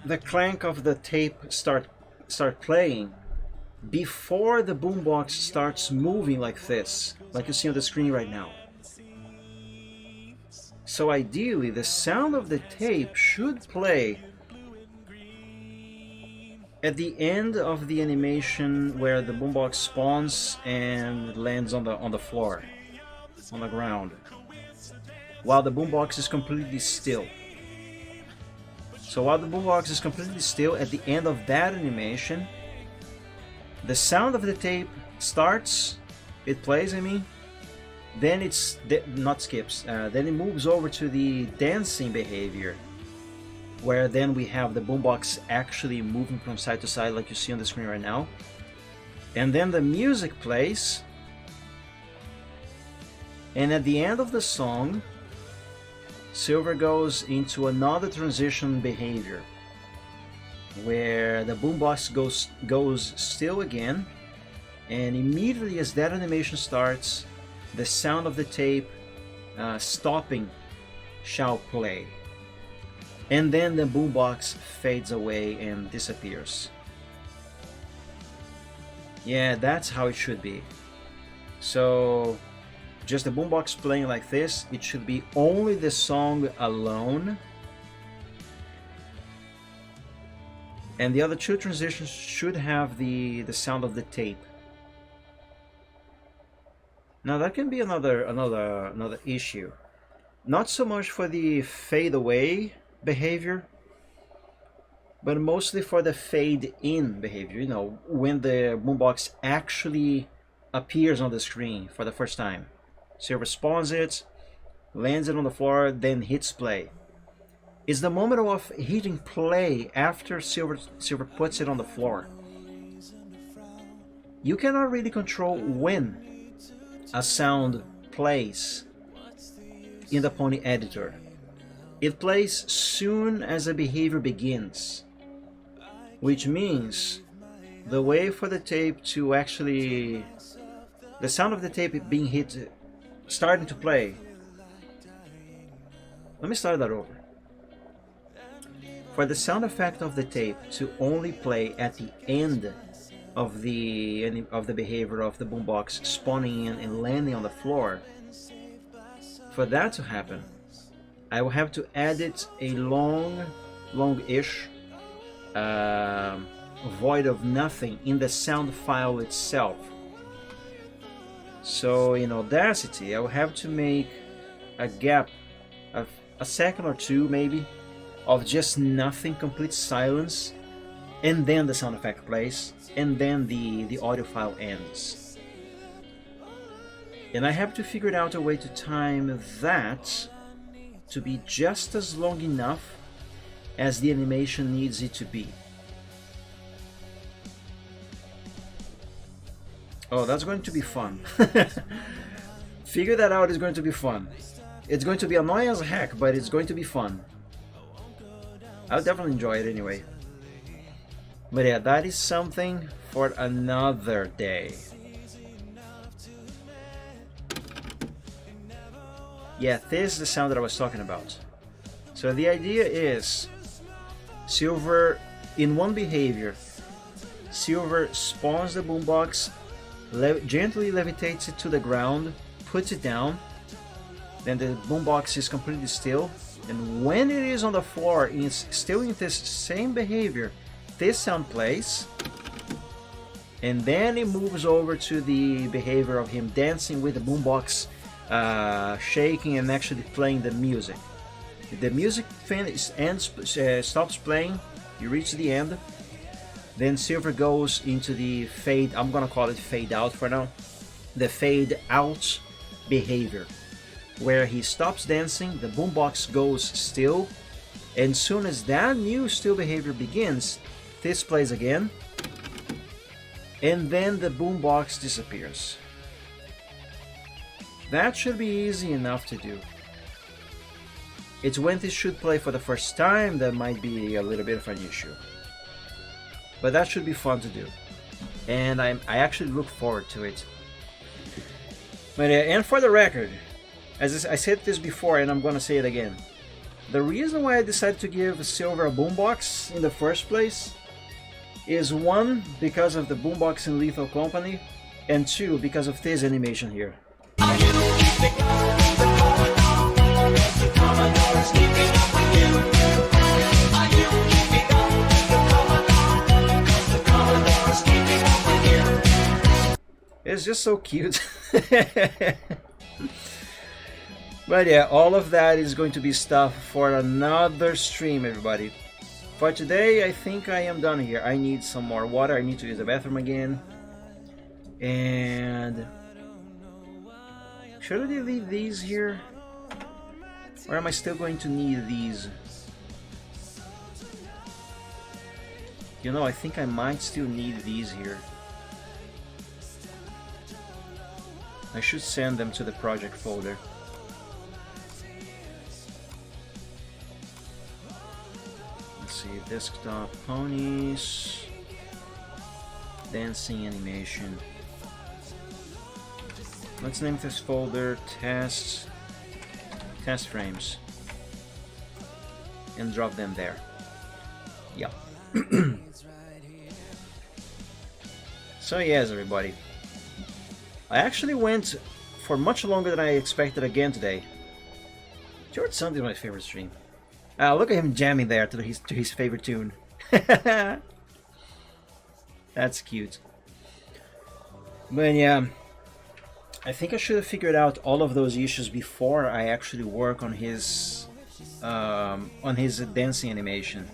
the clank of the tape start playing before the boombox starts moving like this, like you see on the screen right now. So ideally, the sound of the tape should play at the end of the animation where the boombox spawns and lands on the floor, on the ground, while the boombox is completely still. So while the boombox is completely still, at the end of that animation, the sound of the tape starts, it plays, I mean, then not skips, then it moves over to the dancing behavior, where then we have the boombox actually moving from side to side like you see on the screen right now. And then the music plays, and at the end of the song, Silver goes into another transition behavior where the boombox goes still again, and immediately as that animation starts, the sound of the tape stopping shall play, and then the boombox fades away and disappears. Yeah, that's how it should be. So just the boombox playing like this, it should be only the song alone, and the other two transitions should have the sound of the tape. Now that can be another issue, not so much for the fade away behavior, but mostly for the fade in behavior. You know, when the boombox actually appears on the screen for the first time. Silver spawns it, lands it on the floor, then hits play. It's the moment of hitting play after Silver puts it on the floor. You cannot really control when a sound plays in the Pony editor. It plays soon as a behavior begins, which means the way for the tape to actually, the sound of the tape being hit, starting to play. Let me start that over. For the sound effect of the tape to only play at the end of the behavior of the boombox spawning in and landing on the floor, for that to happen, I will have to edit a long-ish void of nothing in the sound file itself. So in Audacity, I will have to make a gap of a second or two, maybe, of just nothing, complete silence, and then the sound effect plays, and then the audio file ends. And I have to figure out a way to time that to be just as long enough as the animation needs it to be. Oh, that's going to be fun. Figure that out is going to be fun. It's going to be annoying as heck, but it's going to be fun. I'll definitely enjoy it anyway. But yeah, that is something for another day. Yeah, this is the sound that I was talking about. So the idea is Silver, in one behavior, Silver spawns the boombox, gently levitates it to the ground, puts it down, then the boombox is completely still, and when it is on the floor, it's still in this same behavior, this sound plays, and then it moves over to the behavior of him dancing with the boombox, shaking and actually playing the music. If the music stops playing, you reach the end, then Silver goes into the fade, I'm gonna call it fade out for now, the fade out behavior, where he stops dancing, the boombox goes still, and soon as that new still behavior begins, this plays again, and then the boombox disappears. That should be easy enough to do. It's when this should play for the first time that might be a little bit of an issue. But that should be fun to do. And I actually look forward to it. But and for the record, as I said this before and I'm gonna say it again, the reason why I decided to give Silver a boombox in the first place is one, because of the boombox in Lethal Company, and two, because of this animation here. It's just so cute. But yeah, all of that is going to be stuff for another stream, everybody. For today, I think I am done here. I need some more water. I need to use the bathroom again. And should I leave these here? Or am I still going to need these? You know, I think I might still need these here. I should send them to the project folder. Let's see, desktop ponies, dancing animation. Let's name this folder test frames and drop them there. Yeah. So yes, everybody, I actually went for much longer than I expected again today. George Sunday is my favorite stream. Look at him jamming there to his favorite tune. That's cute. But yeah, I think I should have figured out all of those issues before I actually work on his dancing animation.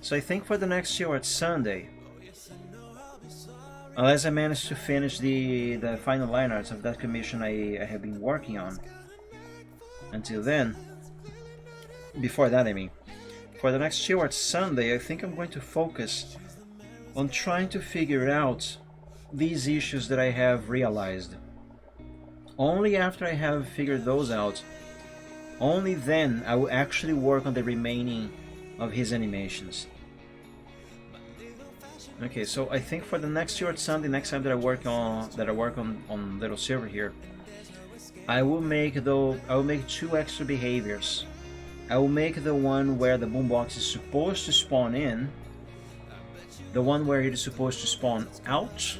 So I think for the next show at Sunday, unless I manage to finish the final line arts of that commission I have been working on. Until then, before that I mean, for the next show at Sunday, I think I'm going to focus on trying to figure out these issues that I have realized. Only after I have figured those out, only then I will actually work on the remaining of his animations. Okay, so I think for the next short Sunday, next time that I work on Little Silver here, I will make two extra behaviors. I will make the one where the boombox is supposed to spawn in, the one where it is supposed to spawn out,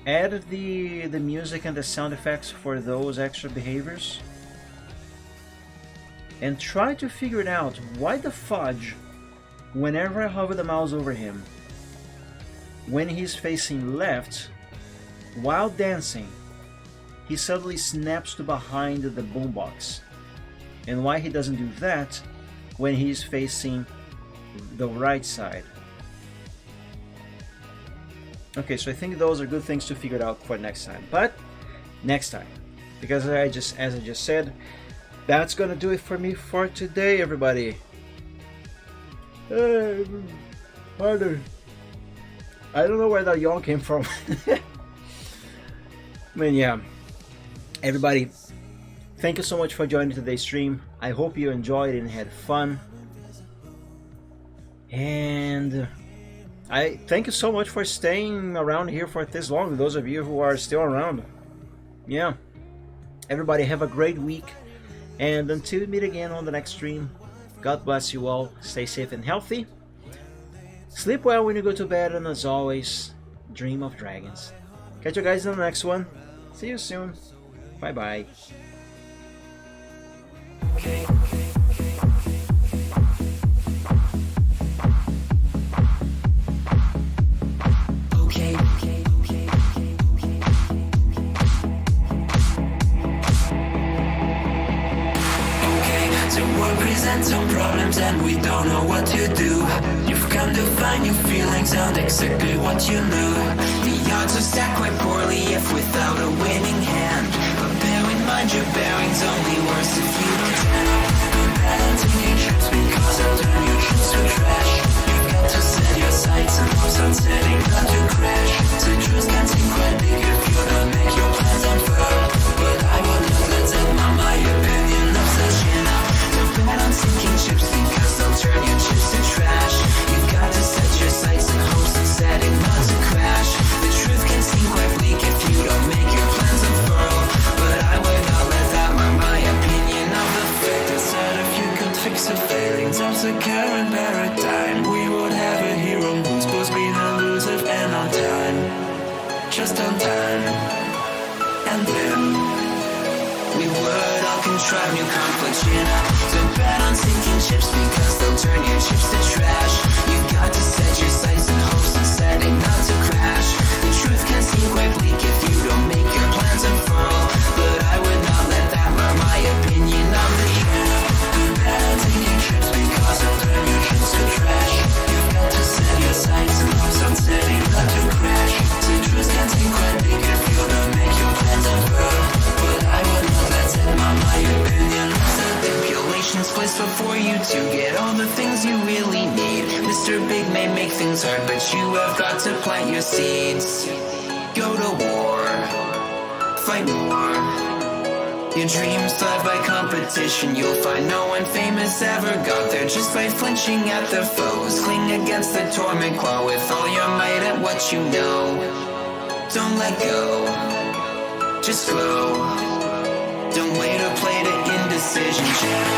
add the music and the sound effects for those extra behaviors, and try to figure it out. Why the fudge, whenever I hover the mouse over him, when he's facing left, while dancing, he suddenly snaps to behind the boombox? And why he doesn't do that when he's facing the right side? Okay, so I think those are good things to figure out for next time. But next time, because as I just said, that's gonna do it for me for today, everybody. Pardon. I don't know where that yawn came from. I mean, yeah. Everybody, thank you so much for joining today's stream. I hope you enjoyed and had fun. And I thank you so much for staying around here for this long, those of you who are still around. Yeah. Everybody have a great week. And until we meet again on the next stream, God bless you all. Stay safe and healthy. Sleep well when you go to bed, and as always, dream of dragons. Catch you guys in the next one. See you soon. Bye bye. Some problems and we don't know what to do. You've come to find your feelings and exactly what you knew. The odds are stacked quite poorly if without a winning hand. But bear in mind your bearing's only worse if you can. Balancing trips because they'll turn your chips to trash. You've got to set your sights and hopes on setting not to crash. The truth can seem quite big if you don't make your plans unfurl. But I will not let them on my opinion of such enough. On sinking ships because they'll turn your chips to trash. You've got to set your sights and hopes and setting not to crash. The truth can seem quite bleak if you don't make your plans unfurl. But I would not let that mark my opinion of the fate. I said if you could fix the failings of the current paradigm, we would have a hero who's supposed to be elusive and on time. Just on time. And then we would all contrive new conflicts, you know. So bet on sinking ships because they'll turn your chips to trash. You've got to set your sights and hopes and setting not to crash. The truth can seem quite bleak if you don't make your plans unfurl. But I would not let that mark my opinion of the truth. Bet on sinking ships because they'll turn your chips to trash. You've got to set your sights and hopes on setting not to crash. The truth can seem quite bleak if you don't make your plans unfurl. But I would not let them on my opinion. Stipulations placed before you to get all the things you really need. Mr. Big may make things hard, but you have got to plant your seeds. Go to war, fight more. Your dreams thrive by competition. You'll find no one famous ever got there just by flinching at their foes. Cling against the torment claw with all your might at what you know. Don't let go, just grow. Don't wait or play to indecision.